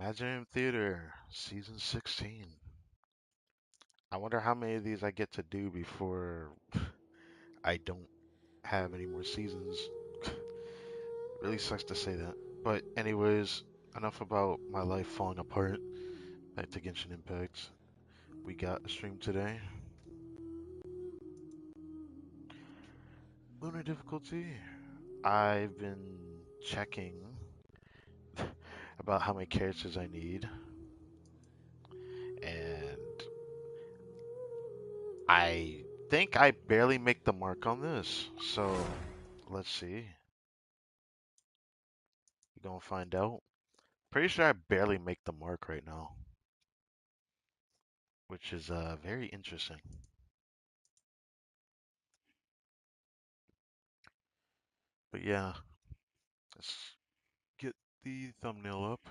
Imaginarium Theater, Season 16. I wonder how many of these I get to do before I don't have any more seasons. Really sucks to say that. But anyways, enough about my life falling apart. Back to Genshin Impact. We got a stream today. Lunar difficulty. I've been checking about how many characters I need, and I think I barely make the mark on this. So let's see. We're gonna find out. Pretty sure I barely make the mark right now, which is very interesting. But yeah, let's get the thumbnail up.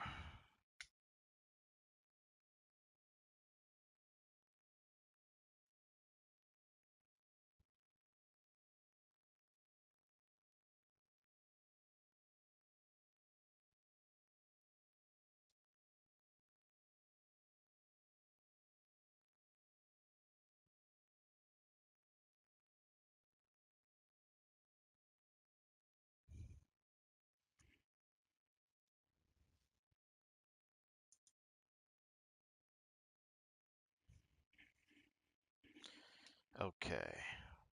Okay,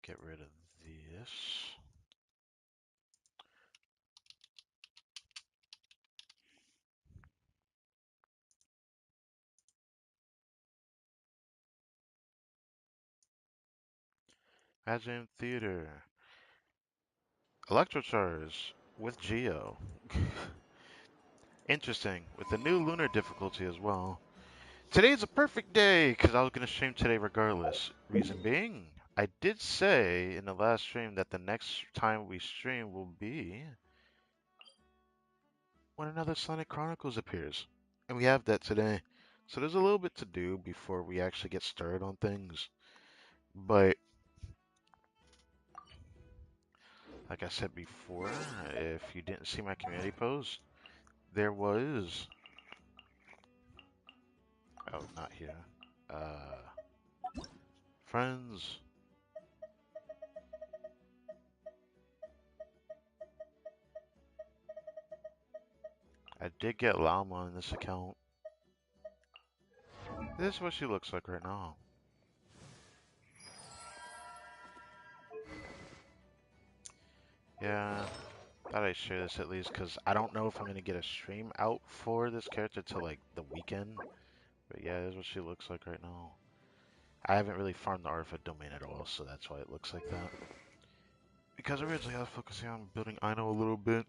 get rid of this. Imagine Theater. Electrocharge with Geo. Interesting, with the new lunar difficulty as well. Today's a perfect day because I was going to stream today regardless. Reason being, I did say in the last stream that the next time we stream will be when another Sonic Chronicles appears. And we have that today. So there's a little bit to do before we actually get started on things. But like I said before, if you didn't see my community post, there was oh not here. Friends. I did get Llama on this account. This is what she looks like right now. Yeah, thought I'd share this at least because I don't know if I'm gonna get a stream out for this character till like the weekend. But yeah, this is what she looks like right now. I haven't really farmed the Artifact domain at all, so that's why it looks like that. Because originally I was focusing on building Ino a little bit.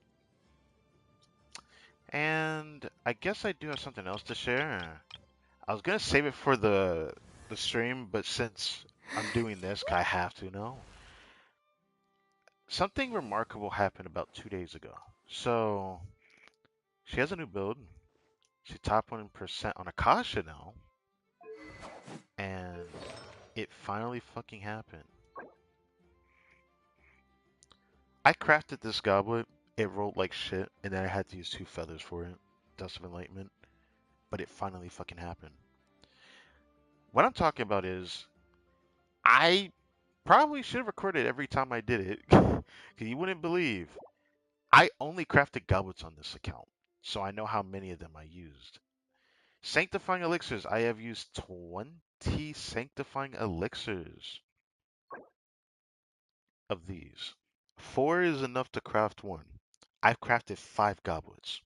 And I guess I do have something else to share. I was gonna save it for the stream, but since I'm doing this, I have to know. Something remarkable happened about 2 days ago. So she has a new build. She top 1% on Akasha now, and it finally fucking happened. I crafted this goblet. It rolled like shit, and then I had to use 2 feathers for it. Dust of Enlightenment. But it finally fucking happened. What I'm talking about is I probably should have recorded every time I did it. Because you wouldn't believe. I only crafted goblets on this account. So I know how many of them I used. Sanctifying elixirs. I have used 20 sanctifying elixirs of these. 4 is enough to craft one. I've crafted 5 goblets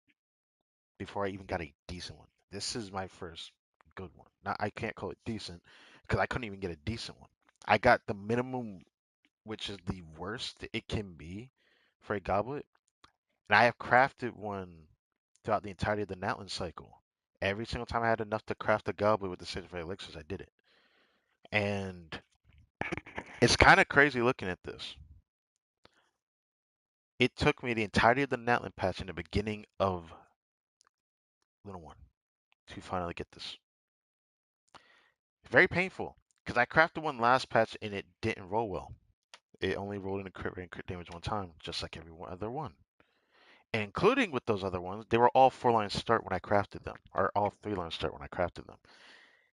before I even got a decent one. This is my first good one. Now, I can't call it decent because I couldn't even get a decent one. I got the minimum, which is the worst it can be for a goblet, and I have crafted one throughout the entirety of the Natlan cycle. Every single time I had enough to craft a goblet with the sanctified elixirs, I did it. And it's kind of crazy looking at this. It took me the entirety of the Natlan patch in the beginning of Luna 1 to finally get this. Very painful because I crafted one last patch and it didn't roll well. It only rolled in a crit rate and crit damage one time, just like every other one. including with those other ones, they were all 4-line start when I crafted them, or all 3-line start when I crafted them.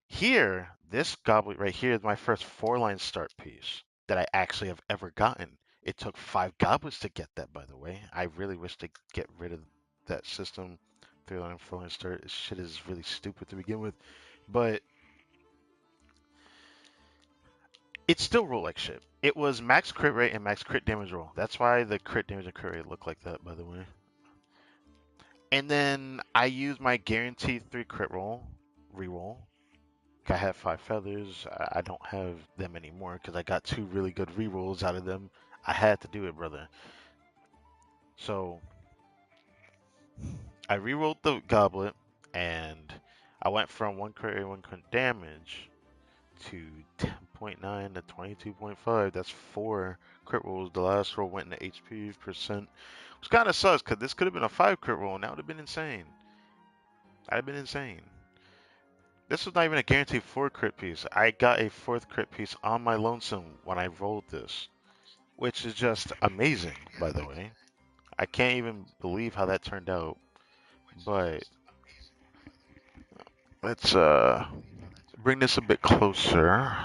Here, this goblet right here is my first 4-line start piece that I actually have ever gotten. It took 5 goblets to get that, by the way. I really wish to get rid of that system. 3-line, 4-line start. This shit is really stupid to begin with. But it still rolled like shit. It was max crit rate and max crit damage roll. That's why the crit damage and crit rate look like that, by the way. And then I used my guaranteed 3 crit roll, reroll. I have 5 feathers. I don't have them anymore because I got 2 really good rerolls out of them. I had to do it, brother. So I rerolled the goblet and I went from 1 crit rate, 1 crit damage to 10.9 to 22.5. That's 4 crit rolls. The last roll went into HP percent, which kind of sucks because this could have been a 5 crit roll and that would have been insane. I'd have been insane. This was not even a guaranteed 4 crit piece. I got a 4th crit piece on my lonesome when I rolled this, which is just amazing, by the way. I can't even believe how that turned out. But let's bring this a bit closer.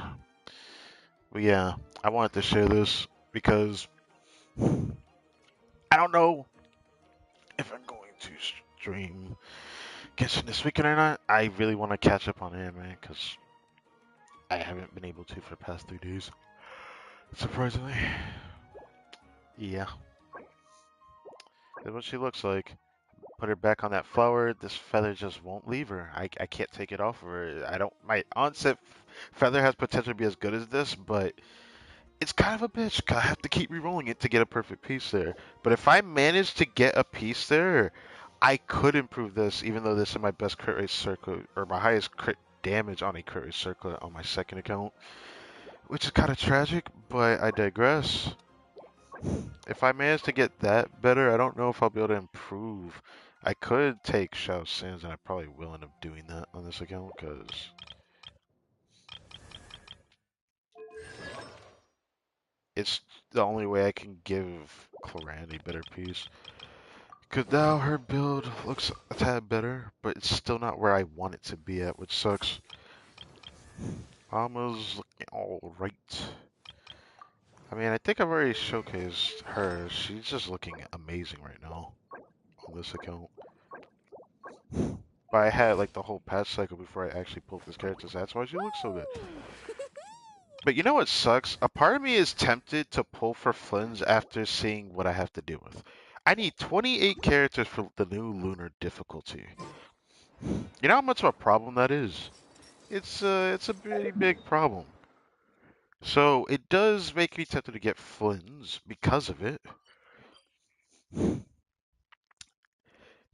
But yeah, I wanted to share this because I don't know if I'm going to stream Genshin this weekend or not. I really want to catch up on anime because I haven't been able to for the past 3 days. Surprisingly. Yeah. That's what she looks like. Put her back on that flower. This feather just won't leave her. I can't take it off of her. I don't. My onset feather has potential to be as good as this, but it's kind of a bitch. I have to keep re-rolling it to get a perfect piece there. But if I manage to get a piece there, I could improve this, even though this is my best crit rate circlet, or my highest crit damage on a crit rate circlet on my second account, which is kind of tragic, but I digress. If I manage to get that better, I don't know if I'll be able to improve. I could take Shao Sands, and I probably will end up doing that on this account, because it's the only way I can give Cloran a better piece. Because now her build looks a tad better, but it's still not where I want it to be at, which sucks. Alma's looking alright. I mean, I think I've already showcased her. She's just looking amazing right now on this account. But I had like the whole patch cycle before I actually pulled this character, so that's why she looks so good. But you know what sucks? A part of me is tempted to pull for Flynn's after seeing what I have to deal with. I need 28 characters for the new Lunar difficulty. You know how much of a problem that is? It's a pretty big problem. So it does make me tempted to get Flynn's because of it.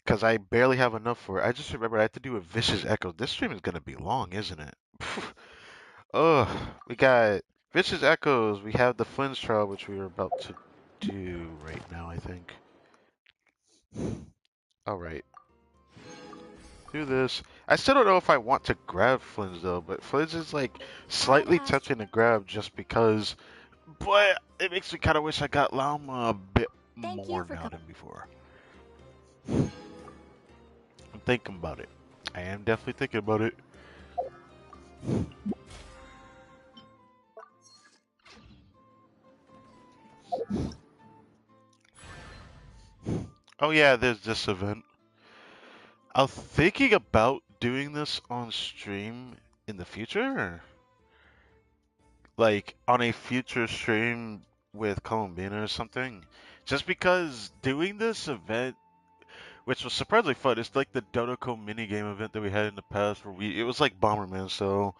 Because I barely have enough for it. I just remember I have to do a Vicious Echo. This stream is gonna be long, isn't it? Ugh, we got Vicious Echoes. We have the Flynn's trial, which we are about to do right now, I think. Alright, do this. I still don't know if I want to grab Flynn's though, but Flynn's is like slightly tempting to grab just because, but it makes me kind of wish I got Llama a bit more now than before. I'm thinking about it. I am definitely thinking about it. Oh yeah, there's this event. I was thinking about doing this on stream in the future. Like on a future stream with Columbina or something. Just because doing this event, which was surprisingly fun, it's like the Dotoko minigame event that we had in the past where it was like Bomberman, so,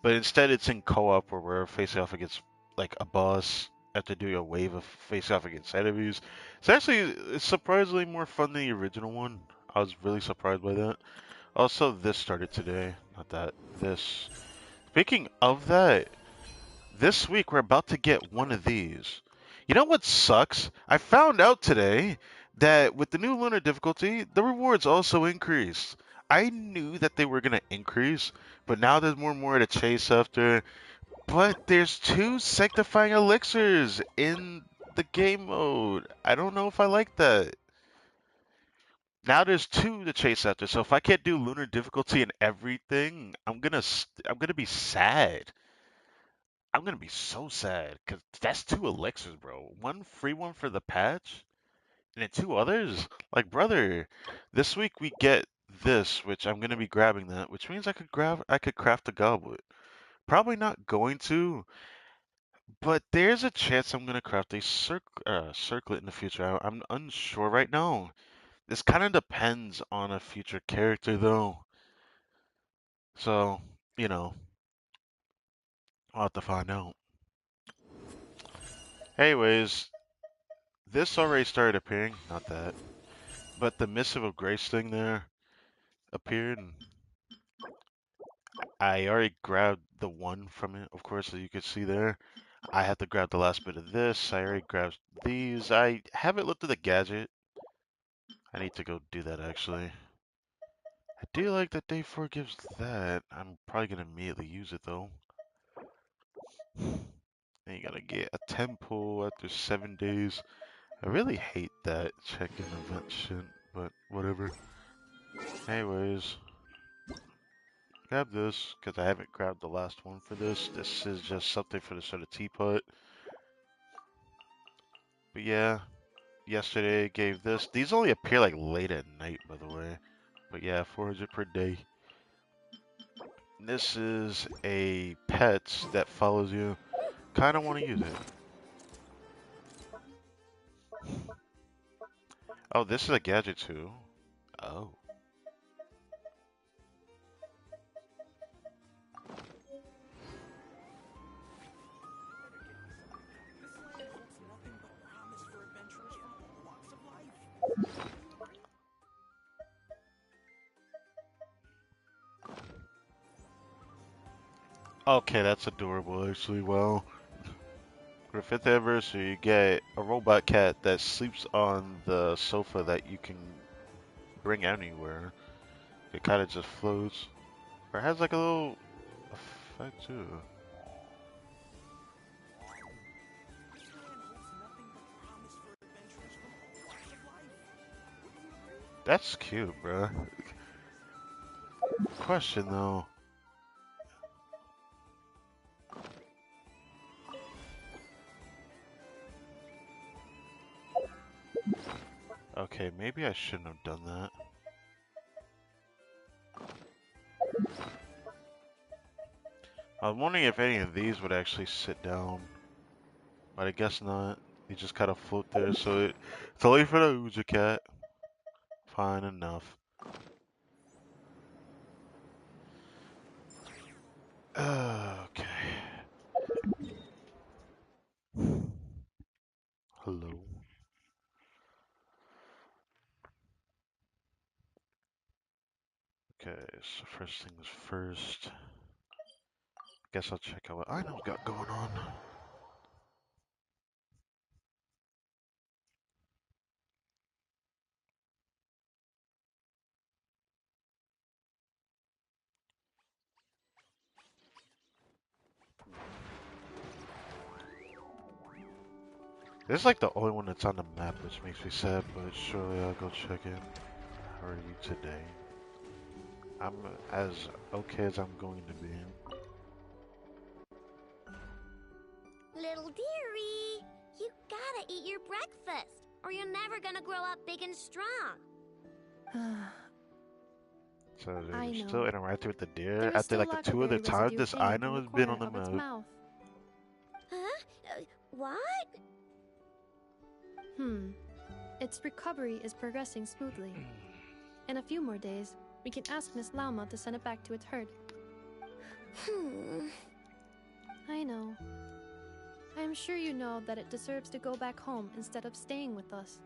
but instead it's in co-op where we're facing off against like a boss after doing a wave of facing off against enemies. It's surprisingly more fun than the original one. I was really surprised by that. Also, this started today. Not that, this. Speaking of that, this week we're about to get one of these. You know what sucks? I found out today that with the new lunar difficulty, the rewards also increased. I knew that they were going to increase, but now there's more and more to chase after. But there's 2 sanctifying elixirs in the game mode. I don't know if I like that. Now there's two to chase after. So if I can't do lunar difficulty and everything, I'm gonna be sad. I'm gonna be so sad because that's two elixirs, bro. One free one for the patch, and then two others. Like, brother, this week we get this, which I'm gonna be grabbing that, which means I could craft a goblet. Probably not going to, but there's a chance I'm gonna craft a circlet in the future. I'm unsure right now. This kind of depends on a future character, though. So, you know, I'll have to find out. Anyways, this already started appearing. Not that. But the Missive of Grace thing there appeared, and I already grabbed the one from it, of course, as you can see there. I had to grab the last bit of this. I already grabbed these. I haven't looked at the gadget. I need to go do that, actually. I do like that day 4 gives that. I'm probably going to immediately use it, though. And you gotta get a temple after 7 days. I really hate that check-in event shit, but whatever. Anyways, grab this, because I haven't grabbed the last one for this. This is just something for the sort of teapot. But yeah, yesterday I gave this. These only appear like late at night, by the way. But yeah, 400 per day. This is a pet that follows you. Kinda want to use it. Oh, this is a gadget too. Oh. Okay, that's adorable actually. Well, for the 5th anniversary, you get a robot cat that sleeps on the sofa that you can bring anywhere. It kind of just floats. Or it has like a little effect too. That's cute, bruh. Question though. Okay, maybe I shouldn't have done that. I was wondering if any of these would actually sit down, but I guess not. They just kind of float there, so it's only for the Uja cat. Fine enough. Okay. Hello. Okay, so first things first. Guess I'll check out what Ino's got going on. This is like the only one that's on the map, which makes me sad, but surely I'll go check it. How are you today? I'm as okay as I'm going to be. Little dearie, you gotta eat your breakfast, or you're never gonna grow up big and strong. So I they're know. still interacting with the deer There is after still like the lack of 2 other berry times residue this hanging from Ino the has been corner on the of its map. mouth. Huh? What? Its recovery is progressing smoothly. In a few more days, we can ask Miss Lauma to send it back to its herd. I know. I am sure you know that it deserves to go back home instead of staying with us.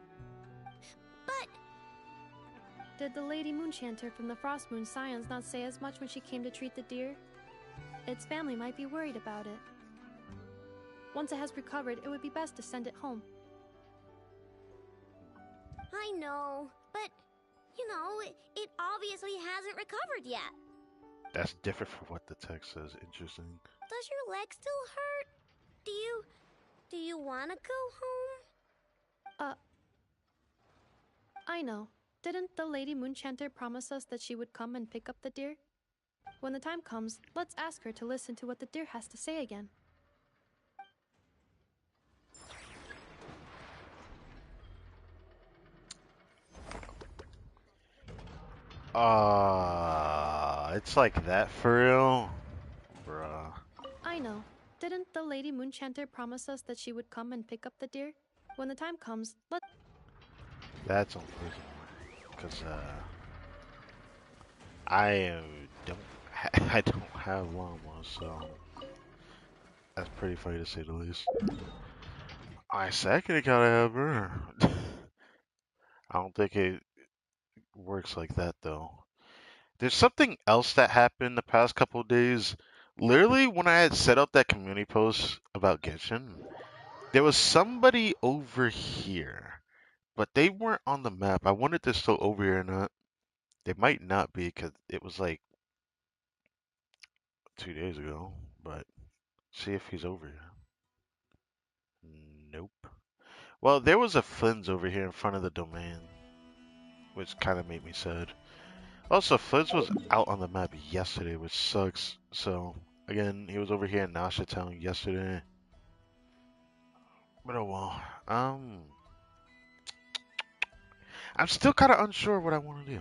But... Did the Lady Moonchanter from the Frost Moon Scions not say as much when she came to treat the deer? Its family might be worried about it. Once it has recovered, it would be best to send it home. I know, but, you know, it obviously hasn't recovered yet. That's different from what the text says. Interesting. Does your leg still hurt? Do you want to go home? I know. didn't the Lady Moonchanter promise us that she would come and pick up the deer? When the time comes, let's ask her to listen to what the deer has to say again. It's like that for real? Bruh. I know. Didn't the Lady Moonchanter promise us that she would come and pick up the deer? When the time comes, let's... That's unfortunate. Because, I don't I don't have llamas, so that's pretty funny to say the least. My second account I have her. I don't think it works like that though. There's something else that happened the past couple of days. Literally, when I had set up that community post about Genshin, there was somebody over here, but they weren't on the map. I wonder if they're still over here or not. They might not be because it was like 2 days ago, but see if he's over here. Nope. Well, there was a Flynn's over here in front of the domain, which kind of made me sad. Also, Flynn's was out on the map yesterday, which sucks. So, again, he was over here in Nasha Town yesterday. But oh well. I'm still kind of unsure what I want to do.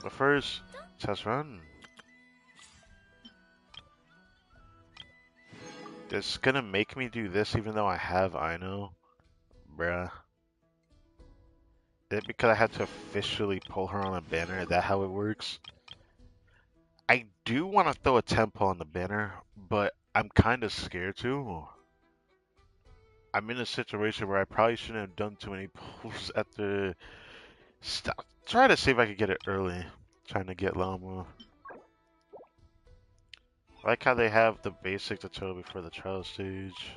But first, test run. It's gonna make me do this even though I have Ino. Bruh. Is it because I had to officially pull her on a banner? Is that how it works? I do want to throw a tempo on the banner, but I'm kind of scared to. I'm in a situation where I probably shouldn't have done too many pulls after. Stop. Try to see if I could get it early. Trying to get llama. I like how they have the basic tutorial before the trial stage.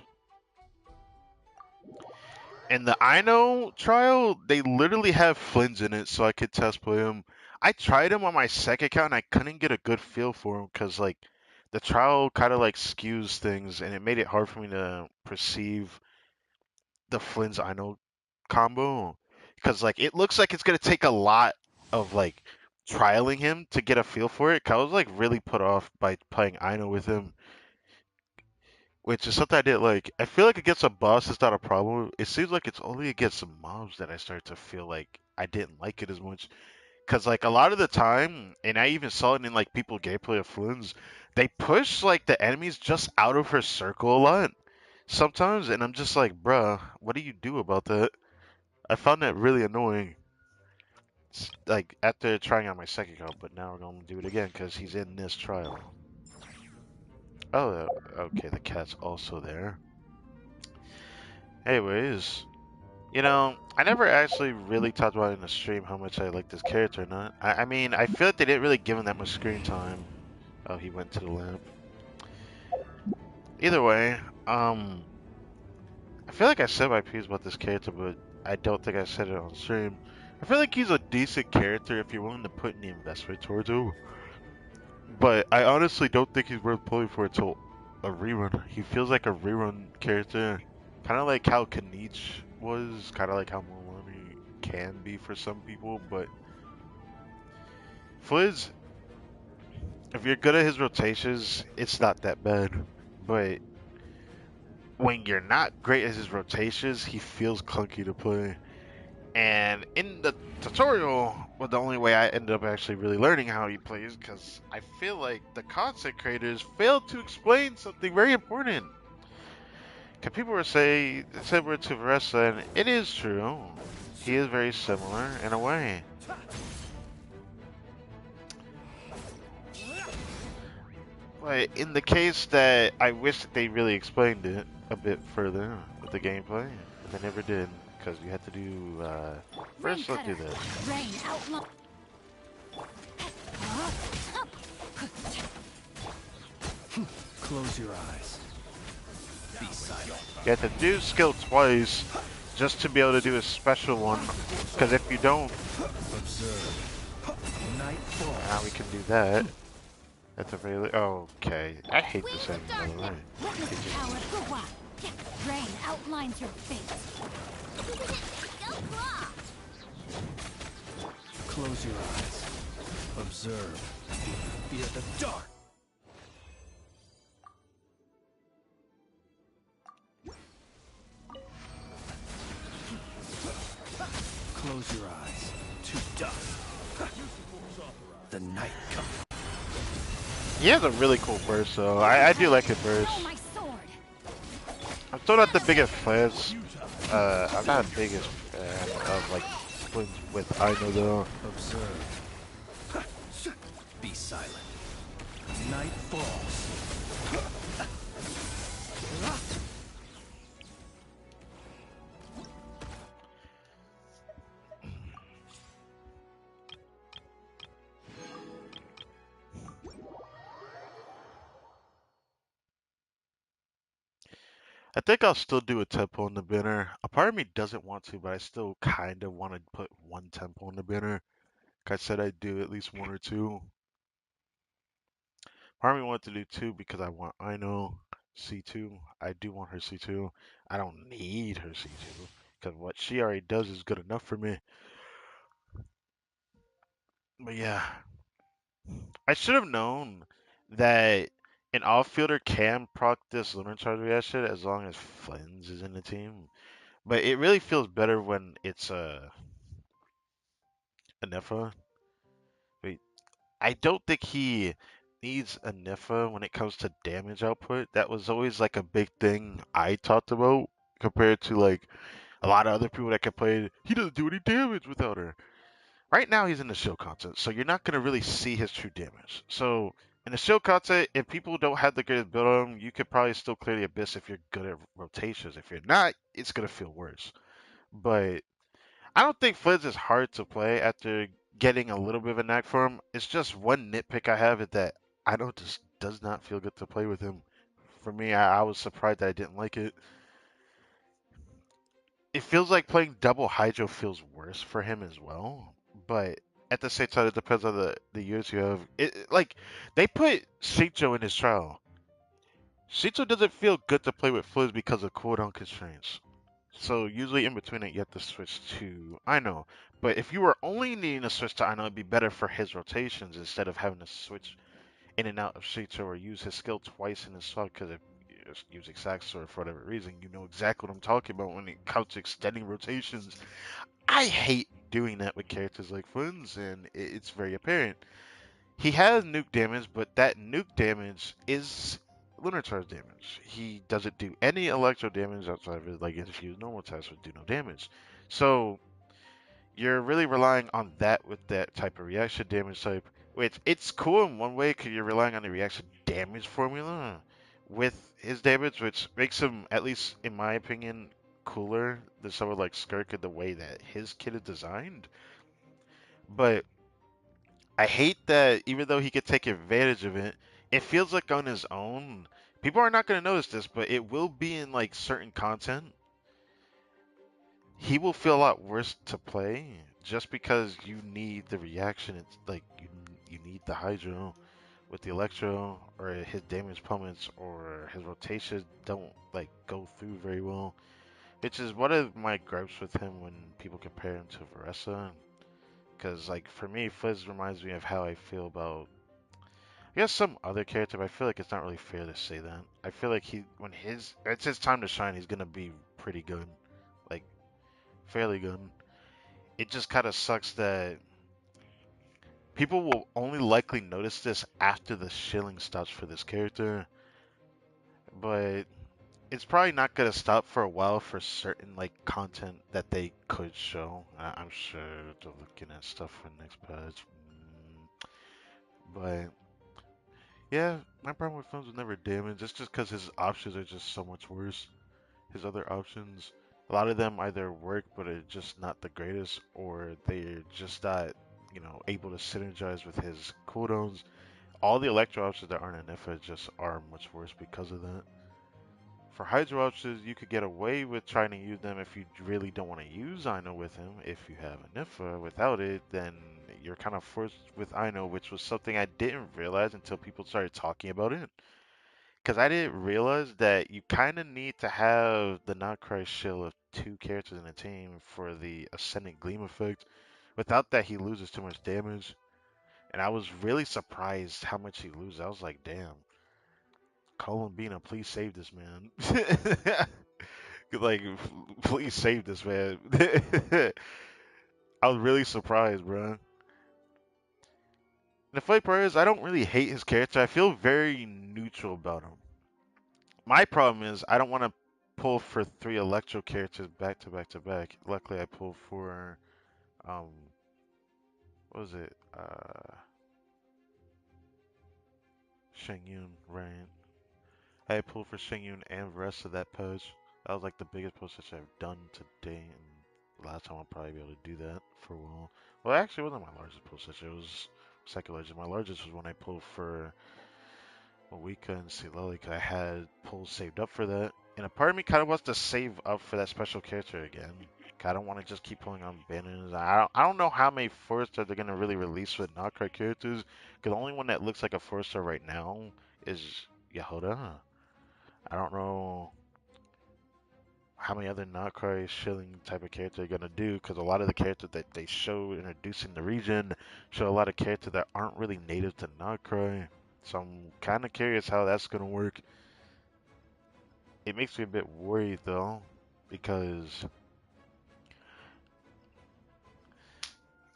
In the Ino trial, they literally have Flynn's in it, so I could test play him. I tried him on my second account, and I couldn't get a good feel for him because, like, the trial kind of like skews things, and it made it hard for me to perceive the Flynn's Ino combo. Because, like, it looks like it's gonna take a lot of like trialing him to get a feel for it. 'Cause I was like really put off by playing Ino with him, which is something I did like. I feel like against a boss, it's not a problem. It seems like it's only against some mobs that I start to feel like I didn't like it as much. Cause like a lot of the time, and I even saw it in like people gameplay of Flynn's, they push like the enemies just out of her circle a lot sometimes, and I'm just like, bruh, what do you do about that? I found that really annoying. Like after trying out my second account, but now we're gonna do it again because he's in this trial. Oh, okay, the cat's also there. Anyways, you know, I never actually really talked about in the stream how much I like this character or not. I mean, I feel like they didn't really give him that much screen time. Oh, he went to the lab. Either way, I feel like I said my piece about this character, but I don't think I said it on stream. I feel like he's a decent character if you're willing to put in the investment towards him. But I honestly don't think he's worth pulling for until a rerun. He feels like a rerun character. Kind of like how Kanich was, kind of like how Milani can be for some people, but Fliz, if you're good at his rotations, it's not that bad. But when you're not great at his rotations, he feels clunky to play. And in the tutorial, well, the only way I ended up actually really learning how he plays, because I feel like the content creators failed to explain something very important. Because people were saying similar to Varessa, and it is true. He is very similar in a way. But in the case that I wish that they really explained it a bit further with the gameplay, but they never did. Because you had to do, first let's do this. Close your eyes. Be silent. You have to do skill twice just to be able to do a special one. Because if you don't, Observe. Nightfall. now we can do that. That's a very okay. I hate this ending by the way. Witness the power of Gua. Rain outlines your fate. Go claw. Close your eyes. Observe. Fear the dark. Close your eyes. To dust. The night comes. He has a really cool burst, so I do like his Throw burst. my sword. I'm still not the biggest fans. I'm not the biggest fan of like twins with I know though. Observe. Be silent. Night falls. I think I'll still do a tempo in the banner. A part of me doesn't want to, but I still kind of want to put one tempo in the banner. Like I said I'd do at least one or two. Part of me wanted to do two because I want I know C2. I do want her C2. I don't need her C2 because what she already does is good enough for me. But yeah, I should have known that an outfielder can proc this lunar charge reaction as long as Flens is in the team. But it really feels better when it's a Nifa. Wait, I don't think he needs a Nifa when it comes to damage output. That was always like a big thing I talked about compared to like a lot of other people that can play. He doesn't do any damage without her. Right now he's in the show content, so you're not gonna really see his true damage. So in the show content, if people don't have the greatest build on him, you could probably still clear the abyss if you're good at rotations. If you're not, it's gonna feel worse. But I don't think Flids is hard to play after getting a little bit of a knack for him. It's just one nitpick I have is that I don't just does not feel good to play with him. For me, I was surprised that I didn't like it. It feels like playing double Hydro feels worse for him as well, but at the same time, it depends on the years you have. Like they put Shincho in his trial. Shincho doesn't feel good to play with Fliz because of cooldown constraints. So usually in between it, you have to switch to Ino. But if you were only needing to switch to Ino, it'd be better for his rotations instead of having to switch in and out of Shincho or use his skill twice in his swap. Because if you just use exact sword for whatever reason, you know exactly what I'm talking about when it comes to extending rotations. I hate doing that with characters like Flins, and it's very apparent. He has nuke damage, but that nuke damage is lunar charge damage. He doesn't do any electro damage outside of it, like if you use normal tests would do no damage. So you're really relying on that with that type of reaction damage type, which it's cool in one way because you're relying on the reaction damage formula with his damage, which makes him, at least in my opinion, cooler than someone like Skirk in the way that his kit is designed. But I hate that even though he could take advantage of it, it feels like on his own. People are not going to notice this, but it will be in like certain content. He will feel a lot worse to play just because you need the reaction. It's like you need the Hydro with the Electro, or his damage pummets, or his rotations don't like go through very well. Which is one of my gripes with him when people compare him to Varessa. Because like for me, Fizz reminds me of how I feel about I guess some other character, but I feel like it's not really fair to say that. I feel like when it's his time to shine, he's gonna be pretty good, like fairly good. It just kind of sucks that people will only likely notice this after the shilling stops for this character, but it's probably not gonna stop for a while for certain like content that they could show. I'm sure they're looking at stuff for next patch, but yeah, my problem with films was never damage. It's just because his options are just so much worse. His other options, a lot of them either work but are just not the greatest, or they're just not, able to synergize with his cooldowns. All the electro options that aren't an Nifa just are much worse because of that. For Hydro options, you could get away with trying to use them if you really don't want to use Ino with him. If you have a Nifa without it, then you're kind of forced with Ino, which was something I didn't realize until people started talking about it. Because I didn't realize that you kind of need to have the Not Cry shield of two characters in a team for the Ascendant Gleam effect, Without that, he loses too much damage. And I was really surprised how much he loses. I was like, damn, Columbina, please save this man. Like, please save this man. I was really surprised, bro. And the funny part is, I don't really hate his character. I feel very neutral about him. My problem is, I don't want to pull for three Electro characters back to back to back. Luckily, I pulled for, um, what was it? Shengyun, right? I pulled for Shengyun and the rest of that push. That was like the biggest push that I've done today, and last time I'll probably be able to do that for a while. Well, actually, it wasn't my largest pull session. It was second largest. My largest was when I pulled for Wika and Sileli, because I had pulls saved up for that. And a part of me kind of wants to save up for that special character again. I don't want to just keep pulling on banners. I don't know how many 4-star they're gonna really release with knockout characters. Because the only one that looks like a 4-star right now is Yahoda. I don't know how many other Notcry shilling type of character they're gonna do, because a lot of the characters that they show introducing the region show a lot of characters that aren't really native to Notcry. So I'm kind of curious how that's gonna work. It makes me a bit worried though, because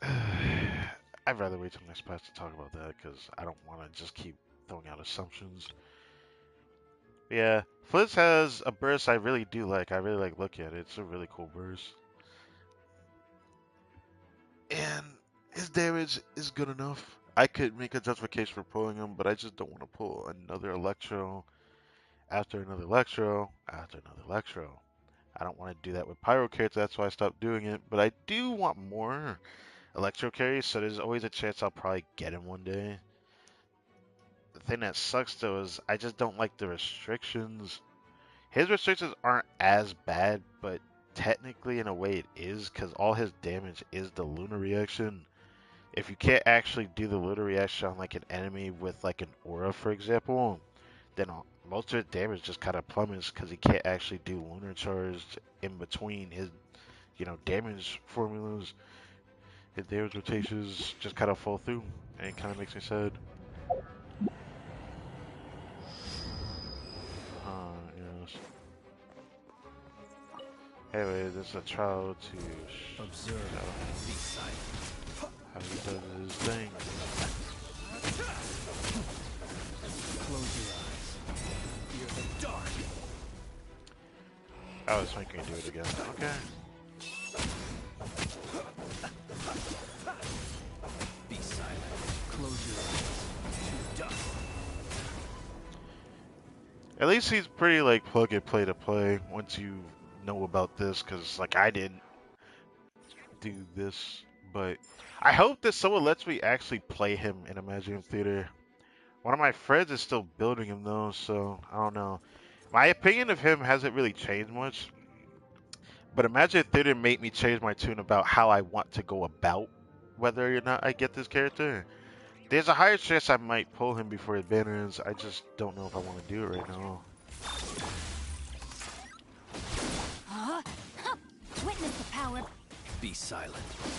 I'd rather wait till next patch to talk about that, because I don't want to just keep throwing out assumptions. Yeah, Flitz has a burst I really do like. I really like looking at it. It's a really cool burst. And his damage is good enough. I could make a justification for pulling him, but I just don't want to pull another Electro after another Electro after another Electro. I don't want to do that with Pyro characters, that's why I stopped doing it. But I do want more Electro carries, so there's always a chance I'll probably get him one day. The thing that sucks though is I just don't like the restrictions. His restrictions aren't as bad, but technically in a way it is, because all his damage is the Lunar reaction. If you can't actually do the lunar reaction on like an enemy with like an aura, for example, then most of his damage just kind of plummets because he can't actually do lunar charge in between his, damage formulas. His damage rotations just kind of fall through, and it kind of makes me sad. Yes. Anyway, this is a trial to Observe. Be silent. how he does his thing. Close your eyes. Fear the dark. I was making me do it again. Okay. Be silent. Close your eyes. To dust. At least he's pretty like plug and play to play once you know about this, because like I didn't do this, but I hope that someone lets me actually play him in Imaginarium Theater. One of my friends is still building him though, so I don't know. My opinion of him hasn't really changed much, but Imaginarium Theater made me change my tune about how I want to go about whether or not I get this character. There's a higher chance I might pull him before his banner ends. I just don't know if I want to do it right now. Huh? Witness the power. Be silent.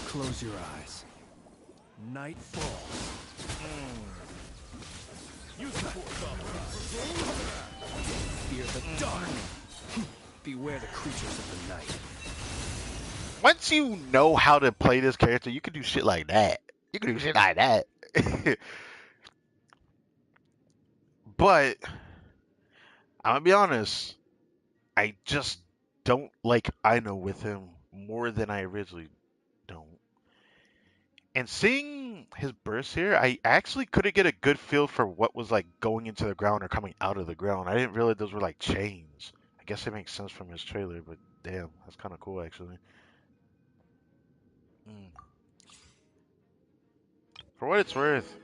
Close your eyes. Night falls. Use the Fear the dark. Beware the creatures of the night. Once you know how to play this character, you can do shit like that. You can do shit like that. But I'm gonna be honest, I just don't like Ino with him more than I originally don't. And seeing his burst here, I actually couldn't get a good feel for what was like going into the ground or coming out of the ground. I didn't realize those were like chains. I guess it makes sense from his trailer, but damn, that's kind of cool actually. Mm. For what it's worth,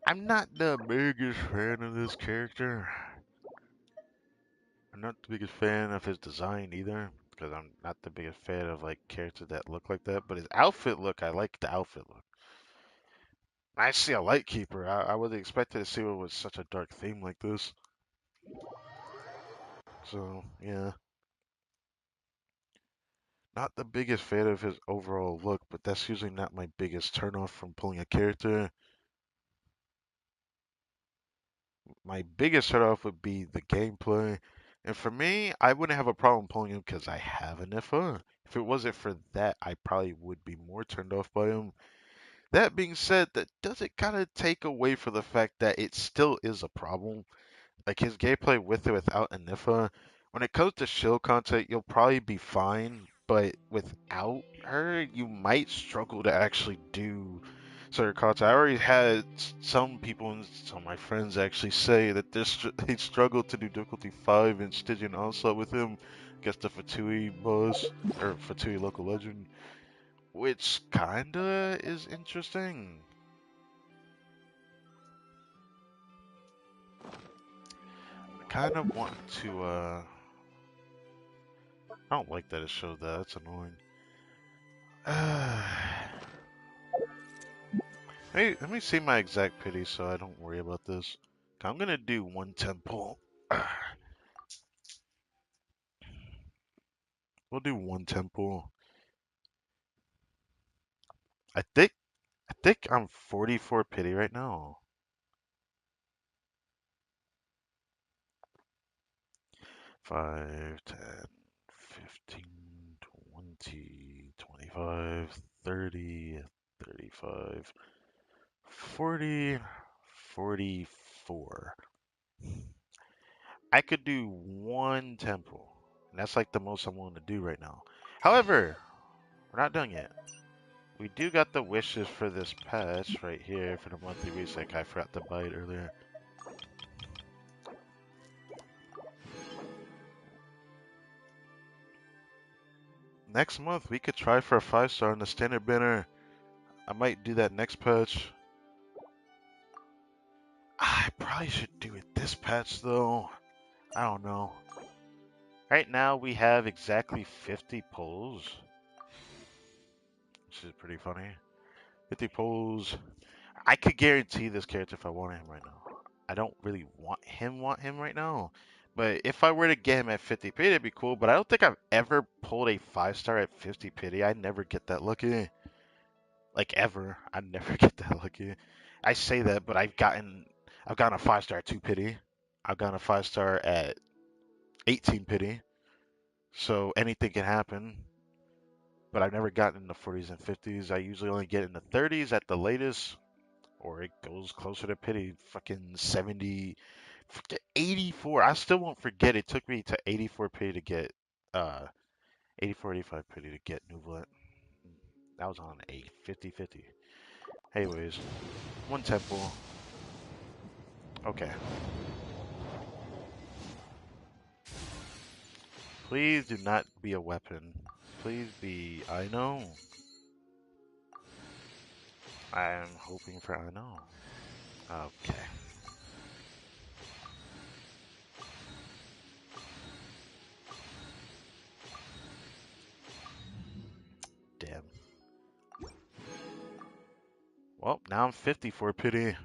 I'm not the biggest fan of this character. I'm not the biggest fan of his design either, because I'm not the biggest fan of like characters that look like that. But his outfit look, I like the outfit look. I see a light keeper. I wasn't expecting to see one with such a dark theme like this. So yeah, not the biggest fan of his overall look, but that's usually not my biggest turnoff from pulling a character. My biggest turnoff would be the gameplay. And for me, I wouldn't have a problem pulling him because I have an IFA. If it wasn't for that, I probably would be more turned off by him. That being said, that doesn't kind of take away from the fact that it still is a problem. Like his gameplay with or without Anifa, when it comes to shield content, you'll probably be fine, but without her, you might struggle to actually do certain content. I already had some people and some of my friends actually say that they struggled to do difficulty 5 in Stygian Onslaught with him against the Fatui boss, or Fatui local legend, which kinda is interesting. I kind of want to, I don't like that it showed that. That's annoying. Let me see my exact pity so I don't worry about this. I'm gonna do one temple. We'll do one temple. I think I'm 44 pity right now. 5, 10, 15, 20, 25, 30, 35, 40, 44. I could do one temple. And that's like the most I'm willing to do right now. However, we're not done yet. We do got the wishes for this patch right here for the monthly reset. I forgot to buy it earlier. Next month, we could try for a 5-star in the standard banner. I might do that next patch. I probably should do it this patch, though. I don't know. Right now, we have exactly 50 pulls, which is pretty funny. 50 pulls. I could guarantee this character if I wanted him right now. I don't really want him right now. But if I were to get him at 50 pity, it'd be cool. But I don't think I've ever pulled a 5-star at 50 pity. I never get that lucky. Like ever. I never get that lucky. I say that, but I've gotten a 5-star at 2 pity. I've gotten a 5-star at 18 pity. So anything can happen. But I've never gotten in the 40s and 50s. I usually only get in the 30s at the latest. Or it goes closer to pity. Fucking 70. Forget 84. I still won't forget. It took me to 84 pity to get, 84, 85 pity to get Nuvolet. That was on a 50-50. Anyways, one temple. Okay. Please do not be a weapon. Please be. I know. I'm hoping for I know. Okay. Damn. Well, now I'm 54 pity.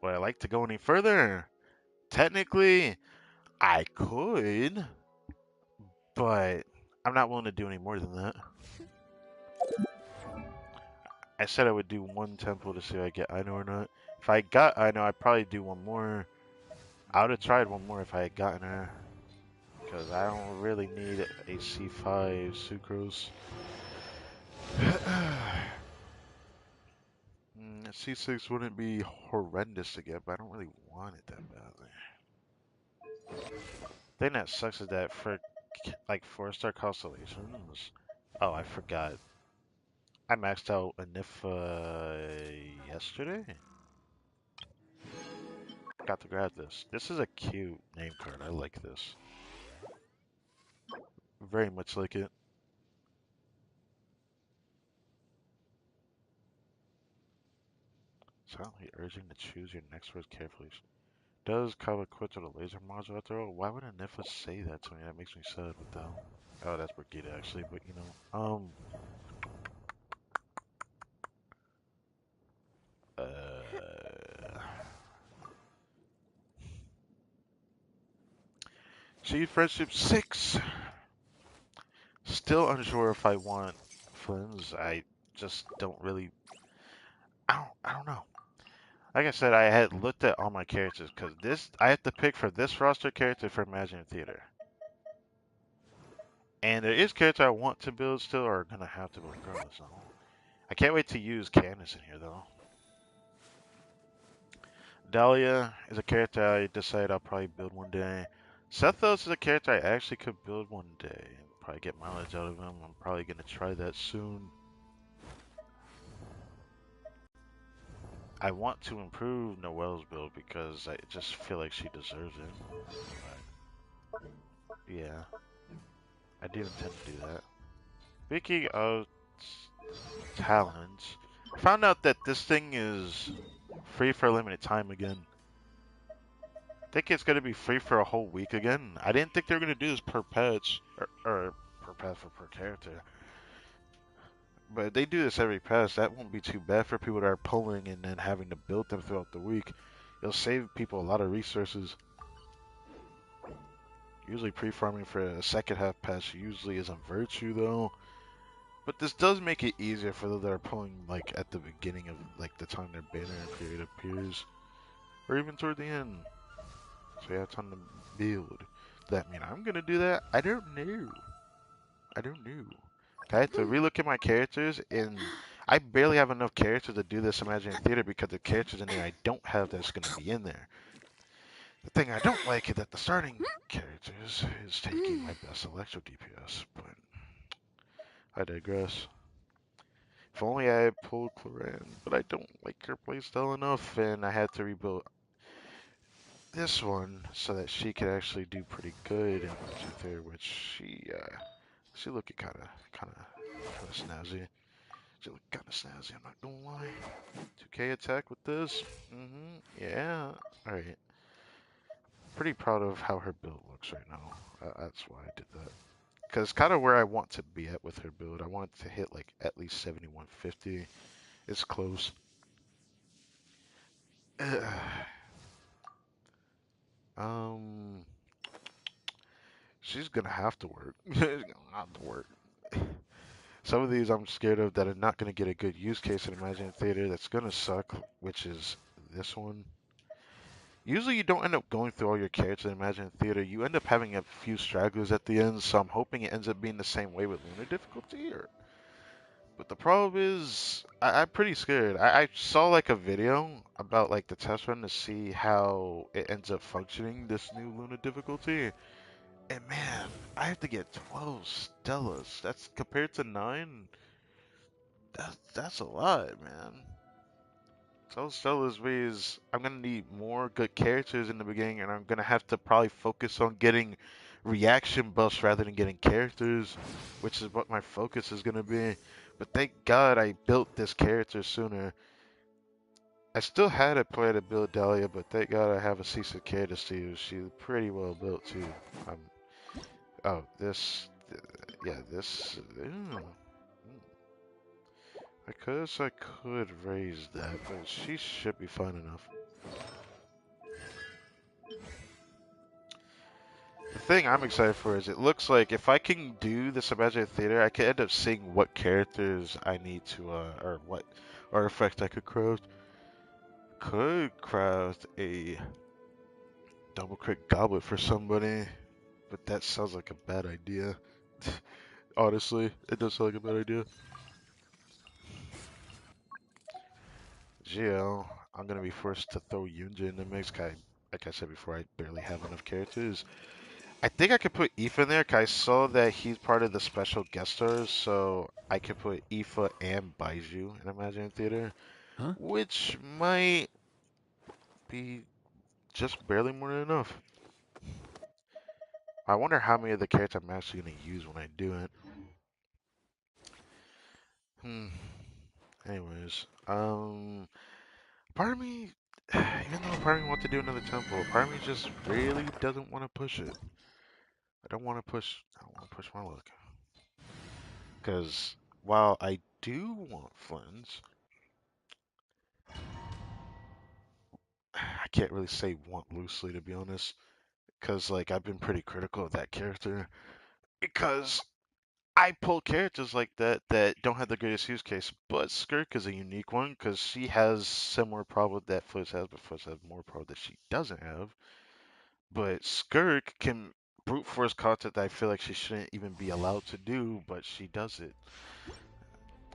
Would I like to go any further? Technically, I could, but I'm not willing to do any more than that. I said I would do one temple to see if I get Aino or not. If I got Aino, I'd probably do one more. I would have tried one more if I had gotten her. Because I don't really need a C5 Sucrose. C6 wouldn't be horrendous to get, but I don't really want it that badly. The thing that sucks is that for like 4-star constellations. Oh, I forgot. I maxed out Anifa yesterday. Got to grab this. This is a cute name card. I like this. Very much like it. Silently urging to choose your next words carefully. Does come equipped with a laser module after all? Why would a Nifa say that to me? That makes me sad. What the hell? Oh, that's Brigida actually, but you know. Uh. Seed Friendship 6. still unsure if I want Flynn's. I just don't really. I don't know. Like I said, I had looked at all my characters because this I have to pick for this roster character for Imagine Theater. And there is character I want to build still, or gonna have to build regardless. So I can't wait to use Candace in here though. Dahlia is a character I decide I'll probably build one day. Sethos is a character I actually could build one day. Probably get mileage out of him. I'm probably gonna try that soon. I want to improve Noelle's build because I just feel like she deserves it. But yeah, I do intend to do that. Speaking of talents, I found out that this thing is free for a limited time again. I think it's going to be free for a whole week again. I didn't think they were going to do this per patch, or per patch or per character. But if they do this every patch, that won't be too bad for people that are pulling and then having to build them throughout the week. It'll save people a lot of resources. Usually pre-farming for a second half patch usually isn't virtue though. But this does make it easier for those that are pulling like at the beginning of like the time their banner period appears. Or even toward the end. So you have time to build. Does that mean I'm gonna do that? I don't know. I don't know. I had to relook at my characters and I barely have enough characters to do this Imaginary Theater because the characters in there I don't have that's gonna be in there. The thing I don't like is that the starting characters is taking my best Electro DPS, but I digress. If only I had pulled Cloran, but I don't like her playstyle enough, and I had to rebuild this one so that she could actually do pretty good in Magic there, which she looking kinda snazzy. She look kinda snazzy, I'm not gonna lie. 2K attack with this? Yeah. Alright. Pretty proud of how her build looks right now. That's why I did that. Because kind of where I want to be at with her build. I want to hit like at least 7150. It's close. um, she's gonna have to work. She's gonna have to work. Some of these I'm scared of that are not gonna get a good use case in Imagine Theater. That's gonna suck, which is this one. Usually you don't end up going through all your characters in Imagine Theater. You end up having a few stragglers at the end, so I'm hoping it ends up being the same way with Lunar difficulty. But the problem is, I'm pretty scared. I saw like a video about like the test run to see how it ends up functioning, this new Luna difficulty. And man, I have to get 12 Stellas. That's compared to 9. That's a lot, man. 12 Stellas means I'm gonna need more good characters in the beginning, and I'm gonna have to probably focus on getting reaction buffs rather than getting characters, which is what my focus is gonna be. But thank God I built this character sooner. I still had a player to build Dahlia, but thank God I have a decent character to see. She's pretty well built too. Um, oh, yeah, this. I could raise that, but she should be fine enough. The thing I'm excited for is it looks like if I can do this Imaginary Theater, I could end up seeing what characters I need to, or what artifact I could craft. Could craft a double crit goblet for somebody, but that sounds like a bad idea. Honestly, it does sound like a bad idea. GL, I'm gonna be forced to throw Yunja in the mix. Like I said before, I barely have enough characters. I think I could put Aoife in there 'cause I saw that he's part of the special guest stars, so I could put Aoife and Baiju in Imagine Theater, Huh? which might be just barely more than enough. I wonder how many of the characters I'm actually gonna use when I do it. Hmm. Anyways, part of me, even though part of me wants to do another temple, part of me just really doesn't want to push it. I don't want to push my luck. Because while I do want Flynn's, I can't really say want loosely to be honest. Because like I've been pretty critical of that character. Because I pull characters like that that don't have the greatest use case, but Skirk is a unique one because she has similar problem that Fliss has, but Fliss has more problem that she doesn't have. But Skirk can brute force content that I feel like she shouldn't even be allowed to do, but she does it.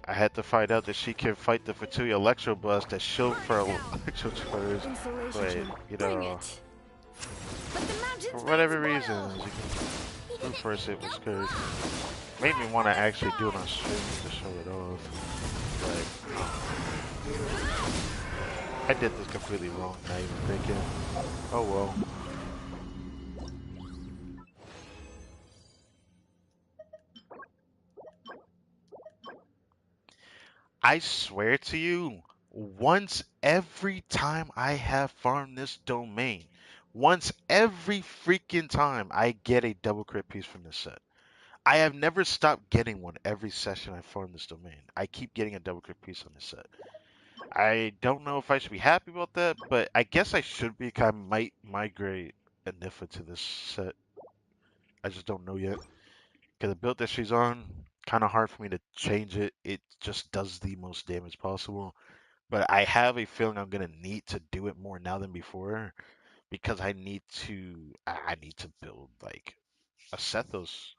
I had to find out that she can fight the Fatui Electro Bus that shield Burn for it down! Electro Charge, Insulation but chamber. you Bring know, it. But the for mountain's made whatever spoils! reasons, you can brute force it with Go Skirk. claw! Made me Fly want for to the actually do it sky! on stream to show it off, but I did this completely wrong, not even thinking. Oh well. I swear to you, once every time I have farmed this domain, once every freaking time I get a double crit piece from this set. I have never stopped getting one every session I farm this domain. I keep getting a double crit piece on this set. I don't know if I should be happy about that, but I guess I should be. 'Cause I might migrate Anifa to this set. I just don't know yet. Because the build that she's on, kind of hard for me to change it. It just does the most damage possible. But I have a feeling I'm gonna need to do it more now than before because I need to build like a Sethos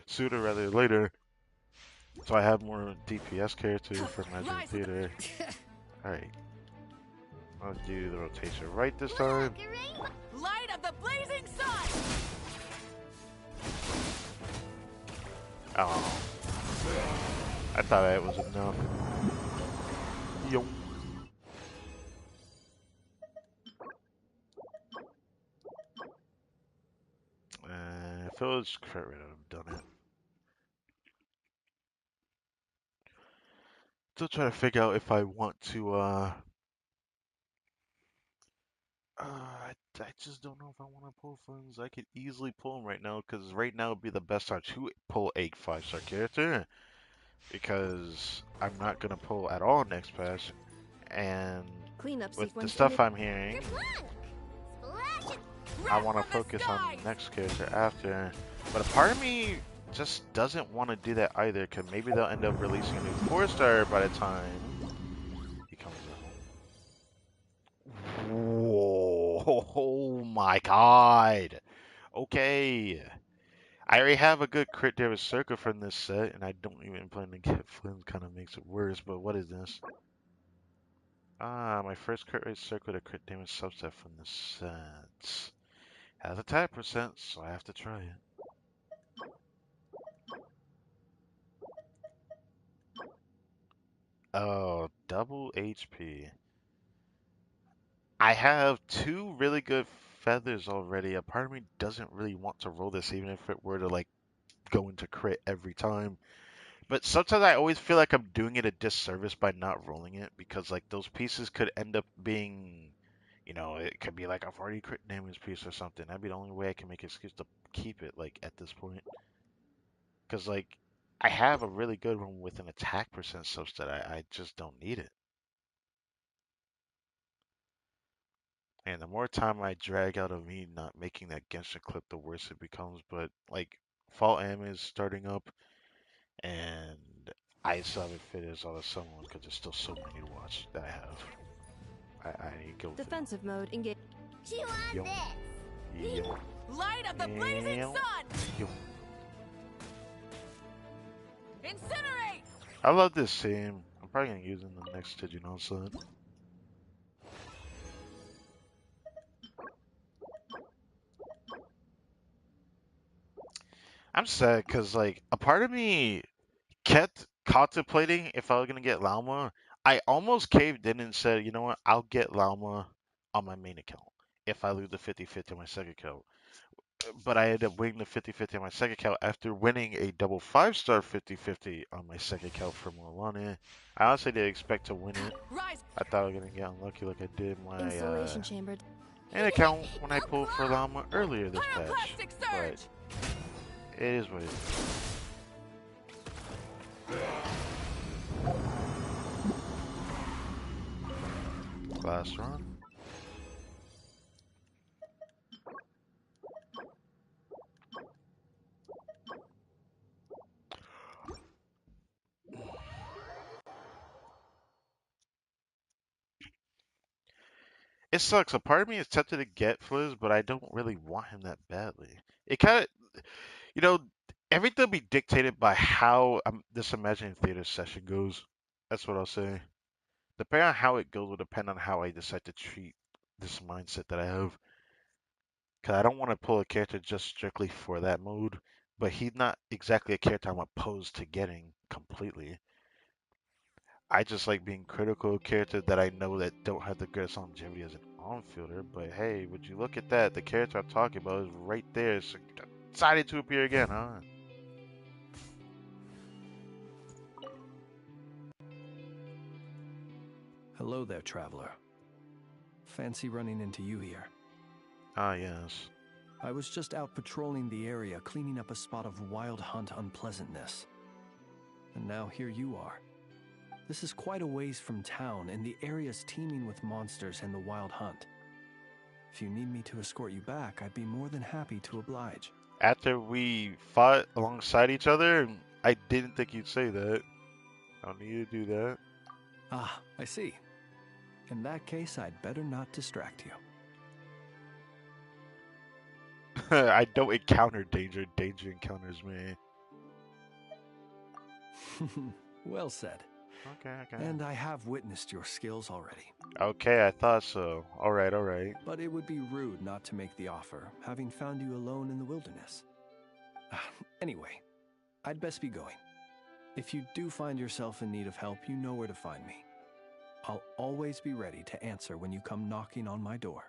sooner rather than later. So I have more DPS characters for Magic Rise with Theater. the... Alright, I'll do the rotation right this Look, time. a rainbow! Light of the blazing sun! Oh, I thought that was enough. Yo. If it was crit rate, I would have done it. Still trying to figure out if I want to I just don't know if I want to pull funds. I could easily pull them right now because right now would be the best time to pull a 5-star character because I'm not gonna pull at all next patch. And Cleanup with the sequence stuff I'm Your hearing, plunk! Splash it! I Wrath want to from the focus on skies! the next character after. But a part of me just doesn't want to do that either because maybe they'll end up releasing a new 4-star by the time he comes out. Whoa! Oh my God! Okay. I already have a good crit damage circle from this set, and I don't even plan to get Flynn. Kind of makes it worse, but what is this? Ah, my first crit rate circle to crit damage subset from this set. Has a tap percent, so I have to try it. Oh, double HP. I have two really good feathers already. A part of me doesn't really want to roll this, even if it were to like go into crit every time. But sometimes I always feel like I'm doing it a disservice by not rolling it because like those pieces could end up being, it could be like a 40 crit damage piece or something. That'd be the only way I can make excuse to keep it like at this point. Because like I have a really good one with an attack percent such that I just don't need it. And the more time I drag out of me not making that Genshin clip, the worse it becomes. But like Fall Am is starting up, and I still haven't finished all the summer ones because there's still so many to watch that I have. I go through. Defensive mode engage. Chew on Yo, this! yo, Light of the blazing yo, sun! yo. Incinerate! I love this scene. I'm probably gonna use it in the next Digimon set. I'm sad because like a part of me kept contemplating if I was gonna get Lauma. I almost caved in and said, you know what, I'll get Lauma on my main account if I lose the 50-50 on my second account. But I ended up winning the 50-50 on my second account after winning a double 5-star 50-50 on my second account for Milani. I honestly didn't expect to win it. Rise! I thought I was gonna get unlucky like I did my Insulation chamber. main account when I Go pulled for claw! Llama earlier this patch. Pyroclastic But surge! it is what it is. Last run. It sucks. A part of me is tempted to get Fliz, but I don't really want him that badly. It kind of, you know, everything will be dictated by how this imaginary theater session goes. That's what I'll say. Depending on how it goes will depend on how I decide to treat this mindset that I have. Because I don't want to pull a character just strictly for that mode, but he's not exactly a character I'm opposed to getting completely. I just like being critical of characters that I know that don't have the greatest longevity as an on-fielder. But hey, would you look at that? The character I'm talking about is right there. So decided to appear again, huh? Hello there, traveler. Fancy running into you here. Ah, yes. I was just out patrolling the area, cleaning up a spot of wild hunt unpleasantness. And now here you are. This is quite a ways from town, and the area's teeming with monsters and the wild hunt. If you need me to escort you back, I'd be more than happy to oblige. After we fought alongside each other, I didn't think you'd say that. I don't need to do that. Ah, I see. In that case, I'd better not distract I don't encounter danger. Danger encounters me. you. Well said. Okay, okay. And I have witnessed your skills already. Okay, I thought so. Alright, alright. But it would be rude not to make the offer, having found you alone in the wilderness. Anyway, I'd best be going. If you do find yourself in need of help, you know where to find me. I'll always be ready to answer when you come knocking on my door.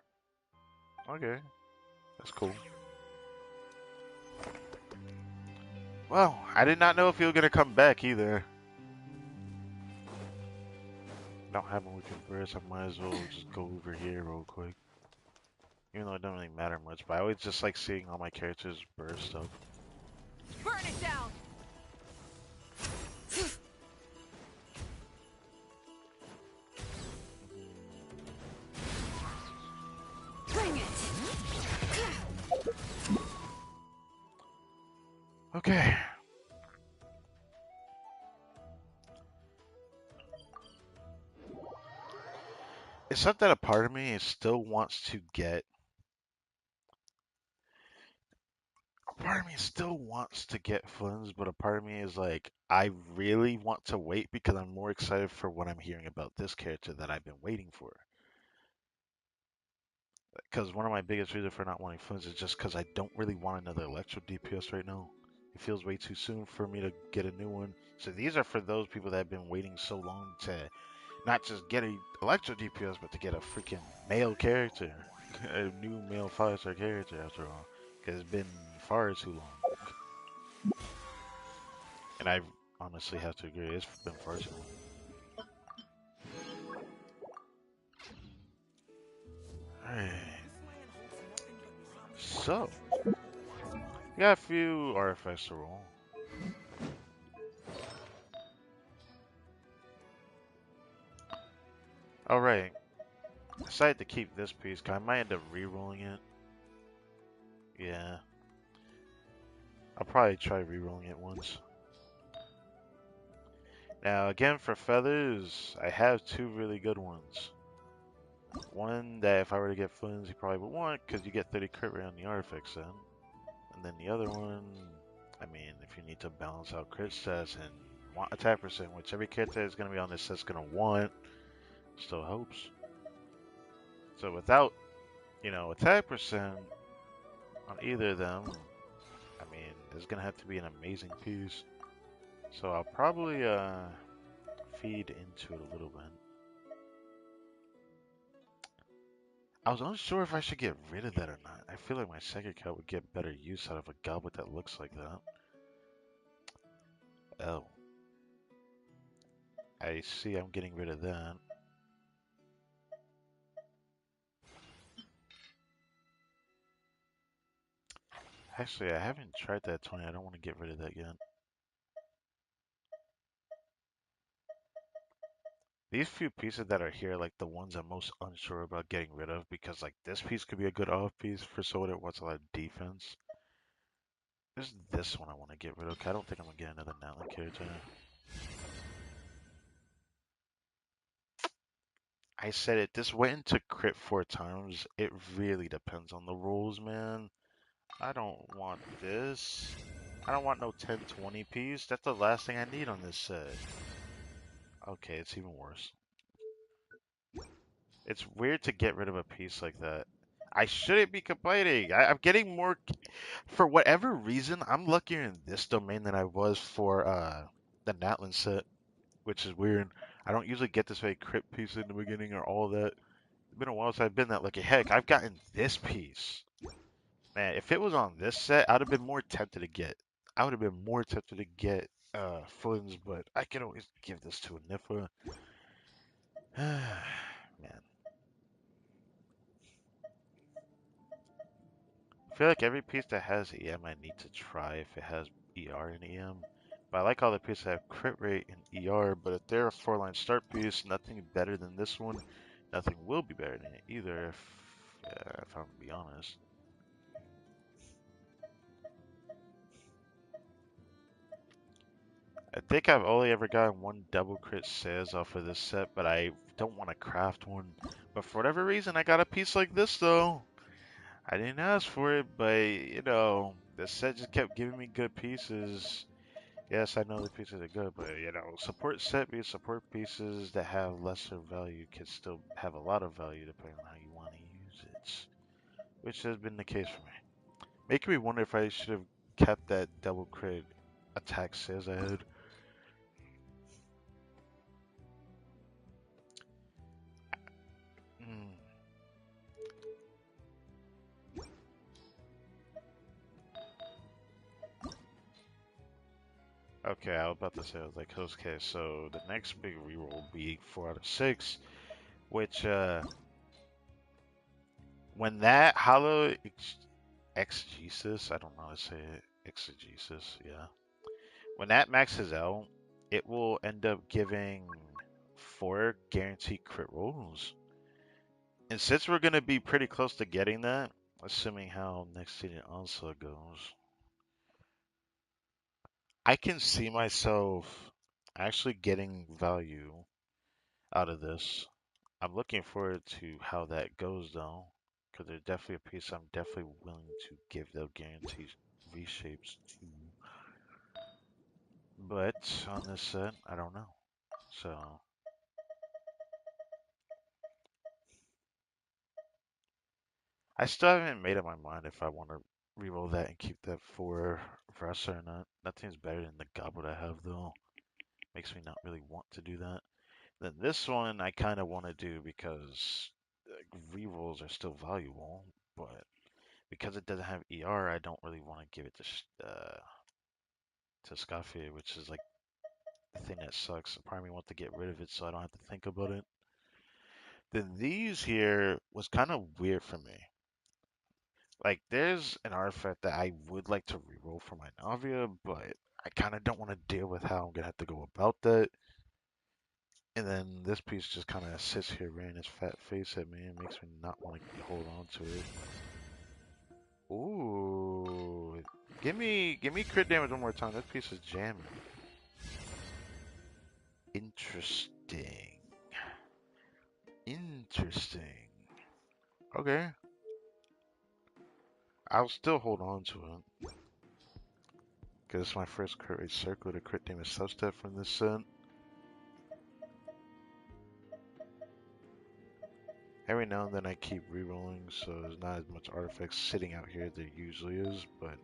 Okay, that's cool. Well, I did not know if you were gonna come back either. Don't have one we converse, I might as well just go over here real quick. Even though it doesn't really matter much, but I always just like seeing all my characters burst up. Burn it down! Bring it! Okay. It's not that a part of me still wants to get. A part of me still wants to get Flynn's, but a part of me is like, I really want to wait because I'm more excited for what I'm hearing about this character that I've been waiting for. Because one of my biggest reasons for not wanting Flynn's is just because I don't really want another Electro DPS right now. It feels way too soon for me to get a new one. So these are for those people that have been waiting so long to not just get a Electro DPS, but to get a freaking male character. A new male 5-star character after all. Because it's been far too long. And I honestly have to agree, it's been far too long. Alright. So, we got a few artifacts to roll. Alright. I decided to keep this piece because I might end up re-rolling it. Yeah. I'll probably try re-rolling it once. Now, again, for feathers, I have two really good ones. One that if I were to get Flynn's, you probably would want because you get 30 crit rate on the artifacts then. And then the other one, I mean, if you need to balance out crit stats and want attack percent, which every character is going to be on this set's going to want, still helps. So without, attack percent on either of them, I mean, it's going to have to be an amazing piece. So I'll probably feed into it a little bit. I was unsure if I should get rid of that or not. I feel like my second cut would get better use out of a goblet that looks like that. Oh. I see I'm getting rid of that. Actually, I haven't tried that 20. I don't want to get rid of that yet. These few pieces that are here, like the ones I'm most unsure about getting rid of, because like this piece could be a good off piece for someone that wants a lot of defense. There's this one I want to get rid of. I don't think I'm gonna get another Natlan character. I said it. This went into crit 4 times. It really depends on the rules, man. I don't want this. I don't want no 10-20 piece. That's the last thing I need on this set. Okay, it's even worse. It's weird to get rid of a piece like that. I shouldn't be complaining. I'm getting more. For whatever reason, I'm luckier in this domain than I was for the Natlan set, which is weird. I don't usually get this many crit pieces in the beginning or all of that. It's been a while since I've been that lucky. Heck, I've gotten this piece. Man, if it was on this set, I'd have been more tempted to get. I would have been more tempted to get Flynn's, but I can always give this to a Nifa. Man, I feel like every piece that has EM, I need to try if it has ER and EM. But I like all the pieces that have crit rate and ER. But if they're a 4-line start piece, nothing better than this one. Nothing will be better than it either. If I'm gonna be honest. I think I've only ever gotten one double crit says off of this set, but I don't want to craft one. But for whatever reason, I got a piece like this though. I didn't ask for it, but the set just kept giving me good pieces. Yes, I know the pieces are good, but support set piece, support pieces that have lesser value can still have a lot of value depending on how you want to use it, which has been the case for me. Making me wonder if I should have kept that double crit attack says I had. Hmm. Okay, I was about to say, I was like, okay, so the next big reroll will be 4 out of 6, which, when that hollow exegesis, I don't know how to say it, exegesis, yeah. When that maxes out, it will end up giving 4 guaranteed crit rolls. And since we're going to be pretty close to getting that, assuming how next season onslaught goes, I can see myself actually getting value out of this. I'm looking forward to how that goes though, because there's definitely a piece I'm definitely willing to give the guaranteed reshapes to. But on this set, I don't know. So I still haven't made up my mind if I want to reroll that and keep that for Vrasa or not. Nothing's better than the goblet I have though. Makes me not really want to do that. Then this one I kind of want to do because rerolls are still valuable, but because it doesn't have ER, I don't really want to give it to Scafie, which is like the thing that sucks. I probably want to get rid of it so I don't have to think about it. Then these here was kind of weird for me. Like there's an artifact that I would like to reroll for my Navia, but I kind of don't want to deal with how I'm gonna have to go about that. And then this piece just kind of sits here rearing his fat face at me and makes me not want to hold on to it. Ooh, give me crit damage one more time. This piece is jamming. Interesting. Interesting. Okay. I'll still hold on to it. Because it's my first crit rate circle to crit damage substep from this set. Every now and then I keep rerolling, so there's not as much artifacts sitting out here as there usually is, but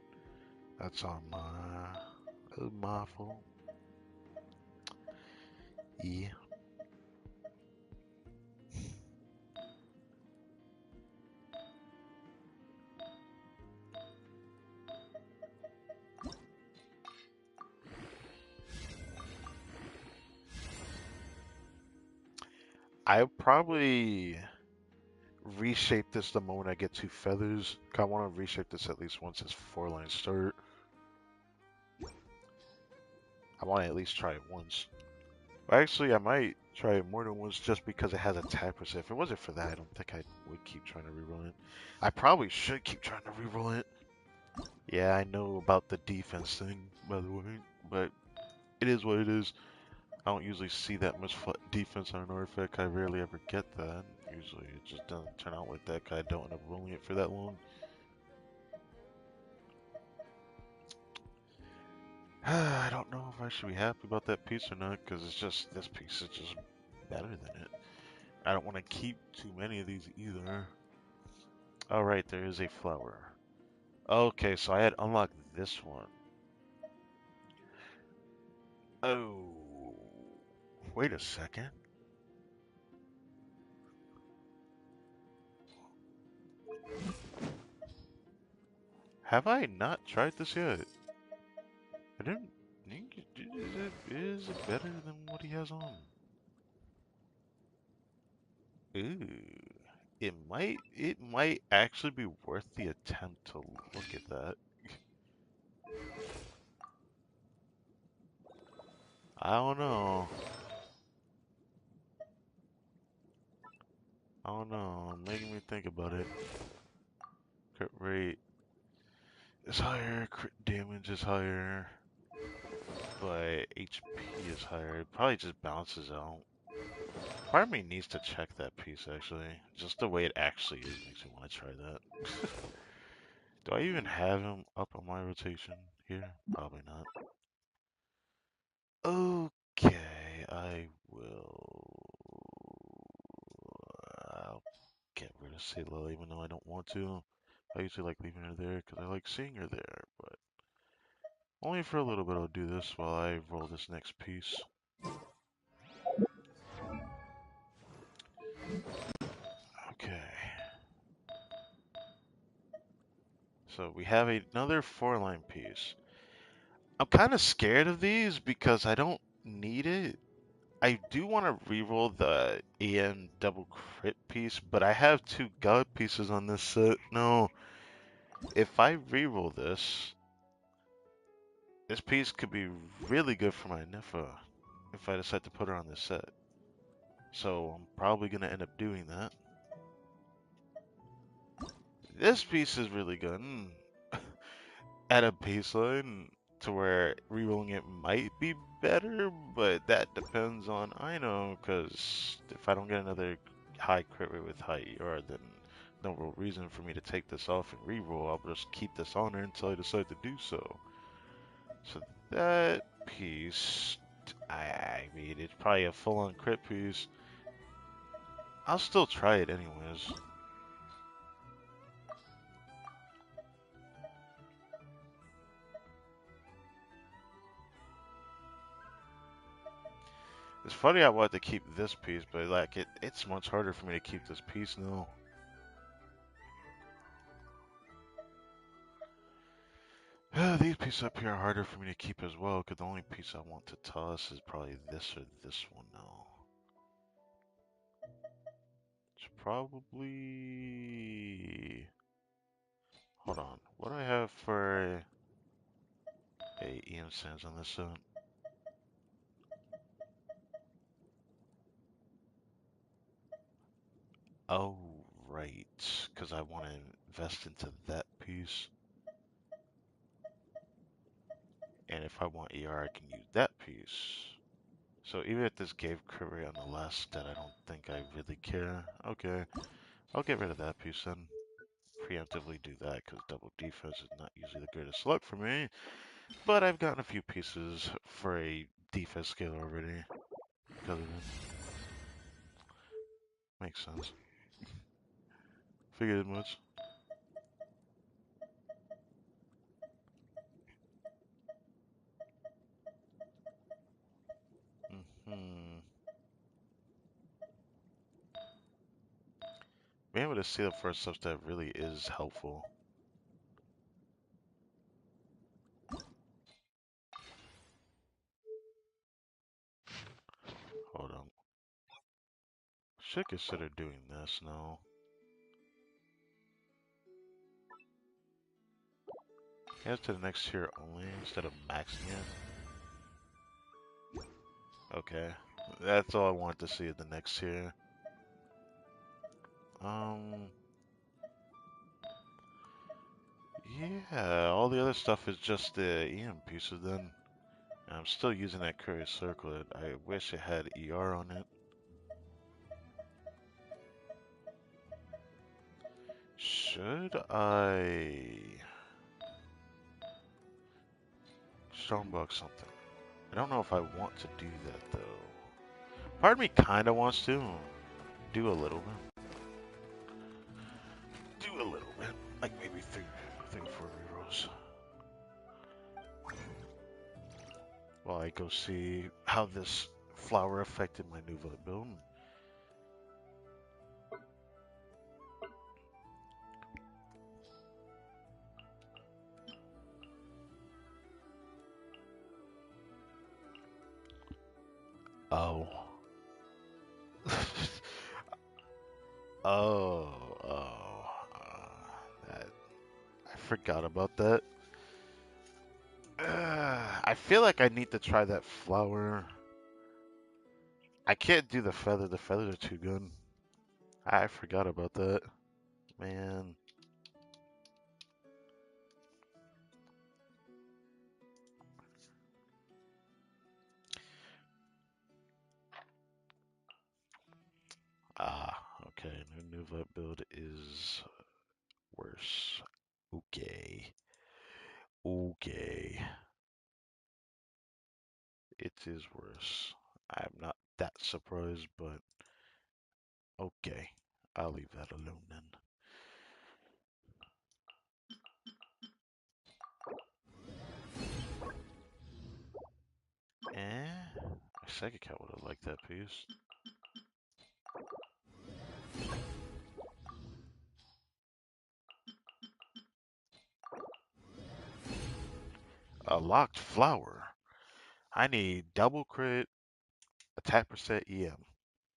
that's on my fault. Yeah. I'll probably reshape this the moment I get 2 feathers. I want to reshape this at least once it's 4-line start. I want to at least try it once. Actually, I might try it more than once just because it has attack percent. If it wasn't for that, I don't think I would keep trying to reroll it. I probably should keep trying to reroll it. Yeah, I know about the defense thing, by the way, but it is what it is. I don't usually see that much defense on an artifact. I rarely ever get that. Usually it just doesn't turn out like that 'cause I don't end up rolling it for that long. I don't know if I should be happy about that piece or not because it's just, this piece is just better than it. I don't want to keep too many of these either. Alright, there is a flower. Okay, so I had unlocked this one. Oh, wait a second. Have I not tried this yet? I didn't think is it better than what he has on? Ooh. It might actually be worth the attempt to look at that. I don't know. I don't know. Making me think about it. Crit rate is higher, crit damage is higher, but HP is higher. It probably just balances out. Part of me needs to check that piece actually. Just the way it actually is makes me want to try that. Do I even have him up on my rotation here? Probably not. Okay, I will. I'll get rid of Sayla even though I don't want to. I usually like leaving her there because I like seeing her there, but only for a little bit I'll do this while I roll this next piece. Okay. So we have another 4-line piece. I'm kind of scared of these because I don't need it. I do want to reroll the AN double crit piece, but I have 2 god pieces on this set. No, if I reroll this, this piece could be really good for my Nifa if I decide to put her on this set. So I'm probably going to end up doing that. This piece is really good. At a baseline to where rerolling it might be better, but that depends on Ino, because if I don't get another high crit rate with high ER, then no real reason for me to take this off and reroll. I'll just keep this on there until I decide to do so. So that piece, I mean, it's probably a full-on crit piece. I'll still try it anyways. It's funny I wanted to keep this piece, but like it's much harder for me to keep this piece now. These pieces up here are harder for me to keep as well, because the only piece I want to toss is probably this or this one now. It's probably... Hold on. What do I have for a EM Sands on this set? Oh, right. Because I want to invest into that piece. And if I want ER, I can use that piece. So even if this gave Curry on the last stat, I don't think I really care. Okay, I'll get rid of that piece then. Preemptively do that because double defense is not usually the greatest luck for me. But I've gotten a few pieces for a defense scale already because of it. Makes sense. Figured as much. Hmm. Being able to see the first substat really is helpful. Hold on. Should consider doing this now. Head to the next tier only instead of maxing it. Okay. That's all I wanted to see at the next tier. Um, yeah, all the other stuff is just the EM pieces then. I'm still using that curious circle. I wish it had ER on it. Should I strongbox something? I don't know if I want to do that though. Part of me kind of wants to do a little bit. Do a little bit, like maybe three or four rerolls. While I go see how this flower affected my Nuva build. Oh. Oh, oh, that I forgot about that. I feel like I need to try that flower. I can't do the feather. The feathers are too good. I forgot about that, man. Okay. New Nuva build is worse. Okay. Okay. It is worse. I'm not that surprised, but okay. I'll leave that alone then. My second cat would have liked that piece. A locked flower. I need double crit, attack percent EM.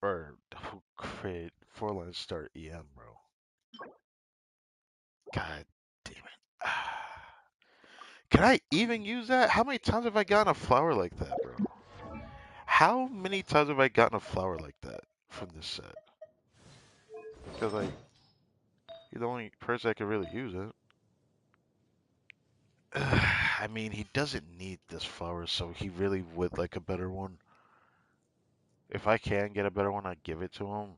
Or double crit, 4-line start EM, bro. God damn it. Can I even use that? How many times have I gotten a flower like that, bro? How many times have I gotten a flower like that from this set? Because, like, you're the only person that can really use it. I mean, he doesn't need this flower, so he really would like a better one. If I can get a better one, I'd give it to him.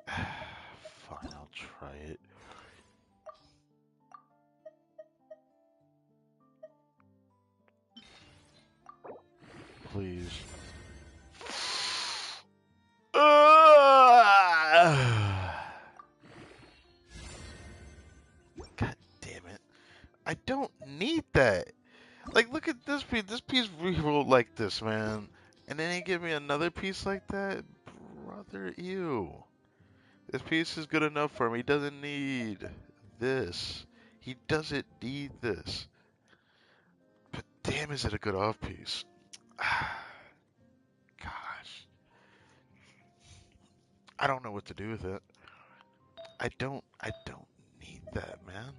Fine, I'll try it. Please. God damn it. I don't need that. Like, look at this piece. This piece rerolled like this, man. And then he give me another piece like that? Brother, ew. This piece is good enough for him. He doesn't need this. He doesn't need this. But damn, is it a good off piece? Gosh. I don't know what to do with it. I don't need that, man.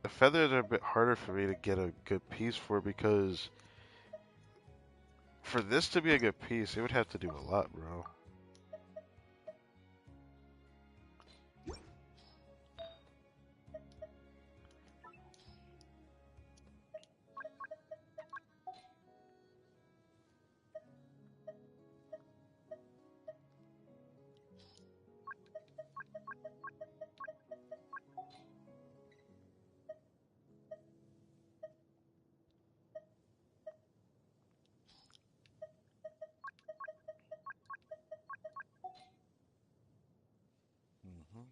The feathers are a bit harder for me to get a good piece for because for this to be a good piece, it would have to do a lot, bro. Hmm.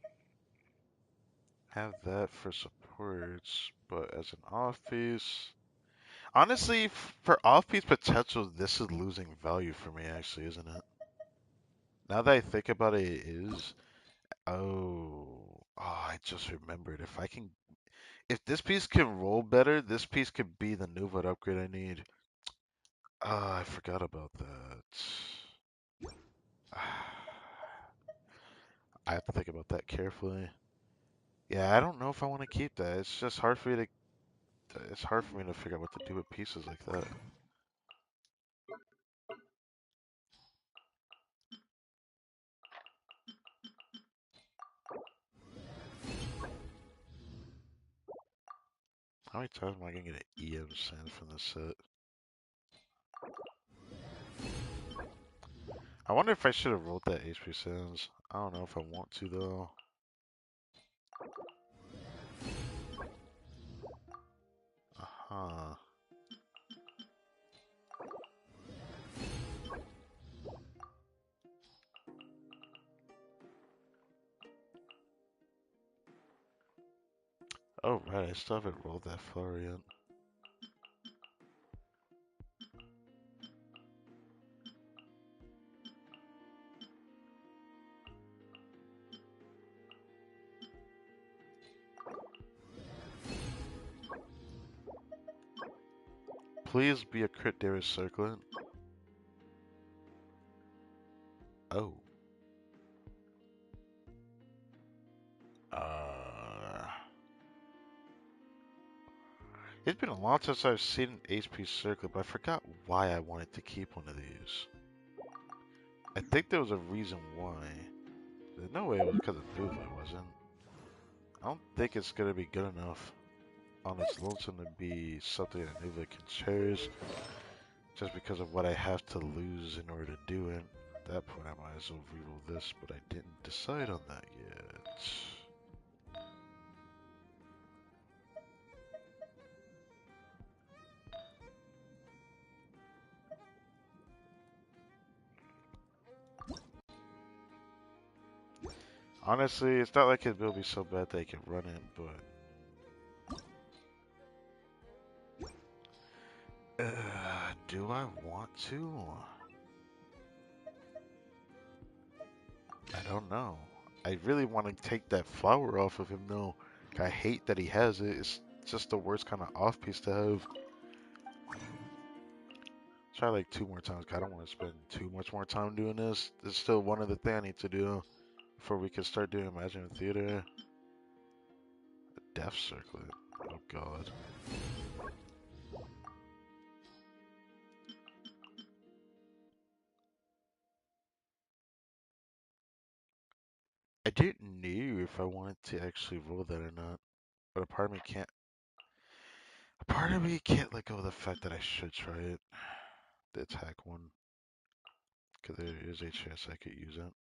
Have that for supports, but as an off piece, honestly, for off piece potential, this is losing value for me, actually, isn't it? Now that I think about it, it is. Oh, I just remembered. If this piece can roll better, this piece could be the Nuva upgrade I need. Ah, I forgot about that. I have to think about that carefully. Yeah, I don't know if I want to keep that. It's just hard for me to. It's hard for me to figure out what to do with pieces like that. How many times am I gonna get an EM sand from this set? I wonder if I should have rolled that HP sands. I don't know if I want to though. Uh-huh. Oh right, I still haven't rolled that flower yet. Please be a crit Darius circlet. Oh. Uh, it's been a long time since I've seen an HP circlet, but I forgot why I wanted to keep one of these. I think there was a reason why. There's no way it was because of Nuva, it wasn't. I don't think it's gonna be good enough on its lonesome to be something that Nuva can cherish, just because of what I have to lose in order to do it. At that point, I might as well reroll this, but I didn't decide on that yet. Honestly, it's not like his build be so bad that he can run it, but do I want to? I don't know. I really want to take that flower off of him though. I hate that he has it. It's just the worst kind of off piece to have. Try like 2 more times. 'Cause I don't want to spend too much more time doing this. There's still one other thing I need to do before we can start doing Imagine Theater. Death Circlet. Oh god. I didn't know if I wanted to actually roll that or not. But a part of me can't. A part of me can't let go of the fact that I should try it. The attack one. Because there is a chance I could use it.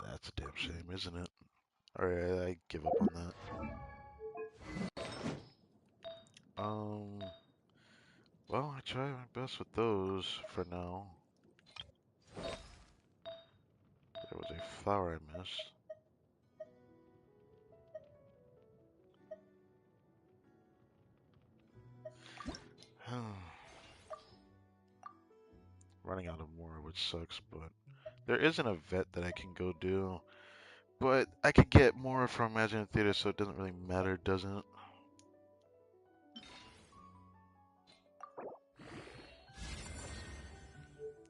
That's a damn shame, isn't it? Alright, I give up on that. Well, I try my best with those for now. There was a flower I missed. Running out of more, which sucks, but there is an event that I can go do. But I could get more from Imagine Theater, so it doesn't really matter, doesn't it?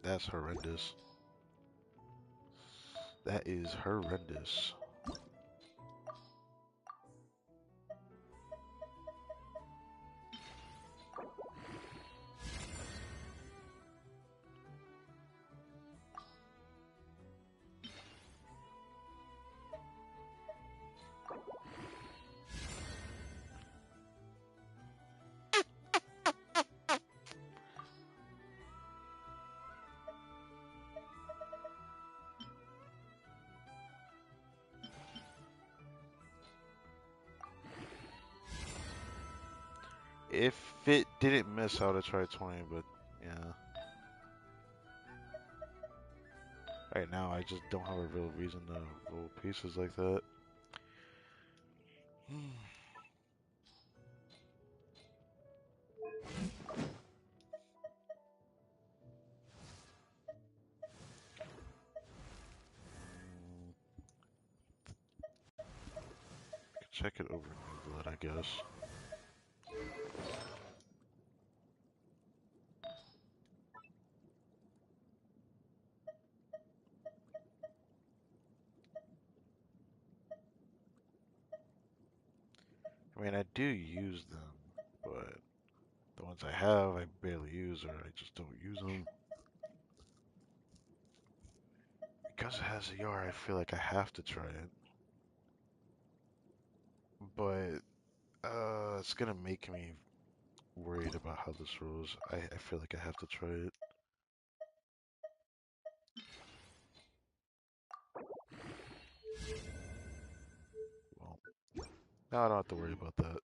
That's horrendous. That is horrendous. If it didn't miss, I would have tried 20, but yeah. Right now, I just don't have a real reason to roll pieces like that. check it over New Blood, I guess. I mean, I do use them, but the ones I have, I barely use, or I just don't use them. Because it has ER, I feel like I have to try it. But it's gonna make me worried about how this rolls. I feel like I have to try it. Well, now I don't have to worry about that.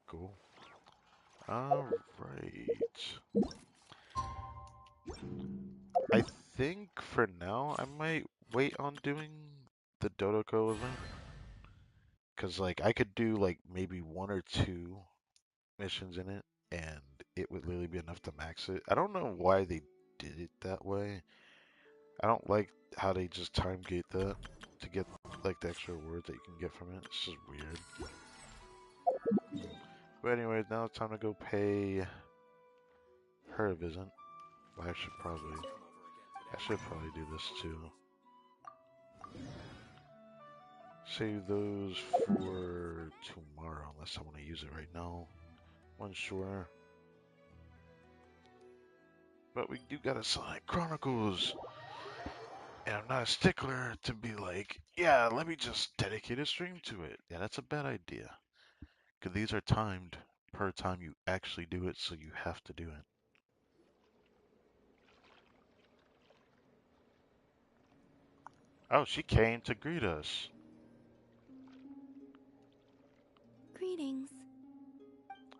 Cool. All right. I think for now I might wait on doing the Dodoko event. Cause like I could do like maybe one or two missions in it and it would literally be enough to max it. I don't know why they did it that way. I don't like how they just time gate that to get like the extra rewards that you can get from it. It's just weird. But anyways, now it's time to go pay her a visit. Well, I should probably do this too. Save those for tomorrow, unless I want to use it right now. Unsure. But we do gotta Sonic Chronicles. And I'm not a stickler to be like, yeah, let me just dedicate a stream to it. Yeah, that's a bad idea. Because these are timed per time you actually do it, so you have to do it. Oh, she came to greet us. Greetings.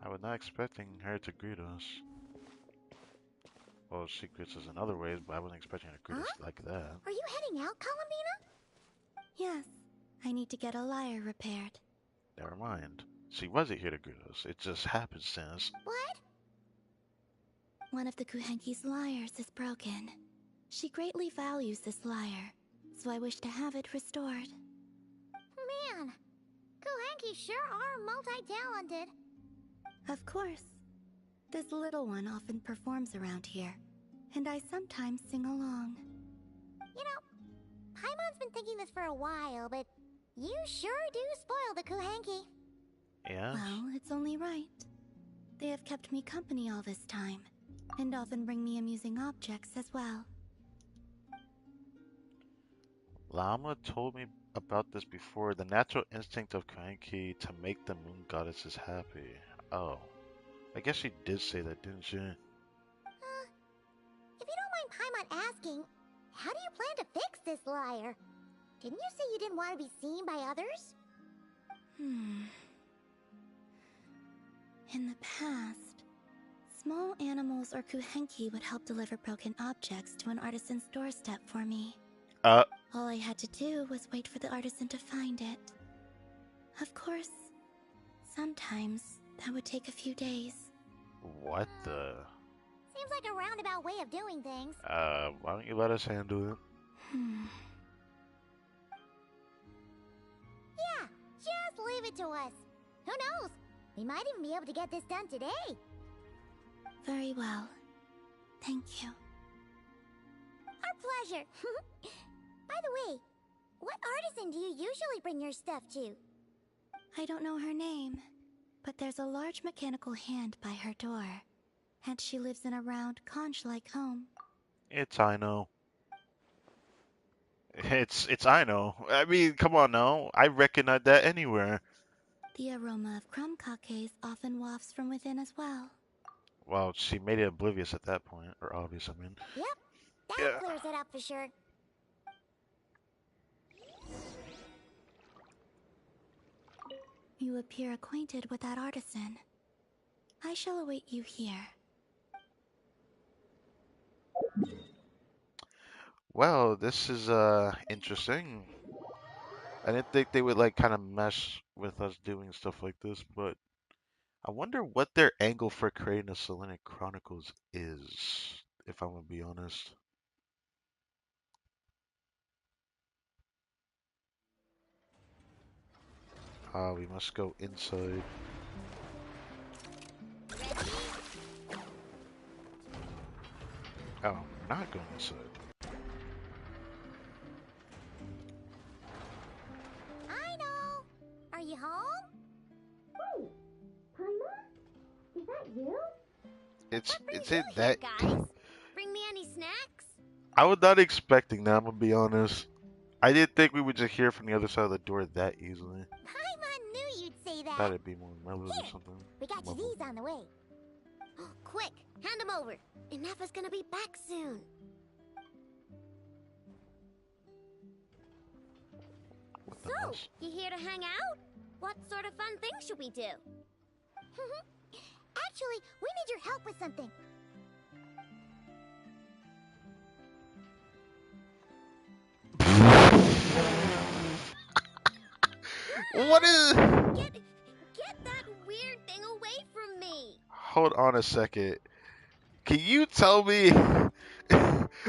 I was not expecting her to greet us. Well, she greets us in other ways, but I wasn't expecting her to greet us like that. Are you heading out, Columbina? Yes. I need to get a lyre repaired. Never mind. She wasn't here to greet us. It just happenstance. What? One of the Kuhenki's lyres is broken. She greatly values this lyre, so I wish to have it restored. Man, Kuhenki sure are multi-talented. Of course. This little one often performs around here, and I sometimes sing along. You know, Paimon's been thinking this for a while, but you sure do spoil the Kuhenki. Yes? Well, it's only right. They have kept me company all this time, and often bring me amusing objects as well. Lama told me about this before. The natural instinct of Kanki to make the moon goddesses happy. Oh. I guess she did say that, didn't she? If you don't mind Paimon asking, how do you plan to fix this lyre? Didn't you say you didn't want to be seen by others? In the past, small animals or Kuhenki would help deliver broken objects to an artisan's doorstep for me. All I had to do was wait for the artisan to find it. Of course, sometimes that would take a few days. What the? Seems like a roundabout way of doing things. Why don't you let us handle it? Yeah, just leave it to us. Who knows? We might even be able to get this done today. Very well. Thank you. Our pleasure. By the way, what artisan do you usually bring your stuff to? I don't know her name, but there's a large mechanical hand by her door, and she lives in a round, conch-like home. It's Ino. It's Ino. I mean, come on now. I recognize that anywhere. The aroma of crumb cakes often wafts from within as well. Well, she made it oblivious at that point, or obvious, I mean. Yep, that Yeah. clears it up for sure. You appear acquainted with that artisan. I shall await you here. Well, this is interesting. I didn't think they would like kind of mess with us doing stuff like this, but I wonder what their angle for creating a Selenic Chronicles is, if I'm gonna be honest. We must go inside. Oh, we're not going inside. I know. Are you home? Wait, Paima? Is that you? It's What brings it's you it here, that guys? Bring me any snacks? I was not expecting that, I'm gonna be honest. I didn't think we would just hear from the other side of the door that easily. Paima knew you'd say Thought that. it'd be more mellow or Here, something. we got you Muffled. these on the way. Quick, hand them over. Inefa's gonna be back soon. What the So, mess? you here to hang out? What sort of fun things should we do? Actually, we need your help with something. What is? Get that weird thing away from me. Hold on a second. Can you tell me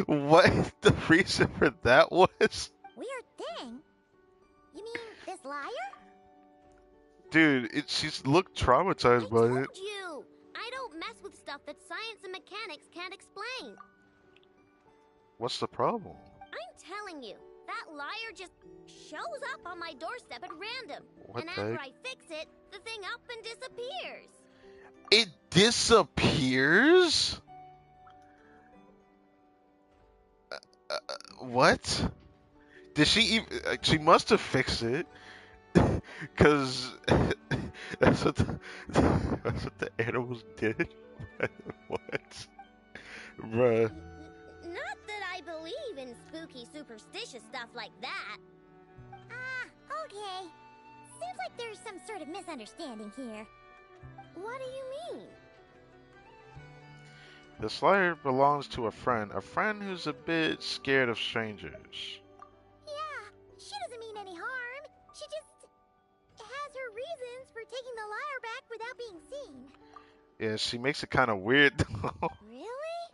what the reason for that was? Weird thing? You mean this liar? Dude, she's looked I traumatized by told it. you. I don't mess with stuff that science and mechanics can't explain. What's the problem? I'm telling you, that liar just shows up on my doorstep at random. What And the after heck? I fix it, the thing up and disappears. It disappears? What? Did she even? She must have fixed it, cause that's what that's what the animals did. What, bruh? Not that I believe in spooky, superstitious stuff like that. Ah, okay. Seems like there's some sort of misunderstanding here. What do you mean? The Slayer belongs to a friend who's a bit scared of strangers. Yeah, she doesn't mean any harm. She just has her reasons for taking the lyre back without being seen. Yeah, she makes it kind of weird though. Really?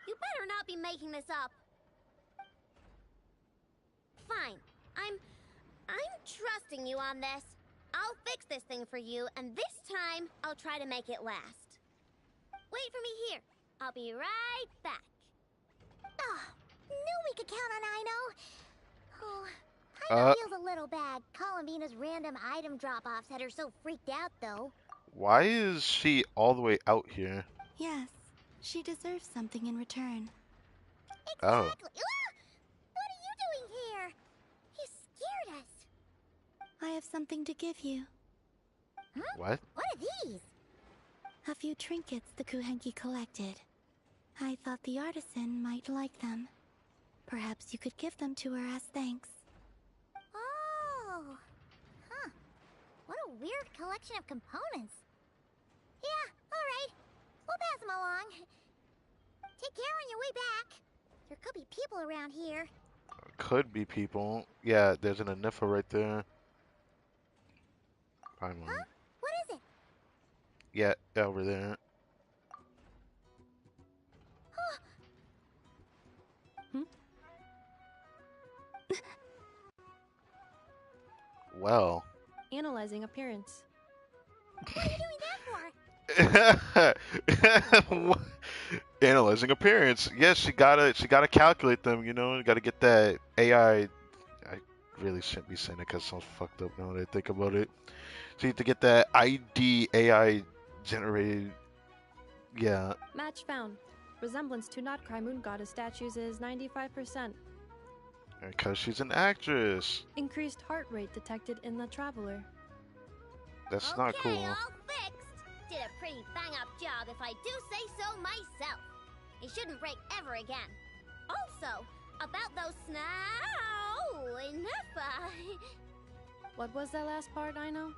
You better not be making this up. Fine. I'm trusting you on this. I'll fix this thing for you, and this time I'll try to make it last. Wait for me here. I'll be right back. Oh, knew we could count on Aino. Oh, Aino feels a little bad. Columbina's random item drop-offs had her so freaked out, though. Why is she all the way out here? Yes, she deserves something in return. Oh, Exactly. Ah! What are you doing here? You scared us. I have something to give you. Huh? what? What are these? A few trinkets the Kuhenki collected. I thought the artisan might like them. Perhaps you could give them to her as thanks. Oh! Huh. What a weird collection of components. Yeah, alright. We'll pass them along. Take care on your way back. There could be people around here. Could be people. Yeah, there's an Anifa right there. I'm Huh? What is it? Yeah, over there. Well. Analyzing appearance. What are you doing that for? Analyzing appearance. Yes, she gotta calculate them. You know, gotta get that AI. I really shouldn't be saying it because it sounds fucked up now that I think about it. So you have to get that ID AI generated. Yeah, Match found. Resemblance to not cry moon goddess statues is 95%. because she's an actress. Increased heart rate detected in the traveler. That's not cool. Okay, all fixed. Did a pretty bang-up job if I do say so myself. It shouldn't break ever again. Also, about those enough. What was that last part, I know?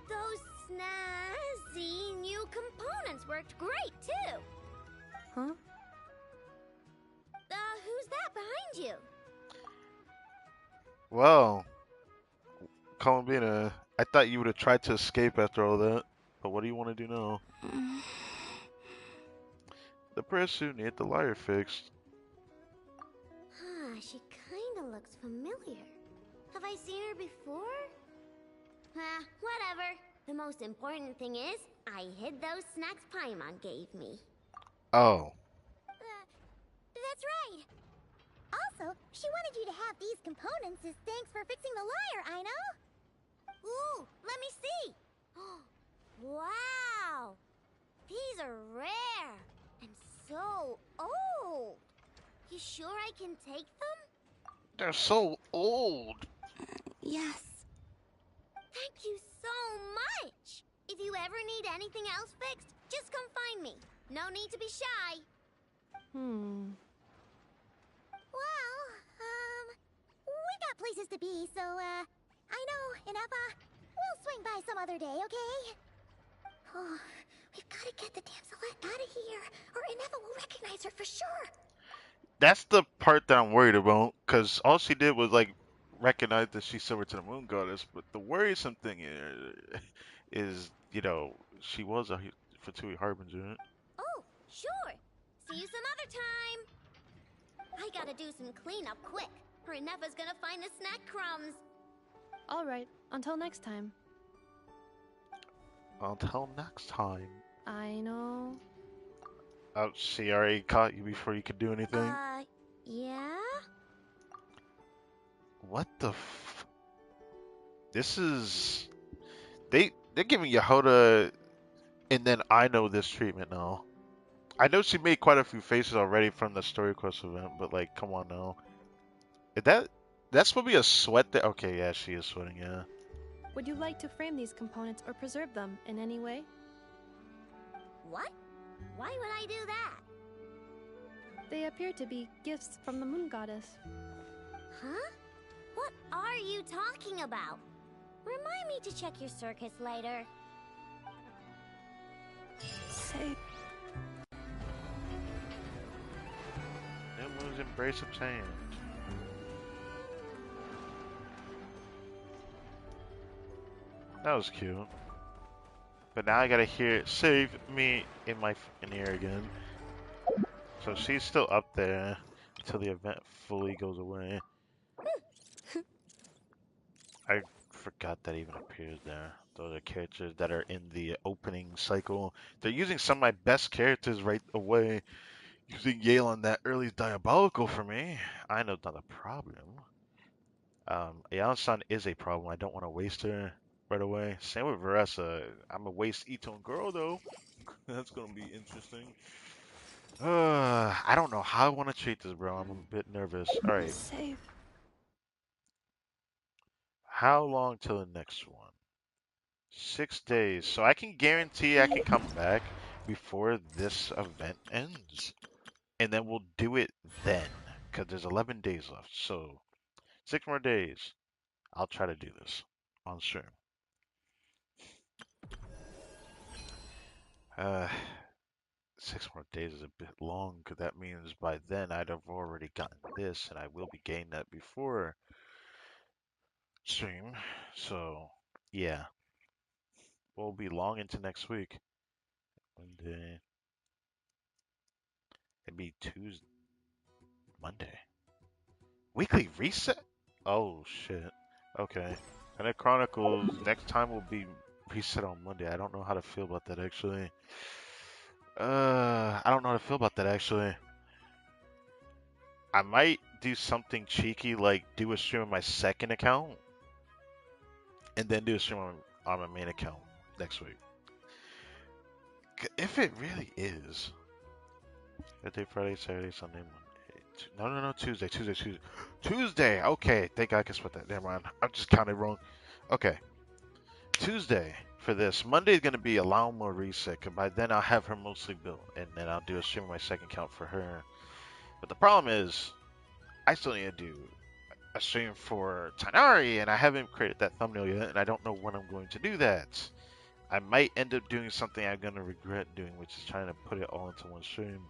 Those snazzy new components worked great too. Huh? Who's that behind you? Well, Columbina, I thought you would have tried to escape after all that. But what do you want to do now? The pursuit need the liar fixed. She kinda looks familiar. Have I seen her before? Whatever. The most important thing is, I hid those snacks Paimon gave me. Oh, That's right. Also, she wanted you to have these components as thanks for fixing the lyre, I know. Ooh, let me see. Wow. These are rare and so old. You sure I can take them? they're so old. Yes. Thank you so much. If you ever need anything else fixed, just come find me. No need to be shy. Well, we got places to be, so, I know, Inappa, we'll swing by some other day, okay? Oh, we've got to get the damselette out of here, or Inappa will recognize her for sure. That's the part that I'm worried about, because all she did was like recognize that she's silver to the moon goddess. But the worrisome thing is, she was a Fatui Harbinger. Oh, sure. See you some other time. I gotta do some cleanup quick, or Inappa's gonna find the snack crumbs. Alright, until next time. Until next time. I know. Oh, she already caught you before you could do anything. Yeah? What the This is they're giving Yahoda and then I know this treatment now. I know she made quite a few faces already from the story quest event, but like, come on now. Is that's supposed to be a sweat that okay, yeah, she is sweating, yeah. Would you like to frame these components or preserve them in any way? What? Why would I do that? They appear to be gifts from the moon goddess. Huh? What are you talking about? Remind me to check your circuits later. Say, New moon's embrace of change. That was cute. But now I gotta hear it save me in ear again. So she's still up there until the event fully goes away. I forgot that even appears there. Those are characters that are in the opening cycle. They're using some of my best characters right away. Using Yale on that early is diabolical for me. I know it's not a problem. Ayala-san is a problem. I don't want to waste her right away. Same with Veressa. I'm gonna waste Ito and Girl though. That's gonna be interesting. I don't know how I want to treat this, bro. I'm a bit nervous. All right, save. how long till the next one? 6 days. So I can guarantee I can come back before this event ends, and then we'll do it then, because there's 11 days left. So 6 more days. I'll try to do this on stream. Uh, 6 more days is a bit long, because that means by then I'd have already gotten this, and I will be getting that before stream. So, yeah, we'll be long into next week. Monday. It'd be Tuesday, Monday. Weekly reset? Oh, shit. Okay. And the Chronicles, next time will be reset on Monday. I don't know how to feel about that, actually. I don't know how to feel about that, actually. I might do something cheeky, like do a stream on my second account, and then do a stream on my main account next week. If it really is. Thursday, Friday, Saturday, Sunday, Monday. No, Tuesday. Okay, thank God I can split that. Never mind. I just counted wrong. Okay, Tuesday for this. Monday is gonna be a long more reset. 'Cause by then I'll have her mostly built, and then I'll do a stream on my second account for her. But the problem is, I still need to do a stream for Tanari, and I haven't created that thumbnail yet, and I don't know when I'm going to do that. I might end up doing something I'm gonna regret doing, which is trying to put it all into one stream.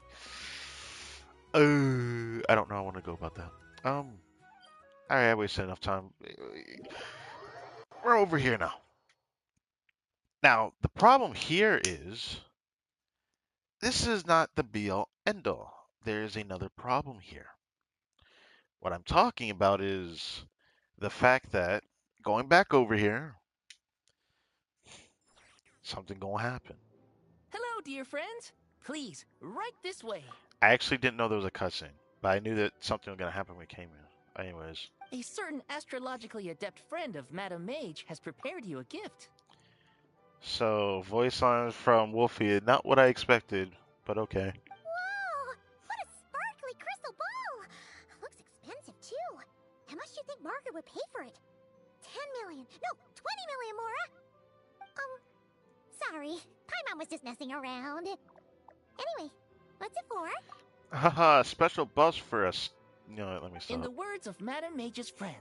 I don't know how I want to go about that. Alright, I wasted enough time. We're over here now. Now, the problem here is this is not the be all end all. There is another problem here. What I'm talking about is the fact that going back over here, something gonna happen. Hello, dear friends. Please, right this way. I actually didn't know there was a cutscene, but I knew that something was gonna happen when we came here. Anyways, A certain astrologically adept friend of Madame Mage has prepared you a gift. so voice lines from Wolfie, not what I expected, but okay. Whoa! What a sparkly crystal ball! Looks expensive, too. How much do you think Margaret would pay for it? 10 million. No, 20 million, Mora! Sorry. Paimon was just messing around. Anyway, what's it for? Haha, special buffs for us. You know what, let me In the stop. words of Madame Mage's friend,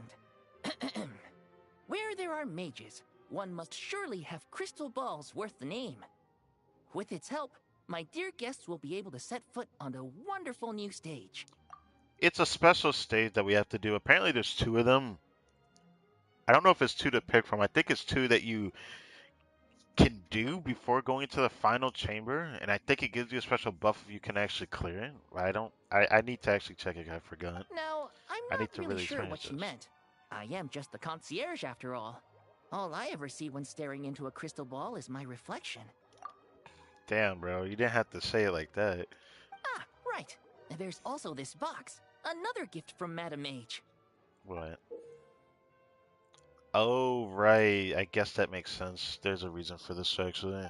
where there are mages, one must surely have crystal balls worth the name. With its help, my dear guests will be able to set foot on a wonderful new stage. It's a special stage that we have to do. Apparently there's two of them. I don't know if it's two to pick from. I think it's two that you can do before going to the final chamber, and I think it gives you a special buff if you can actually clear it. I don't. I need to actually check it. I forgot. Now, I'm I not need to really really sure experience what she this. meant. I am just the concierge after all. All I ever see when staring into a crystal ball is my reflection. Damn, bro, you didn't have to say it like that. Ah, right. And there's also this box. Another gift from Madame Mage. What? Oh, right. I guess that makes sense. There's a reason for this, actually.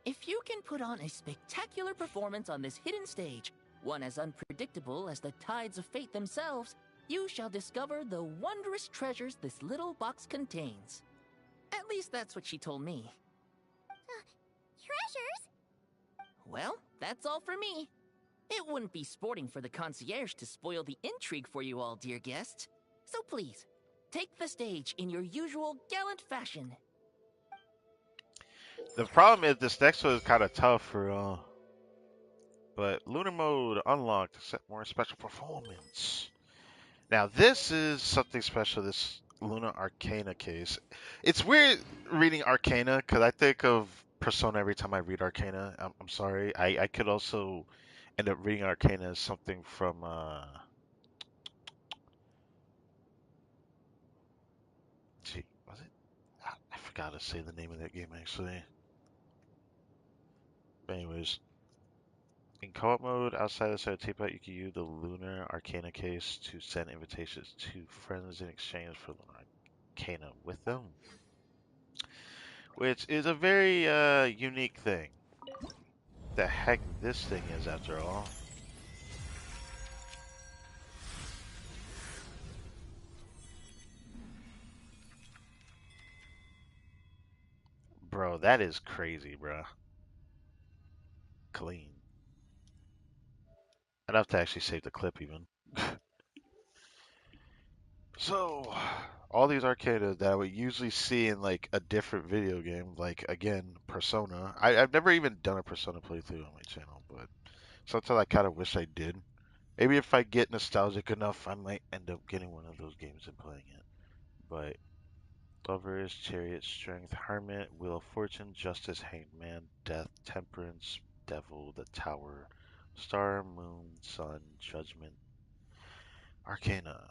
If you can put on a spectacular performance on this hidden stage, one as unpredictable as the tides of fate themselves, you shall discover the wondrous treasures this little box contains. At least that's what she told me. Treasures? Well, that's all for me. It wouldn't be sporting for the concierge to spoil the intrigue for you all, dear guests. So please, take the stage in your usual gallant fashion. The problem is this next one is kind of tough for, but Lunar mode unlocked to set more special performance. Now this is something special. This Luna Arcana case. It's weird reading Arcana because I think of Persona every time I read Arcana. I'm sorry. I could also end up reading Arcana as something from gee, was it? I forgot to say the name of that game actually. But anyways, in co-op mode, outside of Sarah Tape Out, you can use the Lunar Arcana case to send invitations to friends in exchange for Lunar Arcana with them, which is a very unique thing. The heck this thing is, after all. Bro, that is crazy, bro. Clean. Enough to actually save the clip, even. So, all these arcades that I would usually see in like a different video game, like again, Persona. I've never even done a Persona playthrough on my channel, but sometimes I kind of wish I did. Maybe if I get nostalgic enough, I might end up getting one of those games and playing it. But Lovers, Chariot, Strength, Hermit, Wheel of Fortune, Justice, Hanged Man, Death, Temperance, Devil, the Tower, Star, Moon, Sun, Judgment, Arcana.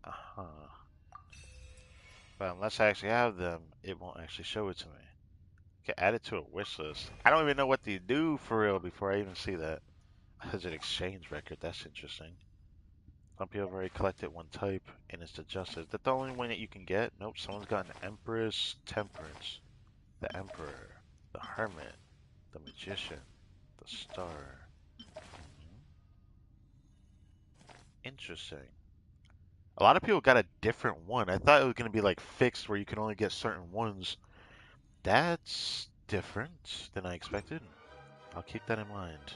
Uh-huh. But unless I actually have them, it won't actually show it to me. Okay, add it to a wish list. I don't even know what to do for real before I even see that. There's an exchange record. That's interesting. Some people have already collected one type, and it's the Justice. Is that the only one that you can get? Nope, someone's got an Empress, Temperance, the Emperor, the Hermit, the Magician, the Star. Hmm, interesting. A lot of people got a different one. I thought it was going to be like fixed where you can only get certain ones. That's different than I expected. I'll keep that in mind.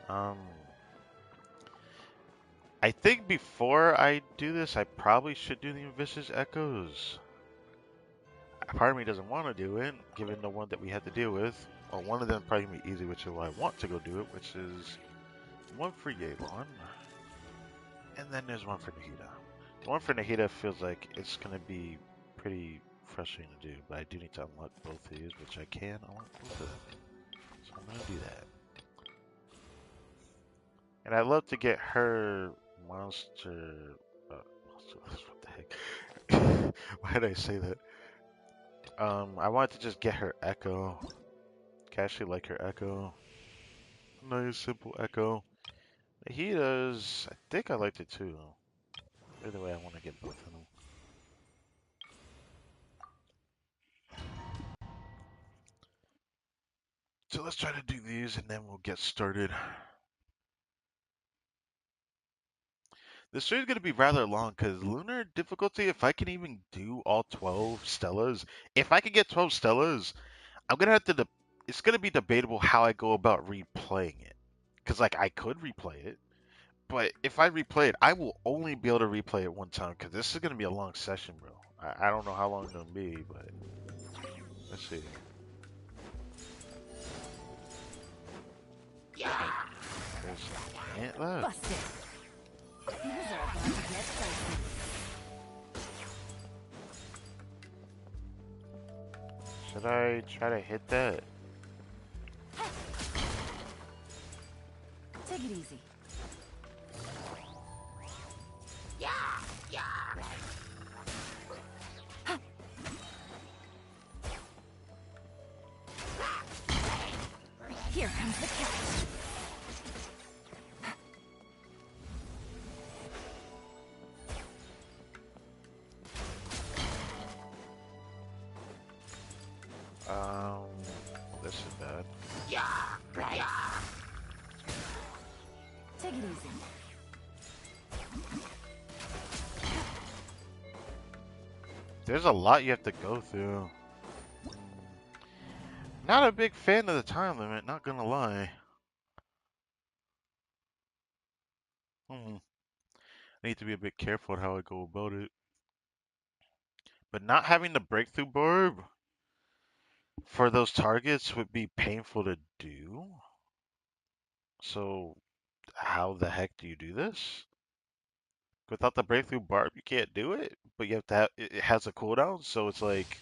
Um, I think before I do this, I probably should do the Vicious Echoes. Part of me doesn't want to do it, given the one that we had to deal with. Well, one of them probably gonna be easy, which is why I want to go do it, which is one for Yelan, and then there's one for Nahida. The one for Nahida feels like it's gonna be pretty frustrating to do, but I do need to unlock both of these, which I can unlock both of them. So I'm gonna do that. And I'd love to get her monster What the heck? Why did I say that? I wanted to just get her echo. I actually like her echo. Nice simple echo. He does. I think I liked it too. Either way, I want to get both of them. So let's try to do these and then we'll get started. This stream is going to be rather long because Lunar difficulty, if I can even do all 12 Stellas, if I can get 12 Stellas, I'm going to have to, it's going to be debatable how I go about replaying it. Because, like, I could replay it, but if I replay it, I will only be able to replay it one time because this is going to be a long session, bro. I don't know how long it's going to be, but let's see. Yeah. There's ant left. Busted. Things are about to get dicey. Should I try to hit that? Take it easy. Here comes the catch. This is bad. Right. Take it easy. There's a lot you have to go through. Not a big fan of the time limit, not gonna lie. I need to be a bit careful on how I go about it. But not having the breakthrough barb for those targets would be painful to do. So how the heck do you do this? Without the breakthrough barb, you can't do it, but you have to have, it has a cooldown, so it's like,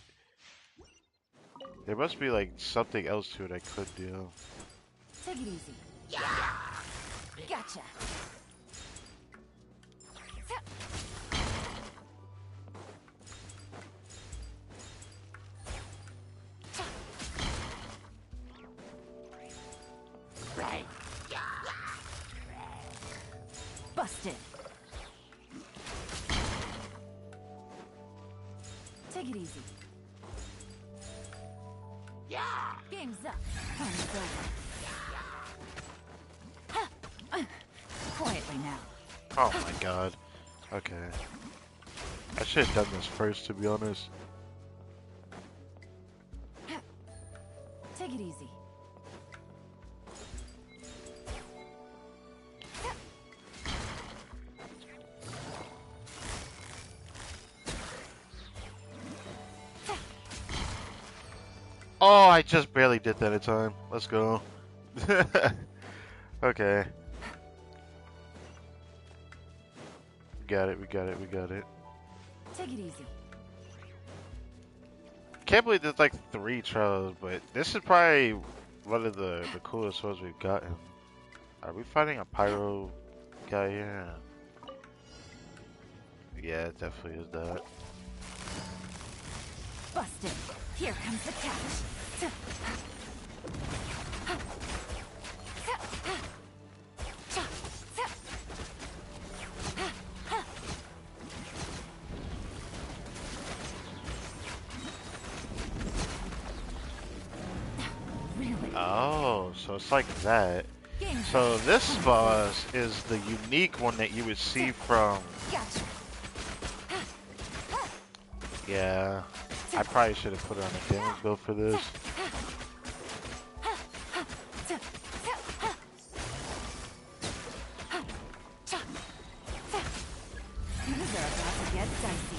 there must be like something else to it I could do. Take it easy. Gotcha. Right. Busted. Take it easy. Game's up. Time's over. Quietly now. Oh my god. Okay. I should have done this first, to be honest. Take it easy. Oh, I just barely did that in time. Let's go. Okay. Got it, we got it, we got it. Take it easy. Can't believe there's like 3 trials, but this is probably one of the coolest ones we've gotten. Are we fighting a pyro guy here? Yeah, it definitely is that. Busted. Here comes the catch. Really? Oh, so it's like that. Game So this boss is the unique one that you would see from... Gotcha. Yeah, I probably should have put it on the damage build for this. Things are about to get dicey.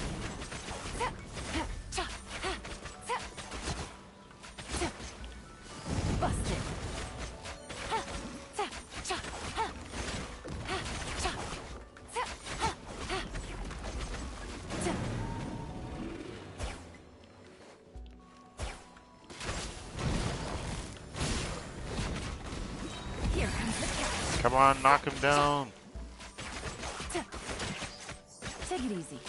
Busted. Here comes the catch. Come on, knock him down. Take it easy.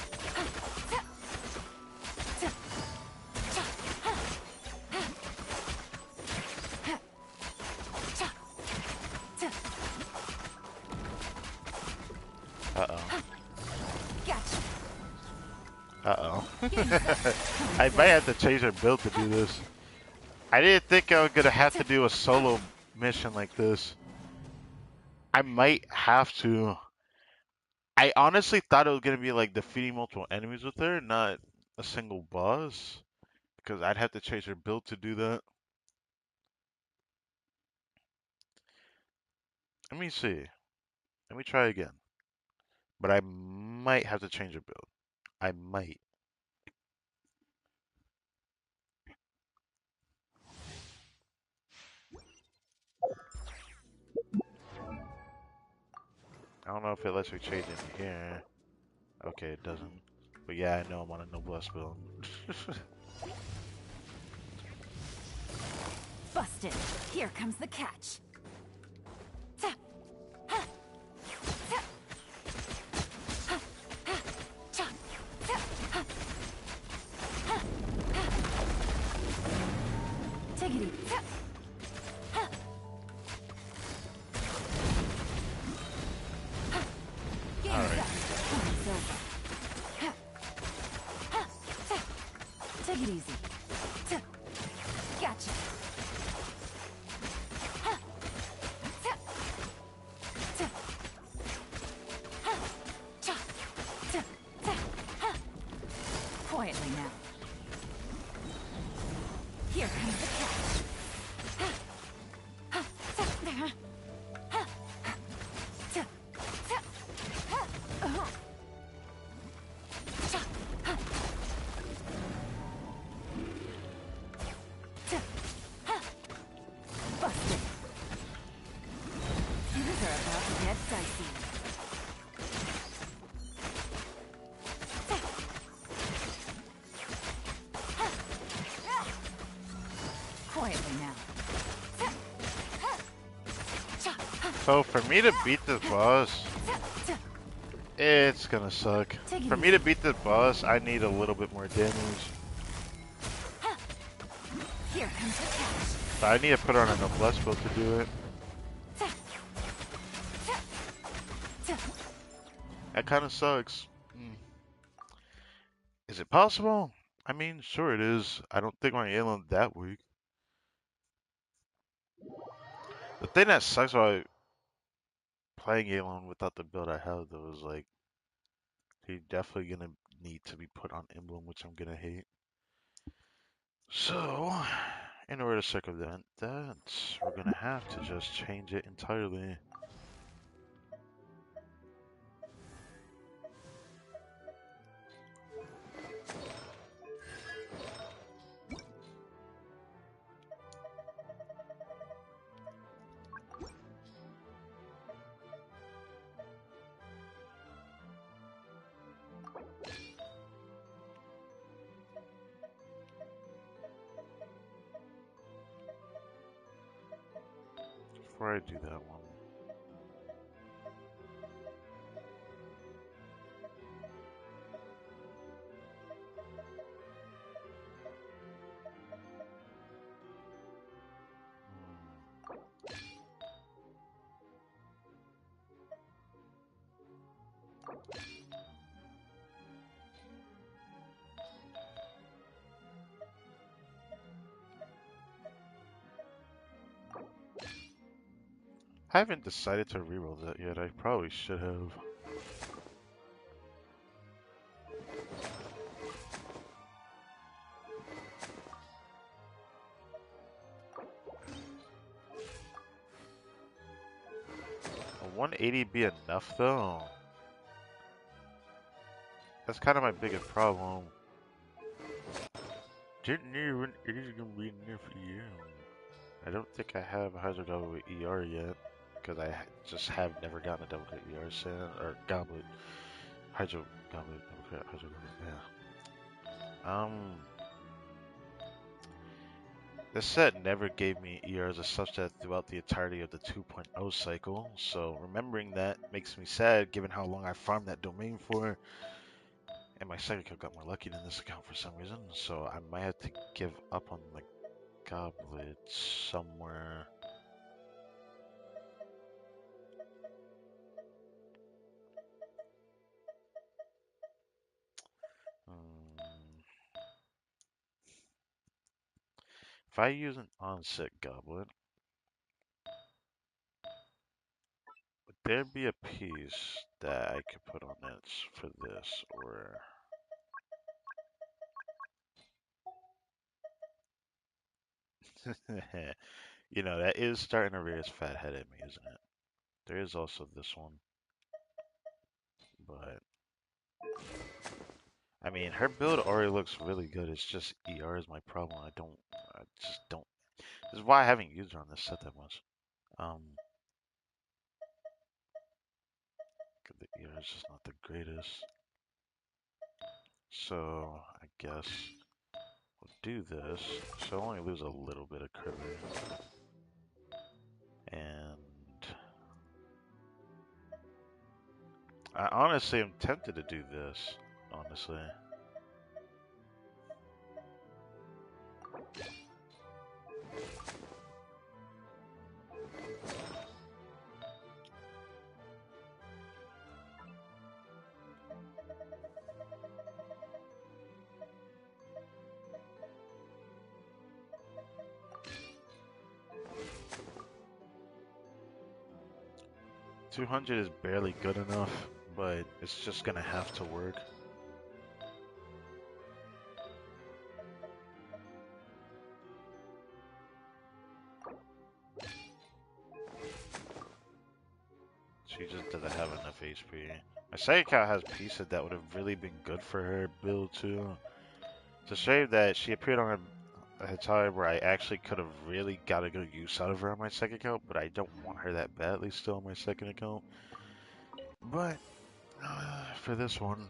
Uh-oh. Gotcha. Uh-oh. I might have to change our build to do this. I didn't think I was gonna have to do a solo mission like this. I might have to. I honestly thought it was gonna be like defeating multiple enemies with her, not a single boss. Because I'd have to change her build to do that. Let me see. Let me try again. But I might have to change her build. I might. I don't know if it lets me change in here. Okay, it doesn't. But yeah, I know I'm on a noblesse build. Busted. Here comes the catch. Take it easy. Alright. Take it easy. Gotcha. Quietly now. Here comes the catch. Busted. Things are about to get dicey. Quietly now. So for me to beat this boss, it's gonna suck. For me to beat this boss, I need a little bit more damage. Here comes the catch. So I need to put on a noblesse build to do it. That kind of sucks. Is it possible? I mean, sure it is. I don't think my alien that weak. The thing that sucks about playing alien without the build I have though is like he's definitely gonna need to be put on emblem, which I'm gonna hate. So, in order to circumvent that, we're gonna have to just change it entirely. Before I do that one, I haven't decided to reroll that yet. I probably should have. Will 180 be enough though? That's kind of my biggest problem. Didn't know when it is gonna be enough for you. I don't think I have a Hydro Goblet with ER yet, because I just have never gotten a double crit ER set, or Goblet. Hydro Goblet, double crit, Hydro Goblet, yeah. This set never gave me ER as a subset throughout the entirety of the 2.0 cycle, so remembering that makes me sad given how long I farmed that domain for. And my second account got more lucky than this account for some reason, so I might have to give up on the goblet somewhere. Um, if I use an onset goblet, would there be a piece that I could put on it for this, or you know, that is starting to rear its fat head at me, isn't it? There is also this one, but I mean, her build already looks really good. It's just ER is my problem. I just don't. This is why I haven't used her on this set that much. Um, 'Cause the ER is just not the greatest. So I guess we'll do this. So I only lose a little bit of cribbing. And I honestly am tempted to do this. Honestly. 200 is barely good enough, but it's just gonna have to work. She just doesn't have enough HP. My second cat has pieces that would have really been good for her build too. It's a shame that she appeared on a time where I actually could have really got a good use out of her on my second account, but I don't want her that badly still on my second account. But for this one,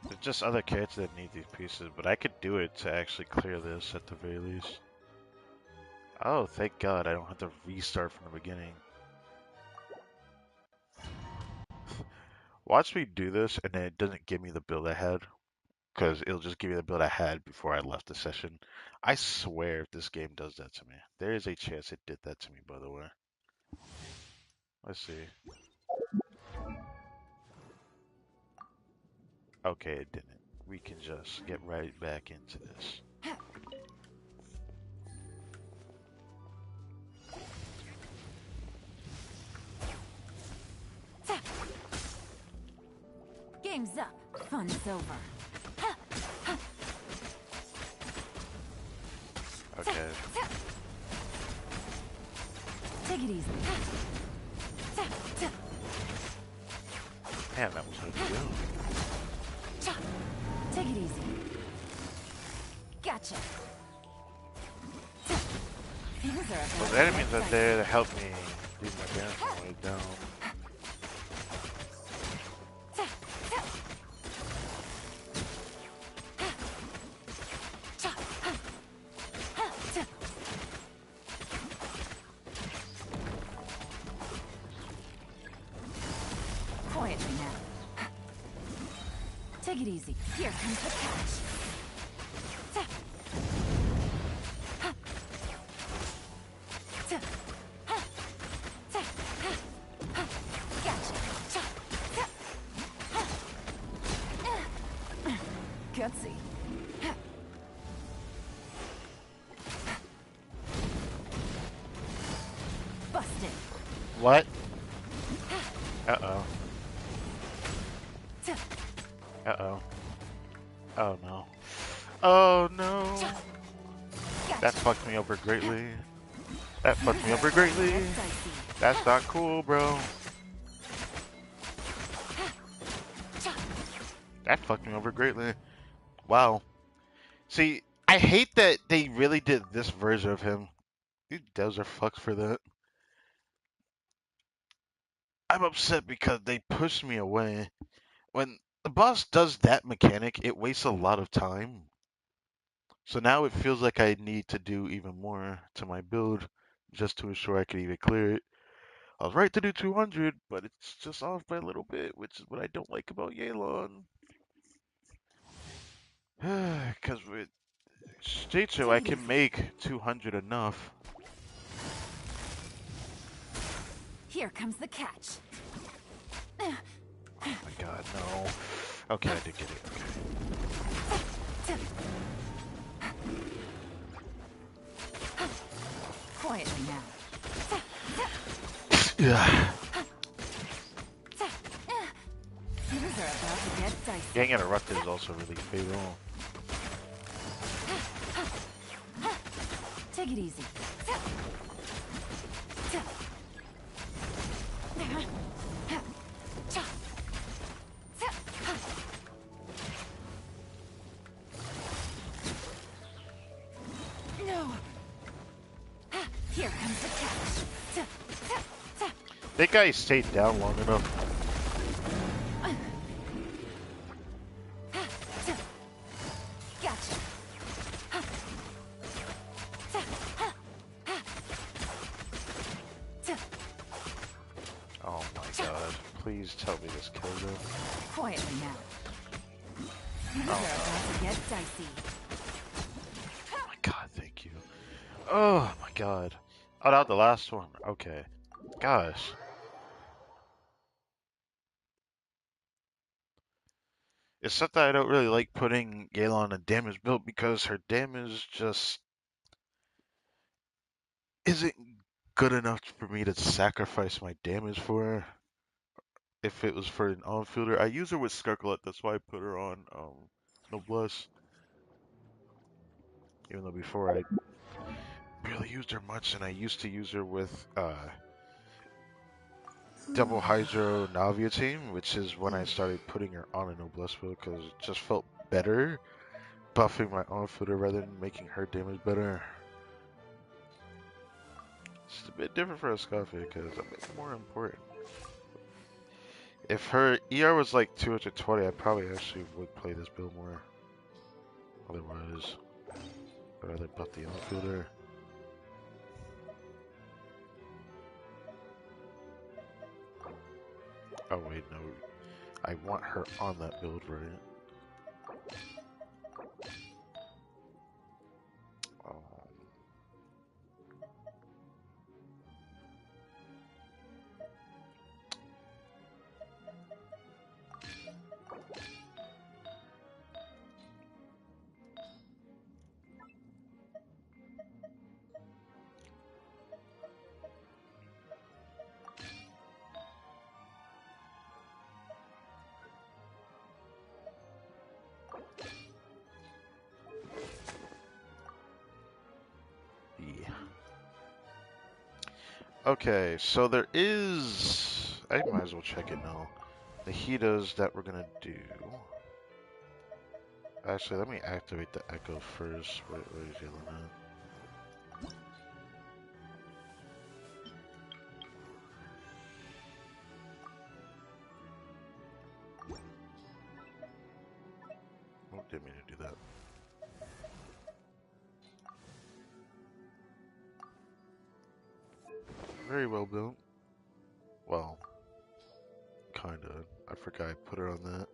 there's just other characters that need these pieces, but I could do it to actually clear this at the very least. Oh, thank God I don't have to restart from the beginning. Watch me do this, and then it doesn't give me the build I had, because it'll just give me the build I had before I left the session. I swear if this game does that to me. There is a chance it did that to me, by the way. Let's see. Okay, it didn't. We can just get right back into this. Game's up. Fun's over. Okay. Take it easy. Damn, that was a deal. Take it easy. Gotcha. Things are about Those to enemies get are there to help me leave my damage all the way down. quietly now. Take it easy. Here comes the catch. Gutsy. Busted. What? Uh-oh. Uh-oh. Oh no. Oh no. That fucked me over greatly. That fucked me over greatly. That's not cool, bro. That fucked me over greatly. Wow. See, I hate that they really did this version of him. These devs are fucked for that. I'm upset because they pushed me away. When the boss does that mechanic, it wastes a lot of time. So now it feels like I need to do even more to my build just to ensure I can even clear it. I was right to do 200, but it's just off by a little bit, which is what I don't like about Yelan. Because with State Show, I Take it can easy. make 200 enough. Here comes the catch. Oh my god, no. Okay, I did get it. Okay. Quietly now. Yeah. Things are about to get dicey. Getting interrupted is also really fatal. Take it easy. No. Here comes the catch. That guy stayed down long enough. Gotcha. Oh my god. Please tell me this killed him. Quietly now. Things are about to get dicey. Oh my god, thank you. Oh my god. Oh, not the last one. Okay. Gosh. It's not that I don't really like putting Gala on a damage build because her damage just isn't good enough for me to sacrifice my damage for her. If it was for an on-fielder, I use her with Skarklet, that's why I put her on Noblesse. Even though before I barely used her much, and I used to use her with Double Hydro Navia team, which is when I started putting her on a Noblesse build because it just felt better buffing my on-fielder rather than making her damage better. It's a bit different for a Scafe because I'm a bit more important. If her ER was like 220, I probably actually would play this build more. Otherwise, I'd rather buff the on-fielder. Oh wait, no. I want her on that build, right? Yeah. Okay, so there is... I might as well check it now. The Hitas that we're gonna do... Actually, let me activate the Echo first. Where is Yelena? Oh, didn't mean to do that. Very well built. Well, kinda. I forgot I put her on that.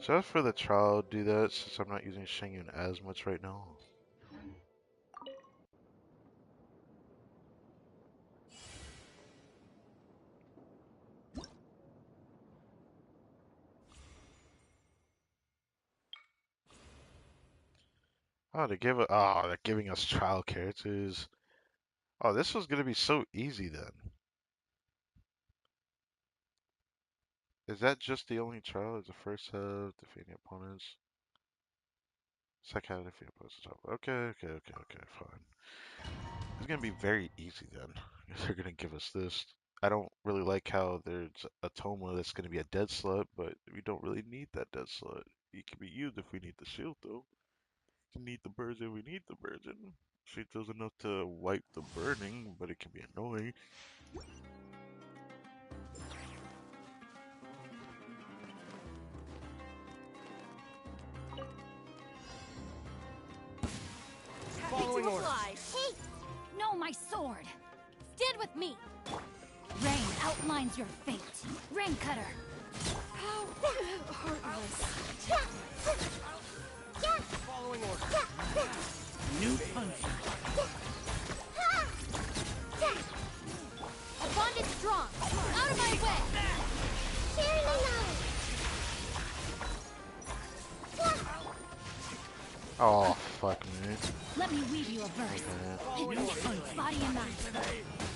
So as for the trial, do that since I'm not using Shengyun as much right now. Oh, they're giving us trial characters. Oh, this was gonna be so easy then. Is that just the only trial? Is the first half defeating opponents? Second half defeating opponents. Okay, fine. It's gonna be very easy then. They're gonna give us this. I don't really like how there's a Toma that's gonna be a dead slut, but we don't really need that dead slut. It can be used if we need the shield though. If we need the burden, we need the burden. She does enough to wipe the burning, but it can be annoying. Following orders. Hey, no my sword! Stand with me! Rain outlines your fate. Rain cutter. How heartless. Following order. New punch. A bond is strong. Out of my way. Sharing my knowledge. Oh, fuck me. Let me weave you a verse. Body and mind.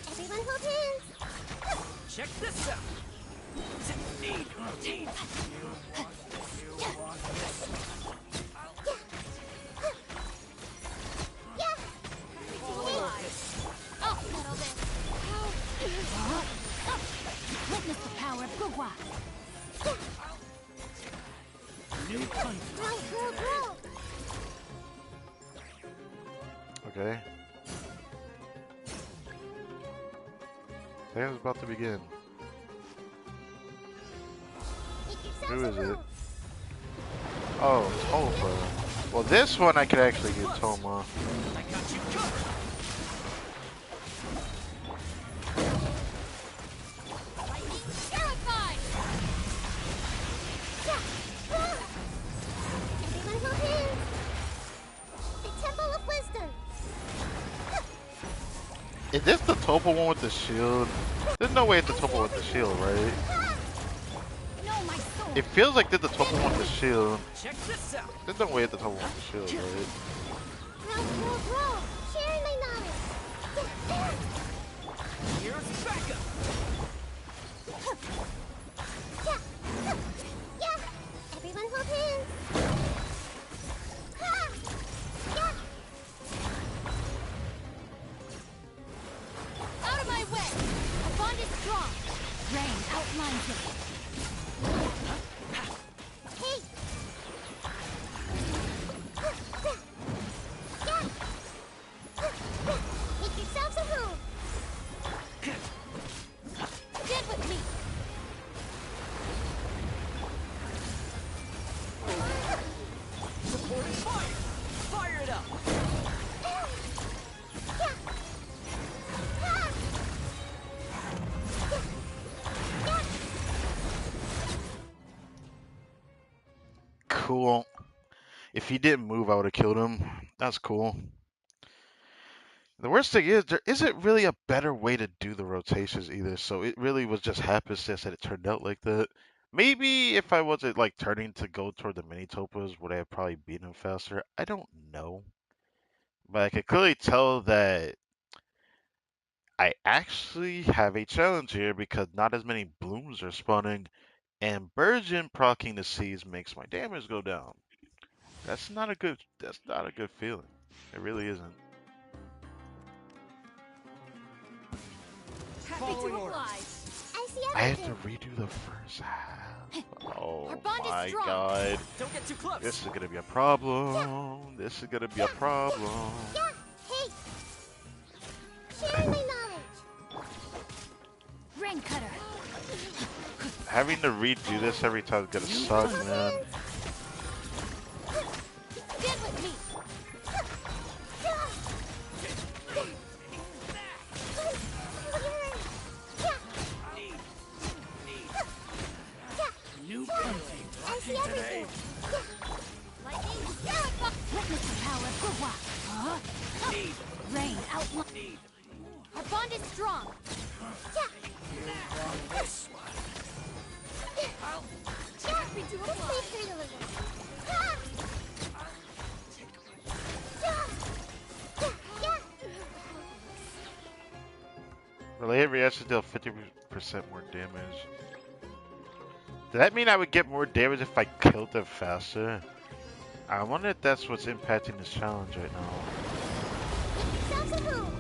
Everyone hold hands. Check this out. I'll settle this. Witness the power of Gugwa. New punch. Roll. Okay. Dance is about to begin. Who is it? Oh, Toma. Well, this one I could actually get Toma. I got you covered. Terrified! Everyone hold hands. The Temple of Wisdom. Is this the Topa one with the shield? There's no way it's the Topa with the shield, right? No, my sword. It feels like this the Topa one with the shield. Check this out. There's no way it's the Topa one with the shield, right? Roll. Sharing my knowledge. Here's backup. Everyone hold hands. Out of my way! A bond is strong. Rain outlines it. Hey. Make yourselves a home. Stand with me. Supporting fire. Fire it up. Cool. If he didn't move, I would have killed him. That's cool. The worst thing is, there isn't really a better way to do the rotations either, so it really was just happenstance that it turned out like that. Maybe if I wasn't like turning to go toward the mini topas, would I have probably beaten him faster? I don't know. But I could clearly tell that I actually have a challenge here because not as many blooms are spawning, and Burgeon proccing the seeds makes my damage go down. That's not a good feeling. It really isn't. Happy to Following orders. oblige. I see I have everything. to redo the first half. Oh Our bond is my strong. god. Don't get too close. This is gonna be a problem. This is gonna be a problem. Hey. Sharing my knowledge. Rain cutter. Having to redo this every time is gonna suck, man. Stand with me. New punch. I see everything. Lightning. Terrified. Witness the power of Gugwa. Huh? Rain outline. Our bond is strong. Happy to Let's oblige. play through the living. Related reactions deal 50% more damage. Does that mean I would get more damage if I killed them faster? I wonder if that's what's impacting this challenge right now. Make yourselves a home.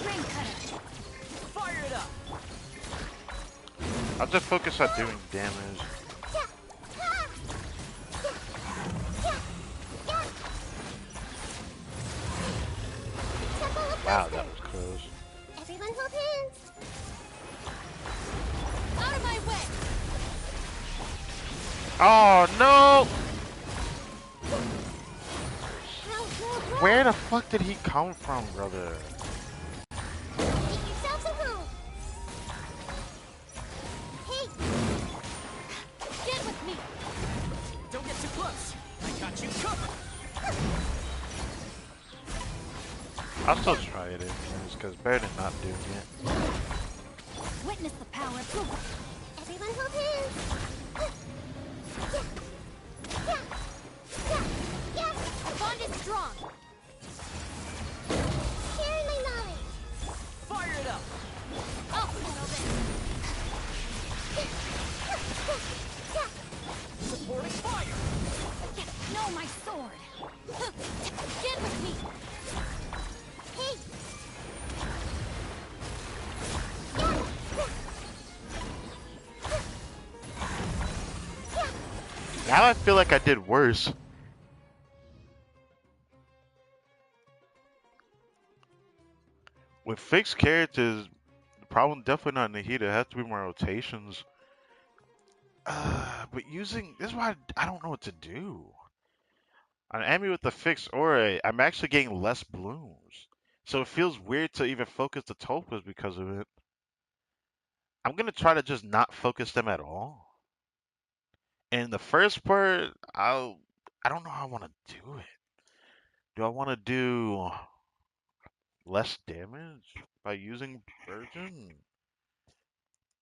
Rain cutter. Fire it up. I'll just focus on doing damage. Wow, that was close. Everyone hold hands. Out of my way. Oh no! Roll. Where the fuck did he come from, brother? Make yourselves at home. Hey, Get with me! Don't get too close. I got you covered. I'll still try it anyways, because better than not doing it. Witness the power of Guwa. everyone hold hands. Our bond is strong. Sharing my knowledge. Fire it up. I'll handle this. Supporting fire. No, my sword. Get with me. Hey. Now I feel like I did worse. With fixed characters, the problem definitely not in the heat. It has to be more rotations. But using this is why I don't know what to do. On Emmy with the fixed aura, I'm actually getting less blooms. So it feels weird to even focus the Topaz because of it. I'm gonna try to just not focus them at all. And the first part, I don't know how I wanna do it. Do I wanna do less damage by using Virgin?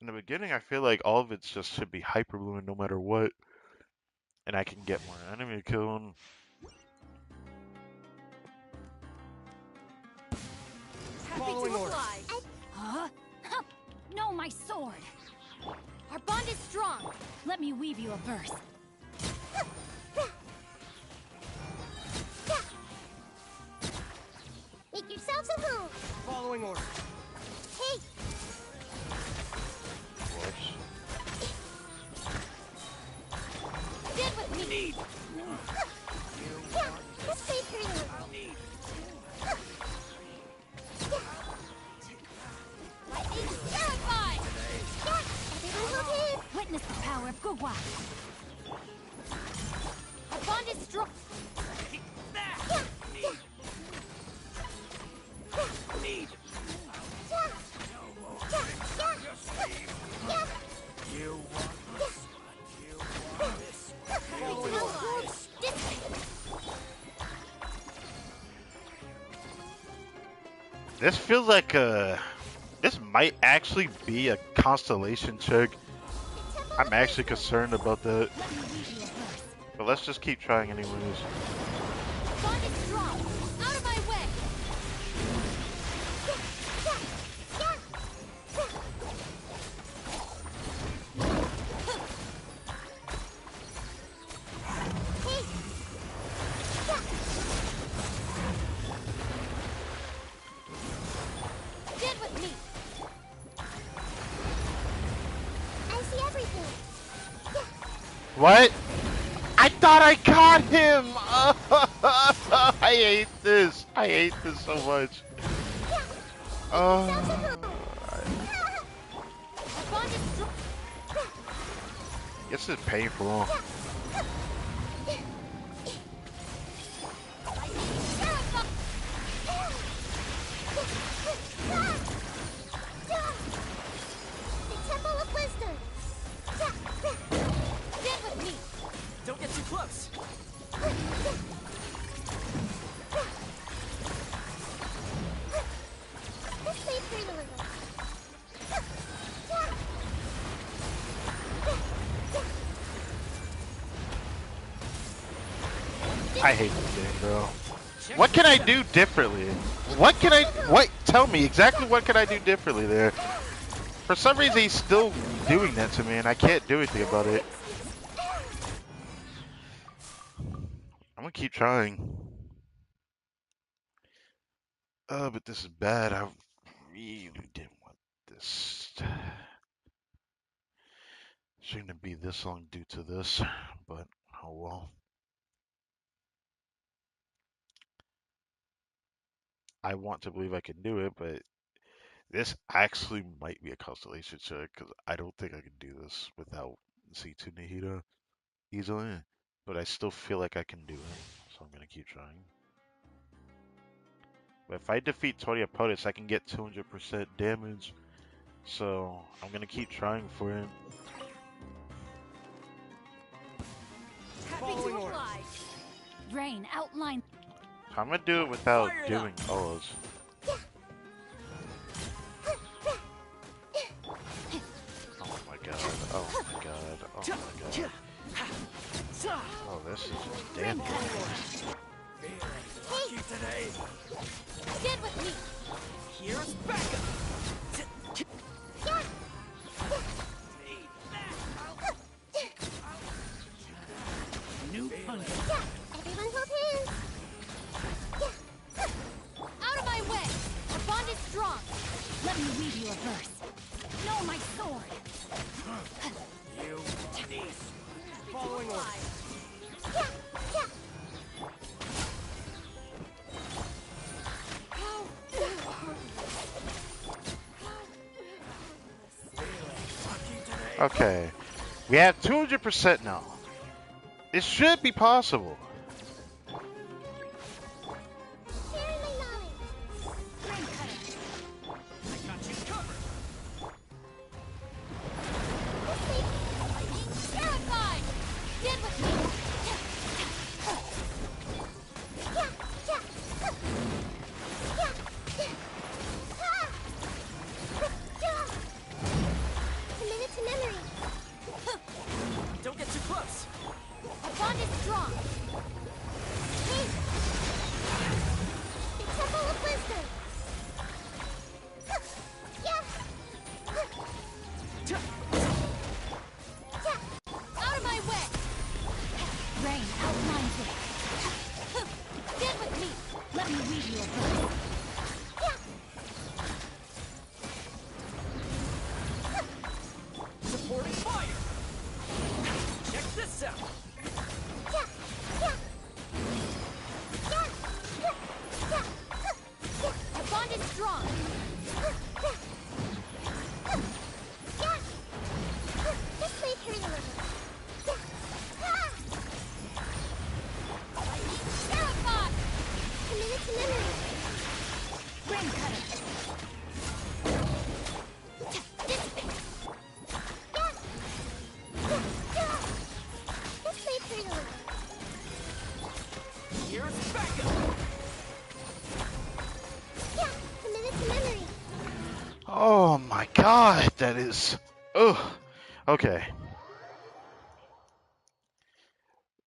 In the beginning I feel like all of it just should be hyper blooming no matter what. And I can get more enemy killing. Happy Following to orders. oblige. Huh? No, my sword. Our bond is strong. Let me weave you a verse. Make yourselves at home. Following order. Hey, Of course. Get with me. Need. let's play pretty. Need. Lightning terrified. Everyone hold hands. Witness the power of Guwa. Our bond is strong. Need. You want this? You want this? Following orders. This feels like this might actually be a constellation check. I'm actually concerned about that. Let me weave you a verse. But let's just keep trying anyways. Our bond is strong. Out of my way. Get with me. I see everything. What? I thought I caught him! I hate this. I hate this so much. Yourselves at Oh, home. Our bond is strong. this is painful. Terrified. The Temple of Wisdom. Get with me. Don't get too close. Let's play pretty little. I hate this game, bro. Check What can I this out. do differently? What? Tell me exactly what can I do differently there? For some reason, he's still doing that to me, and I can't do anything about it. I'm gonna keep trying. But this is bad. I really didn't want this. Shouldn't be this long due to this, but oh well. I want to believe I can do it, but this actually might be a constellation check because I don't think I can do this without C2 Nihita easily. But I still feel like I can do it, so I'm gonna keep trying. But if I defeat 20 opponents, I can get 200% damage. So I'm gonna keep trying for it. Happy to oblige. Rain, outline. I'm gonna do it without doing O's. Oh my god, oh my god, oh my god. Oh, this is just damn Lucky today. Get with me. Here's backup. New punch. Everyone hold hands. Out of my way. Our bond is strong. Let me read you a verse. Know my sword. You niece. Following orders. Lucky today. Okay, we have 200% now. It should be possible. Sharing my knowledge. Rain cutter. I got you covered. Terrified. Get with me. Committed to memory. Don't get too close. Our bond is strong. Hey. The Temple of Wisdom. Out of my way. Rain outlines it. Get with me. Let me read you a verse. Supporting fire. Check this out. Our bond is strong. This may hurt a little. Terrified. Committed to memory. Rain cutter. This may hurt a little. Here's backup. Committed to memory. Oh my god, that is. Ugh. Okay.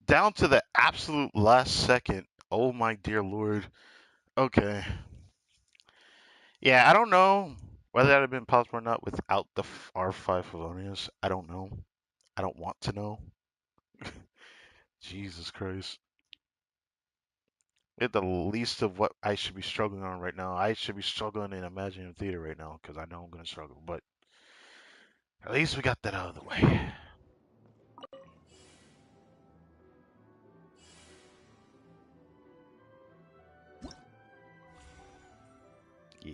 Down to the absolute last second. Oh my dear lord. Okay. Yeah, I don't know whether that had been possible or not without the R5 Felonious. I don't know. I don't want to know. Jesus Christ. At the least of what I should be struggling on right now. I should be struggling in Imaginative Theater right now because I know I'm going to struggle. But at least we got that out of the way. Yeah.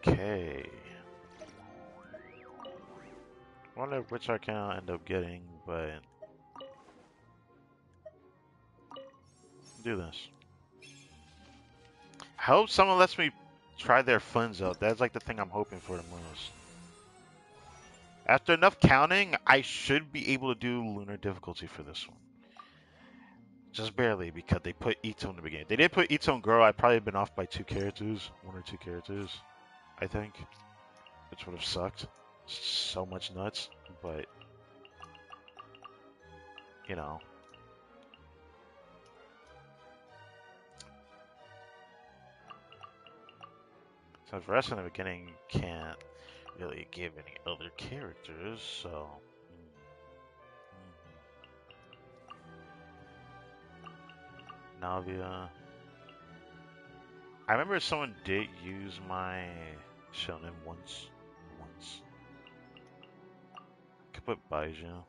Okay. Wonder which I can end up getting, but do this. I hope someone lets me try their funds out. That's like the thing I'm hoping for the most. After enough counting, I should be able to do lunar difficulty for this one. Just barely, because they put Ito in the beginning. If they did put Ito and Girl, I'd probably have been off by 2 characters. 1 or 2 characters, I think. Which would have sucked. So much nuts, but you know. So for us in the beginning, can't really give any other characters, so. Navia. I remember someone did use my shonen once. Could put Baiju.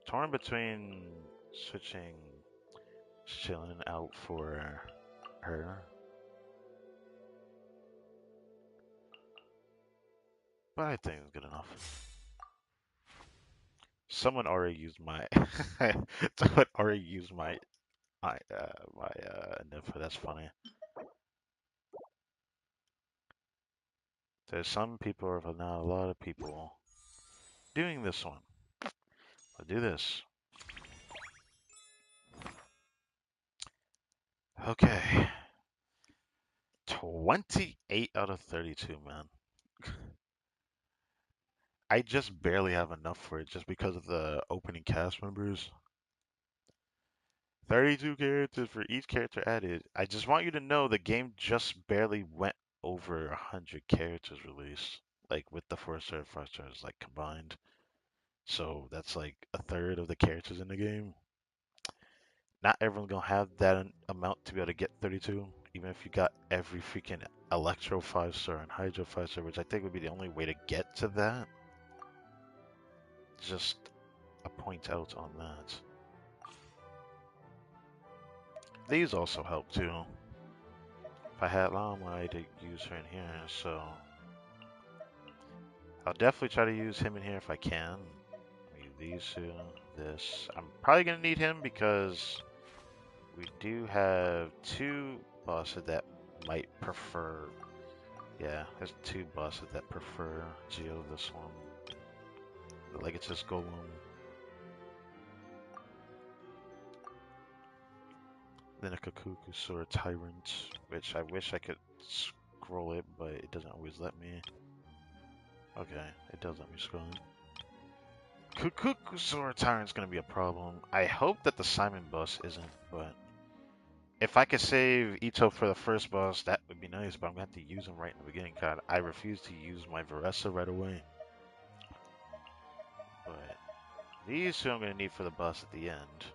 Torn between switching chilling out for her, but I think it's good enough. Someone already used my someone already used my info. That's funny. There's some people, but not a lot of people doing this one. I'll do this. Okay. 28 out of 32, man. I just barely have enough for it just because of the opening cast members. 32 characters for each character added. I just want you to know the game just barely went over 100 characters released, like with the 4-star, 5 stars, like combined. So that's like a third of the characters in the game. Not everyone's gonna have that amount to be able to get 32, even if you got every freaking Electro 5-star and Hydro 5-star, which I think would be the only way to get to that. Just a point out on that. These also help too. If I had Llama, I'd use her in here, so I'll definitely try to use him in here if I can. These two, this. I'm probably gonna need him because we do have two bosses that might prefer. Yeah, there's two bosses that prefer Geo this one. The Legatus Golem. Then a Kakukusura Tyrant, which I wish I could scroll it, but it doesn't always let me. Okay, it does let me scroll it. Kakukusura Tyrant's gonna be a problem. I hope that the Simon boss isn't, but if I could save Ito for the first boss, that would be nice, but I'm gonna have to use him right in the beginning. God, I refuse to use my Varessa right away. But these two I'm gonna need for the boss at the end,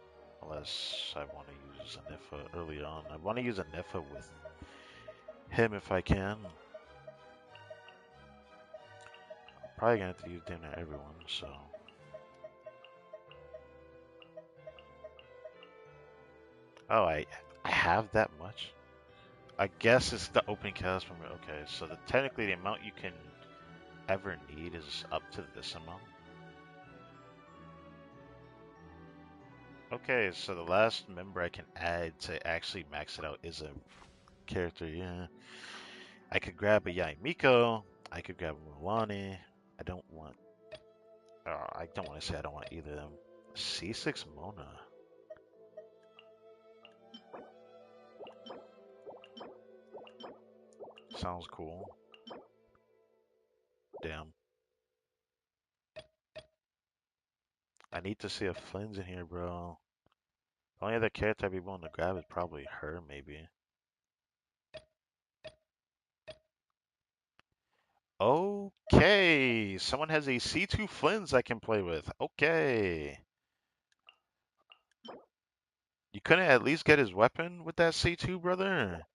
unless I want to use a Nifa early on. I want to use a Nifa with him if I can. I'm probably gonna have to use damn near everyone, so. Oh, I have that much? I guess it's the opening cast member. Okay, so technically the amount you can ever need is up to this amount. Okay, so the last member I can add to actually max it out is a character, yeah. I could grab a Yaimiko, I could grab a Milani. I don't want to say I don't want either of them. C6 Mona. Sounds cool. Damn. I need to see if Flynn's in here, bro. The only other character I'd be willing to grab is probably her, maybe. Okay, someone has a C2 Flynn's I can play with. Okay. You couldn't at least get his weapon with that C2, brother?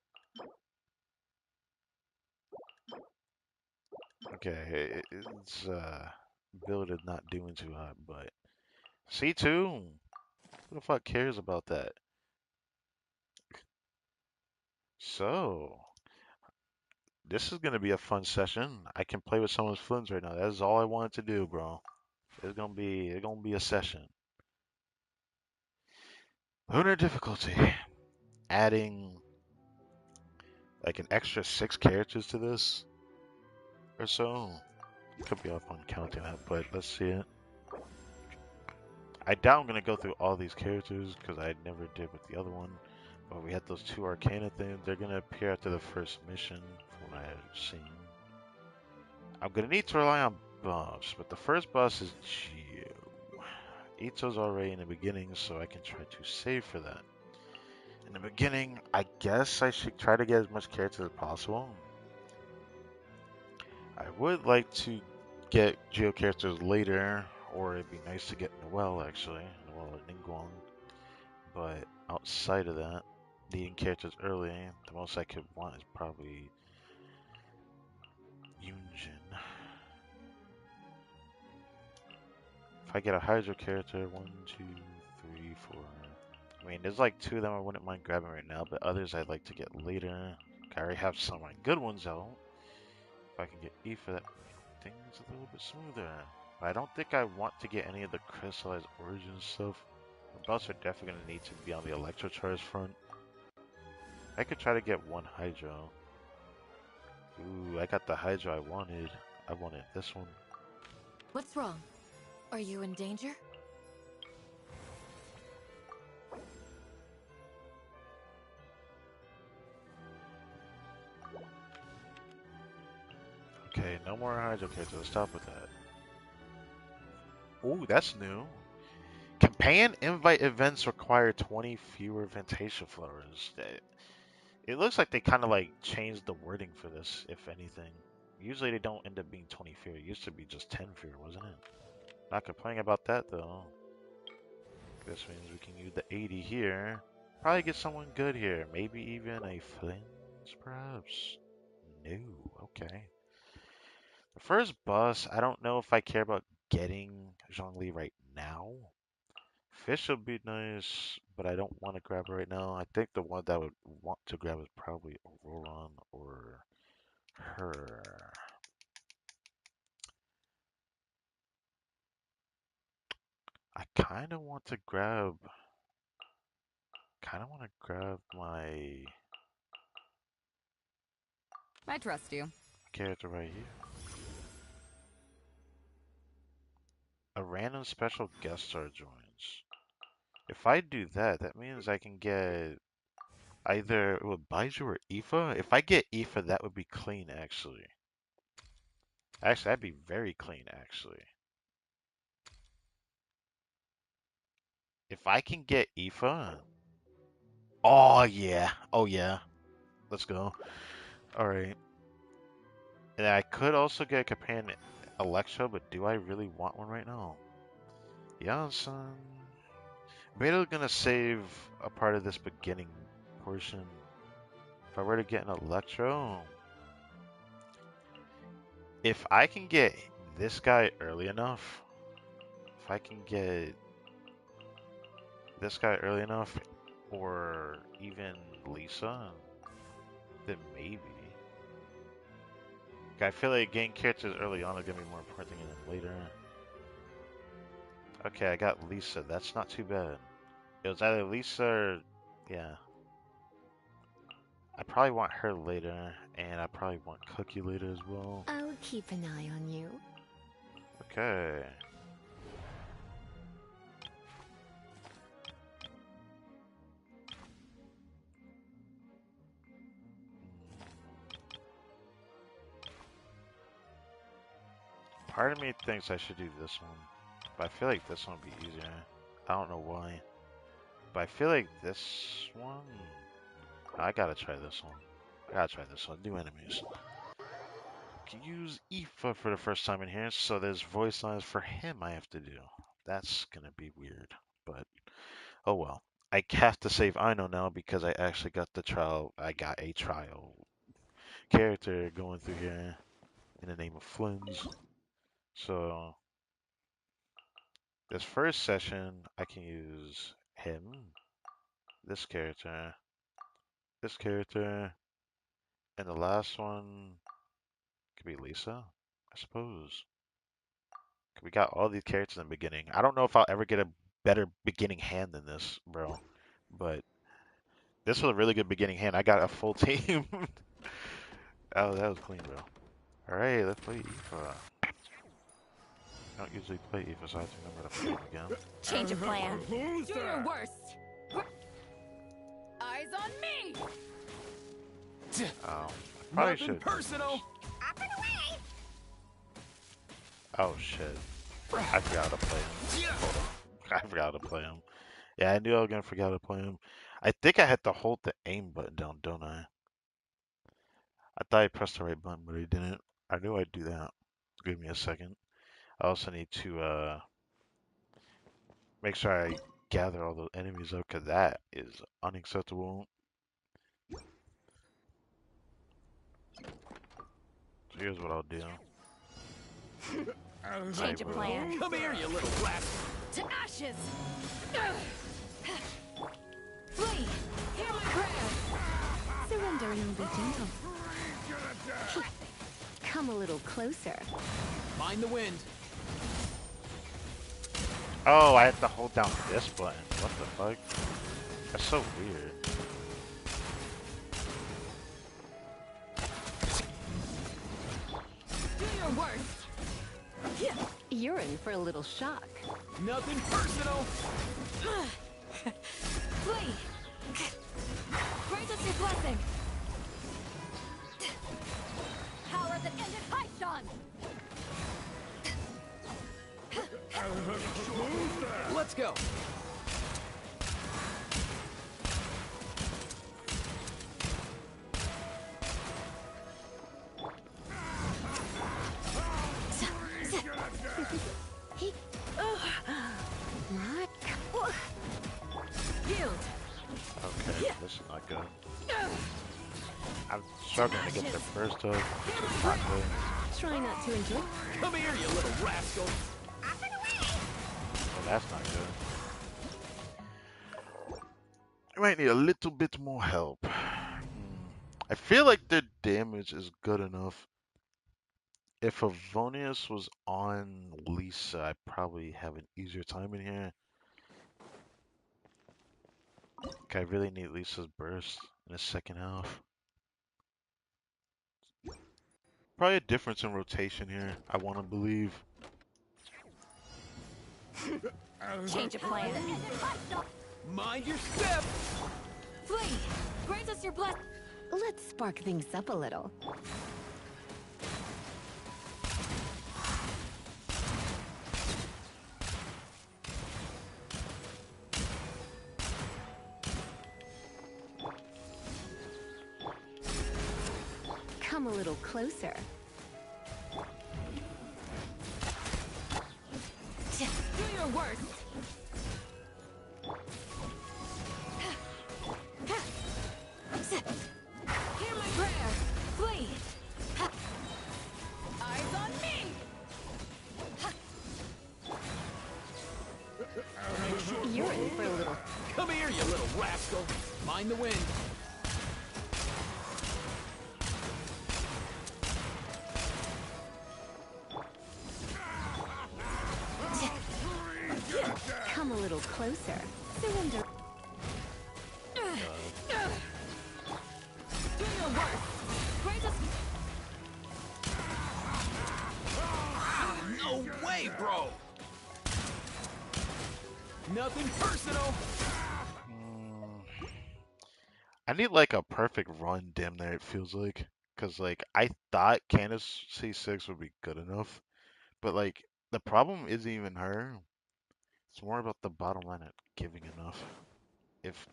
Okay, it's build is not doing too hot, but C2? Who the fuck cares about that? So, this is gonna be a fun session. I can play with someone's Flynn's right now. That is all I wanted to do, bro. It's gonna be a session. Lunar difficulty. Adding like an extra 6 characters to this or so. Could be off on counting that, but let's see it. I doubt I'm gonna go through all these characters because I never did with the other one. But we had those 2 Arcana things. They're gonna appear after the first mission, from what I've seen. I'm gonna need to rely on buffs, but the first boss is Geo. Ito's already in the beginning, so I can try to save for that. In the beginning, I guess I should try to get as much characters as possible. I would like to get geo characters later, or it'd be nice to get Noelle actually, Noelle and Ningguang. But outside of that, needing characters early, the most I could want is probably Yunjin. If I get a Hydro character, 1, 2, 3, 4. I mean, there's like 2 of them I wouldn't mind grabbing right now, but others I'd like to get later. I already have some of my good ones out. If I can get E for that, things a little bit smoother. But I don't think I want to get any of the crystallized origin stuff. The belts are definitely going to need to be on the Electro Charge front. I could try to get 1 Hydro. Ooh, I got the Hydro I wanted. I wanted this one. What's wrong? Are you in danger? Okay, no more Hydro characters. Let's stop with that. Ooh, that's new. Companion invite events require 20 fewer Fantasia flowers. It looks like they kind of like changed the wording for this, if anything. Usually they don't end up being 20 fewer. It used to be just 10 fewer, wasn't it? Not complaining about that though. This means we can use the 80 here. Probably get someone good here. Maybe even a Flinch, perhaps? No, okay. The first boss, I don't know if I care about getting Zhongli right now. Fish would be nice, but I don't want to grab it right now. I think the one that I would want to grab is probably Auroron or her. I kind of want to grab my I trust you. character right here. A random special guest star joins. If I do that, that means I can get either Baiju or Aoife. If I get Aoife, that would be clean, actually. Actually, that'd be very clean, actually. If I can get Aoife, oh yeah, oh yeah, let's go. All right, and I could also get a companion Electro, but do I really want one right now? Yeah, son. Beta's gonna save a part of this beginning portion. If I were to get an Electro, if I can get this guy early enough, if I can get this guy early enough, or even Lisa, then maybe. I feel like getting characters early on is gonna be more important than later. Okay, I got Lisa. That's not too bad. It was either Lisa or... yeah. I probably want her later, and I probably want Cookie later as well. I'll keep an eye on you. Okay. Part of me thinks I should do this one, but I feel like this one would be easier. I don't know why, but I feel like this one... I gotta try this one. I gotta try this one. New enemies. Can use Aoife for the first time in here, so there's voice lines for him I have to do. That's gonna be weird, but oh well. I have to save Ino now because I actually got the trial. I got a trial character going through here in the name of Flynn's. So this first session, I can use him, this character, and the last one could be Lisa, I suppose. We got all these characters in the beginning. I don't know if I'll ever get a better beginning hand than this, bro. But this was a really good beginning hand. I got a full team. Oh, that was clean, bro. Alright, let's play Aoife. I don't usually play Aoife, so I have to remember to play him again. Change of plan. Who's Do your worst. Eyes on me. Oh, I probably Nothing should. personal. Oh shit. I forgot to play him. Hold on. I forgot to play him. Yeah, I knew I was gonna forget to play him. I think I had to hold the aim button down, don't I? I thought I pressed the right button, but I didn't. I knew I'd do that. Give me a second. I also need to make sure I gather all the enemies up because that is unacceptable. So here's what I'll do. Change of plan. Come here, you little rascal. To ashes! Flee! Hear my prayer! Surrendering will be gentle. Come a little closer. Mind the wind. Oh, I have to hold down this button. What the fuck? That's so weird. Do your worst! You're in for a little shock. Nothing personal. Flee! Grant us your blessing! Power that ended Haishan! Let's go. Yield! Okay, this is not good. I'm struggling to get the first hug. This is not good. Try not to enjoy. Come here, you little rascal. Well, that's not good. I might need a little bit more help. I feel like their damage is good enough. If Avonius was on Lisa, I'd probably have an easier time in here. Okay, I really need Lisa's burst in the second half. Probably a difference in rotation here, I want to believe. Change of plan! Mind your step. Flee! Grant us your blessing! Let's spark things up a little. Come a little closer. Do your worst! Hear my prayer! Flee! Eyes on me! You're in for a little. Come here, you little rascal. Mind the wind. Come a little closer. Surrender. Do your worst! Grant us... No way, bro. Nothing personal. I need like a perfect run, damn there, it feels like. Because like, I thought Candace C6 would be good enough. But like, the problem isn't even her. It's more about the bottom line at giving enough. If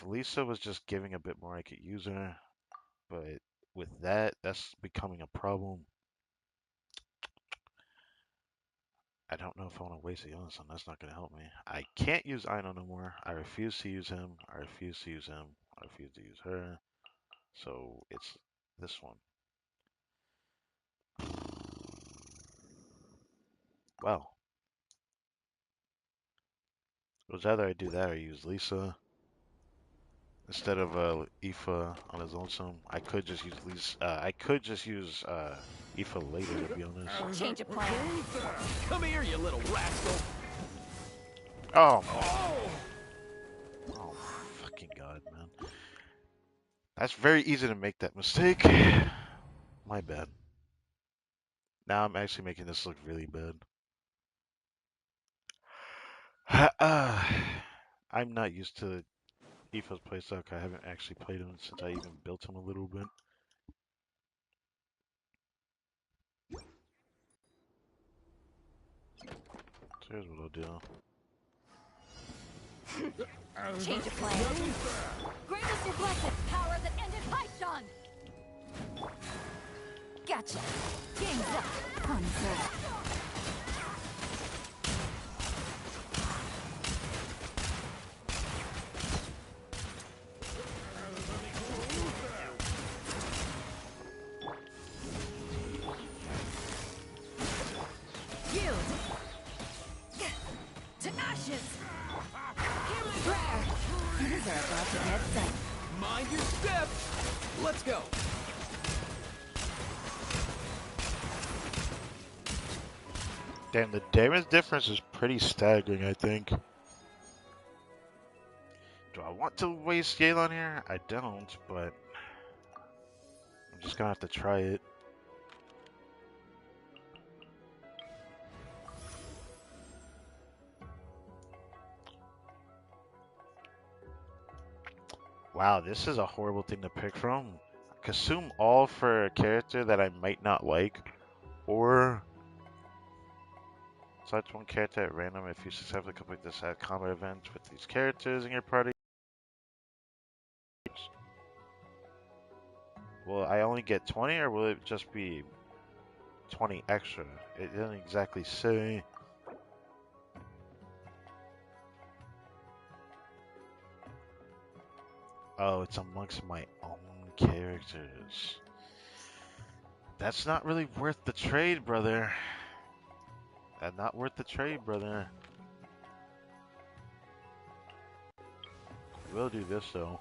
Lisa was just giving a bit more, I could use her. But with that, that's becoming a problem. I don't know if I want to waste a Yonasan. That's not going to help me. I can't use Aino no more. I refuse to use him. I refuse to use him. I refuse to use her. So it's this one. Well, it was either I do that or use Lisa instead of Aoife on his lonesome. I could just use Lisa. I could just use Aoife later, to be honest. Change of plan! Come here, you little rascal. Oh, Oh. oh, fucking god, man. That's very easy to make that mistake. My bad. Now I'm actually making this look really bad. I'm not used to Aoife's playstyle. I haven't actually played him since I even built him a little bit. So here's what I'll do. Change of plan! Grant us your blessing! Power that ended Haishan! Gotcha. Game's up. Fun's up. You! To ashes! Hear my prayer! These are about to get set. Mind your step! Let's go! Damn, the damage difference is pretty staggering, I think. Do I want to waste Gale on here? I don't, but I'm just gonna have to try it. Wow, this is a horrible thing to pick from. Consume all for a character that I might not like, or select one character at random if you successfully complete this combat event with these characters in your party. Will I only get 20 or will it just be 20 extra? It doesn't exactly say. Oh, it's amongst my own characters. That's not really worth the trade, brother. That's not worth the trade, brother. We'll do this though.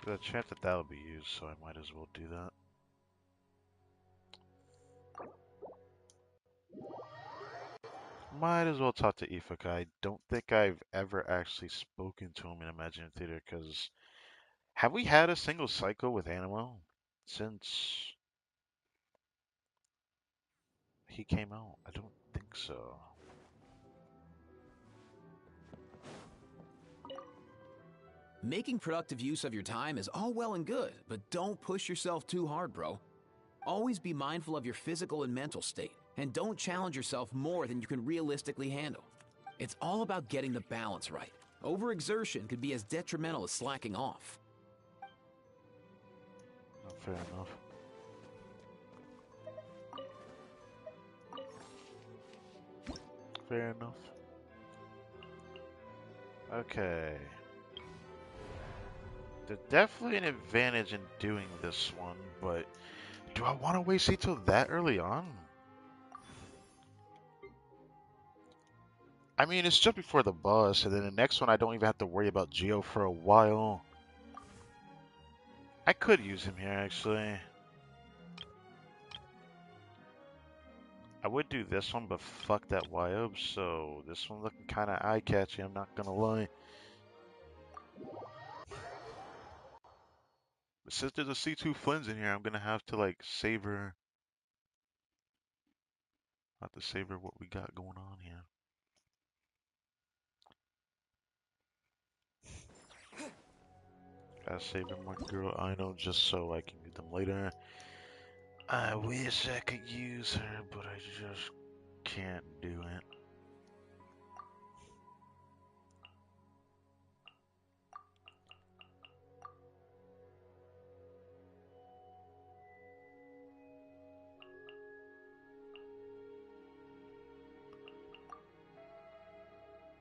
There's a chance that that'll be used, so I might as well do that. Might as well talk to Ifuk. I don't think I've ever actually spoken to him in Imagine Theater, because have we had a single cycle with Animo since he came out? I don't think so. Making productive use of your time is all well and good, but don't push yourself too hard, bro. Always be mindful of your physical and mental state, and don't challenge yourself more than you can realistically handle. It's all about getting the balance right. Overexertion could be as detrimental as slacking off. Oh, fair enough. Fair enough. Okay. There's definitely an advantage in doing this one, but do I want to waste Ito that early on? I mean, it's just before the boss, and then the next one I don't even have to worry about Geo for a while. I could use him here, actually. I would do this one, but fuck that Wyob, so this one looking kind of eye-catchy, I'm not gonna lie. But since there's a C2 Flins in here, I'm gonna have to, like, savor... Have to savor what we got going on here. Gotta savor my girl Ino just so I can get them later. I wish I could use her, but I just can't do it.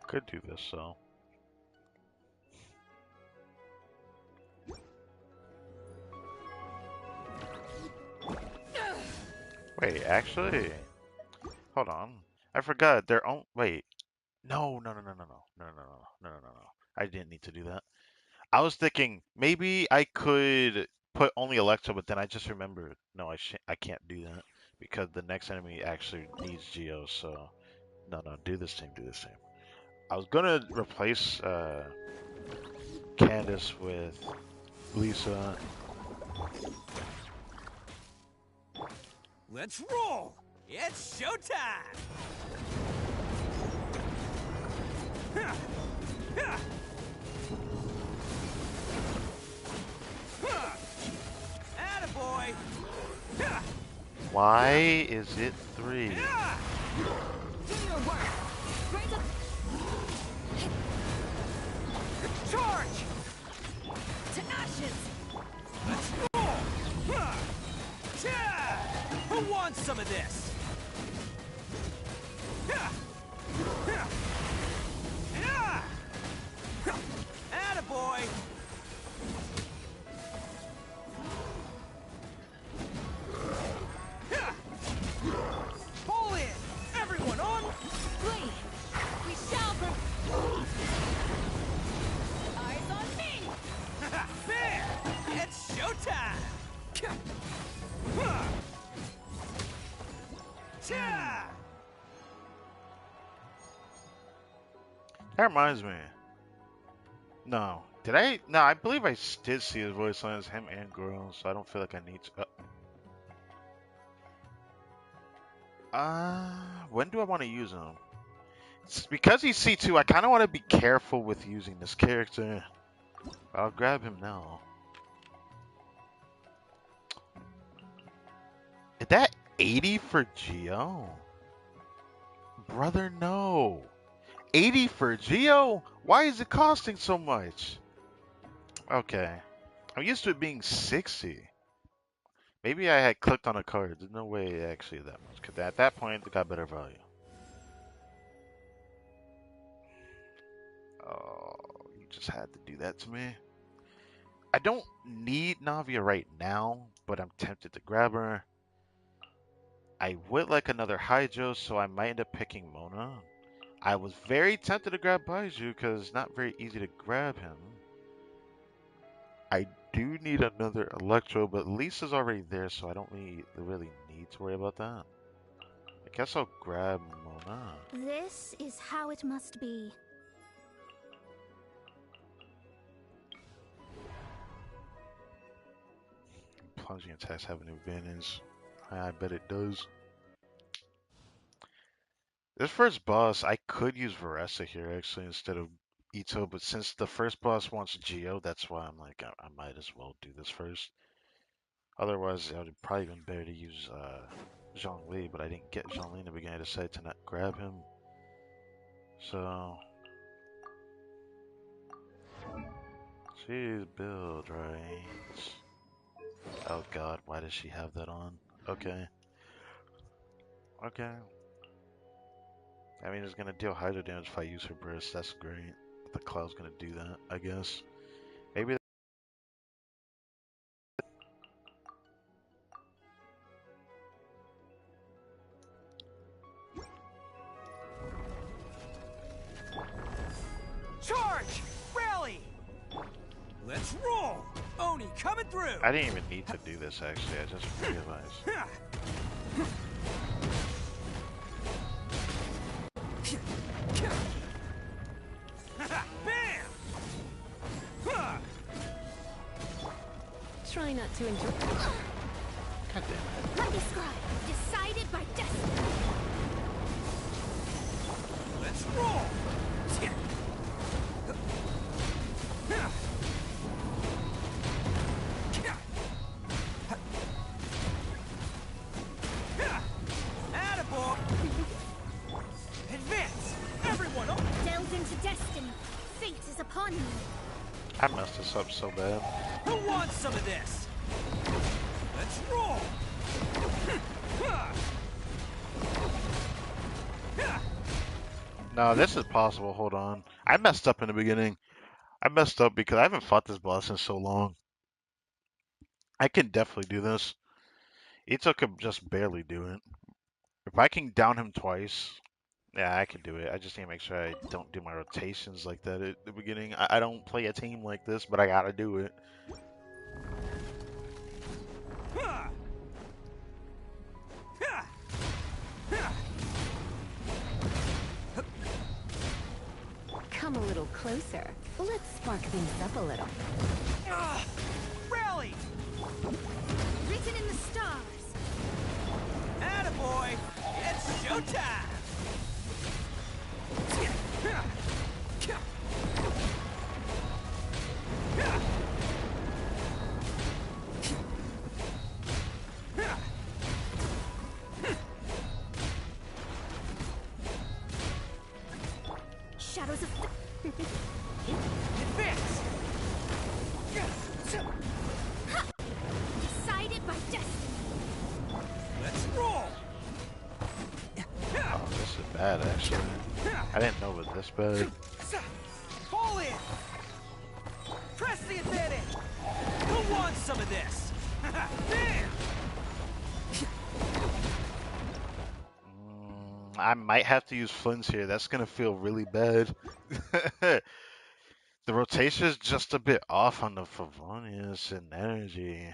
Could do this though. Wait, actually, hold on. I forgot. They're on. Wait, no, no, no, no, no, no, no, no, no, no, no, no, no. I didn't need to do that. I was thinking maybe I could put only Electro, but then I just remembered. No, I can't do that because the next enemy actually needs Geo. So no, no, do this team, do this team. I was gonna replace Candace with Lisa. Let's roll! It's showtime! Why is it 3? Do your work. Raise up. Charge. Tenacious. Let's roll! Who wants some of this? Attaboy! Pull in! Everyone on! Clean. We shall eyes on me. Bam! It's showtime! That reminds me. No. Did I? No, I believe I did see his voice lines, him and girl, so I don't feel like I need to. When do I want to use him? It's because he's C2, I kind of want to be careful with using this character. I'll grab him now. Is that 80 for Geo? Brother, no. 80 for Geo? Why is it costing so much? Okay. I'm used to it being 60. Maybe I had clicked on a card. There's no way actually that much. Because at that point, it got better value. Oh, you just had to do that to me. I don't need Navia right now, but I'm tempted to grab her. I would like another Hydro, so I might end up picking Mona. I was very tempted to grab Baiju because it's not very easy to grab him. I do need another Electro, but Lisa's already there, so I don't really need to worry about that. I guess I'll grab Mona. This is how it must be. Plunging attacks have an advantage. I bet it does. This first boss, I could use Varessa here actually instead of Ito, but since the first boss wants Geo, that's why I'm like, I might as well do this first. Otherwise, it would have probably been better to use Zhongli, but I didn't get Zhongli in the beginning. I decided to not grab him. So, she's build, right? Oh god, why does she have that on? Okay. Okay. I mean, it's gonna deal hydro damage if I use her burst. That's great. The cloud's gonna do that, I guess. Maybe. Charge! Rally! Let's roll! Oni coming through! I didn't even need to do this actually. I just realized. Bam! Try not to enjoy. God damn it. Lucky Scribe, decided by destiny. Let's roll! Attaboy! Advance! Everyone up! Delve into destiny. Fate is upon you. I messed this up so bad. Who wants some of this? Let's roll! No, this is possible. Hold on. I messed up in the beginning. I messed up because I haven't fought this boss in so long. I can definitely do this. Ito could just barely do it. If I can down him twice, yeah, I can do it. I just need to make sure I don't do my rotations like that at the beginning. I don't play a team like this, but I gotta do it. Come a little closer. Let's spark things up a little. Rally! Written in the stars. Attaboy! It's showtime! shadows of... Advance! Decided by destiny. Let's roll! Oh, this is bad, actually. I didn't know it was this bad. Fall in! Press the advantage! Who wants some of this? There! I might have to use Flynn's here. That's gonna feel really bad. The rotation is just a bit off on the Favonius and energy.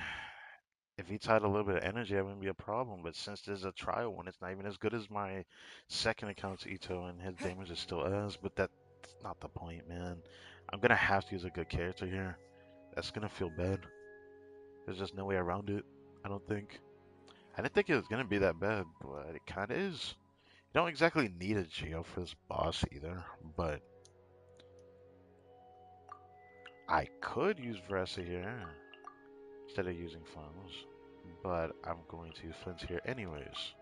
If he tied a little bit of energy, that wouldn't be a problem. But since there's a trial one, it's not even as good as my second account's Ito, and his damage is still as. But that's not the point, man. I'm gonna have to use a good character here. That's gonna feel bad. There's just no way around it. I don't think. I didn't think it was gonna be that bad, but it kind of is. You don't exactly need a Geo for this boss either, but I could use Versa here instead of using Funnels, but I'm going to use Flynn's here anyways.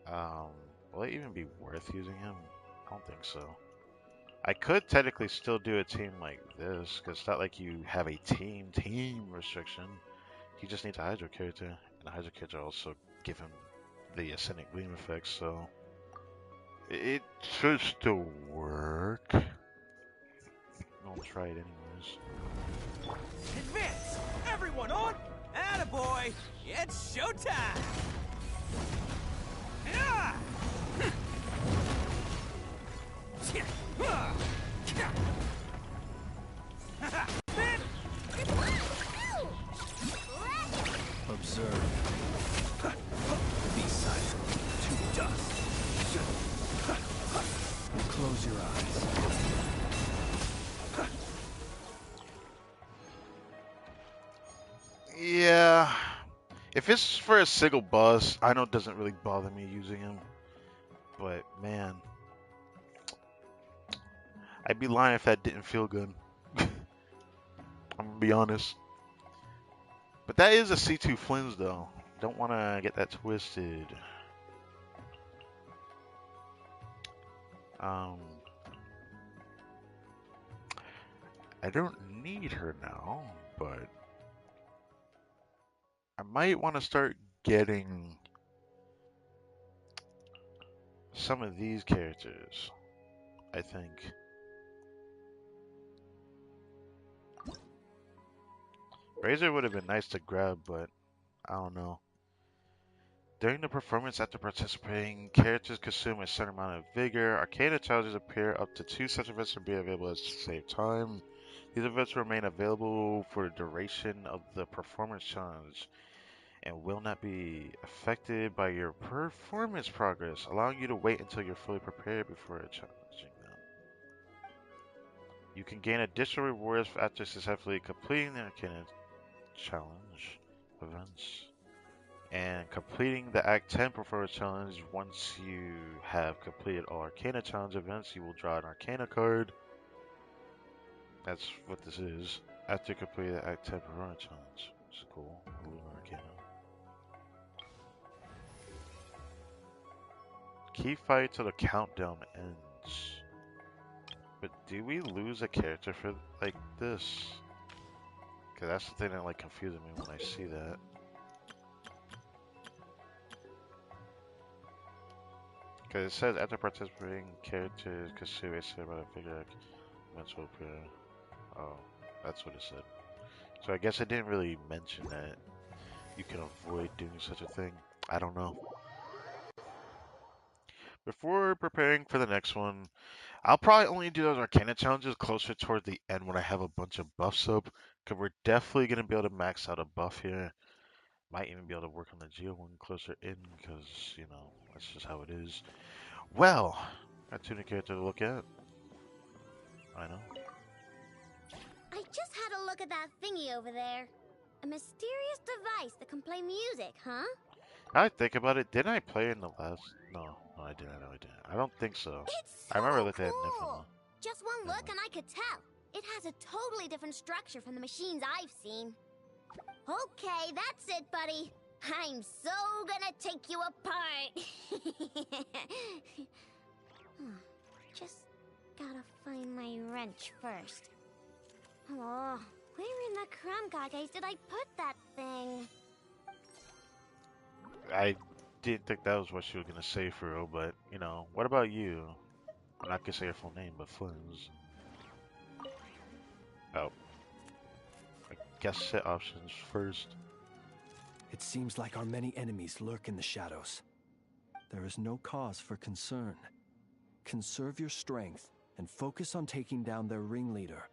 Will it even be worth using him? I don't think so. I could technically still do a team like this, because it's not like you have a team restriction. You just need a Hydro character, and the Hydro character also give him the Ascendant Gleam effect, so it should still work. I'll try it anyways. Advance! Everyone on! Attaboy! It's showtime! Yeah! Observe. Be silent. To dust. Close your eyes. Yeah. If it's for a single boss, I know it doesn't really bother me using him. But, man. I'd be lying if that didn't feel good. I'm gonna be honest. But that is a C2 Flynn's, though. Don't want to get that twisted. I don't need her now, but I might want to start getting some of these characters, I think. Razor would have been nice to grab, but I don't know. During the performance, after participating, characters consume a certain amount of vigor. Arcana challenges appear. Up to 2 such events will be available at the same time. These events remain available for the duration of the performance challenge and will not be affected by your performance progress, allowing you to wait until you're fully prepared before challenging them. You can gain additional rewards after successfully completing the Arcana challenge events and completing the Act 10 performance challenge. Once you have completed all Arcana challenge events, you will draw an Arcana card. That's what this is. After completing the Act 10 performance challenge. It's cool. LUNAR Arcana. Keep fighting till the countdown ends. But do we lose a character for like this? Cause that's the thing that like confuses me when I see that. Cause it says after participating characters consume a certain amount of figure events will appear. Oh, that's what it said. So I guess it didn't really mention that you can avoid doing such a thing. I don't know. Before preparing for the next one, I'll probably only do those Arcana challenges closer toward the end when I have a bunch of buffs up. Because we're definitely going to be able to max out a buff here. Might even be able to work on the Geo one closer in because, you know, that's just how it is. Well, got two new characters to look at. I know. I just had a look at that thingy over there. A mysterious device that can play music, huh? Now I think about it, didn't I play in the last? No, I didn't. No, I didn't. I don't think so. It's so I remember looking at cool. Niflheim. Just one look and I could tell. It has a totally different structure from the machines I've seen. Okay, that's it, buddy. I'm so gonna take you apart. Just gotta find my wrench first. Oh, where in the Krumgage did I put that thing? I didn't think that was what she was gonna say for real, but you know, what about you? I'm not gonna say her full name, but Flynn's. Oh, I guess set options first. It seems like our many enemies lurk in the shadows. There is no cause for concern. Conserve your strength and focus on taking down their ringleader.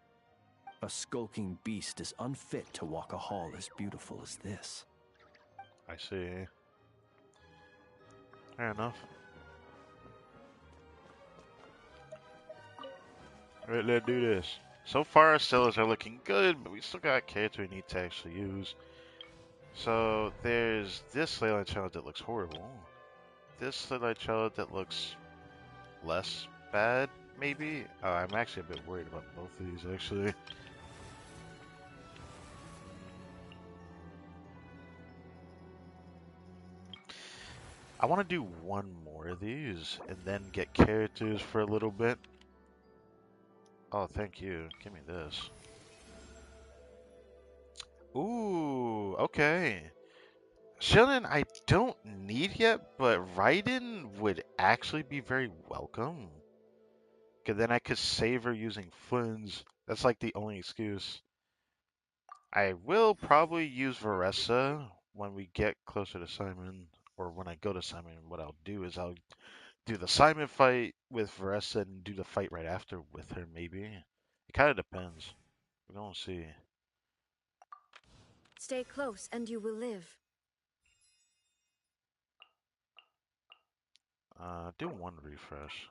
A skulking beast is unfit to walk a hall as beautiful as this. I see. Fair enough. Alright, let's do this. So far, our sellers are looking good, but we still got characters we need to actually use. So there's this Leyline Challenge that looks horrible. This Leyline Challenge that looks less bad, maybe? I'm actually a bit worried about both of these, actually. I want to do one more of these and then get characters for a little bit. Oh, thank you. Give me this. Ooh, okay. Shilin, I don't need yet, but Raiden would actually be very welcome. Cause then I could save her using Flynn's. That's like the only excuse. I will probably use Varessa when we get closer to Simon, or when I go to Simon. What I'll do is I'll do the Simon fight with Varessa and do the fight right after with her, maybe. It kind of depends. We're gonna see. Stay close and you will live. Do one refresh.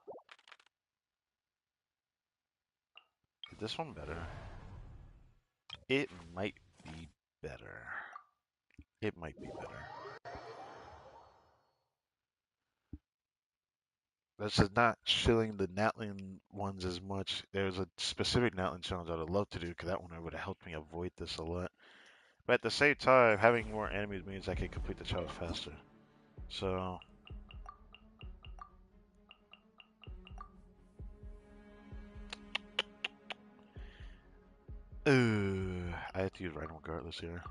Is this one better? It might be better. It might be better. This is not shilling the Natlan ones as much. There's a specific Natlan challenge I'd love to do because that one would have helped me avoid this a lot. But at the same time, having more enemies means I can complete the challenge faster. So, I have to use Rhino regardless here.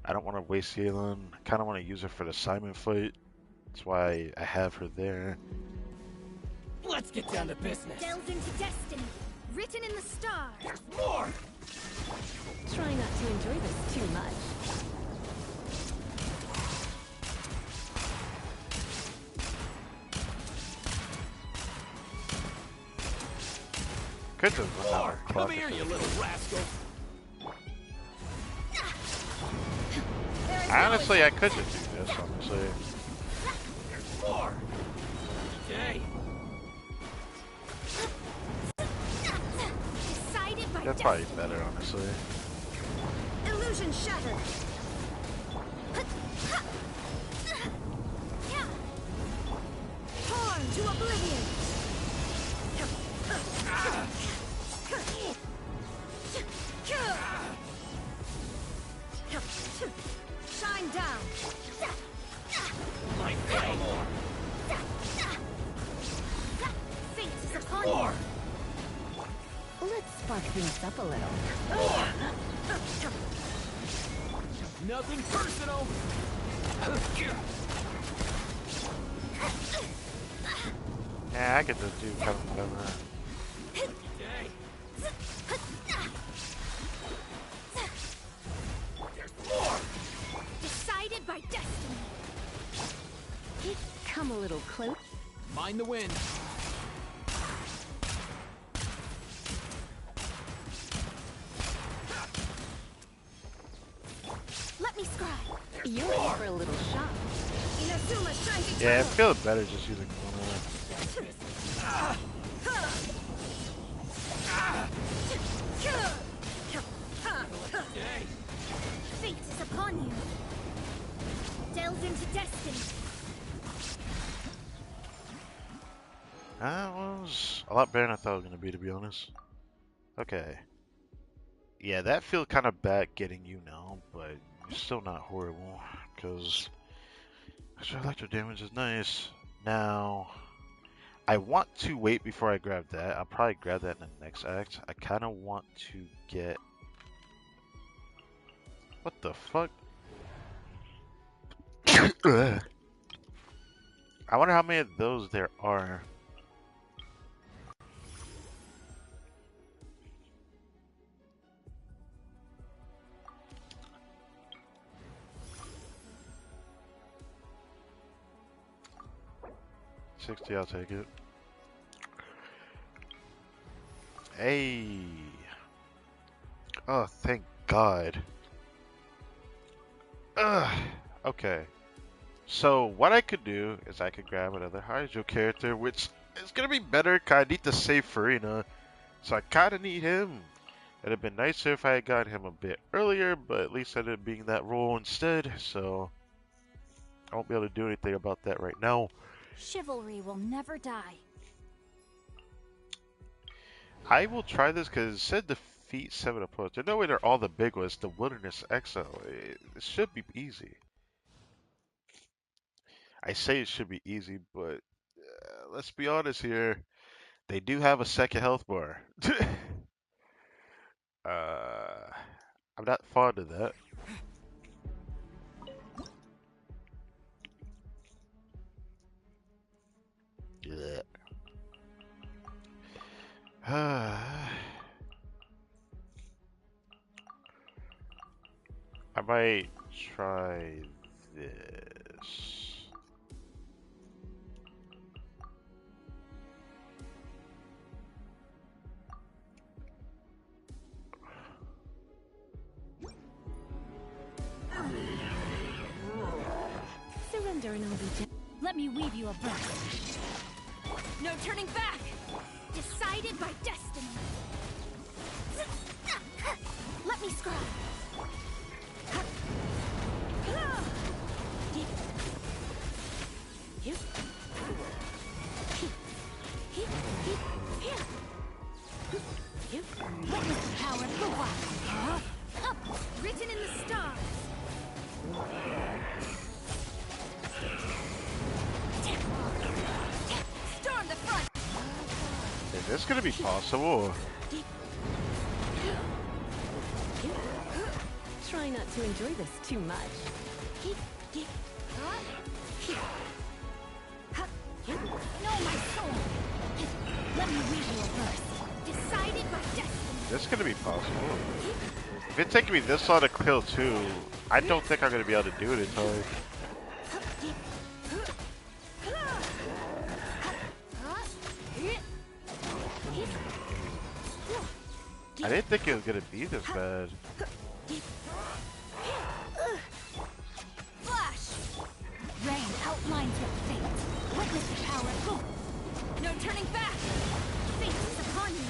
I don't want to waste Yalen. I kind of want to use her for the Simon fight. That's why I have her there. Let's get down to business. Delve into destiny, written in the stars. More! Try not to enjoy this too much. Could have run out of Come clock here, if you it- little rascal. Honestly, I could just do this, honestly. There's more! Okay. Decided by That's probably better, honestly. illusion shattered. Torn to oblivion. Shine down. My failure! Fate is upon More! Let's spark things up a little. Nothing personal! Yeah, I could just do kind of whatever. Okay. There's more! Decided by destiny. Come a little close. Mind the wind. Let me scribe. You're in for a little shock. Inazuma shines Yeah, I eternal. feel better just using one. Okay. Fate is upon you. Delve into destiny. That was a lot better than I thought it was going to be honest. Okay. Yeah, that feels kind of bad getting you now, but still not horrible. because extra electro damage is nice. Now, I want to wait before I grab that. I'll probably grab that in the next act. I kind of want to get... What the fuck? I wonder how many of those there are. $60, I'll take it. Hey. Oh, thank God. Ugh. Okay. So what I could do is I could grab another Hydro character, which is gonna be better 'cause I need to save Farina. So I kinda need him. It'd have been nicer if I had gotten him a bit earlier, but at least I ended up being that role instead, so I won't be able to do anything about that right now. Chivalry will never die. I will try this because it said defeat 7 opponents. There's no way they're all the big ones. The Wilderness Exile. It should be easy. I say it should be easy, but let's be honest here. They do have a second health bar. I'm not fond of that. Yeah. I might try this. Surrender and I'll be gentle. Let me weave you a verse. No turning back! Decided by destiny! Let me scry! Witness the power of the wild. Up, written in the stars. Storm the front. Is this gonna be possible? Try not to enjoy this too much. Know my soul. Let me read you a verse. Decided by destiny. This is gonna be possible. If it's taking me this long to kill 2, I don't think I'm gonna be able to do it in time. I didn't think it was gonna be this bad. Flash! Rain outlines your fate. Witness the power of hope. No turning back! Fate is upon you.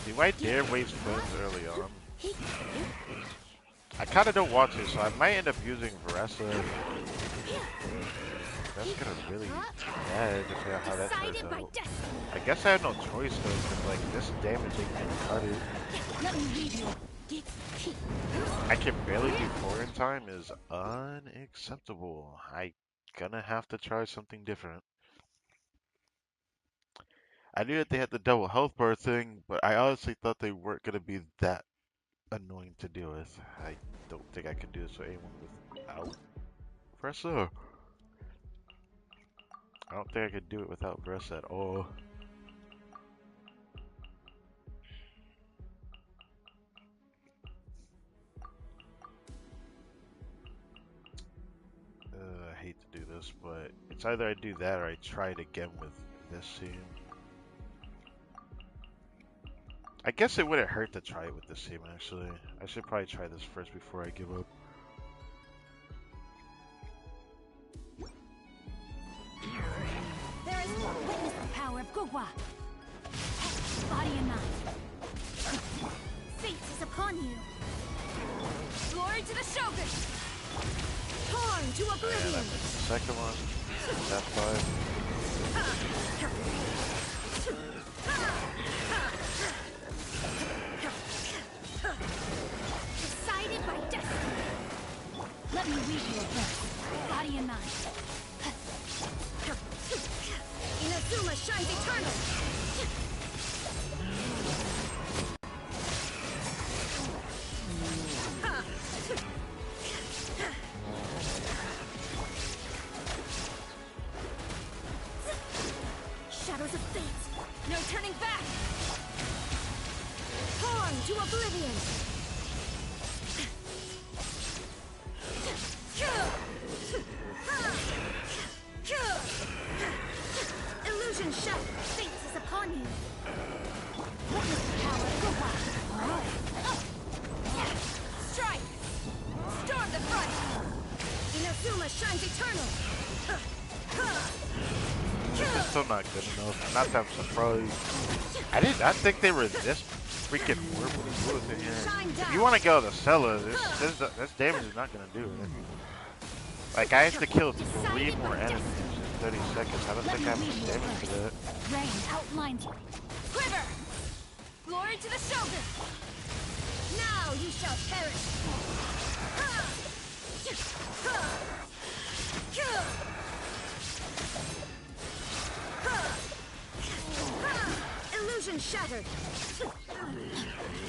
See, why dare waste bones early on? I kinda don't want to, so I might end up using Varessa. That's gonna really be bad depending on how that turns out. I guess I had no choice though, because like this damage ain't gonna cut it. I can barely do 4 in time is unacceptable. I gonna have to try something different. I knew that they had the double health bar thing, but I honestly thought they weren't gonna be that annoying to deal with. I don't think I could do this with anyone without Vressa. I don't think I could do it without Vressa at all. I hate to do this, but it's either I do that or I try it again with this team. I guess it wouldn't hurt to try it with this team, actually. I should probably try this first before I give up. There is witness the power of Gugwa. Body and mind. Fate is upon you. Glory to the Shogun. Torn to oblivion. And I missed the second one. That's 5. eternal! Shadows of fate! No turning back! Torn to oblivion! Illusion shattered! Fate is upon you! Witness the power of Gugwa! Strike! Storm the front! Inazuma shines eternal! It's still not good enough. Not that I'm surprised. I think they were this freaking worthless in here. If you want to go to Cella, this damage is not gonna do it. Like I have to kill 3 more enemies in 30 seconds. I don't think I have enough damage for that. Rain outlines quiver! Glory to the Shogun! Now you shall perish! Illusion shattered!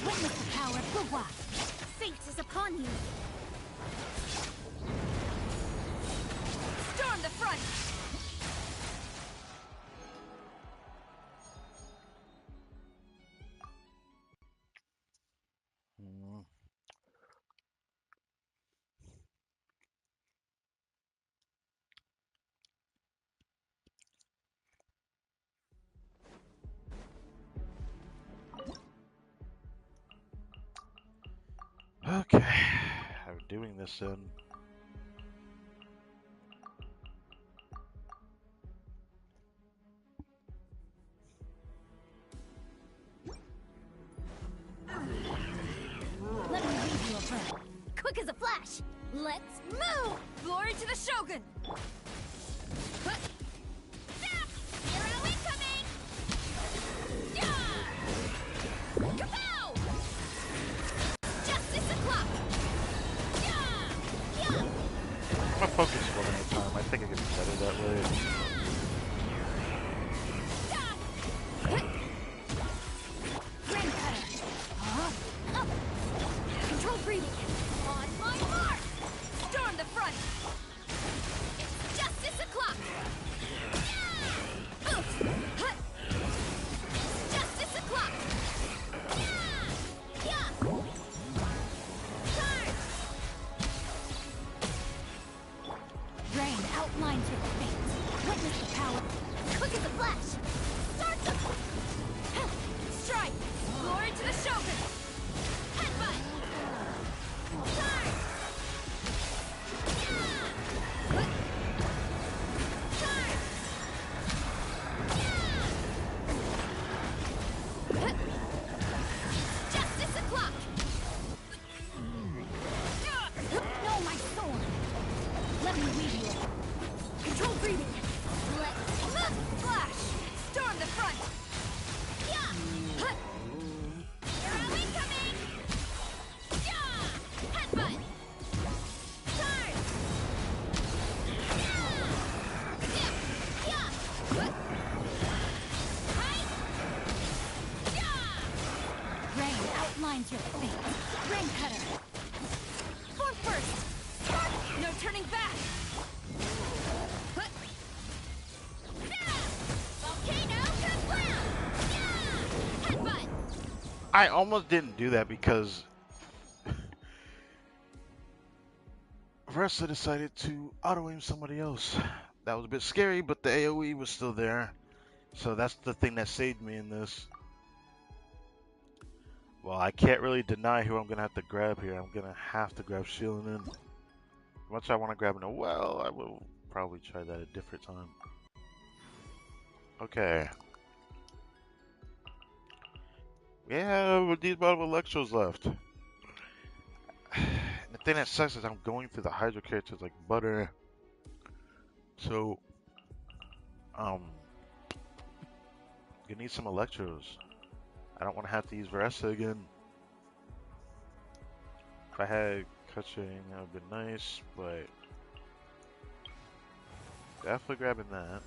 Witness the power of Gugwa! Fate is upon you! Storm the front! Okay, I'm doing this in. Let me read you a verse. Quick as a flash! Let's move! Glory to the Shogun! Hero incoming! Kapow! Justice o'clock! I'm gonna focus one at a time. I think it gets better that way. Rain cutter! Control breathing! On my mark! Storm the front! It's justice o'clock! Justice o'clock! Turn! Rain outlines your fate. Witness the power. Quick as a flash! Start the... Strike! Glory to the Shogun! Headbutt! Turn! Turn! Justice o'clock! No, my sword! Let me read you. Control breathing! Let's flash! Storm the front! Hero incoming! Headbutt! Turn! Rain outlines your fate. Rain cutter! Form first! Start! No turning back! Volcano kablam! Headbutt! I almost didn't do that because Versa decided to auto-aim somebody else. That was a bit scary, but the AoE was still there. So that's the thing that saved me in this. Well, I can't really deny who I'm going to have to grab here. I'm going to have to grab Shilinen. As much as I want to grab in a well, I will probably try that a different time. Okay. Yeah, with these bottom electros left. The thing that sucks is I'm going through the Hydro characters like butter. So, you need some electros. I don't want to have to use Veresa again. If I had Kuching, that would have been nice, but definitely grabbing that.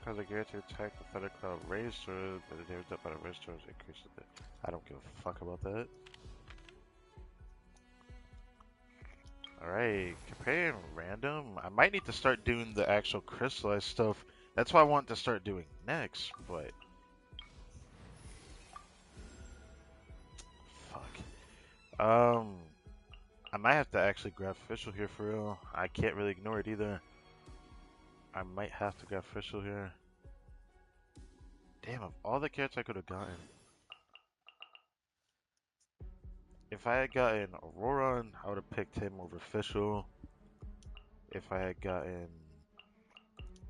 Because the gear to attack the Thundercloud raised or but the damage up by the raised or increases it. I don't give a fuck about that. Alright, comparing random. I might need to start doing the actual crystallized stuff. That's what I want to start doing next, but fuck. I might have to actually grab official here for real. I can't really ignore it either. I might have to grab official here. Damn, of all the characters I could have gotten. If I had gotten Auroran, I would have picked him over official. If I had gotten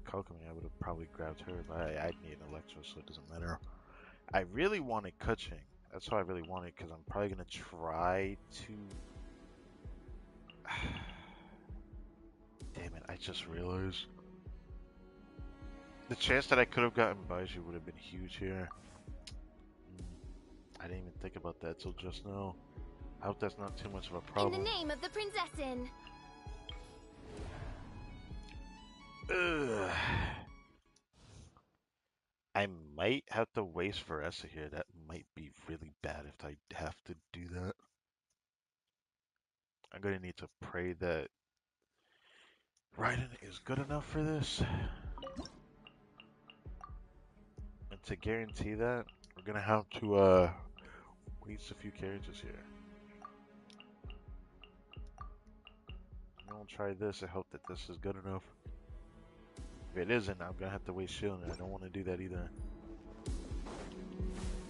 Kokomi, I would have probably grabbed her, but I'd need an Electro, so it doesn't matter. I really wanted Kuching. That's what I really wanted, because I'm probably going to try to... Damn it, I just realized. The chance that I could have gotten Baiju would have been huge here. I didn't even think about that till just now. I hope that's not too much of a problem. In the name of the Prinzessin! Ugh. I might have to waste Veressa here. That might be really bad if I have to do that. I'm gonna need to pray that Raiden is good enough for this. And to guarantee that, we're gonna have to waste a few characters here. I'm gonna try this and hope that this is good enough. If it isn't, I'm gonna have to waste shield, and I don't want to do that either.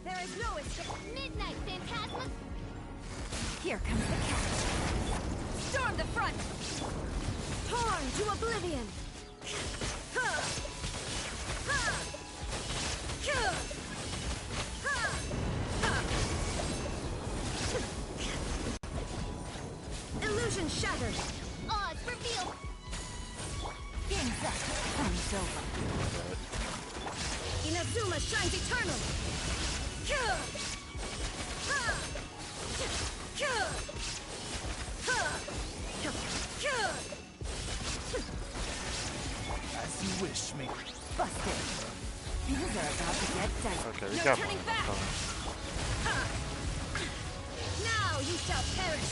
There is no escape! Midnight, Phantasma! Here comes the catch. Storm the front! Torn to oblivion! Illusion shattered! Odds revealed! Game's up. Time's over. Inazuma shines eternal! As you wish, me. Busted. Things are about to get dicey. Okay, we No got turning one back. coming. Now you shall perish!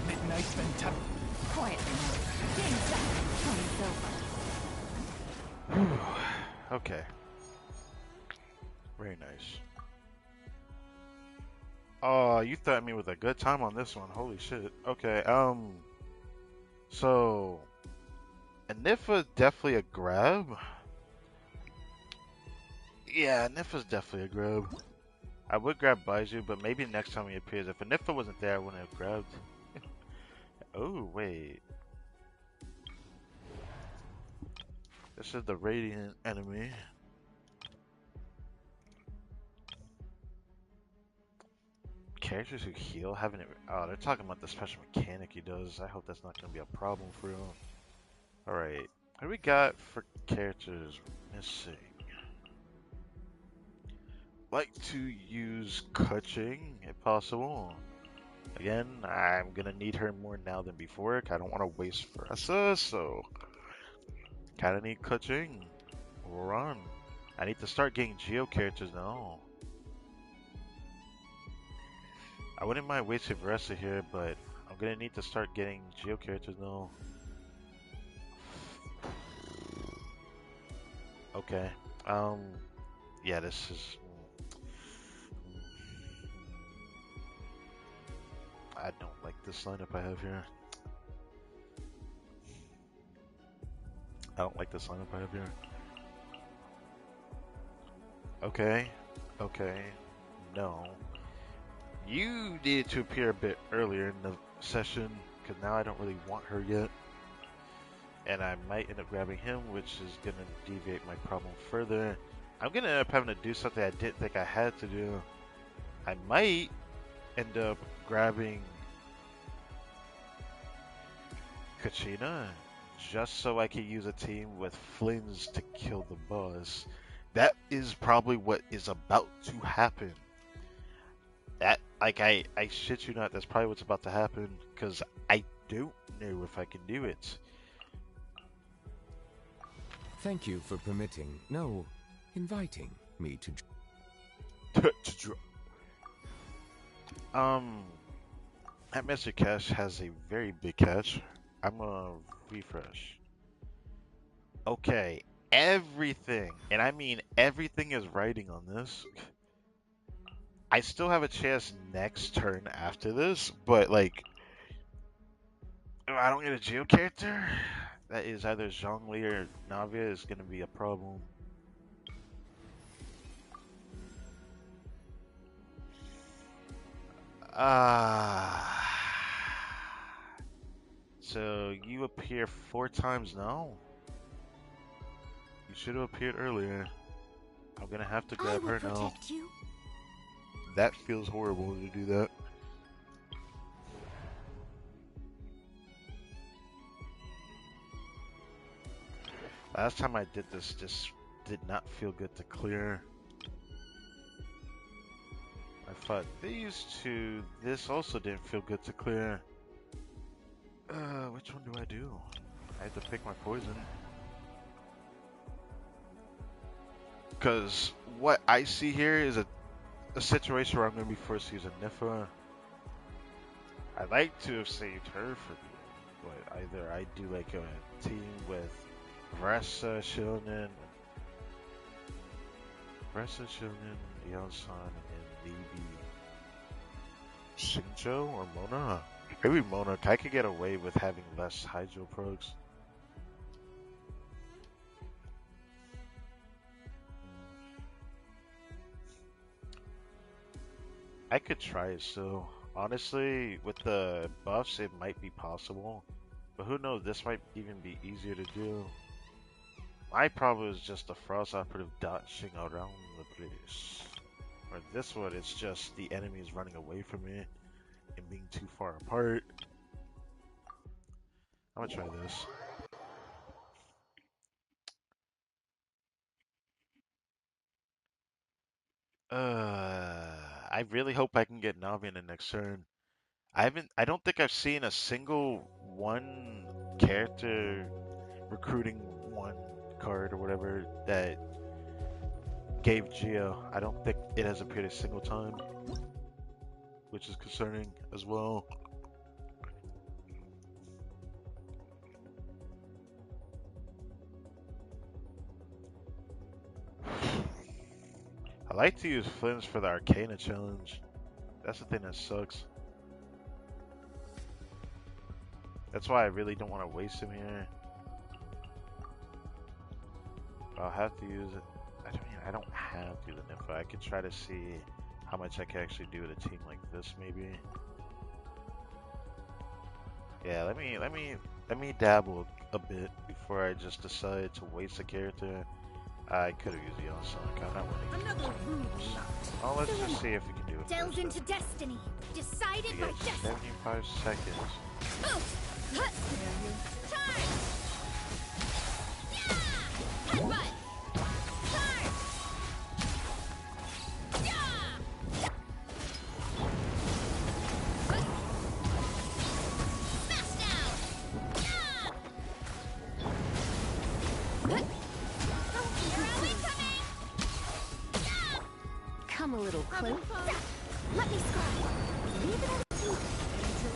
Midnight Phantasm. Quietly now. Game's up. Time's over. Okay. Very nice. Oh, you threatened me with a good time on this one. Holy shit. Okay, so Anifa definitely a grab. Yeah, Anifa's definitely a grab. I would grab Baiju, but maybe next time he appears. If Anifa wasn't there, I wouldn't have grabbed. Oh, wait. This is the Radiant enemy. Characters who heal haven't. Oh, they're talking about the special mechanic he does. I hope that's not going to be a problem for him. Alright. What do we got for characters missing? Like to use Kuching if possible. Again, I'm gonna need her more now than before. I don't want to waste Veressa, so kinda need Kuching. Run. I need to start getting Geo characters now. I wouldn't mind wasting Veressa here, but I'm gonna need to start getting Geo characters now. Okay. Yeah, this is. I don't like this lineup I have here. I don't like this lineup I have here. Okay. Okay. No. You needed to appear a bit earlier in the session, because now I don't really want her yet. And I might end up grabbing him, which is going to deviate my problem further. I'm going to end up having to do something I didn't think I had to do. I might end up grabbing Kachina, just so I can use a team with Flynn's to kill the boss. That is probably what is about to happen. That, like, I shit you not, that's probably what's about to happen because I don't know if I can do it. Thank you for permitting, no, inviting me to. um, that Mr. Cache has a very big catch. I'm gonna refresh. Okay, everything, and I mean everything is writing on this. I still have a chance next turn after this, but like, if I don't get a Geo character, that is either Zhongli or Navia is gonna be a problem. So you appear 4 times now? You should have appeared earlier. I'm gonna have to I grab will her now. protect you. That feels horrible to do that. Last time I did this just did not feel good to clear. I fought these two. This also didn't feel good to clear. Which one do I do? I have to pick my poison. Because what I see here is a situation where I'm going to be forced to use a Nifa. I'd like to have saved her for me, but either I do like a team with Vressa, Shonen, Yeonsan, and maybe Shinjo or Mona. Maybe Mona. I could get away with having less Hydro procs. I could try it still. Honestly, with the buffs, it might be possible. But who knows, this might even be easier to do. My problem is just the Frost operative dodging around the place. Or this one, it's just the enemies running away from me and being too far apart. I'm gonna try this. I really hope I can get Navi in the next turn. I don't think I've seen a single one character recruiting one card or whatever that gave Geo. I don't think it has appeared a single time, which is concerning as well. I like to use Flims for the Arcana challenge. That's the thing that sucks. That's why I really don't want to waste him here. I'll have to use it. I mean, I don't have to use the Nympha. I could try to see how much I can actually do with a team like this, maybe. Yeah, let me dabble a bit before I just decide to waste a character. I could have used the Sonic. I'm not winning. Another rude Oh, let's just see if we can do it. delves First, into destiny, decided we by get destiny. 75 seconds. Charge! Yeah! Headbutt! Charge! Yeah! Smash down! Yeah! Where are we coming? Yeah! Come a little closer. Let me scry. Leave it up to you.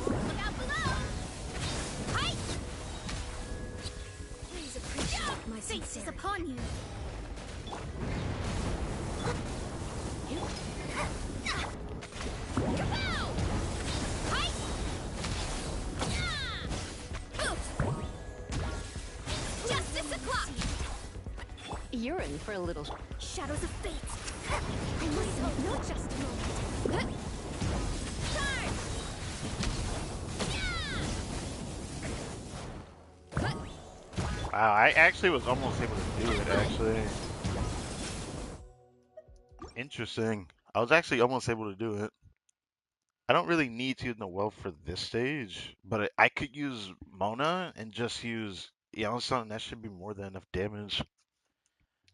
Look out below! Height! Please appreciate my fate is upon you. Kapow! Height! Justice o'clock! You're in for a little. Shadows of fate. I must have no just a moment. Charge! Wow, I actually was almost able to do it, actually. Interesting. I was actually almost able to do it. I don't really need to use Noel for this stage, but I could use Mona and just use Yamasa, and that should be more than enough damage.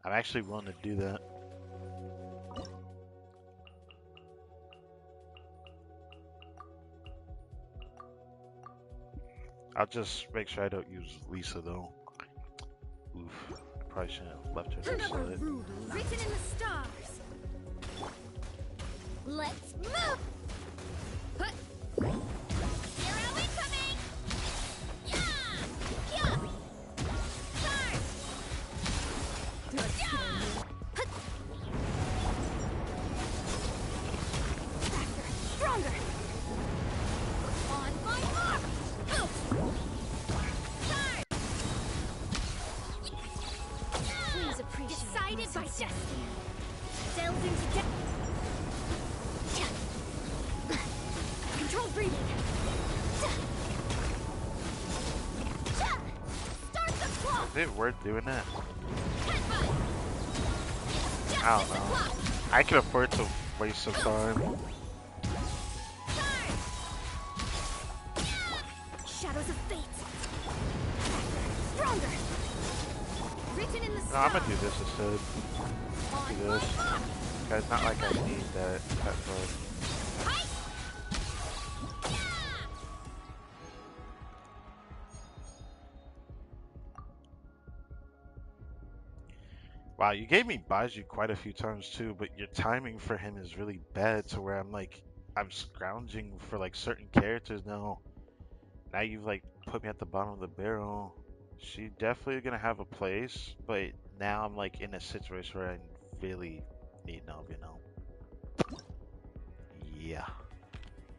I'm actually willing to do that. I'll just make sure I don't use Lisa though. Oof. I probably shouldn't have left her to sell it. Written in the stars. Let's move. Put. Zero incoming. Yeah. Yeah. Start. Yeah. Put. Faster. Stronger. On my mark. Start. Please appreciate. Decided by destiny. Delves into depth. Controlled breathing. Start the clock. Is it worth doing that? Headbutt. I don't know. I can afford to waste some time. Shadows of fate. Stronger. Written in the No, I'm stars. gonna do this instead. Do this. It's not like I need that card. Wow, you gave me Baiju quite a few times too, but your timing for him is really bad to where I'm scrounging for like certain characters now. Now you've like put me at the bottom of the barrel. She definitely gonna have a place, but now I'm like in a situation where I really need Navia now. Yeah.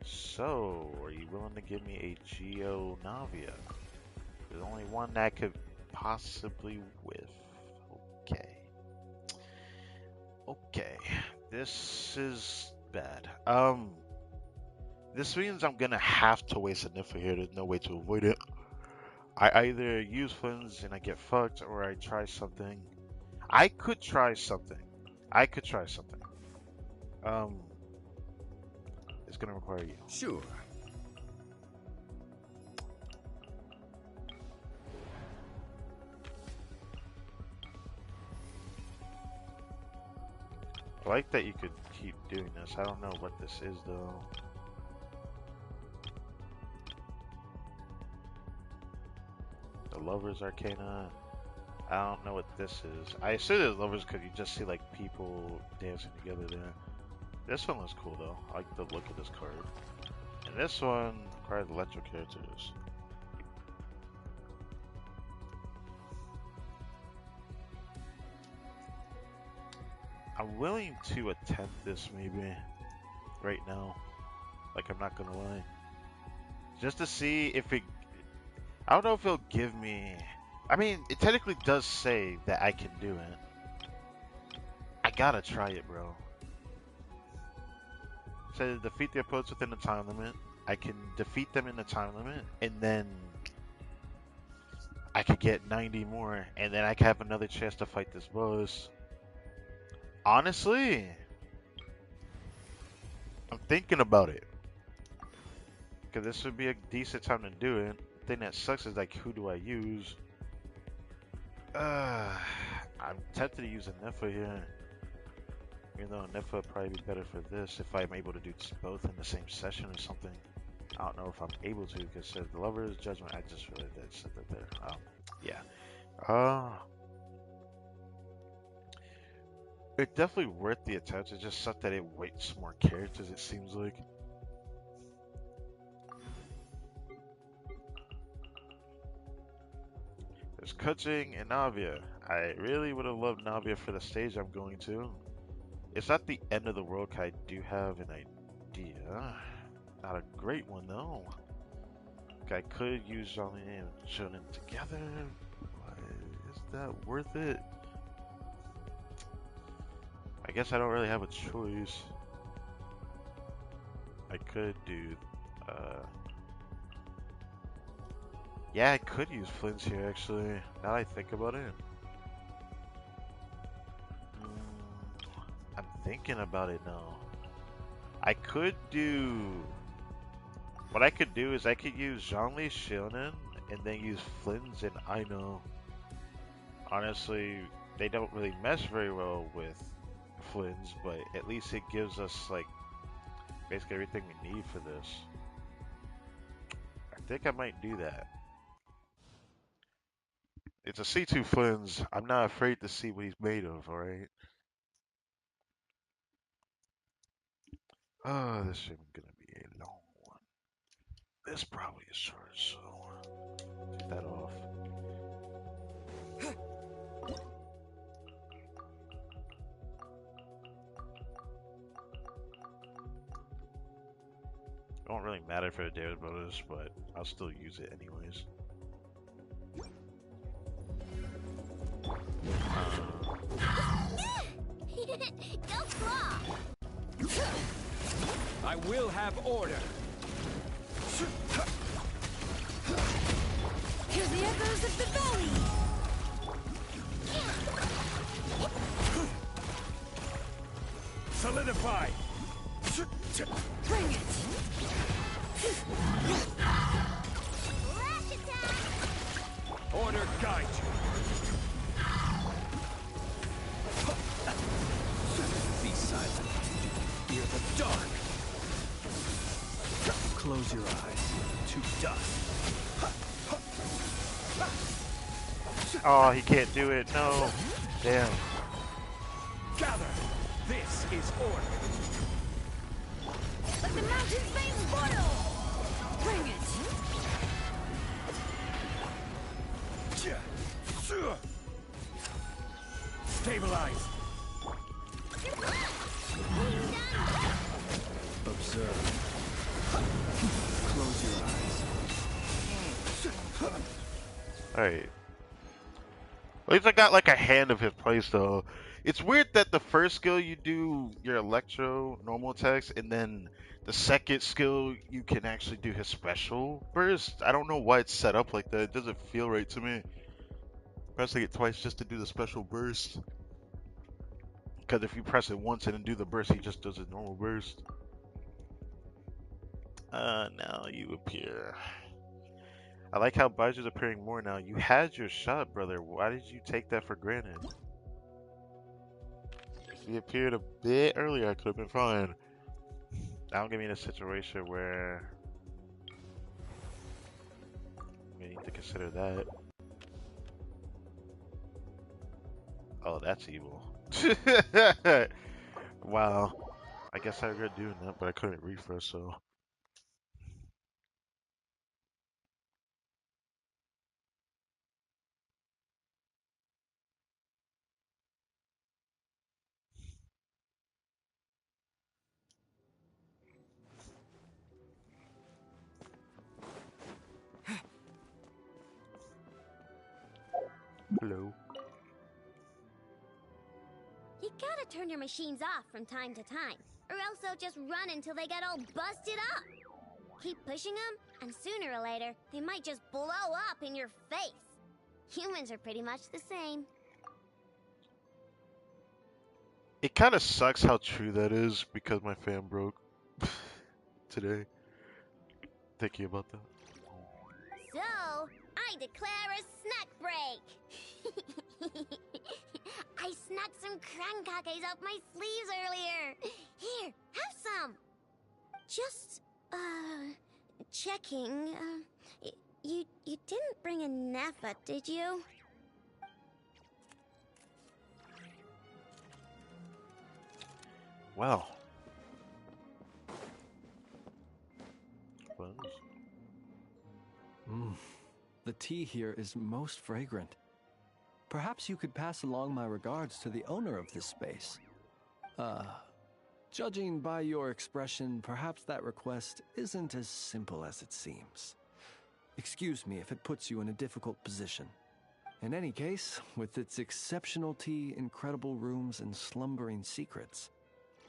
So, are you willing to give me a Geo Navia? There's only one that could possibly whiff. Okay. Okay. This is bad. This means I'm gonna have to waste a Nifa here. There's no way to avoid it. I either use Flins and I get fucked, or I try something. I could try something. I could try something. It's gonna require you. Sure. I like that you could keep doing this. I don't know what this is though. The Lover's Arcana. I don't know what this is. I assume it's Lovers because you just see like people dancing together there. This one looks cool though. I like the look of this card. And this one requires electro characters. I'm willing to attempt this maybe right now. Like I'm not gonna lie. Just to see if it I don't know if it'll give me I mean it technically does say that I can do it. I gotta try it, bro. It says defeat the opponents within the time limit. I can defeat them in the time limit and then I could get 90 more and then I could have another chance to fight this boss. Honestly, I'm thinking about it. Because this would be a decent time to do it. The thing that sucks is like, who do I use? I'm tempted to use a Nifa here. Even though a Nifa would probably be better for this if I'm able to do both in the same session or something. I don't know if I'm able to because it says the Lover's Judgment. I just realized that it said that there. Yeah. It's definitely worth the attempt. It's just sucked that it wastes more characters, it seems like. There's Kuching and Navia. I really would have loved Navia for the stage I'm going to. It's not the end of the world, 'cause I do have an idea. Not a great one, though. I could use Johnny and Shonen together, but is that worth it? I guess I don't really have a choice. I could do, yeah, I could use Flynn's here, actually, now that I think about it. I'm thinking about it now. I could do... What I could do is I could use Zhongli Shonen and then use Flynn's and Aino. Honestly, They don't really mesh very well with Flynn's, but at least it gives us like basically everything we need for this. I think I might do that. It's a C2 Flynn's. I'm not afraid to see what he's made of, alright? Oh, this is gonna be a long one. This probably is short, so take that off. It won't really matter for the damage bonus, but I'll still use it anyways. Go claw! I will have order. Hear the echoes of the valley! Solidify. Bring it! Lash attack! Order guide you. Be silent. Fear the dark. Close your eyes. To dust. Oh, he can't do it. No. Damn. Gather. This is order. Let the mountains veins boil! Bring it! Stabilize. Observe. Close your eyes. Alright. At least I got like a hand of his plays though. It's weird that the first skill you do your electro normal attacks, and then the second skill you can actually do his special burst. I don't know why it's set up like that. It doesn't feel right to me. Pressing it twice just to do the special burst. Because if you press it once and then do the burst, he just does a normal burst. Now you appear. I like how Baiju's appearing more now. You had your shot, brother. Why did you take that for granted? If he appeared a bit earlier, I could have been fine. Now get me in a situation where we need to consider that. Oh, that's evil. Wow. I guess I regret doing that, but I couldn't refresh, so. Hello. You gotta turn your machines off from time to time, or else they'll just run until they get all busted up. Keep pushing them, and sooner or later, they might just blow up in your face. Humans are pretty much the same. It kind of sucks how true that is because my fan broke today. Thinking about that. So, I declare a snack break. I snuck some crankakes up my sleeves earlier. Here, have some. Just, checking. You didn't bring a Neffa, did you? Well. Buns. The tea here is most fragrant. Perhaps you could pass along my regards to the owner of this space. Judging by your expression, perhaps that request isn't as simple as it seems. Excuse me if it puts you in a difficult position. In any case, with its exceptional tea, incredible rooms, and slumbering secrets,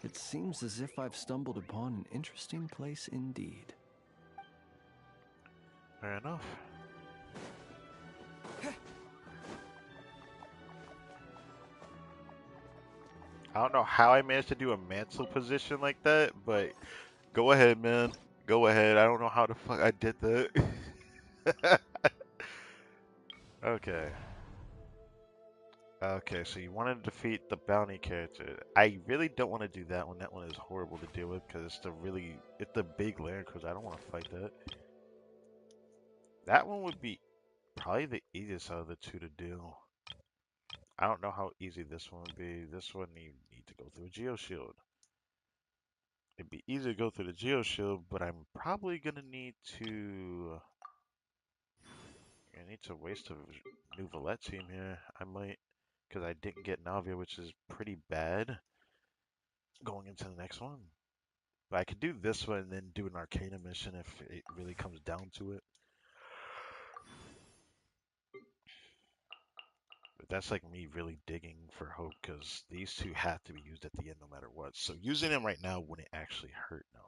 it seems as if I've stumbled upon an interesting place indeed. Fair enough. I don't know how I managed to do a mantle position like that, but go ahead, man. Go ahead. I don't know how the fuck I did that. Okay. Okay, so you want to defeat the bounty character. I really don't want to do that one. That one is horrible to deal with because it's the big land cruiser. I don't want to fight that. That one would be probably the easiest out of the two to do. I don't know how easy this one would be. This one you need to go through a geoshield. It'd be easy to go through the geoshield, but I'm probably gonna need to. I need to waste a new Valette team here. I might, because I didn't get Navia, which is pretty bad going into the next one. But I could do this one and then do an Arcana mission if it really comes down to it. But that's like me really digging for hope because these two have to be used at the end no matter what. So using them right now wouldn't actually hurt, no.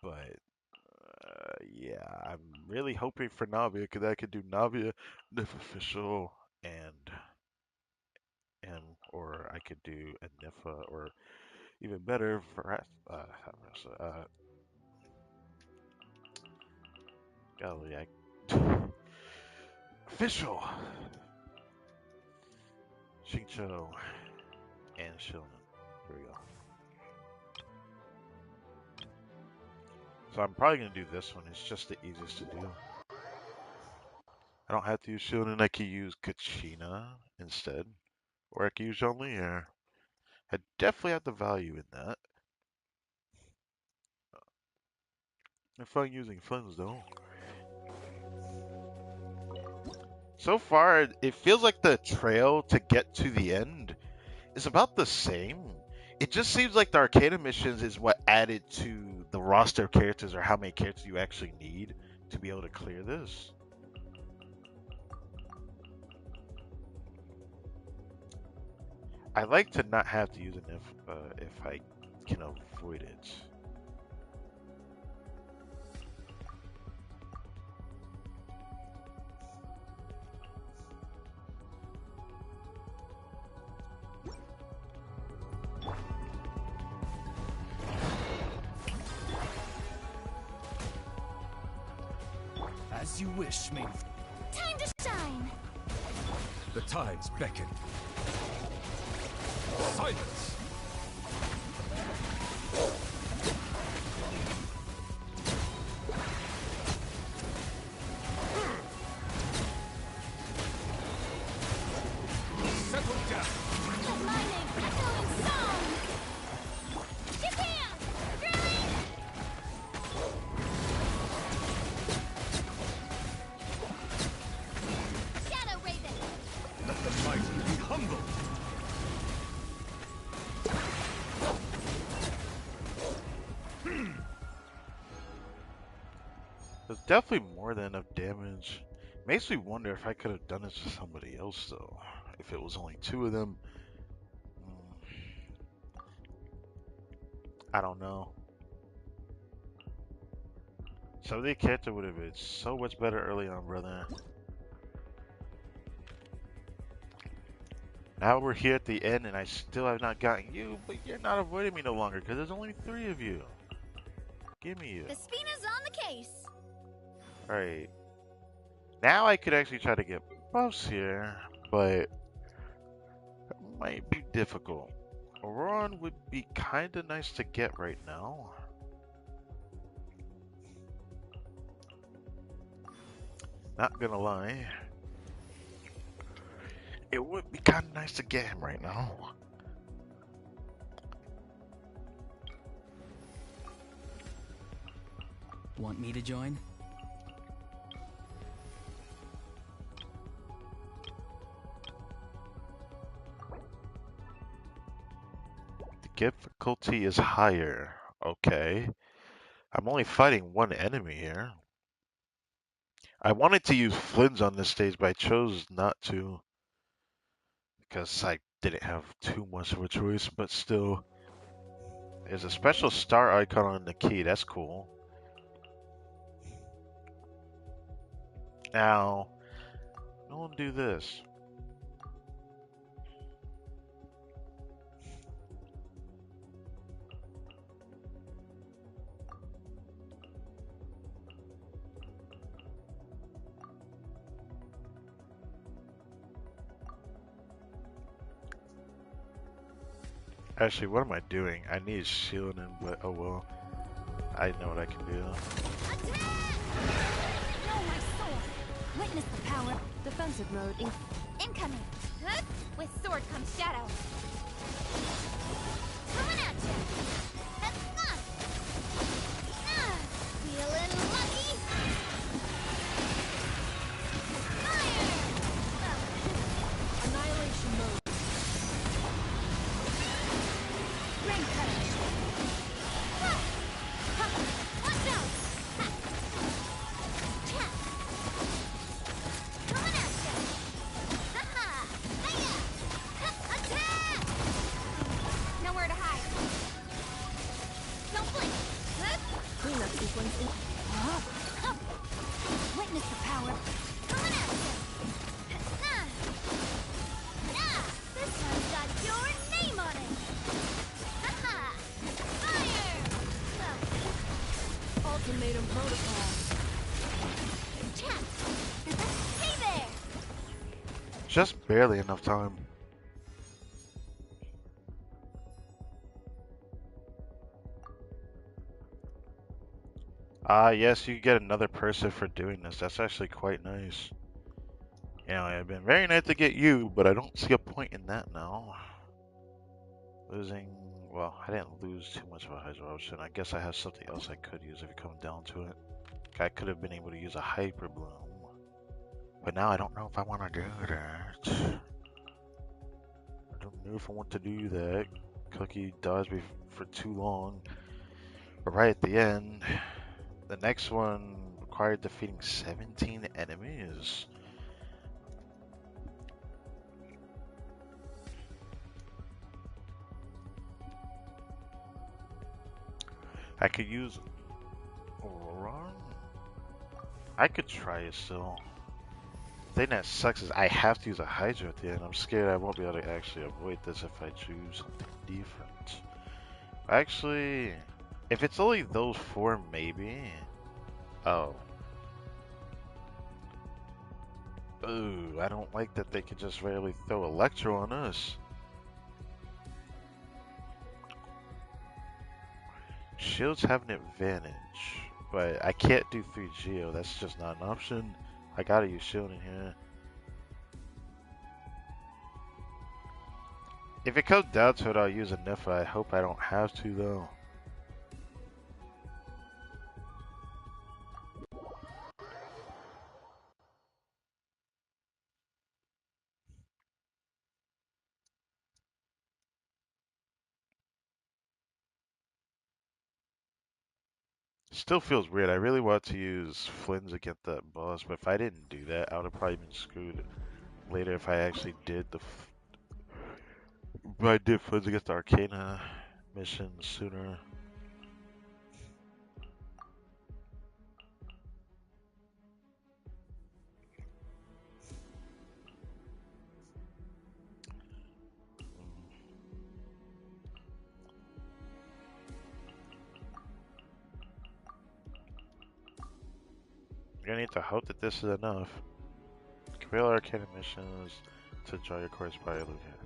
But yeah, I'm really hoping for Navia because I could do Navia, Nif Official, and M, or I could do a Nifa, or even better, for golly, Official, Xingqiu, and Shilin. Here we go. So I'm probably gonna do this one. It's just the easiest to do. I don't have to use Shilin. I could use Kachina instead, or I could use Zhongli. I definitely have the value in that. If I'm using funds though. So far, it feels like the trail to get to the end is about the same. It just seems like the Arcana missions is what added to the roster of characters or how many characters you actually need to be able to clear this. I like to not have to use it if I can avoid it. As you wish, main. Time to shine! The tides beckon. Silence! Settle down! Let my name echo in song! Japan! Drilling! Shadow Raven! Let the mighty be humbled! There's definitely more than enough damage. Makes me wonder if I could have done this to somebody else though. If it was only two of them. I don't know. Some of the character would have been so much better early on, brother. Now we're here at the end and I still have not gotten you, but you're not avoiding me no longer because there's only 3 of you. Give me you. Vespina's on the case! Alright. Now I could actually try to get buffs here, but it might be difficult. Auron would be kinda nice to get right now. Not gonna lie. It would be kinda nice to get him right now. Want me to join? The difficulty is higher. Okay. I'm only fighting one enemy here. I wanted to use Flynn's on this stage, but I chose not to. Because I didn't have too much of a choice, but still. There's a special star icon on the key, that's cool. Now, I'll do this. Actually, what am I doing? I need shielding, but oh well. I know what I can do. Attack! No, my sword! Witness the power. Defensive mode. Incoming! Huh? With sword comes shadow. Coming at you! Feeling lucky? Fire! Annihilation mode. Ring cutter! Watch out! Coming at you! Ha-ha! Hiya! Attack! Nowhere to hide. Don't blink. Cleanup sequence in. Witness the power. Coming at you. This one's got your name on it. Ha-ha! Fire! Ultimatum protocol. Chat. Hey there! Just barely enough time. Ah, yes, you get another person for doing this. That's actually quite nice. You know, it'd been very nice to get you, but I don't see a point in that now. Losing, well, I didn't lose too much of a Hydro option. I guess I have something else I could use if it comes down to it. I could have been able to use a Hyper Bloom. But now I don't know if I want to do that. I don't know if I want to do that. Cookie dodged me for too long. But right at the end, the next one required defeating 17 enemies. I could use Aurora. I could try it still. The thing that sucks is I have to use a Hydra at the end. I'm scared I won't be able to actually avoid this if I choose something different. Actually, if it's only those four, maybe. Oh. Ooh, I don't like that they could just rarely throw Electro on us. Shields have an advantage, but I can't do 3 Geo. That's just not an option. I gotta use shield in here. If it comes down to it, I'll use a Nifa. I hope I don't have to, though. Still feels weird. I really want to use Flynn's against that boss, but if I didn't do that, I would have probably been screwed later if I actually did the if I did Flynn's against the Arcana mission sooner. You're gonna need to hope that this is enough. Complete Arcana missions to draw your course by looking at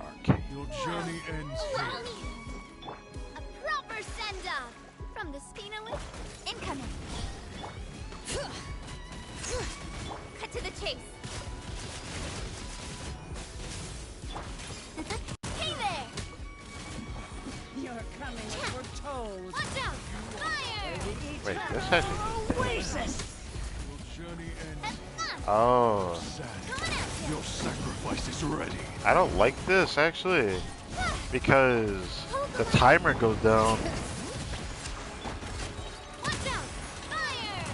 Arcana. Your journey ends here. A proper send-off from the Spinolith. Incoming. Cut to the chase. Hey there! You're coming as foretold. Watch out! Fire! Wait, this actually Oasis! Your journey ends. Oh. Your sacrifice is ready. I don't like this actually because the timer goes down. Watch out! Fire!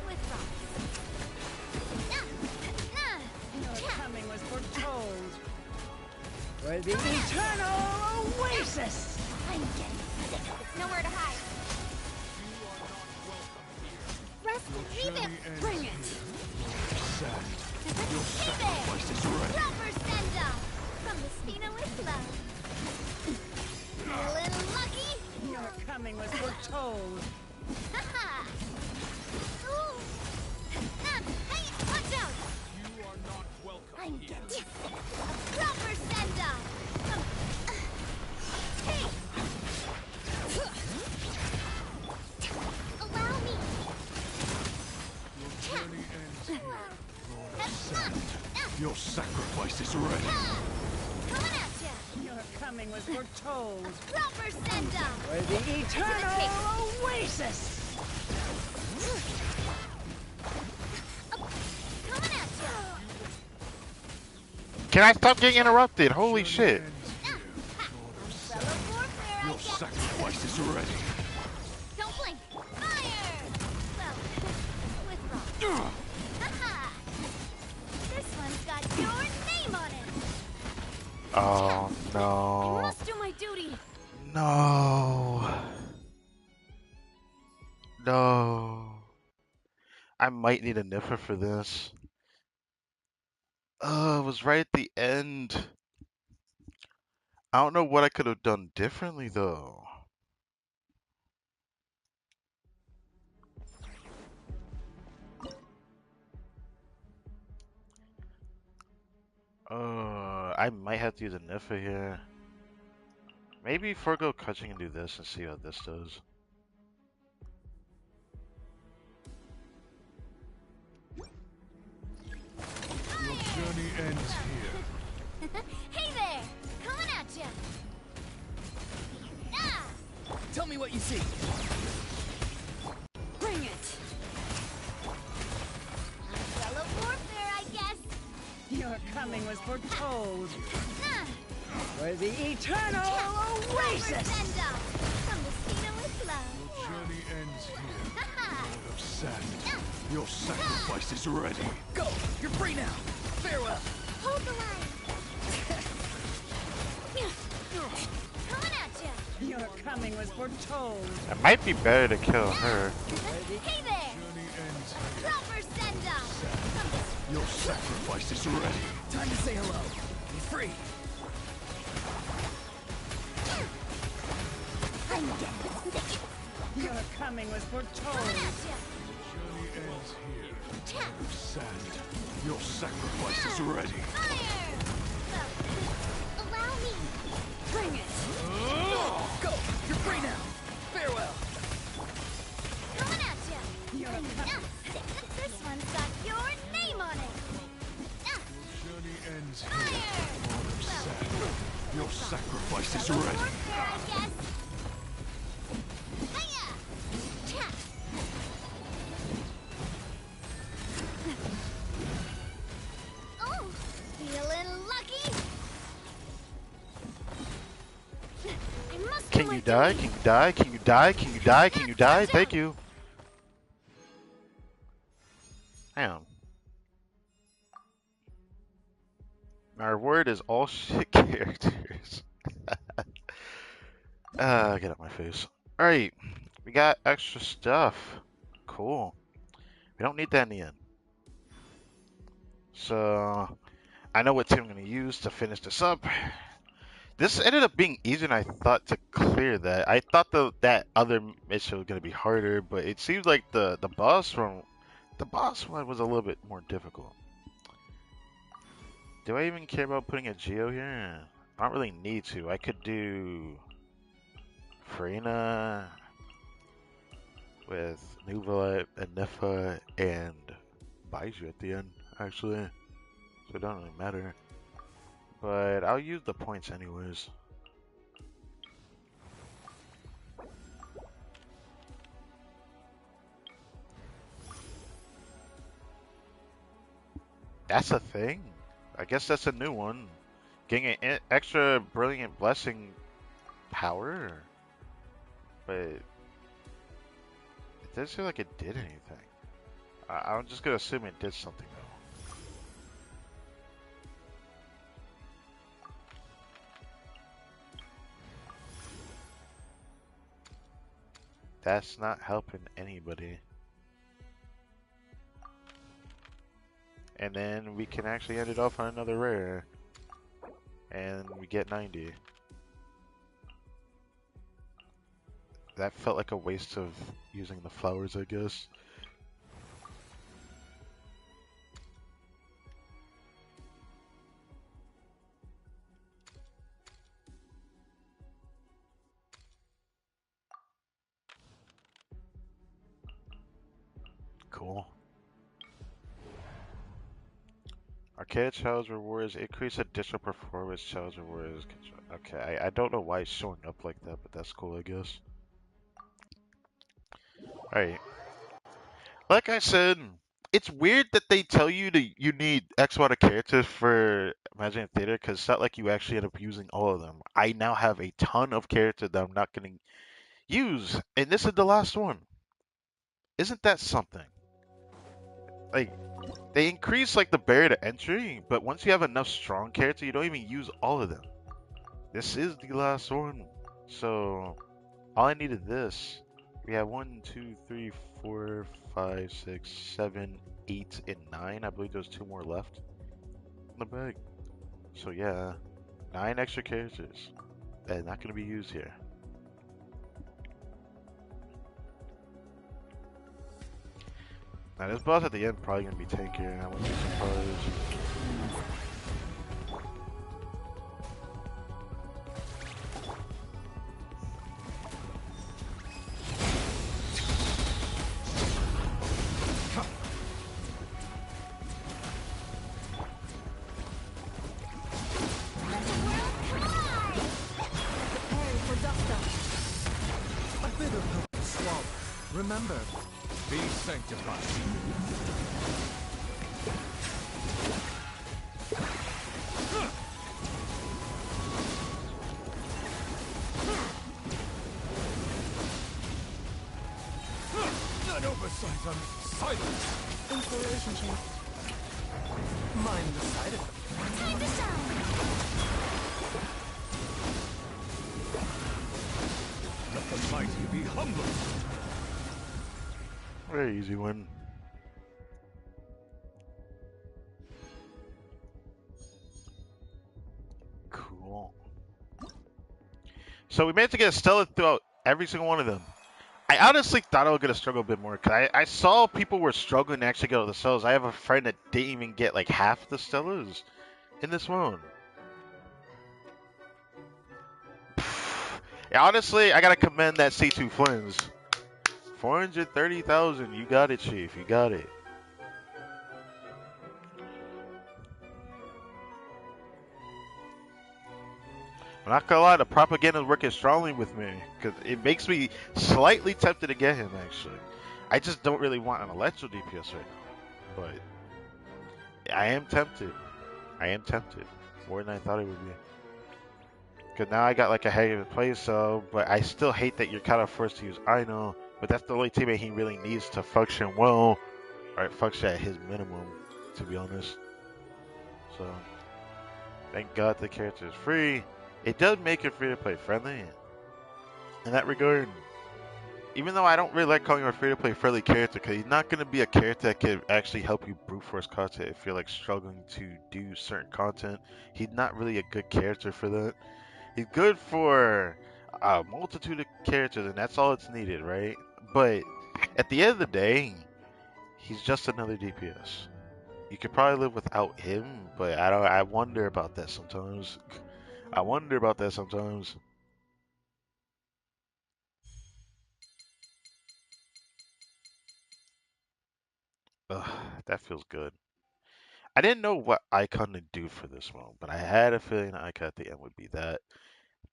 With rocks. Your coming was foretold. For the eternal oasis! I'm getting sick. It's nowhere to hide. Rest leave it. Bring it. Your sacrifice is ready. Proper send-off from the Spinolith love. Feeling lucky? Your coming was foretold. Haha! Ooh! Hey, watch out! You are not welcome I'm here. getting a proper send-off from sand. Your sacrifice is ready. Coming at ya! Your coming was foretold. Proper send-up! For the eternal oasis! Coming at ya! Can I stop getting interrupted? Holy shit. Umbrella warfare, I Your guess. sacrifice is ready. Don't blink! Fire! Well, with wrong. Haha! This one's got your name on it! Oh I no. must do my duty! No. No. I might need a Niffer for this. It was right at the end. I don't know what I could have done differently though. I might have to use a Niffer here. Maybe forego catching and do this and see how this does. Your journey ends here. Hey there! Coming at ya! Ah! Tell me what you see. Bring it! Umbrella warfare, I guess! Your coming was foretold. Ah! For the eternal Proper oasis! send-up! A mosquito with love! Your journey ends here. Haha! Lord of sand. Your sacrifice is ready. Go! You're free now! Farewell! Hold the line! Coming at ya! Your coming was foretold. It might be better to kill her. Hey there! Journey ends here. Proper send-up! Your sacrifice is ready. Time to say hello. Be free. I'm getting sick! Your coming was foretold. Coming at ya! Journey ends here. Lord of sand. Your sacrifice is ready. Fire! Well, allow me! Bring it! Go! You're free now! Farewell! Coming at ya! Your Ah, this one's got your name on it! Ah, Journey ends here. fire! Lord of sand. Your sacrifice is Umbrella ready. warfare, I guess! Hiya! Cha! Oh, feeling lucky? I must do Can my you die? duty. Can you die? Can you die? Can you die? Can you die? Thank you. Damn. Our word is all shit characters. Get up my face. Alright, we got extra stuff. Cool. We don't need that in the end. So, I know what team I'm going to use to finish this up. This ended up being easier than I thought to clear that. I thought that other mission was going to be harder, but it seems like the boss one was a little bit more difficult. Do I even care about putting a Geo here? I don't really need to. I could do Farina with Nuva and Nifa and Baiju at the end, actually. So it doesn't really matter. But I'll use the points anyways. That's a thing. I guess that's a new one. Getting an extra brilliant blessing power, but it doesn't seem like it did anything. I'm just gonna assume it did something though. That's not helping anybody. And then we can actually end it off on another rare. And we get 90. That felt like a waste of using the flowers, I guess. Cool. Arcade challenge rewards increase additional performance challenge rewards. Okay, I don't know why it's showing up like that, but that's cool, I guess. Alright. Like I said, it's weird that they tell you you need X amount of characters for Imagining Theater because it's not like you actually end up using all of them. I now have a ton of characters that I'm not going to use, and this is the last one. Isn't that something? Like, they increase like the barrier to entry, but once you have enough strong characters, you don't even use all of them. This is the last one. So, all I need is this. We have 1, 2, 3, 4, 5, 6, 7, 8, and 9. I believe there's 2 more left in the bag. So yeah, 9 extra characters. They're not going to be used here. Now this boss at the end probably going to be tankier. I wouldn't be surprised. Remember, be sanctified. An oversight on silence. Inspiration chant. Mind the side effect. Time to shine. Let the mighty be humbled. Very easy one. Cool. So we managed to get a Stella throughout every single one of them. I honestly thought I was gonna struggle a bit more because I saw people were struggling to actually get all the Stellas. I have a friend that didn't even get like half the Stellas in this one. Yeah, honestly, I gotta commend that C2 Flins. 430,000. You got it, Chief. You got it. I'm not gonna lie, the propaganda is working strongly with me because it makes me slightly tempted to get him. Actually, I just don't really want an Electro DPS right now, but I am tempted. I am tempted more than I thought it would be. Because now I got like a heavy play so, but I still hate that you're kind of forced to use I know, but that's the only teammate he really needs to function well, or function at his minimum, to be honest. So, thank God the character is free. It does make it free to play friendly in that regard. Even though I don't really like calling him a free to play friendly character, because he's not going to be a character that can actually help you brute force content if you're like struggling to do certain content. He's not really a good character for that. He's good for a multitude of characters, and that's all it's needed, right? But at the end of the day, he's just another DPS. You could probably live without him, but I don't. I wonder about that sometimes. I wonder about that sometimes. Ugh, that feels good. I didn't know what icon to do for this one, but I had a feeling the icon at the end would be that.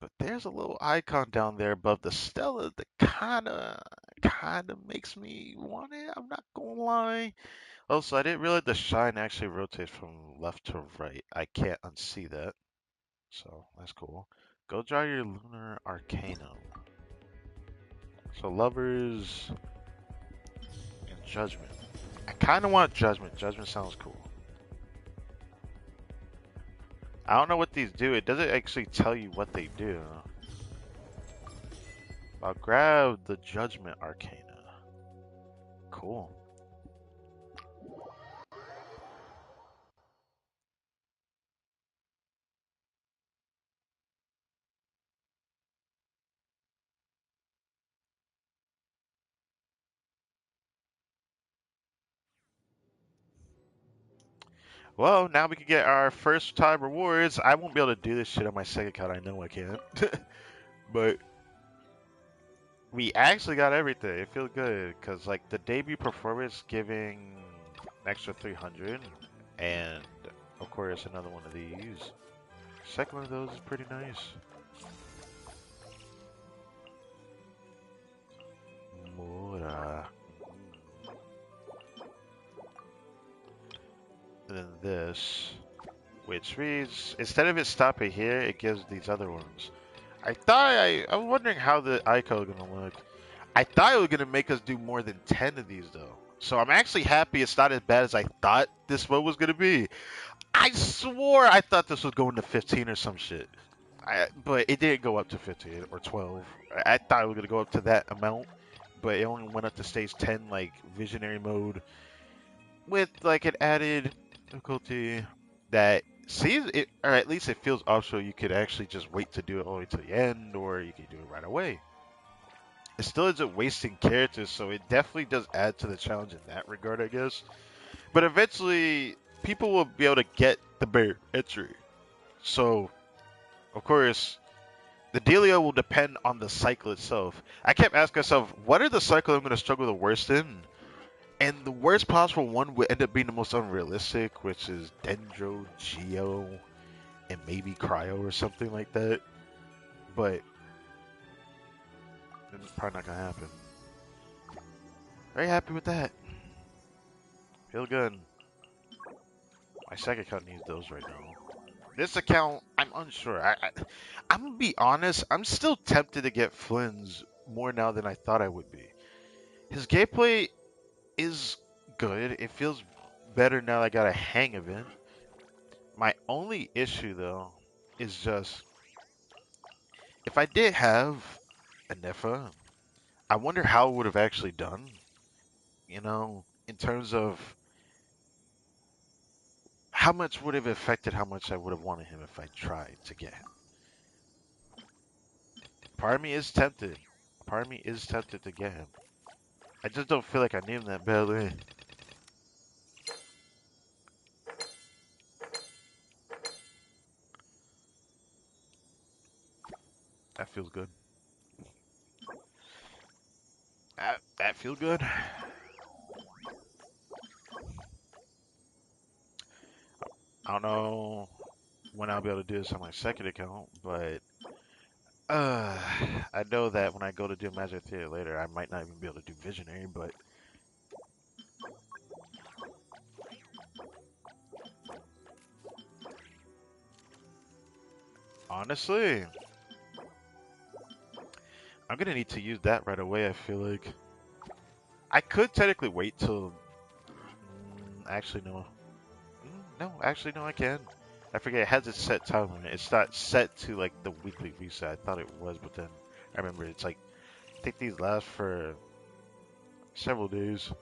But there's a little icon down there above the Stella that kinda makes me want it. I'm not gonna lie. Also, I didn't realize the shine actually rotates from left to right. I can't unsee that, so that's cool. Go draw your Lunar Arcanum. So lovers and Judgment. I kind of want Judgment. Judgment sounds cool. I don't know what these do. It doesn't actually tell you what they do. I'll grab the Judgment Arcana. Cool. Well, now we can get our first time rewards. I won't be able to do this shit on my second account. I know I can't. But we actually got everything. It feels good because like the debut performance giving an extra 300 and Of course, another one of these. Second one of those is pretty nice. Mora. And then this, which reads, instead of it stopping here, it gives these other ones. I'm wondering how the Ico is gonna look. I thought it was gonna make us do more than 10 of these though. So I'm actually happy it's not as bad as I thought this one was gonna be. I swore I thought this was going to 15 or some shit. But it didn't go up to 15 or 12. I thought it was gonna go up to that amount, but it only went up to stage 10, like visionary mode, with like an added difficulty that seems it, or at least it feels optional. You could actually just wait to do it all the way to the end, or you could do it right away. It still isn't wasting characters, so it definitely does add to the challenge in that regard, I guess. But eventually, people will be able to get the bear entry. So, of course, the dealio will depend on the cycle itself. I kept asking myself, what are the cycle I'm going to struggle the worst in? And the worst possible one would end up being the most unrealistic, which is Dendro, Geo, and maybe Cryo or something like that. But it's probably not going to happen. Very happy with that. Feel good. My second account needs those right now. This account, I'm unsure. I'm going to be honest, I'm still tempted to get Flynn's more now than I thought I would be. His gameplay is good. It feels better now that I got a hang of it. My only issue, though, is just if I did have a Nifa, I wonder how it would have actually done, you know, in terms of how much would have affected how much I would have wanted him if I tried to get him. Part of me is tempted. Part of me is tempted to get him. I just don't feel like I need him that badly. That feels good. That feels good. I don't know when I'll be able to do this on my second account, but uh, I know that when I go to do Magic Theater later, I might not even be able to do Visionary, but honestly, I'm gonna need to use that right away, I feel like. I could technically wait till... actually, no. No, actually, no, I can. I forget, it has a set time limit. It's not set to, like, the weekly reset. I thought it was, but then I remember it's like, I think these last for several days.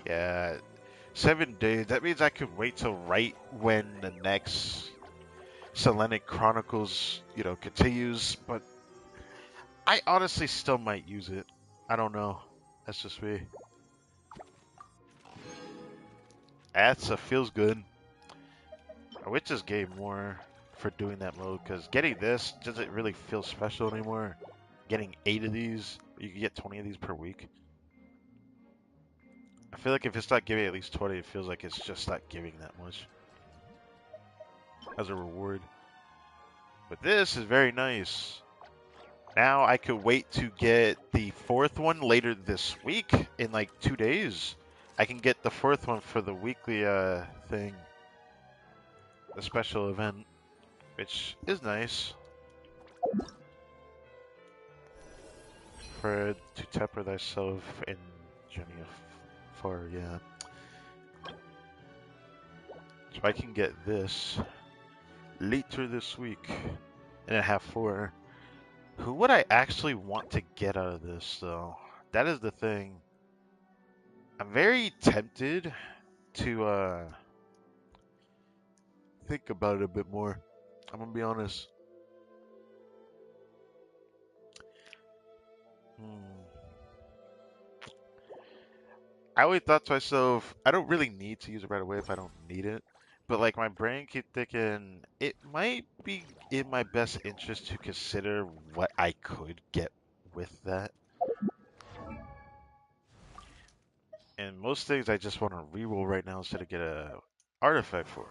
Yeah, 7 days. That means I could wait till right when the next Selenic Chronicles, continues, but I honestly still might use it. I don't know. That's just me. That's a feels good. I wish this gave more for doing that mode, because getting this doesn't really feel special anymore. Getting 8 of these, you can get 20 of these per week. I feel like if it's not giving at least 20, it feels like it's just not giving that much as a reward. But this is very nice. Now I could wait to get the 4th one later this week in like 2 days. I can get the 4th one for the weekly thing, the special event, which is nice for to temper thyself in journey of far. Yeah. So I can get this later this week, and I have 4. Who would I actually want to get out of this, though? That is the thing. I'm very tempted to think about it a bit more. I'm gonna be honest. I always thought to myself, I don't really need to use it right away if I don't need it. But like my brain keep thinking, it might be in my best interest to consider what I could get with that. And most things I just want to reroll right now instead of get a artifact for.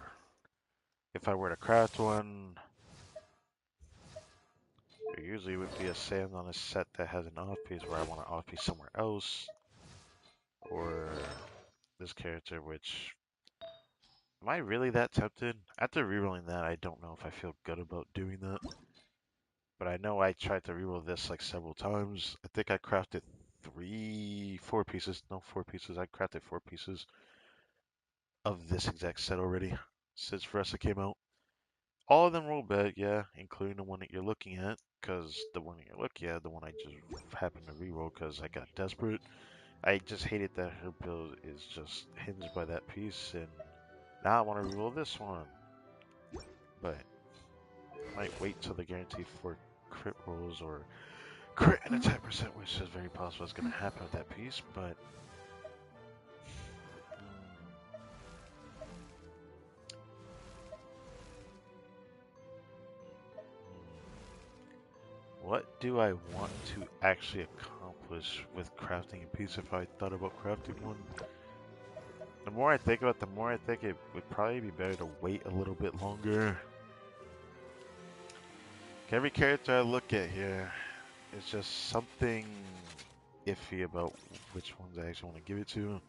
If I were to craft one, there usually would be a sand on a set that has an off piece where I want an off piece somewhere else. Or this character, which am I really that tempted? After rerolling that, I don't know if I feel good about doing that. But I know I tried to reroll this like several times. I think I crafted four pieces. No, four pieces. I crafted four pieces of this exact set already since Versa came out. All of them roll bad, yeah, including the one that you're looking at. Because the one that you're looking at, the one I just happened to reroll because I got desperate. I just hated that her build is just hinged by that piece, and now I want to reroll this one. But I might wait till the guarantee for crit rolls or crit and a 10%, which is very possible is going to happen with that piece, but what do I want to actually accomplish with crafting a piece if I thought about crafting one? The more I think about it, the more I think it would probably be better to wait a little bit longer. Every character I look at here is just something iffy about which ones I actually want to give it to.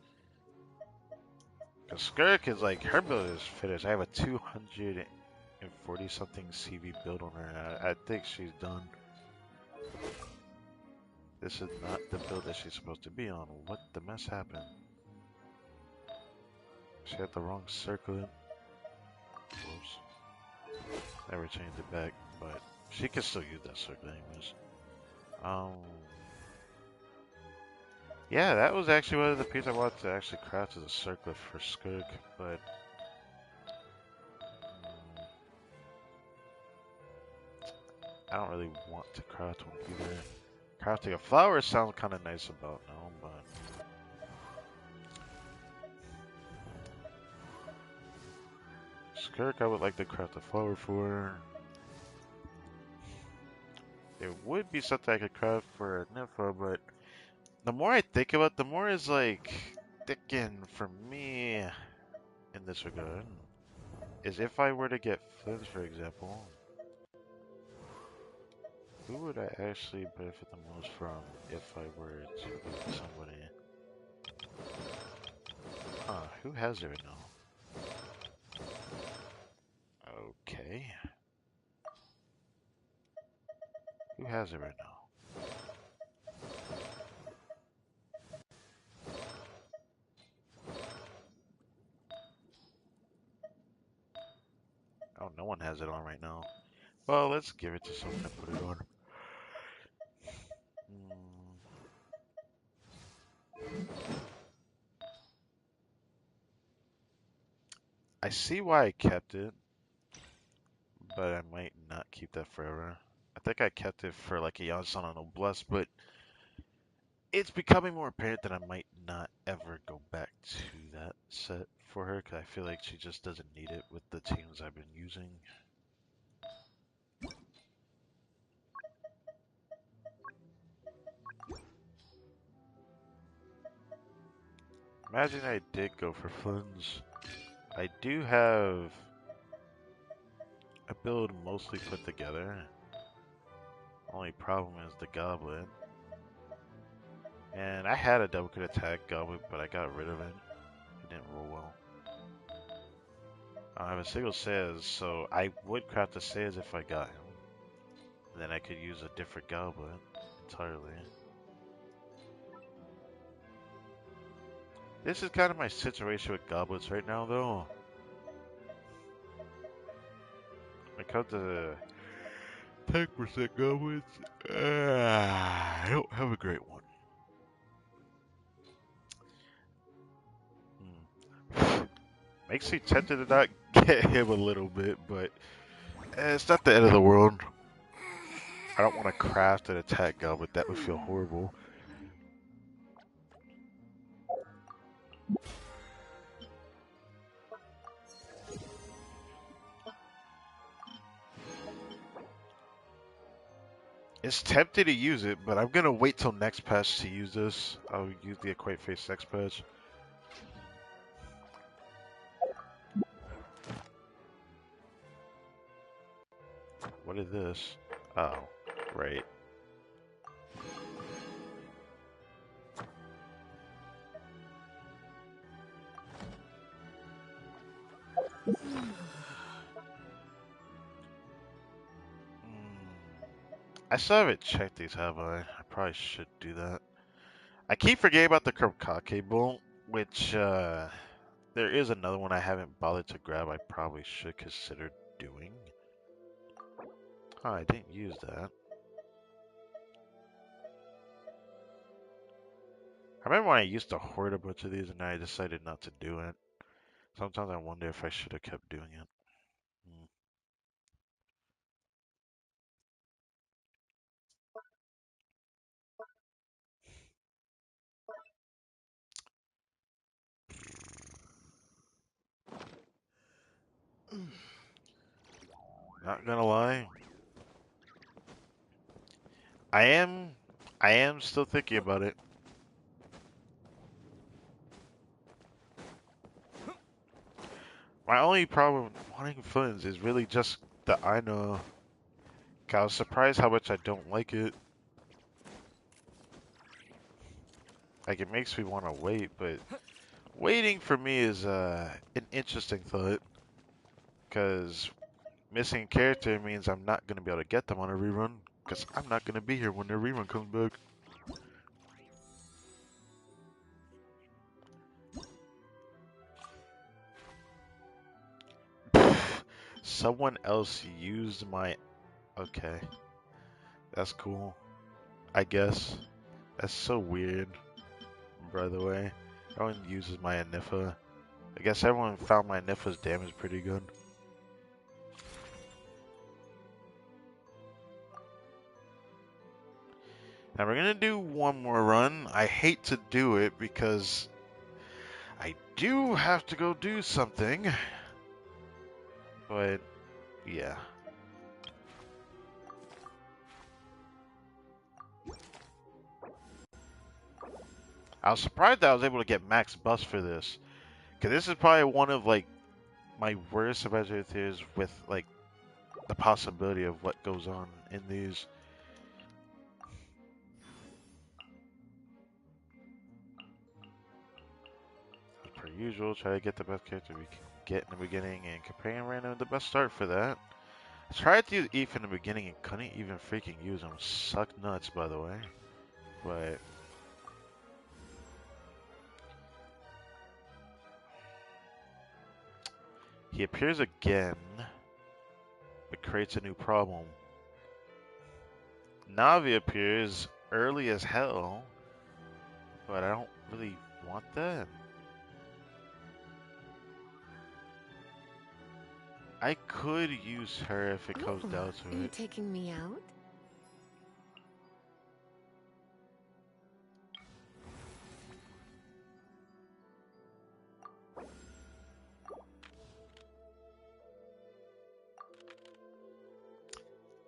Because Skirk is like, her build is finished. I have a 240 something CV build on her. I think she's done. This is not the build that she's supposed to be on. What the mess happened? She had the wrong circlet. Whoops. Never changed it back, but she can still use that circlet anyways. Yeah, that was actually one of the pieces I wanted to actually craft as a circlet for Skirk, but I don't really want to craft one either. Crafting a flower sounds kind of nice about now, but Skirk I would like to craft a flower for. There would be something I could craft for a Nympha, but the more I think about it, the more is like thinking for me in this regard is if I were to get Flims, for example, who would I actually benefit the most from if I were to get somebody? Huh, who has it right now? Okay. Who has it right now? Oh, no one has it on right now. Well, let's give it to someone to put it on. I see why I kept it, but I might not keep that forever. I think I kept it for like a Yansana Noblesse, but it's becoming more apparent that I might not ever go back to that set for her, because I feel like she just doesn't need it with the teams I've been using. Imagine I did go for Flins. I do have a build mostly put together. Only problem is the Goblet. And I had a double crit attack Goblet, but I got rid of it. It didn't roll well. I have a single Says, so I would craft a Says if I got him. And then I could use a different Goblet entirely. This is kind of my situation with Goblets right now, though. When it comes to 10% Goblets, I don't have a great one. Makes me tempted to not get him a little bit, but it's not the end of the world. I don't want to craft an attack Goblet, that would feel horrible. It's tempting to use it, but I'm gonna wait till next patch to use this. I'll use the Equate Face next patch. What is this? Oh, right. I still haven't checked these, have I? I probably should do that. I keep forgetting about the Kurkake bolt, which, there is another one I haven't bothered to grab I probably should consider doing. Oh, I didn't use that. I remember when I used to hoard a bunch of these and I decided not to do it. Sometimes I wonder if I should have kept doing it. Not gonna lie. I am I am still thinking about it. My only problem with wanting funds is really just that I know. I was surprised how much I don't like it. Like it makes me want to wait, but waiting for me is an interesting thought. Cause missing a character means I'm not gonna be able to get them on a rerun. Cause I'm not gonna be here when their rerun comes back. Someone else used my. Okay, that's cool. I guess. That's so weird, by the way. Everyone uses my Anifa. I guess everyone found my Anifa's damage pretty good. Now we're gonna do one more run. I hate to do it because I do have to go do something. But, yeah. I was surprised that I was able to get max bust for this. Because this is probably one of, like, my worst adventures with, like, the possibility of what goes on in these. As per usual, try to get the best character we can get in the beginning, and comparing random the best start for that. I tried to use Eve in the beginning and couldn't even freaking use him. Suck nuts, by the way. But he appears again, but creates a new problem. Navi appears early as hell, but I don't really want that. I could use her if it comes down to Are you it. taking me out?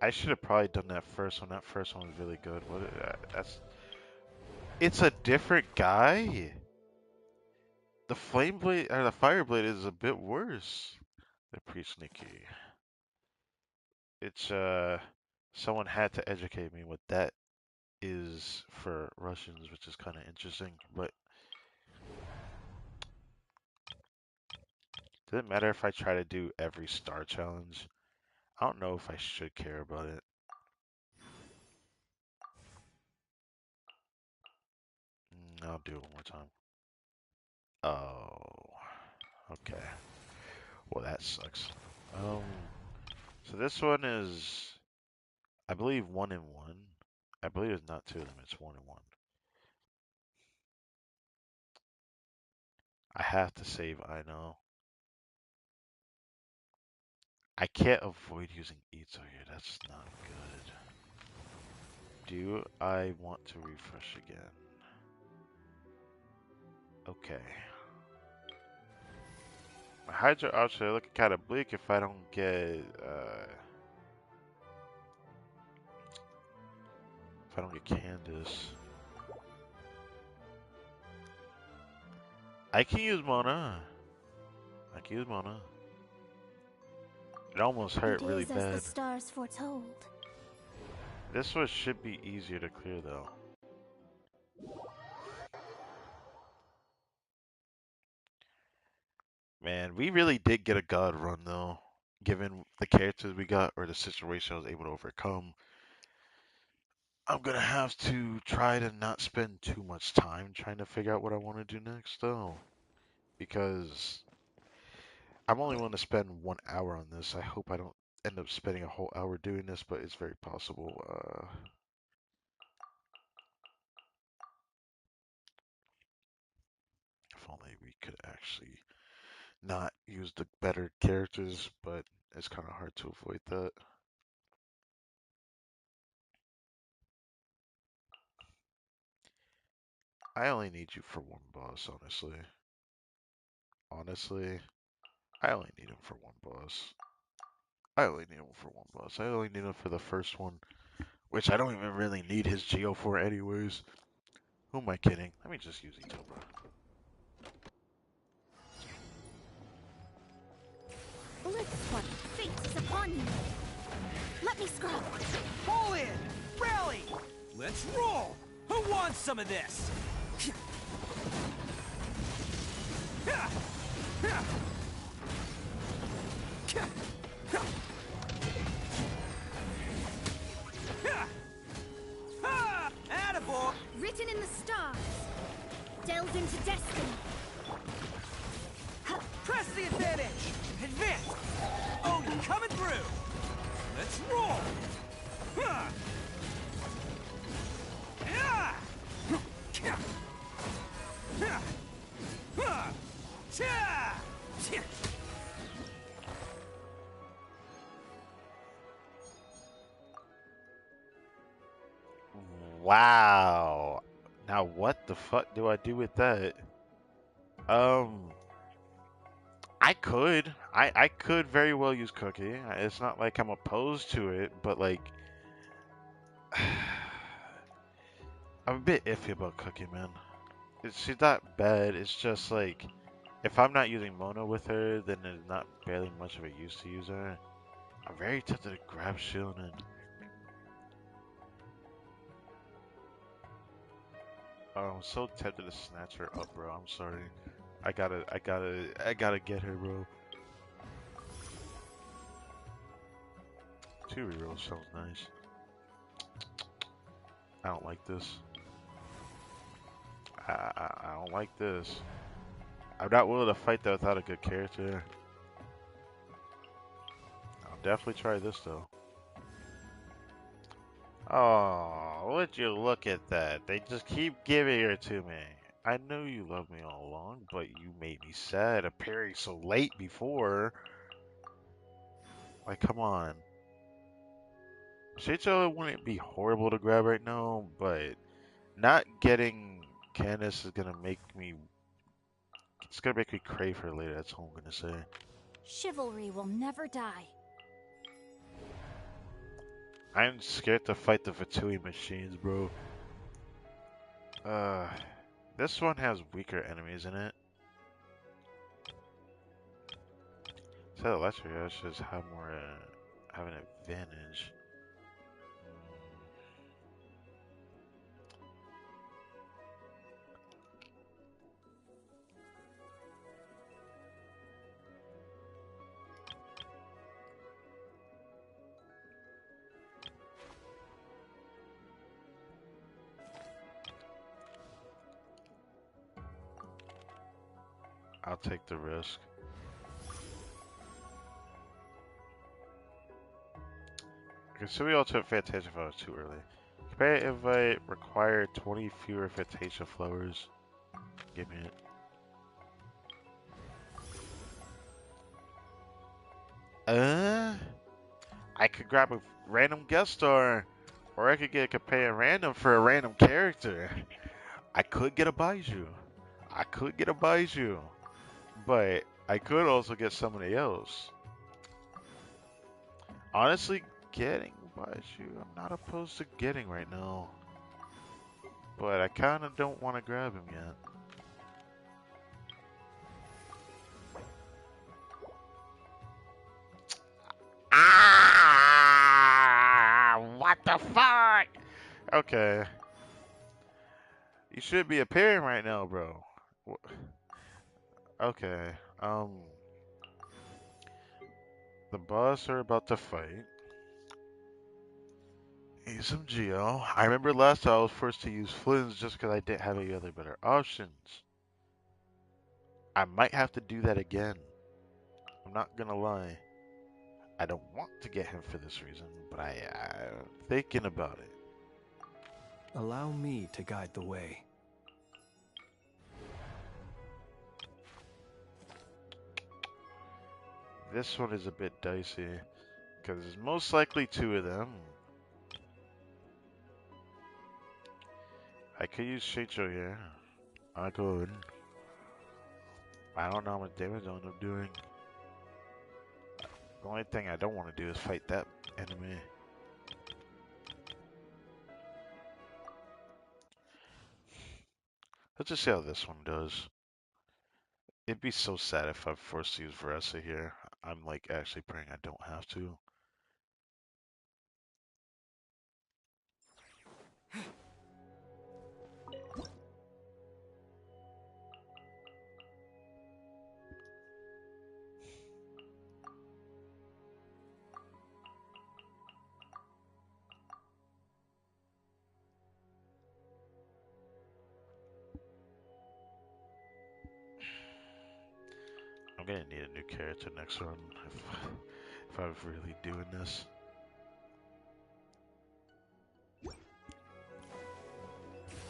I should have probably done that first one. That first one was really good. What? That's. It's a different guy. The flame blade or the fire blade is a bit worse. They're pretty sneaky. It's someone had to educate me what that is for Russians, which is kind of interesting. But does it matter if I try to do every star challenge? I don't know if I should care about it. I'll do it one more time. Oh, okay. Well, that sucks. Um, so this one is, I believe, 1-1. I believe it's not two of them. It's 1-1. I have to save. I know. I can't avoid using Itzo here. That's not good. Do I want to refresh again? Okay. My Hydra Archer looking kind of bleak if I don't get Candace. I can use Mona. I can use Mona. It almost hurt It really is as the bad. stars foretold. This one should be easier to clear though. Man, we really did get a god run though. Given the characters we got or the situation I was able to overcome. I'm gonna have to try to not spend too much time trying to figure out what I want to do next though. Because I'm only willing to spend 1 hour on this. I hope I don't end up spending a whole hour doing this, but it's very possible. If only we could actually not use the better characters, but it's kind of hard to avoid that. I only need you for one boss, honestly. Honestly, I only need him for one boss. I only need him for one boss. I only need him for the first one, which I don't even really need his Geo for anyways. Who am I kidding? Let me just use Itoba. Let's what fate is upon you. Let me scrub. Fall in! Rally! Let's roll! Who wants some of this? Attaboy! Written in the stars. Delved into destiny. Press the advantage! Advance! Oh, coming through! Let's roll! Wow. Now what the fuck do I do with that? Um, I could very well use Cookie. It's not like I'm opposed to it, but like, I'm a bit iffy about Cookie, man. She's not bad. It's just like, if I'm not using Mono with her, then there's not barely much of a use to use her. I'm very tempted to grab Shield and oh, I'm so tempted to snatch her up, bro. I'm sorry. I gotta get her, bro. 2 rerolls sounds nice. I don't like this. I don't like this. I'm not willing to fight that without a good character. I'll definitely try this though. Oh, would you look at that? They just keep giving her to me. I knew you loved me all along, but you made me sad appearing so late before. Like, come on. Shicho wouldn't be horrible to grab right now, but not getting Candace is gonna make me. It's gonna make me crave her later. That's all I'm gonna say. Chivalry will never die. I'm scared to fight the Fatui machines, bro. Uh, this one has weaker enemies in it. So Electria should have more, have an advantage. I'll take the risk. Okay, so we all took Fantasia flowers too early. Compare invite required 20 fewer Fantasia flowers. Give me it. I could grab a random guest star, or I could get a companion random for a random character. I could get a Baiju. I could get a Baiju. But I could also get somebody else. Honestly, getting Baiju, I'm not opposed to getting right now. But I kind of don't want to grab him yet. the fuck? Okay. You should be appearing right now, bro. Okay. The boss are about to fight. Use some Geo. I remember last time I was forced to use Flynn's just because I didn't have any other better options. I might have to do that again. I'm not gonna lie. I don't want to get him for this reason, but I'm thinking about it. Allow me to guide the way. This one is a bit dicey, because there's most likely two of them. I could use Sheicho here. I could. I don't know how much damage I'll end up doing. The only thing I don't want to do is fight that enemy. Let's just see how this one does. It'd be so sad if I'm forced to use Veressa here. I'm like actually praying I don't have to. I'm gonna need a new character next one if I'm really doing this.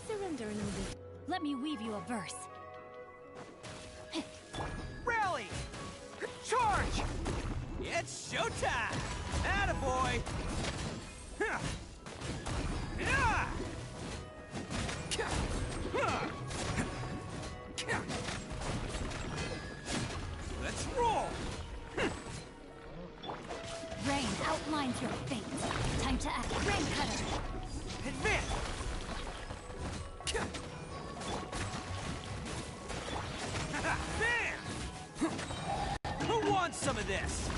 Surrender an illusion. Let me weave you a verse. Rally! Charge! It's showtime! Attaboy! Huh. Yeah! Let's roll! Rain outlines your fate. Time to act. Rain cutter. Advance! Bam! Who wants some of this?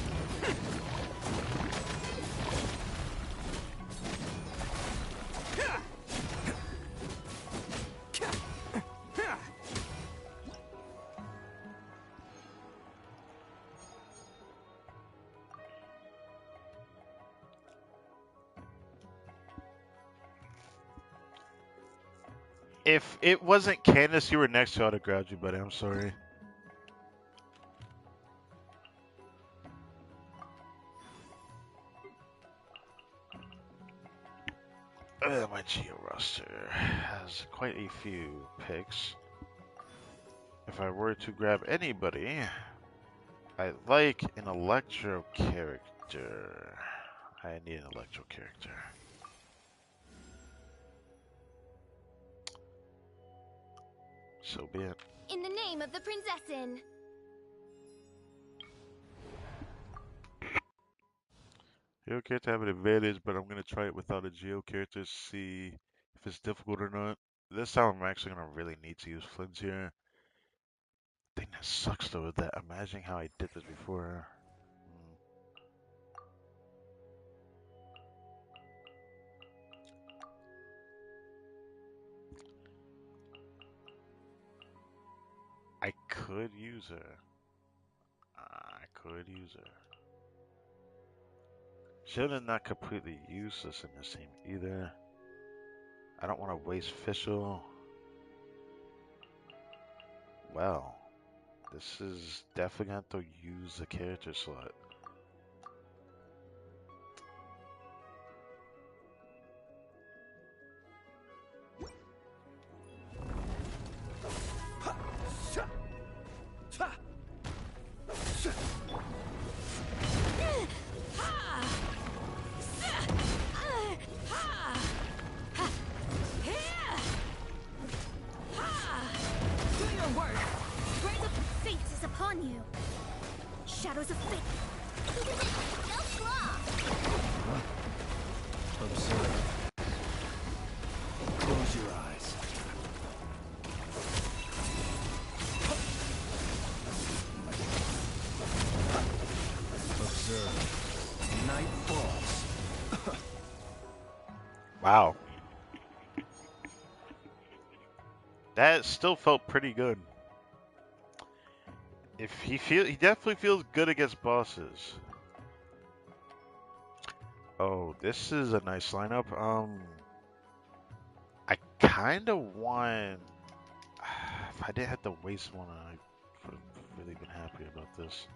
If it wasn't Candace you were next to, I'd have grabbed you, buddy. I'm sorry. My Geo roster has quite a few picks. If I were to grab anybody, I like an Electro character. I need an Electro character. So be it. In the name of the Prinzessin. Geo character have an advantage, but I'm gonna try it without a Geo character, see if it's difficult or not. This time I'm actually gonna really need to use Flynn's here. Thing that sucks though is that imagining how I did this before. I could use her. I could use her. Shield's not completely useless in this team either. I don't want to waste Fischl. Well, this is definitely going to have to use the character slot. You. Shadows of fate. Observe. Close your eyes. Observe. Night falls. Wow. That still felt pretty good. He definitely feels good against bosses. Oh, this is a nice lineup. I kind of want. If I didn't have to waste one, I would have really been happy about this.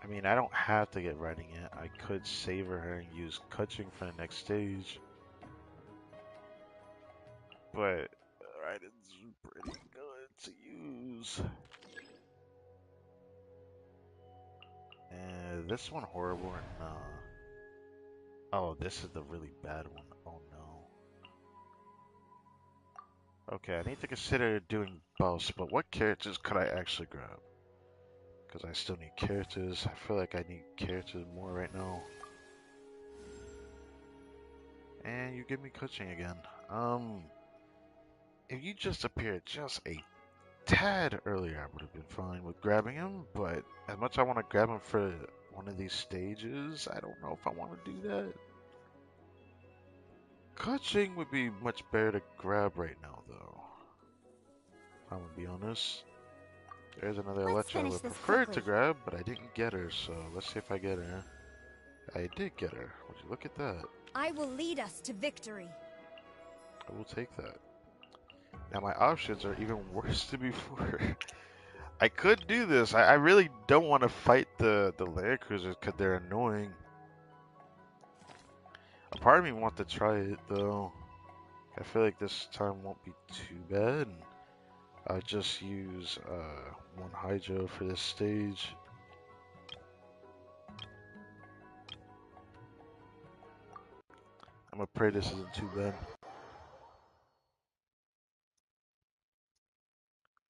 I mean, I don't have to get writing yet. I could savor her and use coaching for the next stage. But writing's pretty good to use. And this one horrible or no? Oh, this is the really bad one. Oh no. Okay, I need to consider doing both, but what characters could I actually grab? Because I still need characters. I feel like I need characters more right now. And you give me coaching again. If you just appeared just a tad earlier, I would have been fine with grabbing him, but as much as I want to grab him for one of these stages, I don't know if I want to do that. Coaching would be much better to grab right now, though. I'm gonna be honest. There's another Electra I would prefer to grab, but I didn't get her, so let's see if I get her. I did get her. Would you look at that? I will lead us to victory. I will take that. Now my options are even worse than before. I could do this. I really don't want to fight the land cruisers because they're annoying. A part of me wants to try it though. I feel like this time won't be too bad. I'll just use one Hydro for this stage. I'm gonna pray this isn't too bad.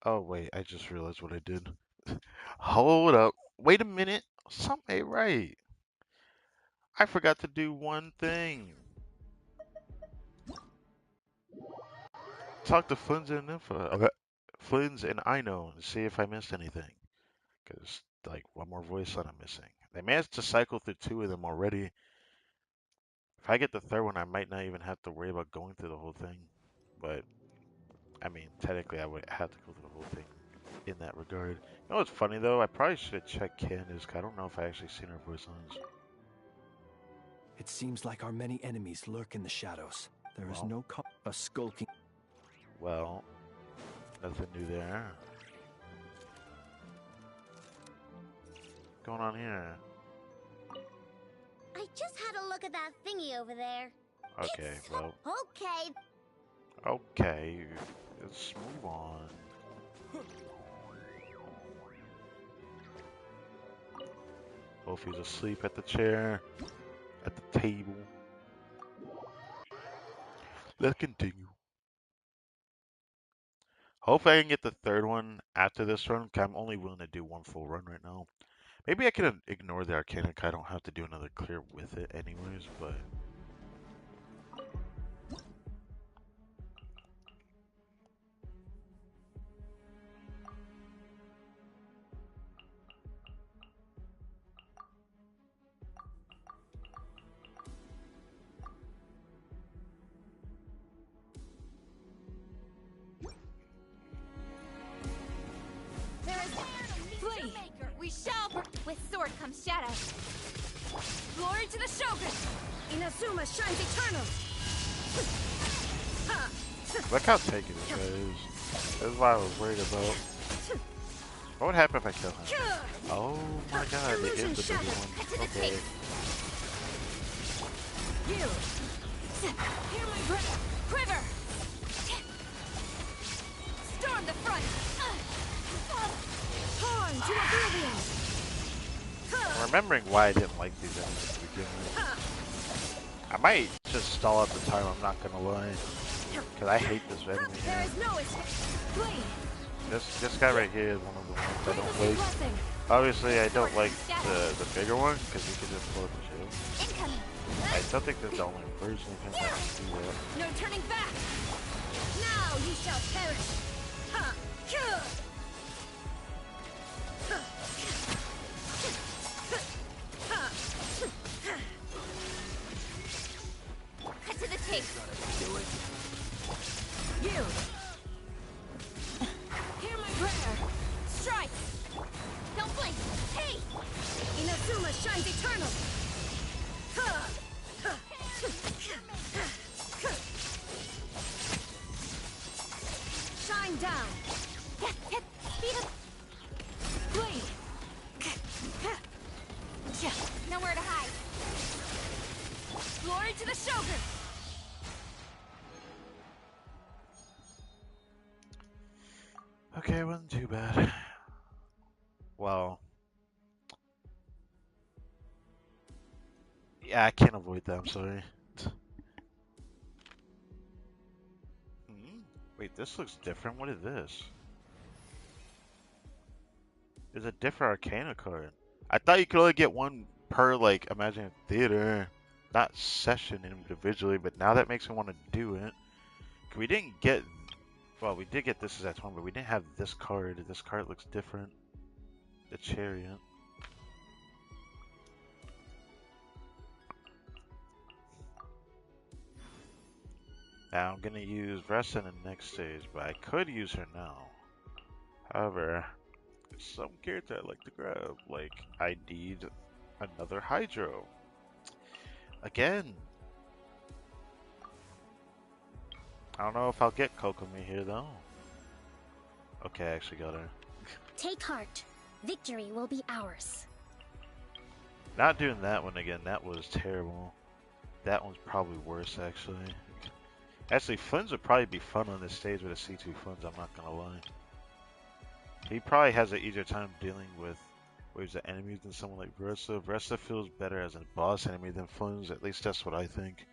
Oh wait, I just realized what I did. Hold up. Wait a minute. Something ain't right. I forgot to do one thing. Talk to Flins and Flins and I know to see if I missed anything. Because, like, one more voice line I'm missing. They managed to cycle through two of them already. If I get the third one, I might not even have to worry about going through the whole thing. But, I mean, technically, I would have to go through the whole thing in that regard. You know what's funny, though? I probably should have checked Candace. I don't know if I actually seen her voice lines. It seems like our many enemies lurk in the shadows. There is no a skulking. Well, nothing new there. What's going on here? I just had a look at that thingy over there. Okay, well. Okay. Okay, let's move on. Both he's asleep at the chair, at the table. Let's continue. Hopefully I can get the third one after this run, because I'm only willing to do one full run right now. Maybe I can ignore the Arcana, I don't have to do another clear with it anyways, but... Flee! We shall! With sword comes shadow. Glory to the Shogun! Inazuma shines eternal! Look how taken this guy is. That's what I was worried about. What would happen if I kill him? Oh my god, it is the bigger one. Okay. Hear my breath! Quiver! Storm the front! Torn to oblivion! I'm remembering why I didn't like these enemies to begin with. I might just stall out the time, I'm not gonna lie. Because I hate this enemy There here. is no escape! Flee! This guy right here is one of the ones I don't like. Obviously, I don't like the bigger one, because he can just blow up the shield. I don't think that's the only version of him that can do that. No turning back! Now you shall perish! Shine down! Speed up! Blade! Nowhere to hide! Glory to the Shogun! Okay, it wasn't too bad. Well, yeah, I can't avoid that. I'm sorry. Wait, this looks different. What is this? There's a different Arcana card. I thought you could only get one per, like, Imagine Theater, not session individually, but now that makes me want to do it. We didn't get, well, we did get this as at one, but we didn't have this card. This card looks different. The Chariot. Now I'm gonna use Vressa in the next stage, but I could use her now. However, there's some character I'd like to grab. Like, I need another Hydro. Again. I don't know if I'll get Kokomi here though. Okay, I actually got her. Take heart. Victory will be ours. Not doing that one again, that was terrible. That one's probably worse actually. Actually, Funds would probably be fun on this stage with a C2 Funds, I'm not gonna lie. He probably has an easier time dealing with waves of enemies than someone like Vressa. Vressa feels better as a boss enemy than Funds, at least that's what I think.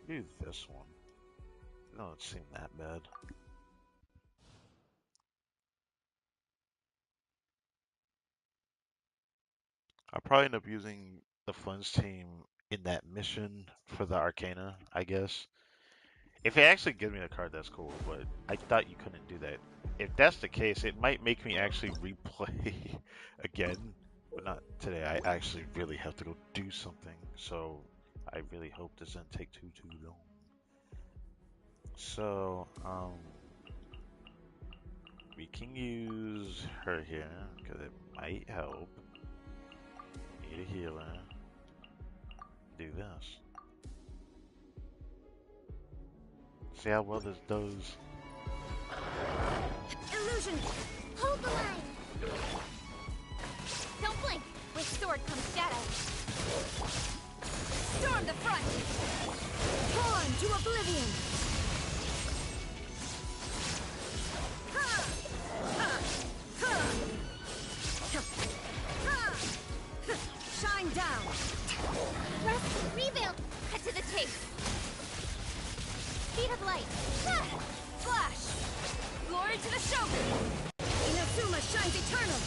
Do this one. It doesn't seem that bad. I'll probably end up using the Funds team in that mission for the Arcana, I guess. If it actually gives me a card, that's cool, but I thought you couldn't do that. If that's the case, it might make me actually replay again, but not today. I actually really have to go do something, so I really hope this doesn't take too long. So, we can use her here, because it might help. Need a healer. Do this. See how well this does. Illusion! Hold the line! Don't blink! With sword comes shadow. Storm the front! Torn to oblivion! Shine down! Rest, rebuild! Cut to the chase! Speed of light! Flash! Glory to the Shogun! Inazuma shines eternal!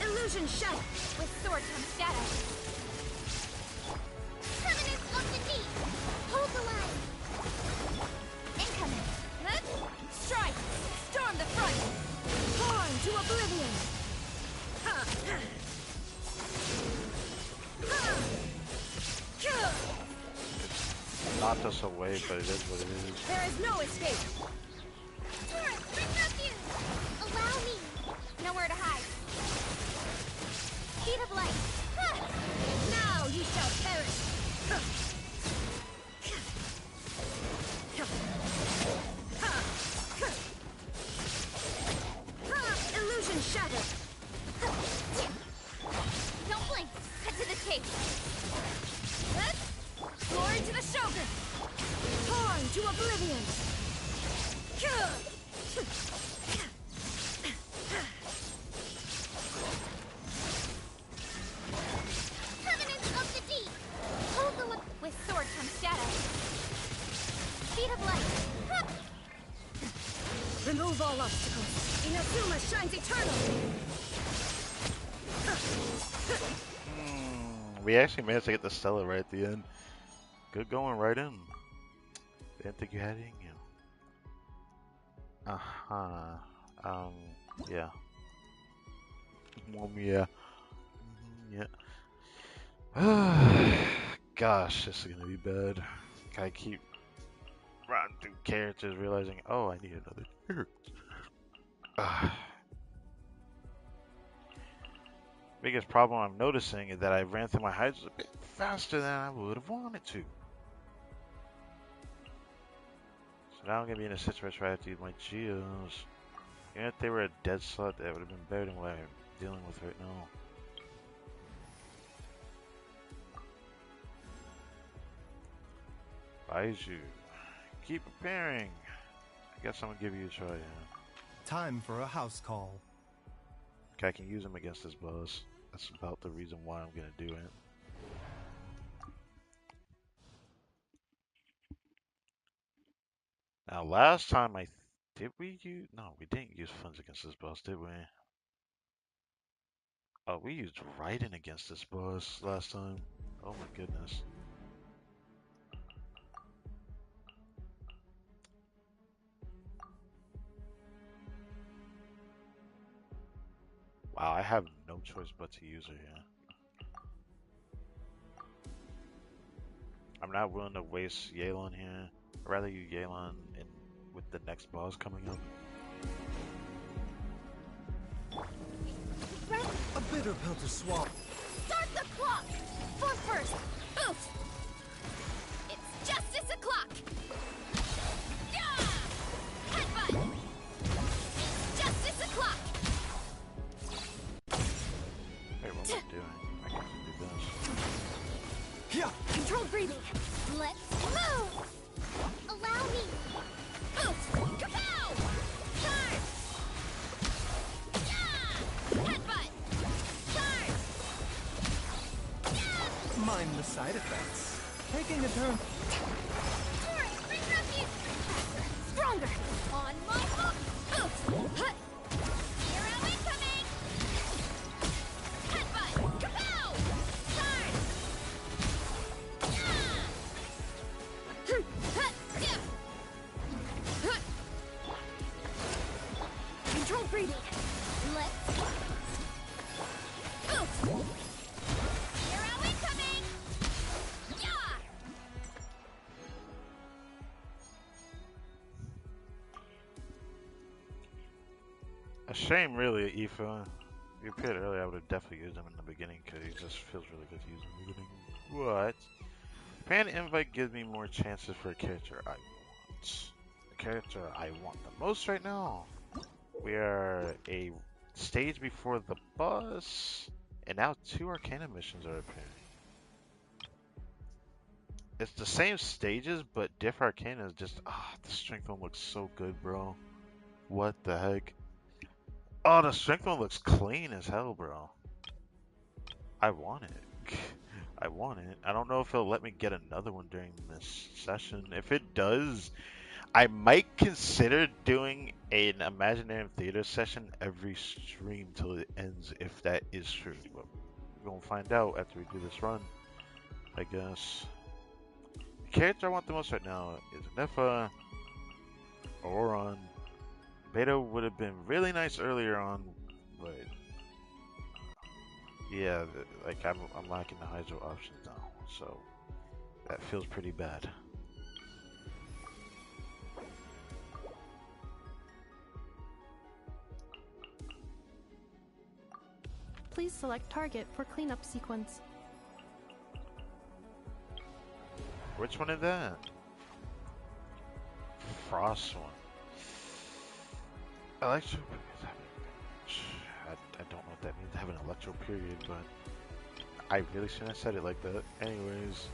Illusion shadow! With sword comes shadow. Permanence of the deep! Hold the line! Incoming! Strike! Storm the front! Torn to oblivion! Knocked us away, but it is what it is. There is no escape! Turret, bring refuge! Allow me! Nowhere to hide. Speed of light! Now you shall perish! Illusion shattered! Don't blink! Cut to the chase! Glory to the Shogun! Torn to oblivion! Permanence of the deep! Hold the line! With sword comes shadow. Speed of light! Remove all obstacles! Inazuma shines eternal! We actually managed to get the Stella right at the end. Good going right in. Didn't think you had it in you. Yeah. Yeah. Yeah. Gosh, this is gonna be bad. I keep running through characters, realizing, oh, I need another character. Biggest problem I'm noticing is that I ran through my hydros a bit faster than I would have wanted to. So now I'm gonna be in a situation where I have to use my geos. Even if they were a dead slot, that would have been better than what I'm dealing with right now. Baiju. Keep preparing. I guess I'm gonna give you a try, yeah. Time for a house call. Okay, I can use him against this boss. That's about the reason why I'm gonna do it. Now, last time did we use? No, we didn't use funds against this boss, did we? Oh, we used Raiden against this boss last time. Oh my goodness. Wow, I have no choice but to use her here. I'm not willing to waste Yelan here. I'd rather use Yelan with the next boss coming up. A bitter pill to swallow. Start the clock! For first, boost! It's justice o'clock! Yeah! Headbutt! It's justice o'clock! Wait, what am I doing? I can do this. Yeah! Controlled breathing! Let's move! Allow me! Boost! Kapow! Charge! Yeah! Headbutt! Charge! Yeah! Mind the side effects. Taking a turn. Taurus, bring refuge! Stronger! On my hook! Boost! Hut! Hero incoming! Headbutt! Kapow! Charge! Yeah! Hut! Dip! Hut! Controlled breathing! Let's... Boost! Hero incoming! Yeah! A shame, really, Aoife. If you appeared earlier, I would have definitely used him in the beginning because he just feels really good to use in the beginning. What? Pan invite gives me more chances for a character I want. The character I want the most right now. We are a stage before the boss, and now 2 Arcana missions are appearing. It's the same stages, but diff Arcana is just the strength one looks so good, bro. What the heck? Oh, the strength one looks clean as hell, bro. I want it. I want it. I don't know if it'll let me get another one during this session. If it does, I might consider doing an Imaginarium Theater session every stream till it ends, if that is true. But we're gonna find out after we do this run, I guess. The character I want the most right now is Nefa, Oron. Beta would have been really nice earlier on, but yeah, like I'm lacking the Hydro options now, so that feels pretty bad. Please select target for cleanup sequence. Which one is that? Frost one. Electro. I don't know what that means. I have an electro period, but I really shouldn't have said it like that. Anyways,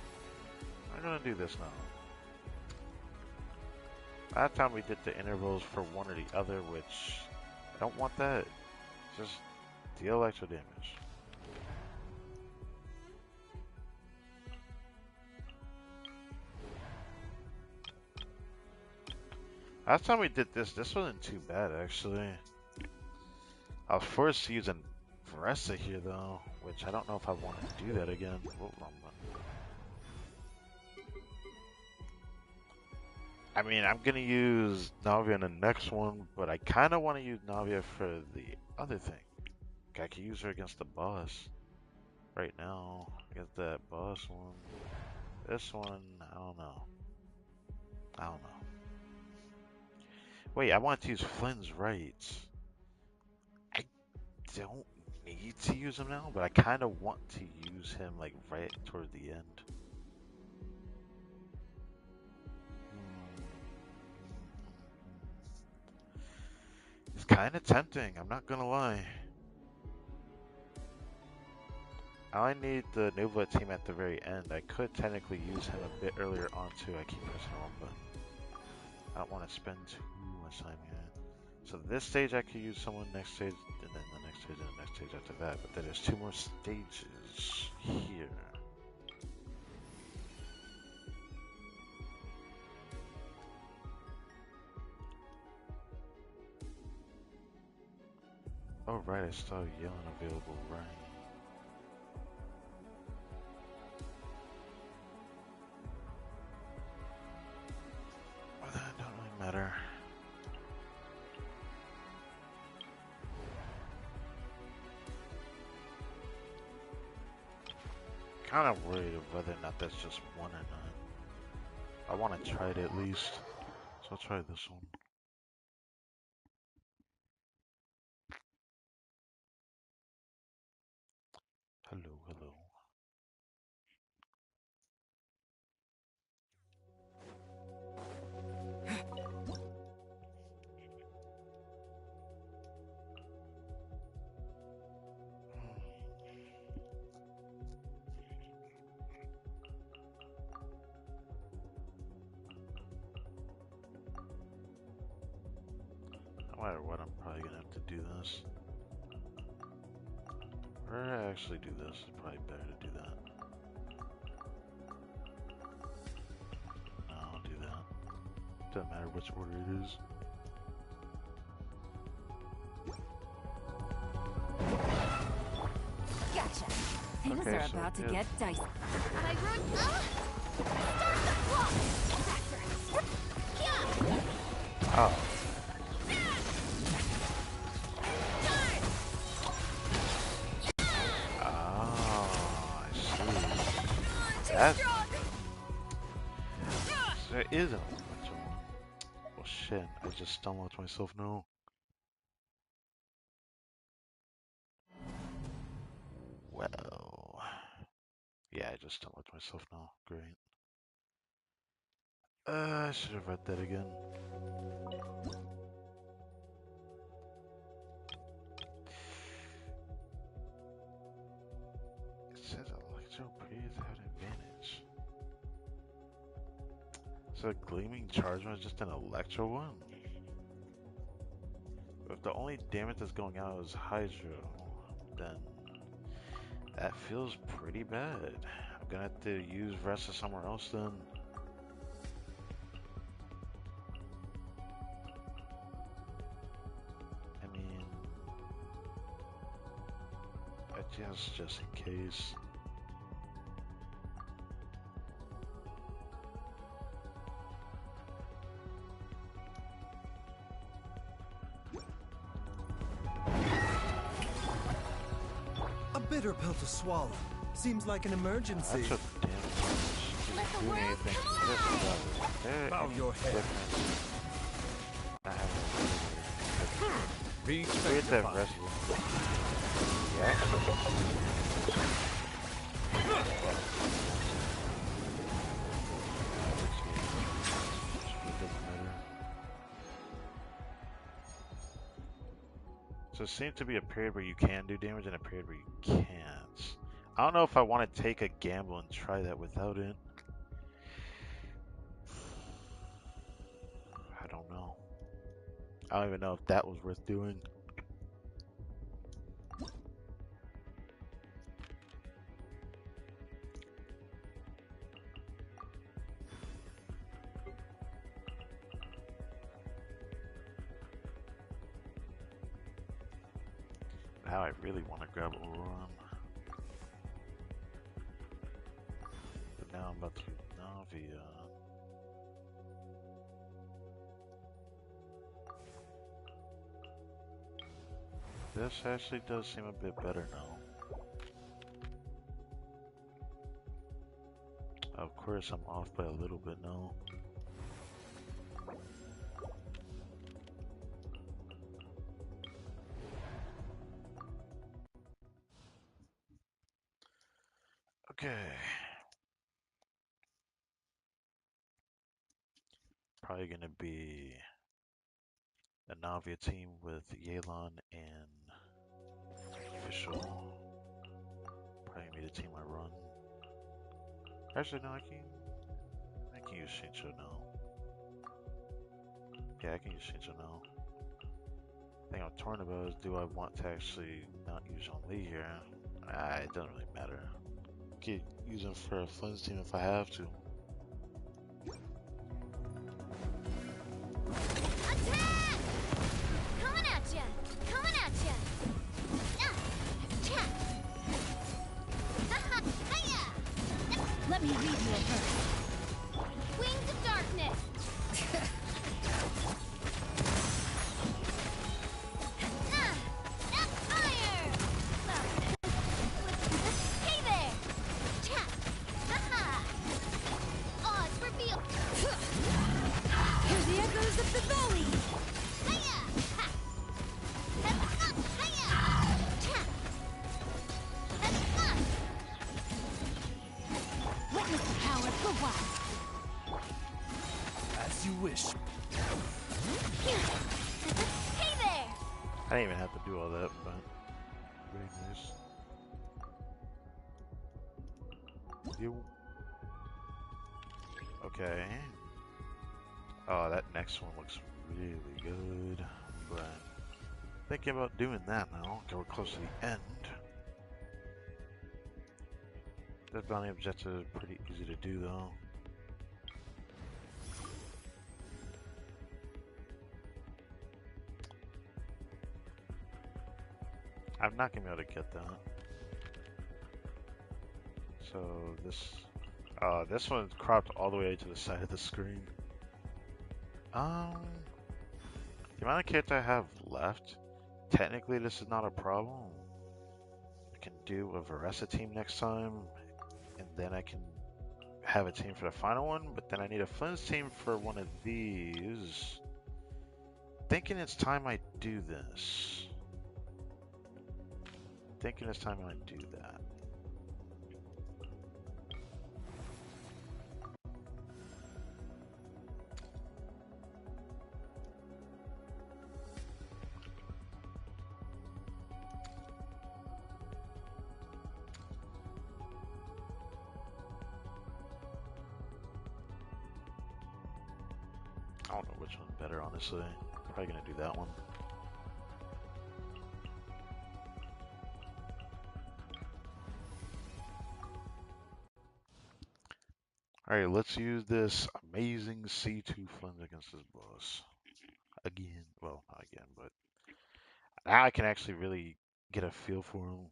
I'm gonna do this now. Last time we did the intervals for one or the other, which I don't want that. Just deal electro damage. Last time we did this wasn't too bad actually. I was forced to use a Veressa here though, which I don't know if I want to do that again. Whoa, wrong button. I mean, I'm gonna use Navia in the next one, but I kind of want to use Navia for the other thing. I can use her against the boss right now. Against that boss one. This one, I don't know. I don't know. Wait, I want to use Flynn's right. I don't need to use him now, but I kind of want to use him like right toward the end. It's kind of tempting, I'm not gonna lie. I need the Nova team at the very end. I could technically use him a bit earlier on too. I keep pressing on, but I don't want to spend too much time here. So this stage I could use someone, next stage, and then the next stage, and the next stage after that. But then there's 2 more stages here. Oh right, I saw yelling available, right. Well, that don't really matter. Kind of worried of whether or not that's just one or not. I want to try it at least, so I'll try this one. Hello, hello. No matter what, I'm probably gonna have to do this. Or actually do this. It's probably better to do that. No, I'll do that. Doesn't matter which order it is. Gotcha. Things Okay, are so about to yeah. get dicey. My root. Start the clock. Oh. Oh, I see. That's... So there is an elemental one. Well, shit. I just stumbled to myself now. Well. Yeah, I just stumbled to myself now. Great. I should have read that again. It says Electro Praise had advantage. So a Gleaming Charge one is just an Electro one? If the only damage that's going out is Hydro, then that feels pretty bad. I'm gonna have to use Rest of somewhere else then. I mean, I guess just in case. A bitter pill to swallow. Seems like an emergency. That's a damn Let the world anything. come on! Bow your head. I have Be Where's that sanctified. rest of So it seems to be a period where you can do damage and a period where you can't. I don't know if I want to take a gamble and try that without it. I don't know. I don't even know if that was worth doing. Now I really want to grab Auron. But now I'm about to Navia. This actually does seem a bit better now. Of course I'm off by a little bit now. Okay. Probably gonna be a Navia team with Yelan and Official. Probably gonna be the team I run. Actually, no, I can use Shincho now. Yeah, I can use Shincho now. The thing I'm torn about is, do I want to actually not use Li here? It doesn't really matter. I could use him for a Flynn's team if I have to. Attack! Coming at ya! Coming at ya! Attack! Hiya! Let me read you a verse. Wings of darkness! Fire! Hey there! Attack! Haha! Odds reveal! Hear the echoes of the valley! Hiya! Ha! Hiya! Attack! Witness the power of Gugwa! As you wish. Hey there! I didn't even have to do all that, but very nice. You. Okay. Oh, that next one looks really good. But thinking about doing that now. Okay, we're close to the end. This bounty objective is pretty easy to do though. I'm not gonna be able to get that. So this one's cropped all the way to the side of the screen. The amount of character I have left, technically this is not a problem. I can do a Veresa team next time, and then I can have a team for the final one, but then I need a Flynn's team for one of these. Thinking it's time I do this. Thinking it's time I do that. I don't know which one's better, honestly. Probably gonna do that one. Alright, let's use this amazing C2 Flynn against this boss. Again. Well, not again, but now I can actually really get a feel for him.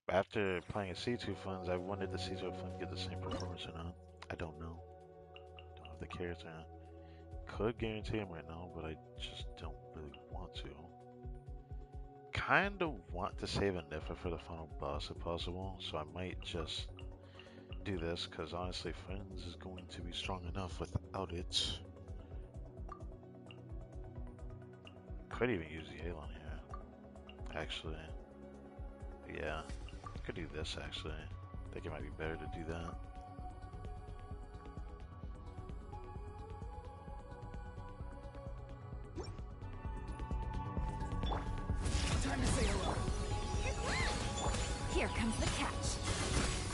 After playing a C2 Flynn, I wanted the C2 Flynn to get the same performance or not. I don't know. Don't have the character. Could guarantee him right now, but I just don't really want to. Kind of want to save a Nifa for the final boss if possible, so I might just do this, because honestly, Friends is going to be strong enough without it. Could even use the Alon here, actually. Yeah, could do this actually. I think it might be better to do that. Time to say hello. Here comes the catch.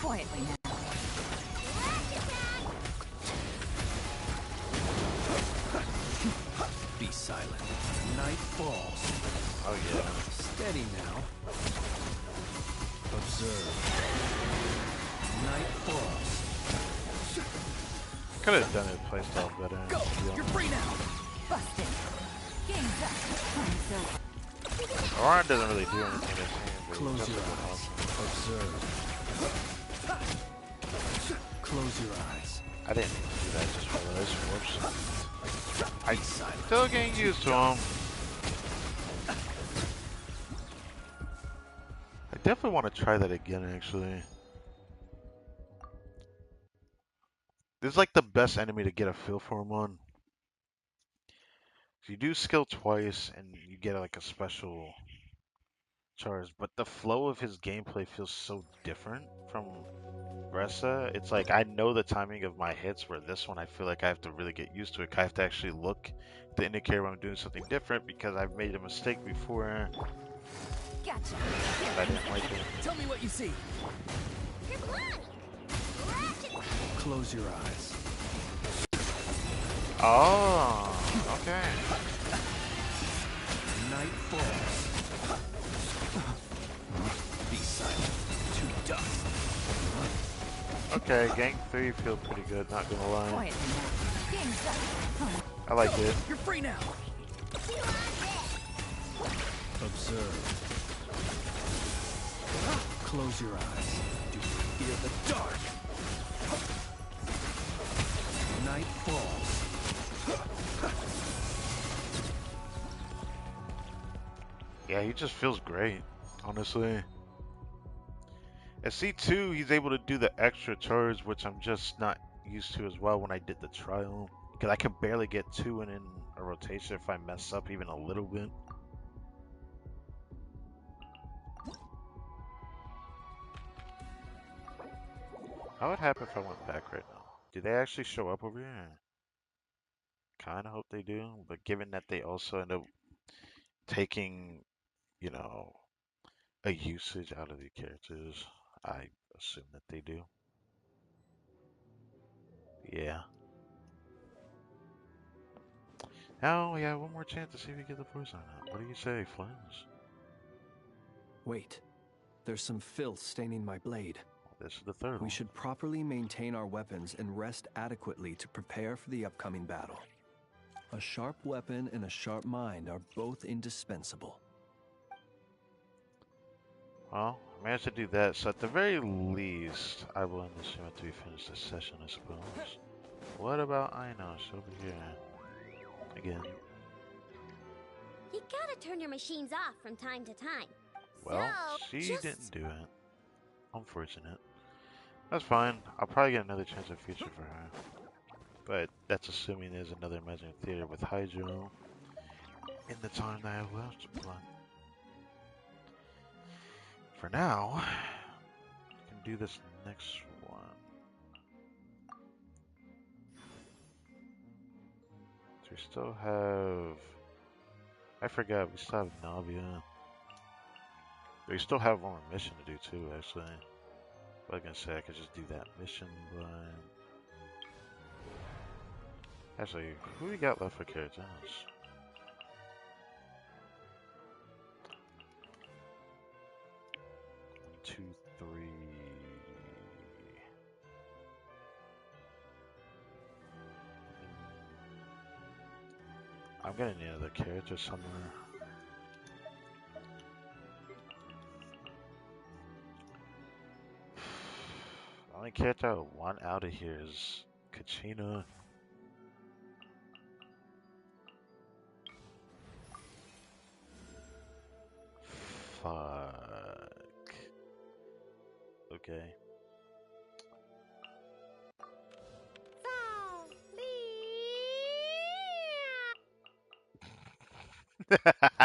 Quietly now. Be silent. Night falls. Oh yeah. Steady now. Observe. Night falls. Could have done it playstyle better. Go! You're free now! Busted. Game's up. Time's over. Oran doesn't really do anything to his hand, but Close he's your just eyes. awesome. Observe. Close your eyes. I didn't mean to do that, just realized. Whoops. I'm silent. still getting used to him. I definitely want to try that again, actually. This is like the best enemy to get a feel for him on. You do skill twice and you get like a special charge, but the flow of his gameplay feels so different from Vressa, it's like I know the timing of my hits, where this one I feel like I have to really get used to it. I have to actually look to indicate when I'm doing something different because I've made a mistake before. Gotcha. And I didn't like it. Tell me what you see. You're blind! Close your eyes. Oh, okay. Night falls. Be silent. To dust. Okay, Gang 3 feels pretty good, not gonna lie. Quiet now. Game's done. I like it. You're free now. Observe. Close your eyes. Do you fear the dark? Night falls. Yeah, he just feels great, honestly. At C2, he's able to do the extra charge, which I'm just not used to as well when I did the trial. Because I can barely get 2 in a rotation if I mess up even a little bit. How would happen if I went back right now? Do they actually show up over here? Kinda hope they do, but given that they also end up taking, you know, a usage out of the characters, I assume that they do. Yeah. Now we have one more chance to see if we get the voice on that. What do you say, Flins? Wait. There's some filth staining my blade. This is the third We one. should properly maintain our weapons and rest adequately to prepare for the upcoming battle. A sharp weapon and a sharp mind are both indispensable. Well, I managed to do that, so at the very least, I will end this after we finish this session, I suppose. What about Inosh over here? Again. You gotta turn your machines off from time to time. Well, So, she just... didn't do it. Unfortunate. That's fine. I'll probably get another chance in future for her. But that's assuming there's another Imaginary Theater with Hydro in the time that I have left. But for now, I can do this next one. So we still have... I forgot, we still have Navia. We still have one more mission to do too, actually. But I was gonna say I could just do that mission, but... Actually, who we got left for characters? 1, 2, 3... I'm gonna need another character somewhere. The only character I want out of here is Kachina. Fuck. Okay.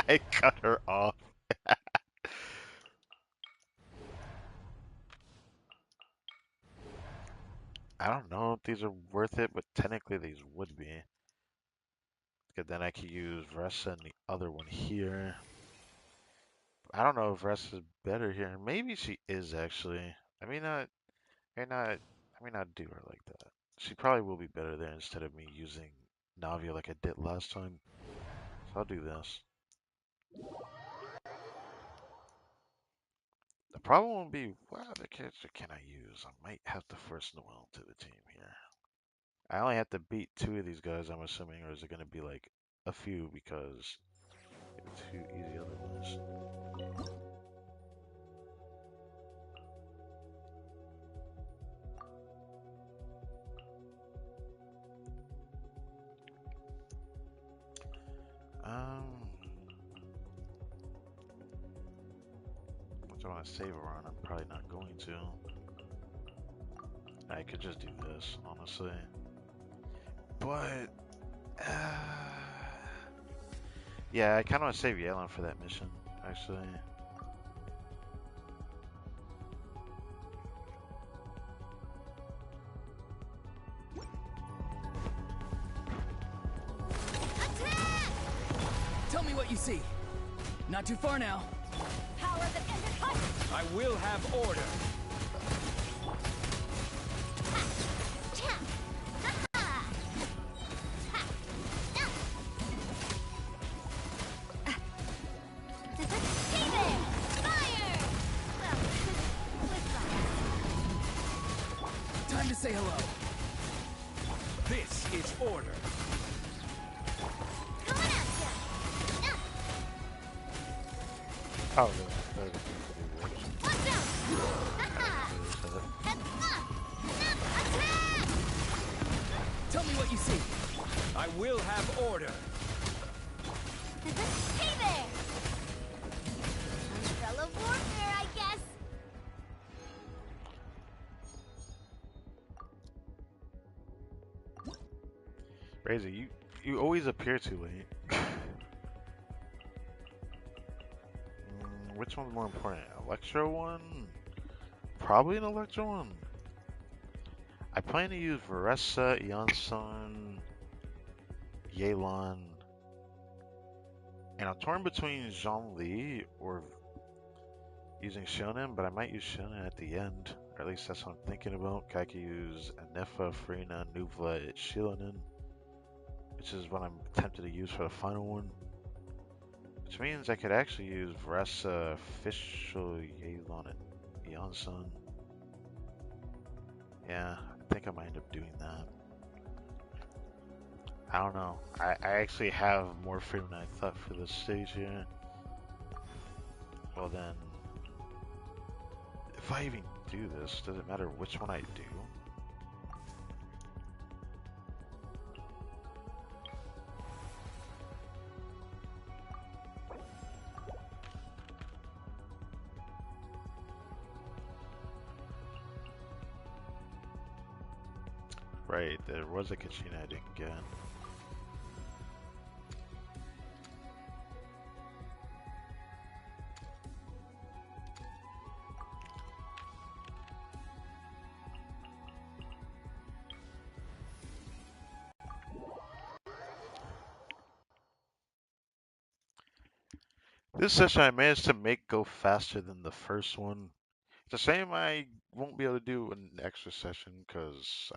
I cut her off. I don't know if these are worth it, but technically these would be. Because then I could use Vressa and the other one here. I don't know if Vressa is better here. Maybe she is actually. I mean, I may not do her like that. She probably will be better there instead of me using Navia like I did last time. So I'll do this. The problem will be, what other character can I use? I might have to force Noel to the team here. I only have to beat 2 of these guys, I'm assuming, or is it going to be like a few because it's too easy otherwise? What do I want to save her on? I'm probably not going to. I could just do this, honestly. But, yeah, I kind of want to save Yelan for that mission, actually. what you see. Not too far now. Power of the undercut! I will have order. Time to say hello. This is order. Oh, Tell me what you see. I will have order. Hey there! Umbrella warfare, I guess. Crazy, you always appear too late. Which one's more important? Electro one? Probably an Electro one. I plan to use Varessa, Yansun, Yelan, and I'm torn between Zhongli or using Shonen, but I might use Shonen at the end. Or at least that's what I'm thinking about. I could use Anefa, Frina, Nuvla, Shilonen, which is what I'm tempted to use for the final one. Which means I could actually use Vressa, Official, Yelan, and Yansun. Yeah, I think I might end up doing that. I don't know. I actually have more freedom than I thought for this stage here. Well then, if I even do this, does it matter which one I do? Right, there was a Kachina I didn't get. This session I managed to make go faster than the first one. It's a shame I won't be able to do an extra session because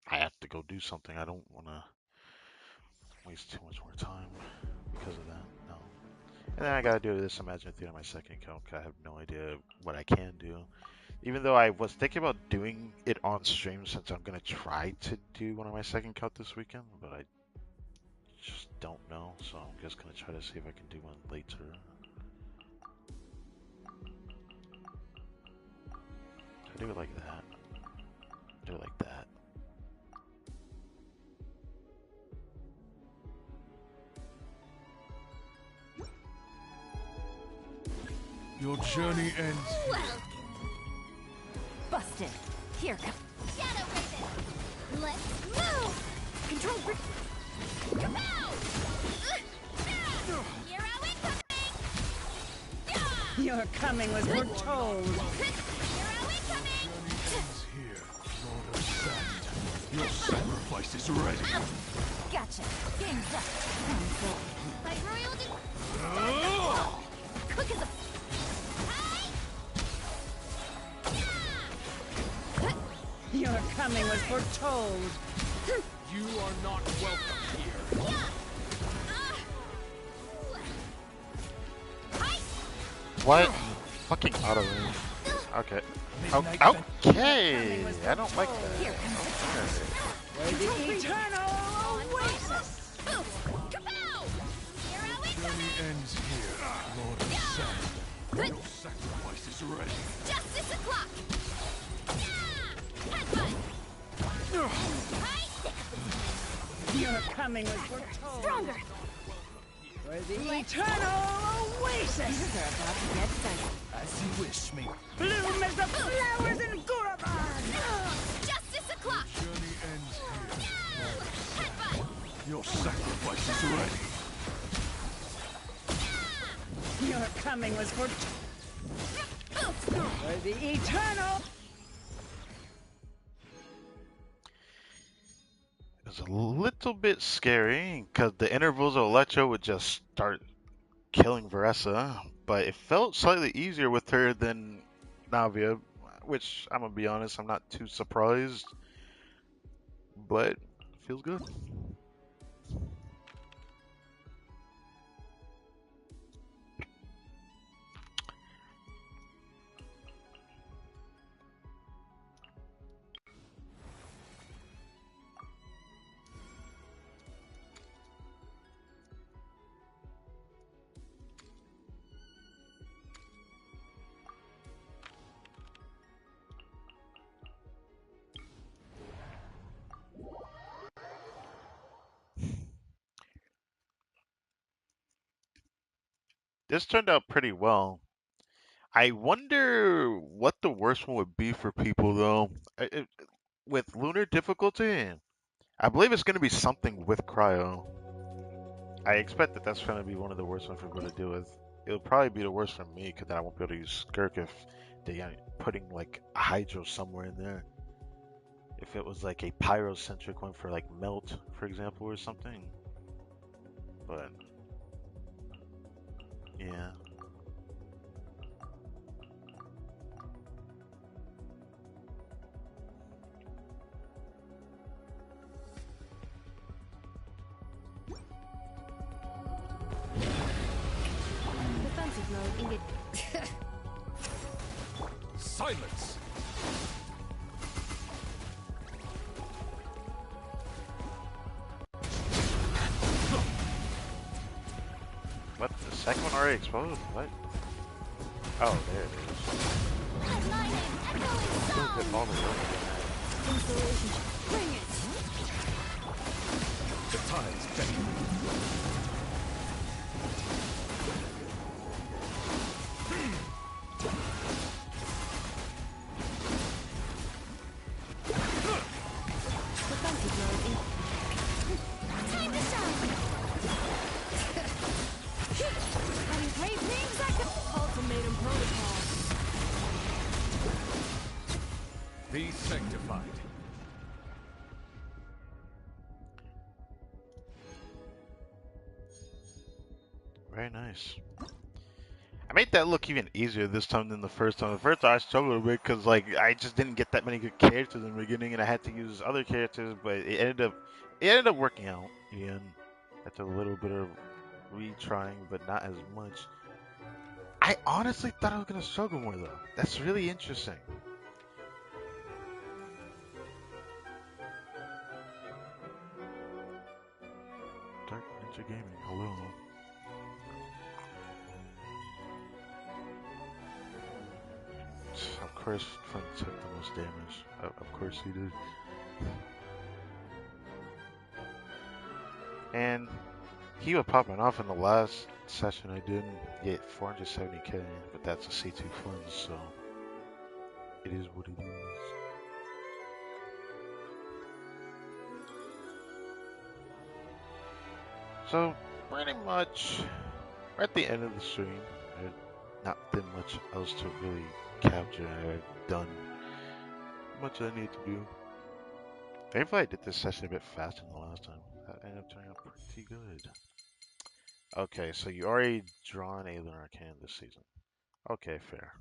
I have to go do something. I don't want to waste too much more time because of that. No. And then I gotta do this Imagine Theater on my second account 'cause I have no idea what I can do. Even though I was thinking about doing it on stream since I'm gonna try to do one on my second account this weekend, but I just don't know. So I'm just gonna try to see if I can do one later. I do it like that. Do it like that. Your journey ends here. Busted. Here, come. Shadow Raven! Let's move! Control grip. Kapow! Hero incoming! Your coming was foretold. Hero incoming! Ends here, Lord of Sand. Your sacrifice is ready. Gotcha. Game's up. Like royal Cook as a... Your coming was foretold. You are not welcome here. What? Fucking auto aim. Okay. Oh, okay. I don't like that. Okay. Where the eternal oasis. Journey ends here, Lord of Sand. Your sacrifice is ready. Justice o'clock! Your coming was foretold. Stronger! Where the eternal oasis. These are about to get dicey. As you wish, me. Bloom as the flowers in Guraban. Justice o'clock! Journey ends here, Lord of Sand. Your sacrifice is ready. Your coming was foretold. Where the eternal. was a little bit scary because the intervals of Electro would just start killing Veressa, but it felt slightly easier with her than Navia, which I'm gonna be honest, I'm not too surprised, but feels good. This turned out pretty well. I wonder what the worst one would be for people though. With lunar difficulty, I believe it's going to be something with cryo. I expect that that's going to be one of the worst ones for people to deal with. It'll probably be the worst for me because then I won't be able to use Skirk if they putting like a hydro somewhere in there. If it was like a pyrocentric one for like melt, for example, or something. But yeah. Defensive mode engage. Silence! What? The second one already exploded? What? Oh, there it is. Look at all the work Bring it! The tide's beckon. Defensive mode engage. Time to shine! Having great things I can... Ultimatum protocol. Be sanctified. Very nice. I made that look even easier this time than the first time. The first time I struggled a bit because like I just didn't get that many good characters in the beginning, and I had to use other characters. But it ended up working out in the end. After a little bit of retrying, but not as much. I honestly thought I was gonna struggle more though. That's really interesting. Dark Ninja Gaming, hello. Of course, Flint took the most damage. Of course he did. And he was popping off in the last session I did get 470k, but that's a C2 fund, so it is what it is. So pretty much we're at the end of the stream. There's not been much else to really capture. I've done much I need to do. Thankfully I did this session a bit faster than the last time. That ended up turning out pretty good. Okay, so you already drawn a Lunar Arcane this season. Okay, fair.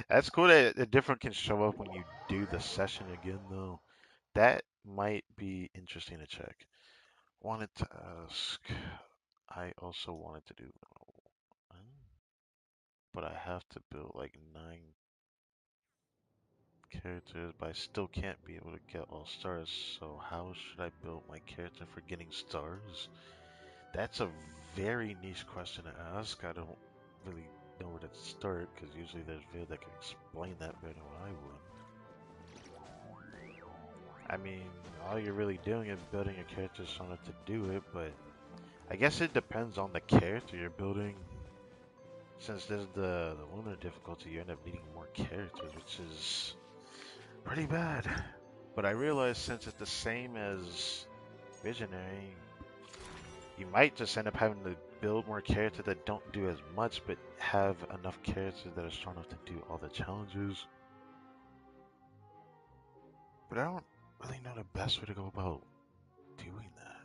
That's cool that a different can show up when you do the session again, though. That might be interesting to check. Wanted to ask. I also wanted to do, but I have to build like 9 characters, but I still can't be able to get all stars. So how should I build my character for getting stars? That's a very niche question to ask. I don't really know where to start because usually there's video that can explain that better than I would. I mean, all you're really doing is building a character so enough to do it, but I guess it depends on the character you're building. Since there's the lunar difficulty, you end up needing more characters, which is pretty bad. But I realize since it's the same as Visionary, you might just end up having to build more characters that don't do as much, but have enough characters that are strong enough to do all the challenges. But I don't really know the best way to go about doing that.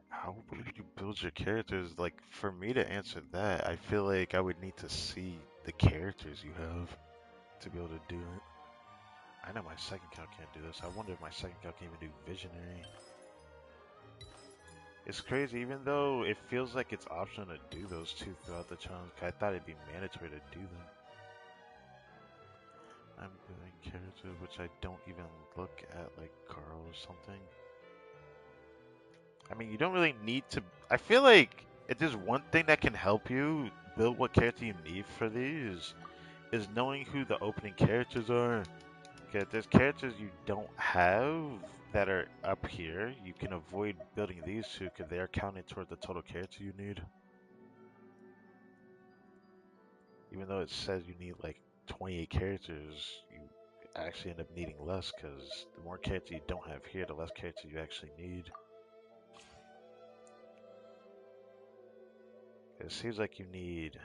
How would you build your characters? Like, for me to answer that, I feel like I would need to see the characters you have to be able to do it. I know my second count can't do this. I wonder if my second count can even do Visionary. It's crazy, even though it feels like it's optional to do those two throughout the challenge. I thought it'd be mandatory to do them. I'm building characters which I don't even look at, like Carl or something. I mean, you don't really need to. I feel like if there's one thing that can help you build what character you need for these, is knowing who the opening characters are. Okay, if there's characters you don't have that are up here, you can avoid building these two because they are counted toward the total character you need. Even though it says you need like 28 characters, you actually end up needing less because the more characters you don't have here, the less characters you actually need. It seems like you need,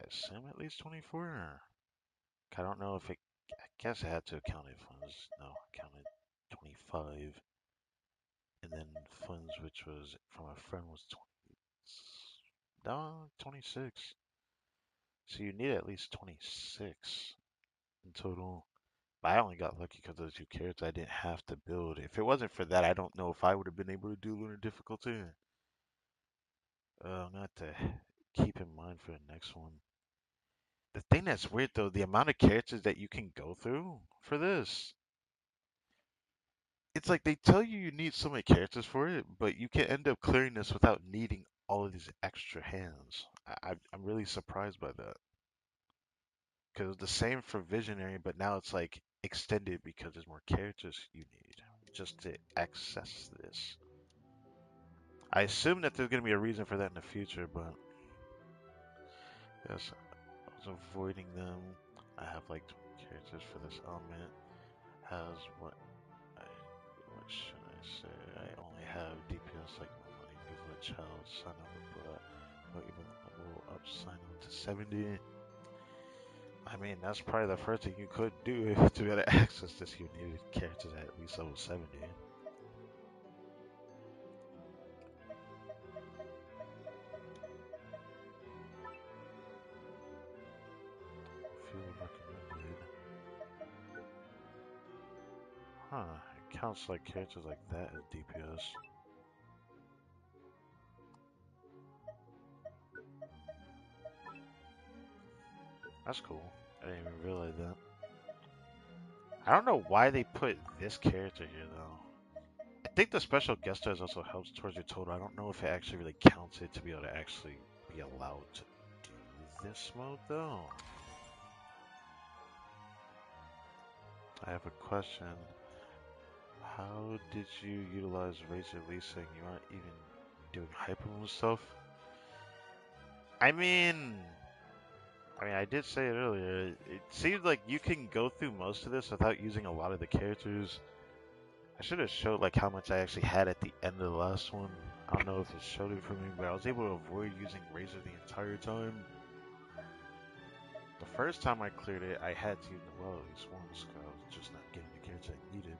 I assume, at least 24. I don't know if it, I guess it had to account it funds. No, it counted 25. And then funds, which was from a friend, was 20. No, 26. So you need at least 26 in total. But I only got lucky because those two characters I didn't have to build. If it wasn't for that, I don't know if I would have been able to do lunar difficulty. I'm gonna have to keep in mind for the next one. The thing that's weird though, the amount of characters that you can go through for this. It's like they tell you you need so many characters for it, but you can end up clearing this without needing all of these extra hands. I'm really surprised by that. Because it's the same for Visionary, but now it's like extended because there's more characters you need just to access this. I assume that there's going to be a reason for that in the future, but yes, I was avoiding them. I have like characters for this element. Has what what should I say? I only have DPS like my money. Give a child sign up, but even level up sign up to 70. I mean, that's probably the first thing you could do if to be able to access this. You needed characters at least level 70. Field recommended. Huh, it counts like characters like that as DPS. That's cool. I didn't even realize that. I don't know why they put this character here though. I think the special guest stars also helps towards your total. I don't know if it actually really counts it to be able to actually be allowed to do this mode though. I have a question. How did you utilize Razor leasing? You aren't even doing hypermove stuff? I mean, I did say it earlier. It seems like you can go through most of this without using a lot of the characters. I should have showed like how much I actually had at the end of the last one. I don't know if it showed it for me, but I was able to avoid using Razor the entire time. The first time I cleared it, I had to use the well at least once because I was just not getting the character I needed.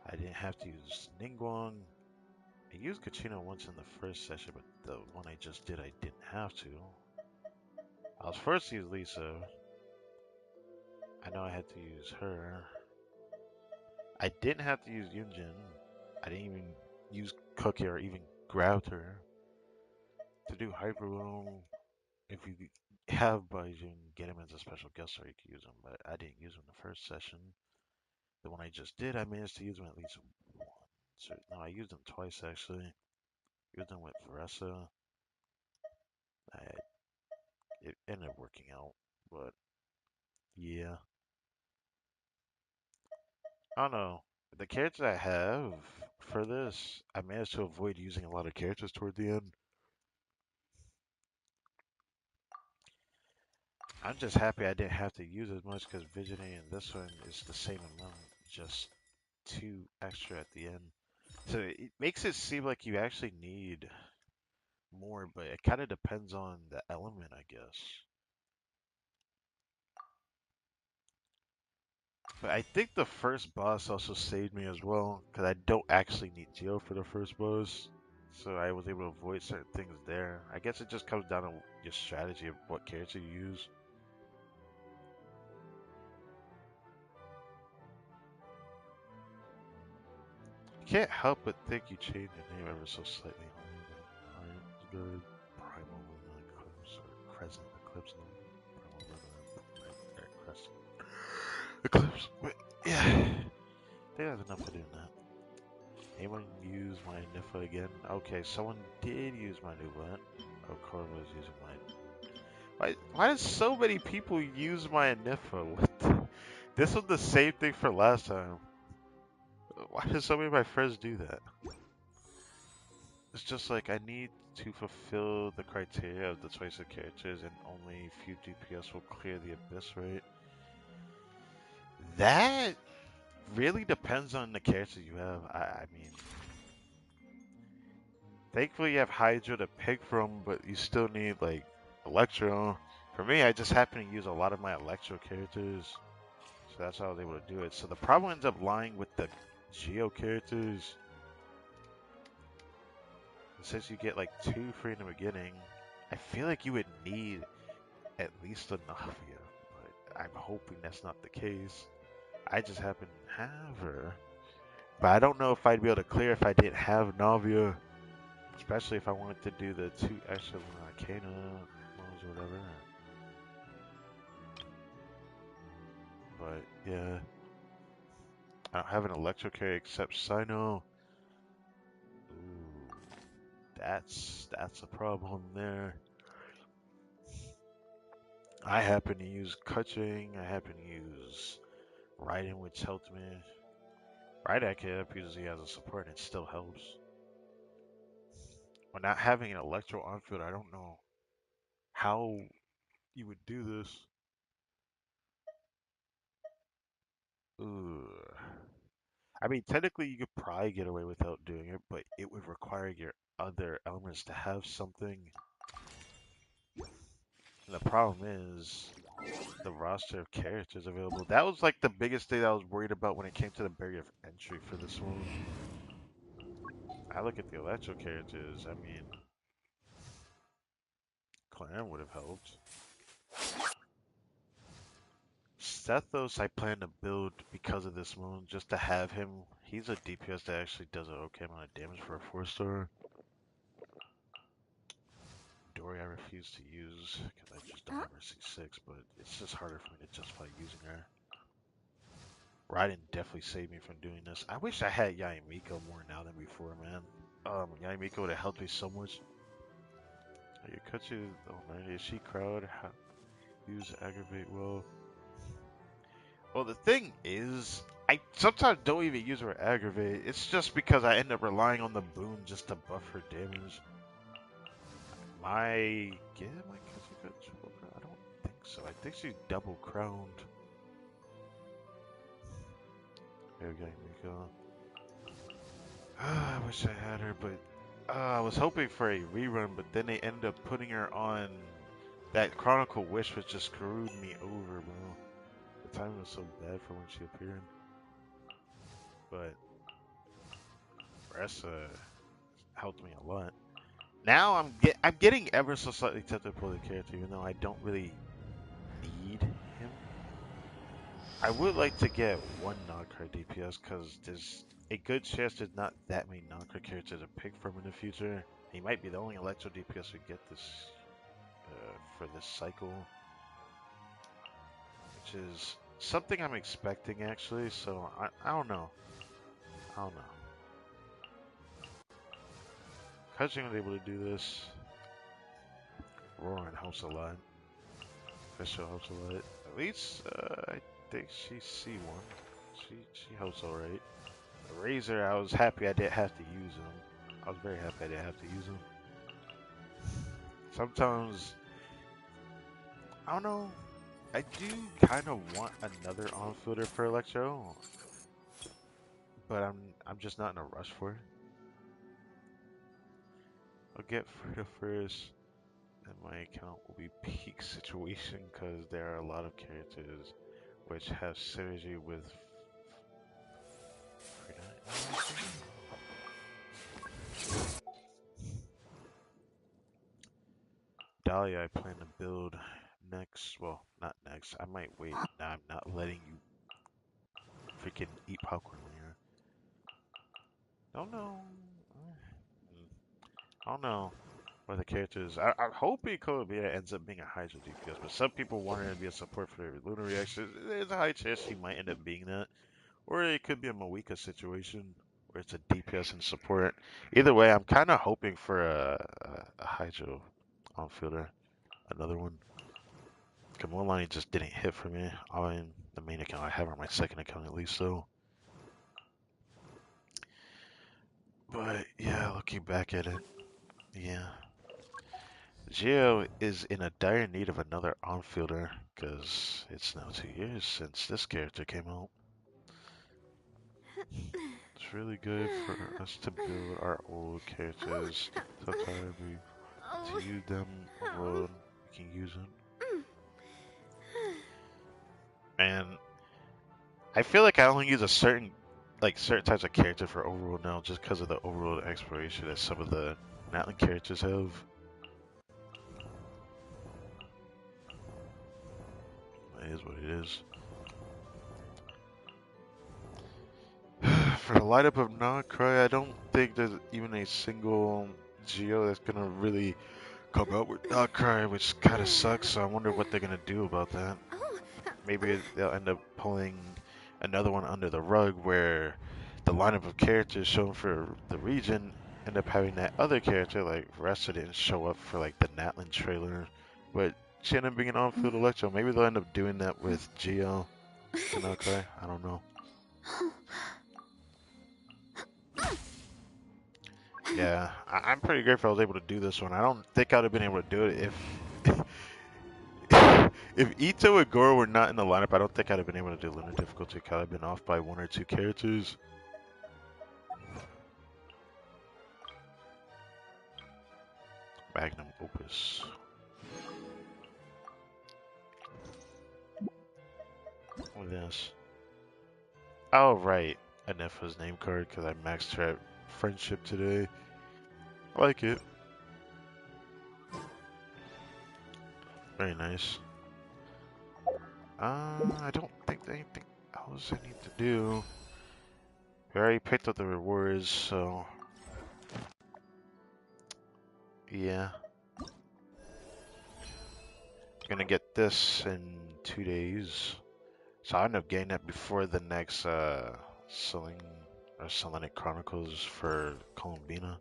I didn't have to use Ningguang. I used Kachina once in the first session, but the one I just did, I didn't have to. I was first to use Lisa. I know I had to use her. I didn't have to use Yunjin. I didn't even use Cookie or even grabbed her. To do Hyper Room, if you have Baijun, get him as a special guest star, you can use him, but I didn't use him in the first session. The one I just did, I managed to use him at least once. No, I used him twice actually. Used him with Veressa. I, it ended up working out, but yeah. I don't know. The characters I have for this, I managed to avoid using a lot of characters toward the end. I'm just happy I didn't have to use as much because Visionary and this one is the same amount, just two extra at the end. So it makes it seem like you actually need more, but it kind of depends on the element, I guess. But I think the first boss also saved me as well, because I don't actually need Geo for the first boss. So I was able to avoid certain things there. I guess it just comes down to your strategy of what character you use. You can't help but think you changed your name ever so slightly. Alright, good. Primal Lunar Eclipse or Crescent Eclipse. No, Primal Lunar Crescent Eclipse. Wait, yeah. I think that's enough for doing that. Anyone use my Nifa again? Okay, someone did use my new one. Oh, Corvo's using mine. Why does so many people use my Nifa? What the? This was the same thing for last time. Why do so many of my friends do that? It's just like I need to fulfill the criteria of the choice of characters and only few DPS will clear the abyss, right? That really depends on the character you have. I mean, thankfully you have Hydra to pick from, but you still need like Electro. For me, I just happen to use a lot of my Electro characters, so that's how I was able to do it. So the problem ends up lying with the Geo characters. Since you get like 2 free in the beginning, I feel like you would need at least a Navia, but I'm hoping that's not the case. I just happen to have her, but I don't know if I'd be able to clear if I didn't have Navia, especially if I wanted to do the 2 extra Arcana modes or whatever. But yeah, I don't have an Electro carry except Sino. Ooh, that's a problem there. I happen to use Kutching, I happen to use Raiden, which helped me. Raiden I can up usually as a support and it still helps. When not having an Electro on field, I don't know how you would do this. Ooh. I mean, technically you could probably get away without doing it, but it would require your other elements to have something. And the problem is the roster of characters available. That was like the biggest thing I was worried about when it came to the barrier of entry for this one. I look at the Electro characters, I mean, Clan would have helped. Sethos I plan to build because of this moon, just to have him. He's a DPS that actually does an okay amount of damage for a 4-star. Dory I refuse to use because I just don't have her C6, but it's just harder for me to justify using her. Raiden definitely saved me from doing this. I wish I had Yayamiko more now than before, man. Yayamiko would have helped me so much. Yukachu, oh man, is she crowd? Use aggravate well. Well, the thing is, I sometimes don't even use her aggravate. It's just because I end up relying on the boon just to buff her damage. I don't think so. I think she's double crowned. There we go, Miko. I wish I had her, but I was hoping for a rerun, but then they ended up putting her on that Chronicle Wish, which just screwed me over, bro. The timing was so bad for when she appeared. But Ressa helped me a lot. Now I'm getting ever so slightly tempted to pull the character, even though I don't really need him. I would like to get one non-card DPS because there's a good chance there's not that many non-card characters to pick from in the future. He might be the only Electro DPS we get this for this cycle, which is something I'm expecting actually. So I don't know. I don't know. Kajing was able to do this. Roaring helps a lot. Fisher helps a lot. At least I think she's C1. She helps alright. Razor, I was happy I didn't have to use him. I was very happy I didn't have to use him. Sometimes, I don't know, I do kind of want another on-fielder for Electro. but I'm just not in a rush for it. I'll get Frida first, and my account will be peak situation because there are a lot of characters which have synergy with Frida. Dahlia, I plan to build next. Well, not next. I might wait. Nah, I'm not letting you freaking eat popcorn here. Don't know. I don't know what the characters. I'm hoping Columbia ends up being a Hydra DPS, but some people wanted to be a support for the Lunar reaction. There's a high chance he might end up being that, or it could be a Moika situation where it's a DPS and support. Either way, I'm kind of hoping for a Hydra on fielder, another one. Kamolani just didn't hit for me on the main account. I have on my second account at least, so. But yeah, looking back at it, yeah. Geo is in a dire need of another on-fielder, because it's now 2 years since this character came out. It's really good for us to build our old characters. Sometimes to use them overload, we can use them. And I feel like I only use a certain types of character for overworld now just because of the overworld exploration that some of the Natlan characters have. It is what it is. For the light-up of Nocry, I don't think there's even a single Geo that's gonna really come out with Nocry, which kind of sucks, so I wonder what they're gonna do about that. Maybe they'll end up pulling another one under the rug where the lineup of characters shown for the region end up having that other character, like Ressa didn't show up for like the Natlan trailer, but she ended up being an on-field Electro. Maybe they'll end up doing that with Geo to Nocry. I don't know. Yeah, I'm pretty grateful I was able to do this one. I don't think I'd have been able to do it if if Ito and Goro were not in the lineup. I don't think I'd have been able to do Lunar difficulty. I'd have been off by 1 or 2 characters. Magnum Opus. What is this? Oh, right. Anefa's name card because I maxed her at friendship today. I like it. Very nice. I don't think there's anything else I need to do. We already picked up the rewards, so yeah. Gonna get this in 2 days. So I end up getting that before the next Selling or Selenic Chronicles for Columbina.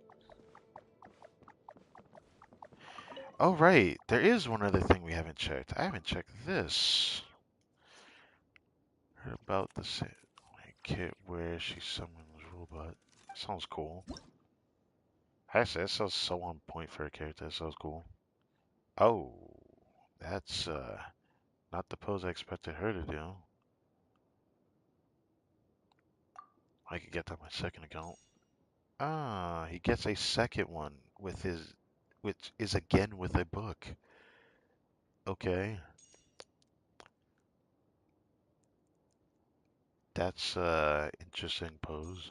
Oh right, there is one other thing we haven't checked. I haven't checked this. Heard about the kit where she summons robot. Sounds cool. Actually, that sounds so on point for a character. That sounds cool. Oh, that's not the pose I expected her to do. I could get that on my second account. Ah, he gets a second one with his, which is again with a book. Okay, that's interesting pose.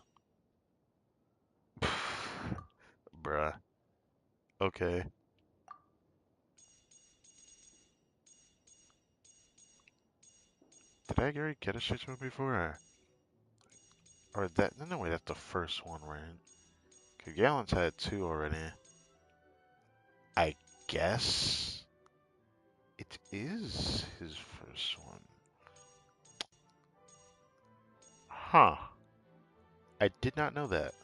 Bruh. Okay. Did I already get a Switch one before? Or that? No, wait, that's the first one, right? Cause Gallon's had 2 already. I guess it is his first one. Huh. I did not know that.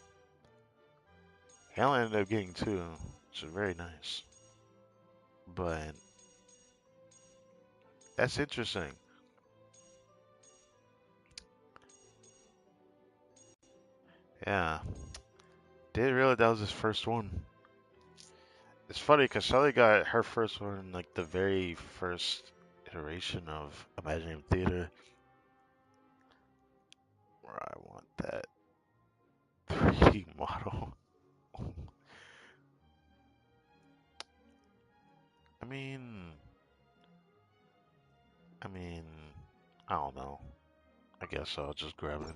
Gallon ended up getting 2, which is very nice. But that's interesting. Yeah. Didn't realize that was his first one. It's funny because Shelly got her first one in like the very first iteration of Imaginarium Theater. Where I want that. I guess I'll just grab it.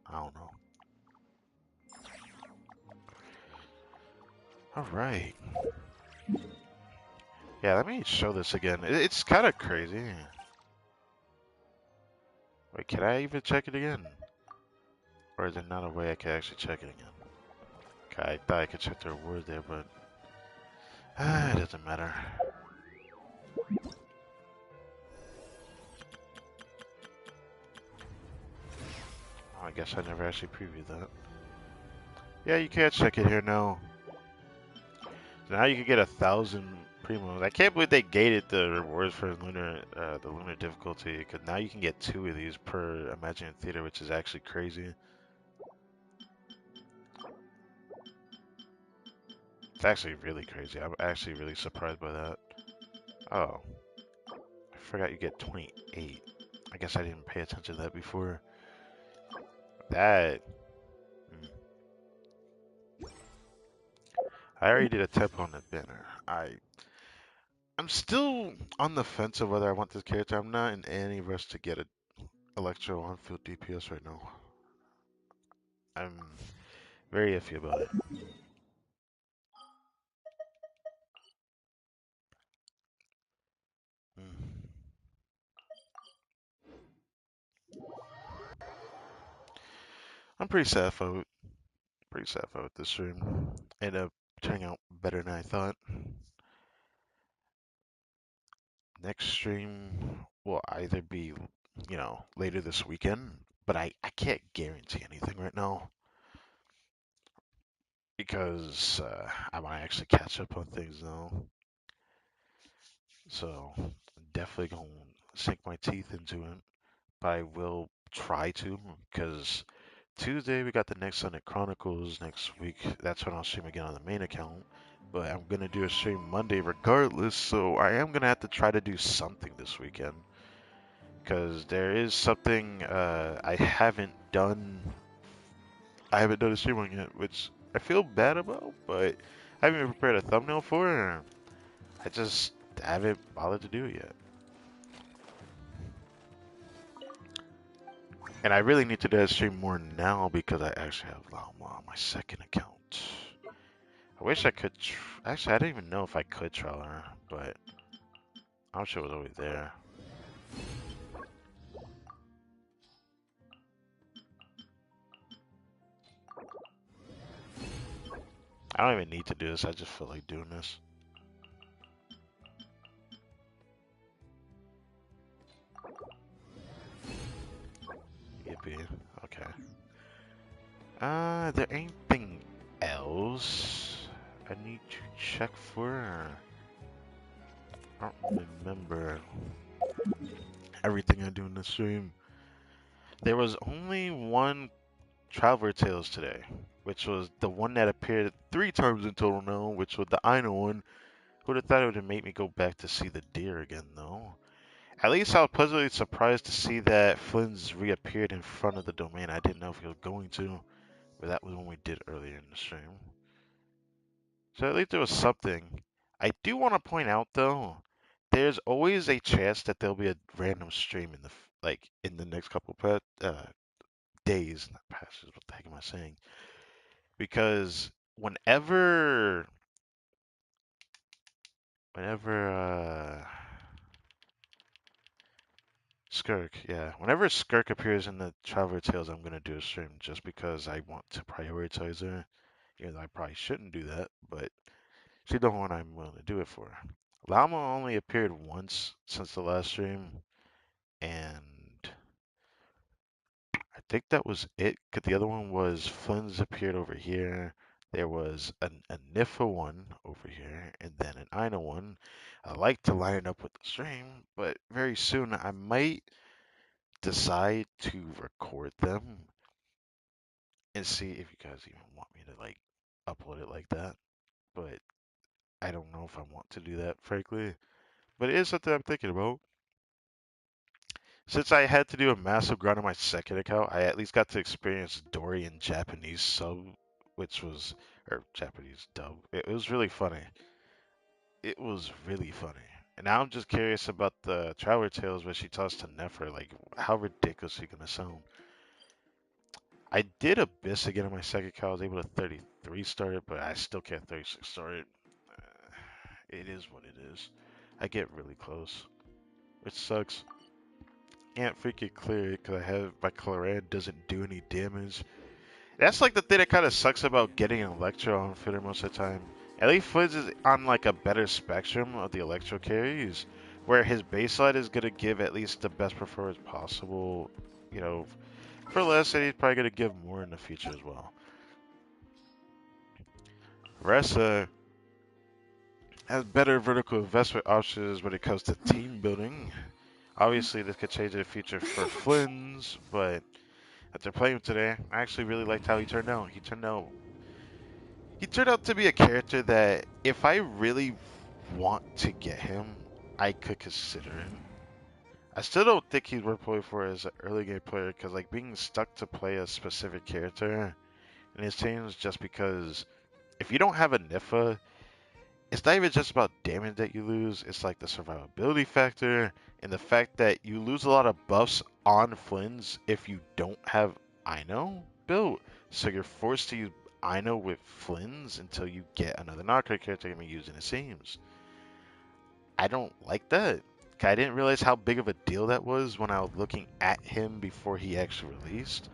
I don't know. Alright. Yeah, let me show this again. It's kind of crazy. Wait, can I even check it again? Or is there not a way I can actually check it again? Okay, I thought I could check the reward there, but it doesn't matter. Oh, I guess I never actually previewed that. Yeah, you can't check it here now. So now you can get 1,000 primos. I can't believe they gated the rewards for lunar, the lunar difficulty, because now you can get 2 of these per Imaginarium Theater, which is actually crazy. It's actually really crazy. I'm actually really surprised by that. Oh, I forgot you get 28. I guess I didn't pay attention to that before. That. I already did a tip on the banner. I'm still on the fence of whether I want this character. I'm not in any rush to get a Electro on-field DPS right now. I'm very iffy about it. Mm. I'm pretty sad for this stream. Ended up turning out better than I thought. Next stream will either be, later this weekend, but I can't guarantee anything right now because I want to actually catch up on things now. So definitely gonna sink my teeth into it, but I will try to because Tuesday we got the next Sunday Chronicles next week. That's when I'll stream again on the main account. But I'm gonna do a stream Monday regardless, so I am gonna have to try to do something this weekend. Because there is something I haven't done. I haven't done a stream on yet, which I feel bad about, but I haven't even prepared a thumbnail for it. I just haven't bothered to do it yet. And I really need to do that stream more now because I actually have Llama on my second account. I wish I could. Actually, I didn't even know if I could trial her, but I'm sure it was always there. I don't even need to do this. I just feel like doing this. Yippee. Okay. There ain't anything else I need to check for. I don't remember everything I do in the stream. There was only one Traveler Tales today, which was the one that appeared 3 times in total now, which was the Aino one. Who'd have thought it would have made me go back to see the deer again, though? At least I was pleasantly surprised to see that Flynn's reappeared in front of the domain. I didn't know if he was going to, but that was when we did earlier in the stream. So at least there was something. I do want to point out though, there's always a chance that there'll be a random stream in the in the next couple days, not passes. What the heck am I saying? Because whenever Skirk, yeah. Whenever Skirk appears in the Traveler Tales, I'm gonna do a stream just because I want to prioritize her. Even though I probably shouldn't do that, but she's the one I'm willing to do it for. Llama only appeared once since the last stream, and I think that was it. Cause the other one was Flynn's appeared over here. There was a Nifa one over here, and then an Ina one. I like to line it up with the stream, but very soon I might decide to record them and see if you guys even want me to upload it like that. But I don't know if I want to do that, frankly. But it is something I'm thinking about. Since I had to do a massive grind on my second account, I at least got to experience Dory in Japanese sub, which was, or Japanese dub. It was really funny. It was really funny. And now I'm just curious about the Traveler Tales where she talks to Nefer. Like, how ridiculous is she gonna sound? I did Abyss again on my second account. I was able to 33 start it, but I still can't 36 start it. It is what it is. I get really close, which sucks. Can't freaking clear it because I have my Cloran doesn't do any damage. That's like the thing that kind of sucks about getting an Electro on Fitter most of the time. Ellie Fizz is on like a better spectrum of the Electro carries, where his baseline is gonna give at least the best performance possible. You know, for less, and he's probably gonna give more in the future as well. Ressa has better vertical investment options when it comes to team building. Obviously, this could change in the future for Flynn's, but after playing him today, I actually really liked how he turned out. He turned out to be a character that, if I really want to get him, I could consider him. I still don't think he's worth playing for as an early game player because, like, being stuck to play a specific character in his teams just because if you don't have a Nifa, it's not even just about damage that you lose. It's like the survivability factor and the fact that you lose a lot of buffs on Flynn's if you don't have Ino built. So you're forced to use Ino with Flynn's until you get another knockout character to be using the seams. I don't like that. I didn't realize how big of a deal that was when I was looking at him before he actually released.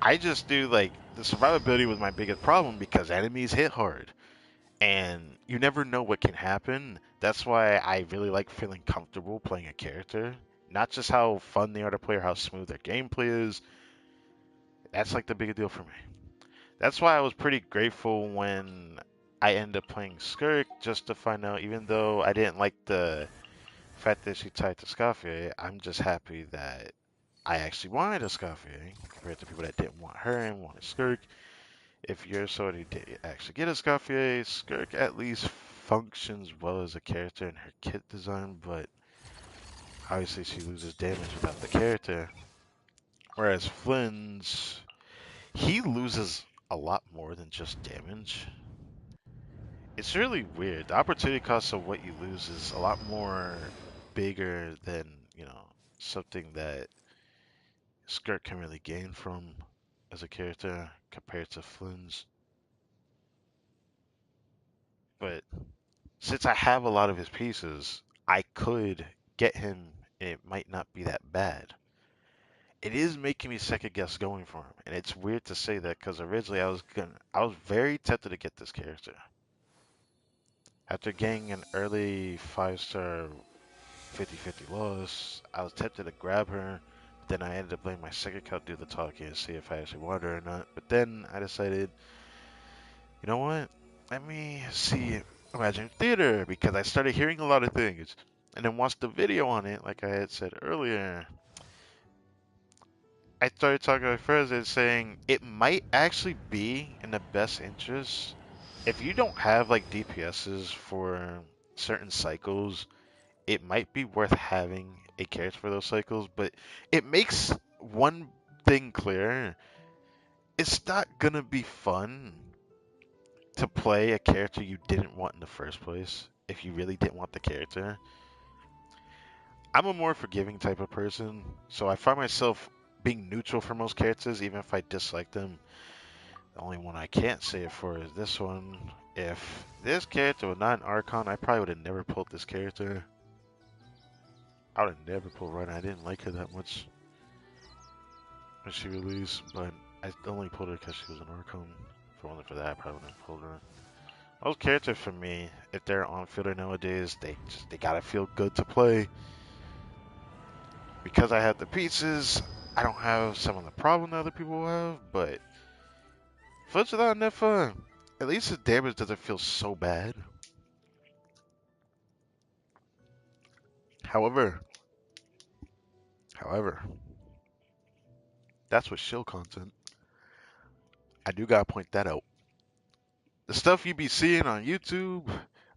I just knew like the survivability was my biggest problem because enemies hit hard and you never know what can happen. That's why I really like feeling comfortable playing a character. Not just how fun they are to play or how smooth their gameplay is. That's like the big deal for me. That's why I was pretty grateful when I ended up playing Skirk just to find out, even though I didn't like the fact that she tied to Scavier, I'm just happy that I actually wanted a Scavier compared to people that didn't want her and wanted Skirk. If you're somebody who did actually get a Scavier, Skirk at least functions well as a character in her kit design, but obviously she loses damage without the character. Whereas Flynn's, he loses a lot more than just damage. It's really weird. The opportunity cost of what you lose is a lot more bigger than, something that Skirk can really gain from as a character compared to Flynn's. But since I have a lot of his pieces, I could get him and it might not be that bad. It is making me second guess going for him, and it's weird to say that because originally I was very tempted to get this character. After getting an early 5-star 50-50 loss, I was tempted to grab her, but then I ended up letting my second account do the talking and see if I actually wanted her or not. But then I decided, you know what? Let me see Imagine Theater because I started hearing a lot of things and then watched the video on it, like I had said earlier. I started talking to my friends and saying it might actually be in the best interest if you don't have like DPSs for certain cycles. It might be worth having a character for those cycles, but it makes one thing clear: it's not gonna be fun to play a character you didn't want in the first place if you really didn't want the character. I'm a more forgiving type of person, so I find myself being neutral for most characters, even if I dislike them. The only one I can't say it for is this one. If this character was not an Archon, I probably would have never pulled this character. I would have never pulled Rhina. I didn't like her that much when she released, but I only pulled her because she was an Archon. If it wasn't for that, I probably wouldn't have pulled her. Most characters for me, if they're on fielder nowadays, they gotta feel good to play. Because I have the pieces, I don't have some of the problem that other people have, but Fudge without Nifa, at least the damage doesn't feel so bad. However, however, that's with shield content. I do gotta point that out. The stuff you be seeing on YouTube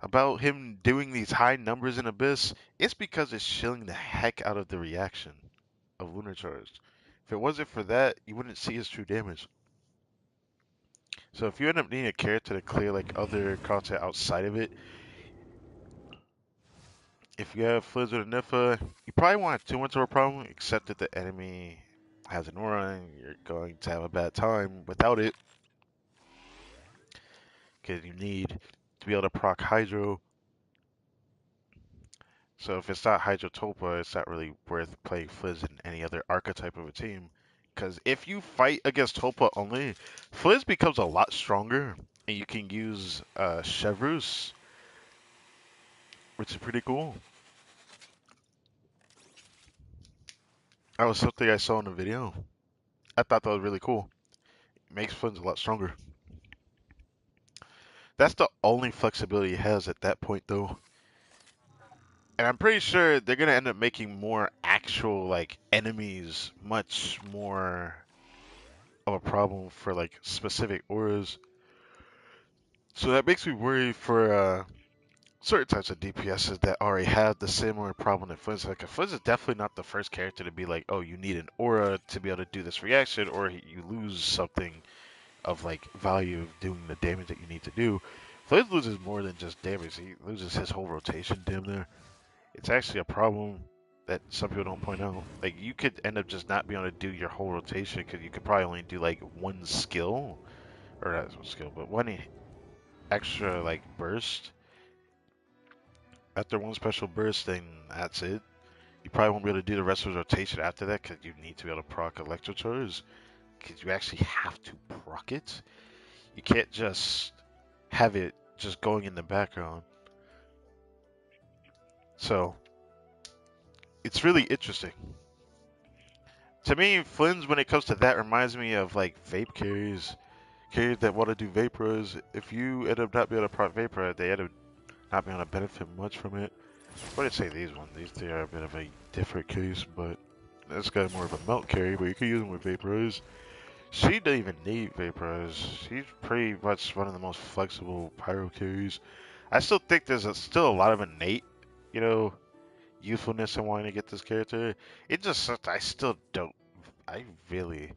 about him doing these high numbers in Abyss, it's because it's shilling the heck out of the reaction of Lunar Charge. If it wasn't for that, you wouldn't see his true damage. So if you end up needing a character to clear like other content outside of it, If you have Fliz with a Nifa, you probably won't have too much of a problem, except that the enemy has an aura and you're going to have a bad time without it, because you need to be able to proc Hydro. So if it's not Hydro Tulpa, it's not really worth playing Fliz in any other archetype of a team. Because if you fight against Tulpa only, Fliz becomes a lot stronger, and you can use Chevrus, which is pretty cool. That was something I saw in the video. I thought that was really cool. It makes Fliz a lot stronger. That's the only flexibility he has at that point, though. And I'm pretty sure they're gonna end up making more actual like enemies much more of a problem for like specific auras. So that makes me worry for certain types of DPSs that already have the similar problem that Fliz. Like Fliz is definitely not the first character to be like, oh, you need an aura to be able to do this reaction, or you lose something of like value of doing the damage that you need to do. Fliz loses more than just damage. He loses his whole rotation damn near. It's actually a problem that some people don't point out. Like you could end up just not being able to do your whole rotation because you could probably only do like one skill, or not one skill, but one extra like burst. After one special burst, then that's it. You probably won't be able to do the rest of the rotation after that because you need to be able to proc electrocharge. Because you actually have to proc it. You can't just have it just going in the background. So it's really interesting. To me, Flynn's when it comes to that reminds me of like vape carries. Carriers that want to do vapors. If you end up not being able to proc vapor, they end up not being able to benefit much from it. I wouldn't say these ones. These three are a bit of a different case, but this guy's more of a melt carry, but you can use them with vaporize. She doesn't even need vaporize. She's pretty much one of the most flexible pyro carries. I still think there's still a lot of innate, you know, youthfulness in wanting to get this character. It just I still don't. I really,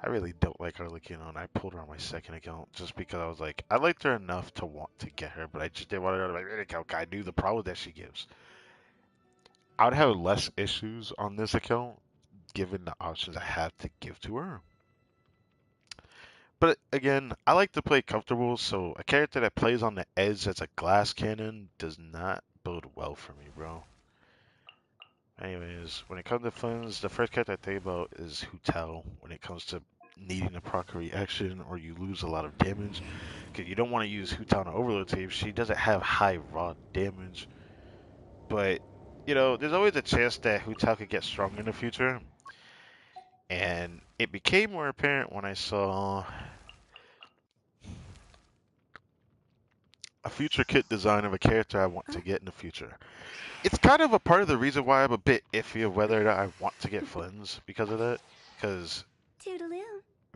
I really don't like Arlecchino, and I pulled her on my second account just because I was like, I liked her enough to want to get her, but I just didn't want her on my main account. I knew the problem that she gives. I would have less issues on this account given the options I have to give to her. But again, I like to play comfortable, so a character that plays on the edge as a glass cannon does not bode well for me, bro. Anyways, when it comes to funds, the first character I think about is Hu Tao when it comes to needing a proc reaction or you lose a lot of damage. Because you don't want to use Hu Tao on an overload team. She doesn't have high raw damage. But, you know, there's always a chance that Hu Tao could get stronger in the future. And it became more apparent when I saw a future kit design of a character I want to get in the future. It's kind of a part of the reason why I'm a bit iffy of whether or not I want to get Flynn's because of that. Because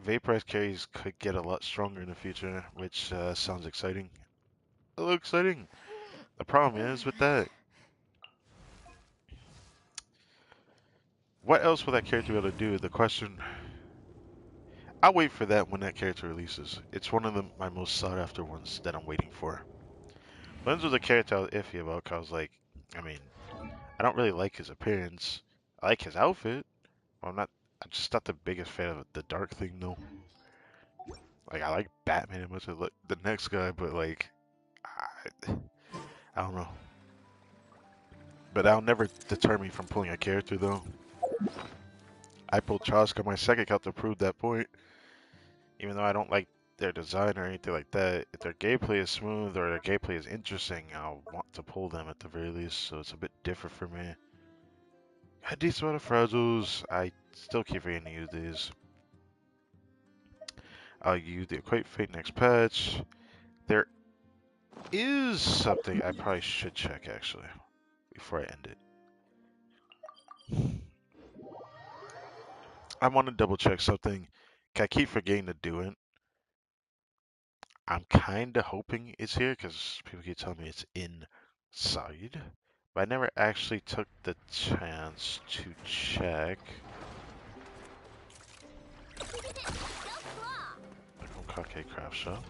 Vaporized carries could get a lot stronger in the future, which sounds exciting. A little exciting. The problem is with that, what else will that character be able to do? The question. I'll wait for that when that character releases. It's one of my most sought after ones that I'm waiting for. Lens was a character I was iffy about because I was like, I mean, I don't really like his appearance. I like his outfit. I'm just not the biggest fan of the dark thing though. Like I like Batman as much as the next guy, but like, I don't know. But that'll never deter me from pulling a character though. I pulled Chaska my second account to prove that point. Even though I don't like their design or anything like that, if their gameplay is smooth or their gameplay is interesting, I'll want to pull them at the very least. So it's a bit different for me. A decent amount of fragiles. I still keep forgetting to use these. I'll use the Equate Fate next patch. There is something I probably should check actually before I end it. I want to double check something. I keep forgetting to do it. I'm kind of hoping it's here because people keep telling me it's inside. But I never actually took the chance to check. Kake Craft Shop.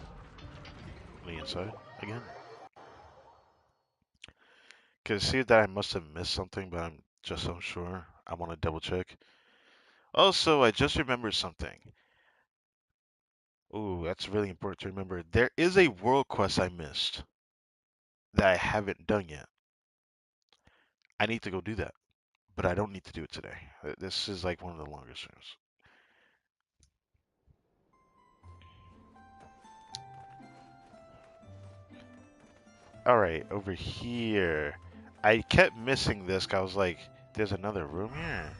On the inside again. Can see that I must have missed something, but I'm just unsure. I want to double check. Also, I just remembered something. Ooh, that's really important to remember. There is a world quest I missed that I haven't done yet. I need to go do that, but I don't need to do it today. This is like one of the longest rooms. All right, over here. I kept missing this 'cause I was like, there's another room here.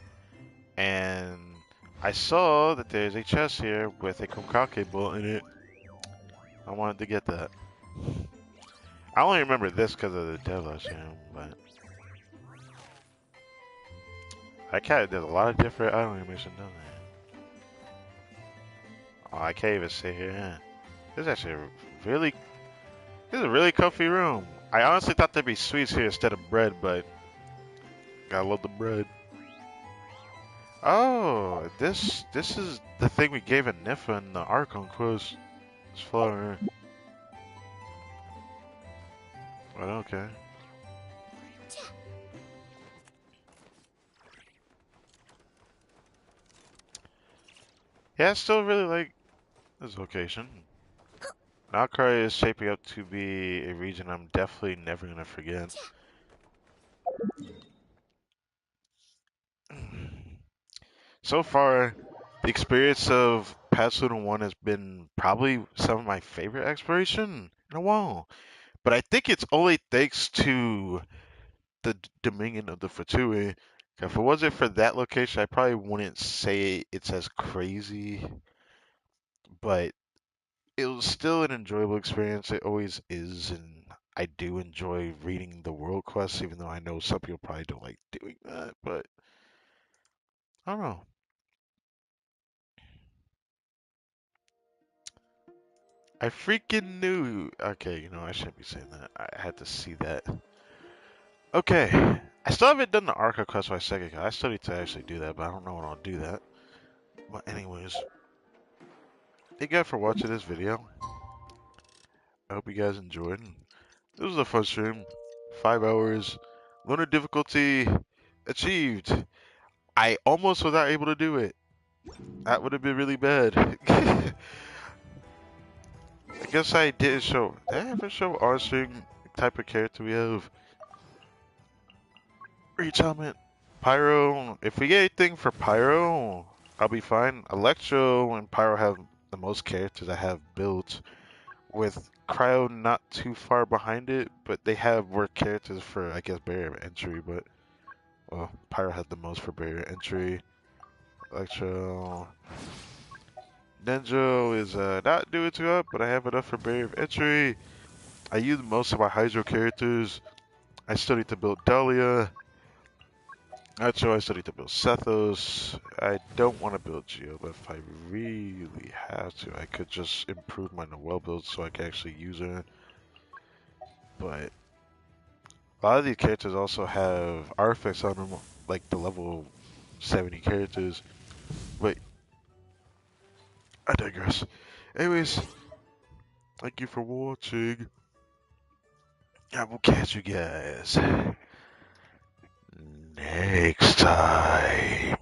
And I saw that there's a chest here with a Konkake bolt in it. I wanted to get that. I only remember this because of the Delos room, but I can't. There's a lot of different item animation down there. Oh, I can't even sit here. Yeah. This is actually really. This is a really comfy room. I honestly thought there'd be sweets here instead of bread, but I love the bread. Oh, this is the thing we gave a Nifa in the Archon quest. This flower. But okay. Yeah, I still really like this location. Nalkar is shaping up to be a region I'm definitely never gonna forget. So far, the experience of Pathfinder 1 has been probably some of my favorite exploration in a while. But I think it's only thanks to the Dominion of the Fatui. If it wasn't for that location, I probably wouldn't say it's as crazy, but it was still an enjoyable experience. It always is, and I do enjoy reading the world quests, even though I know some people probably don't like doing that, but I don't know. I freaking knew. Okay, I shouldn't be saying that. I had to see that. Okay. I still haven't done the Arca quest by second. I still need to actually do that, but I don't know when I'll do that. But anyways, thank you guys for watching this video. I hope you guys enjoyed. This was a fun stream. 5 hours. Lunar difficulty achieved. I almost was not able to do it. That would have been really bad. I guess I didn't show. Did I ever show on stream type of character we have? Reach helmet. Pyro. If we get anything for Pyro, I'll be fine. Electro and Pyro have the most characters I have built, with Cryo not too far behind it, but they have more characters for, I guess, barrier of entry, but, well, Pyro had the most for barrier entry. Electro. Denjo is not doing too up, but I have enough for barrier of entry. I use most of my Hydro characters. I still need to build Dahlia. Nacho, I still need to build Sethos. I don't want to build Geo, but if I really have to, I could just improve my Noelle build so I can actually use her. But a lot of these characters also have artifacts on them, like the level 70 characters. But I digress. Anyways, thank you for watching. I will catch you guys next time.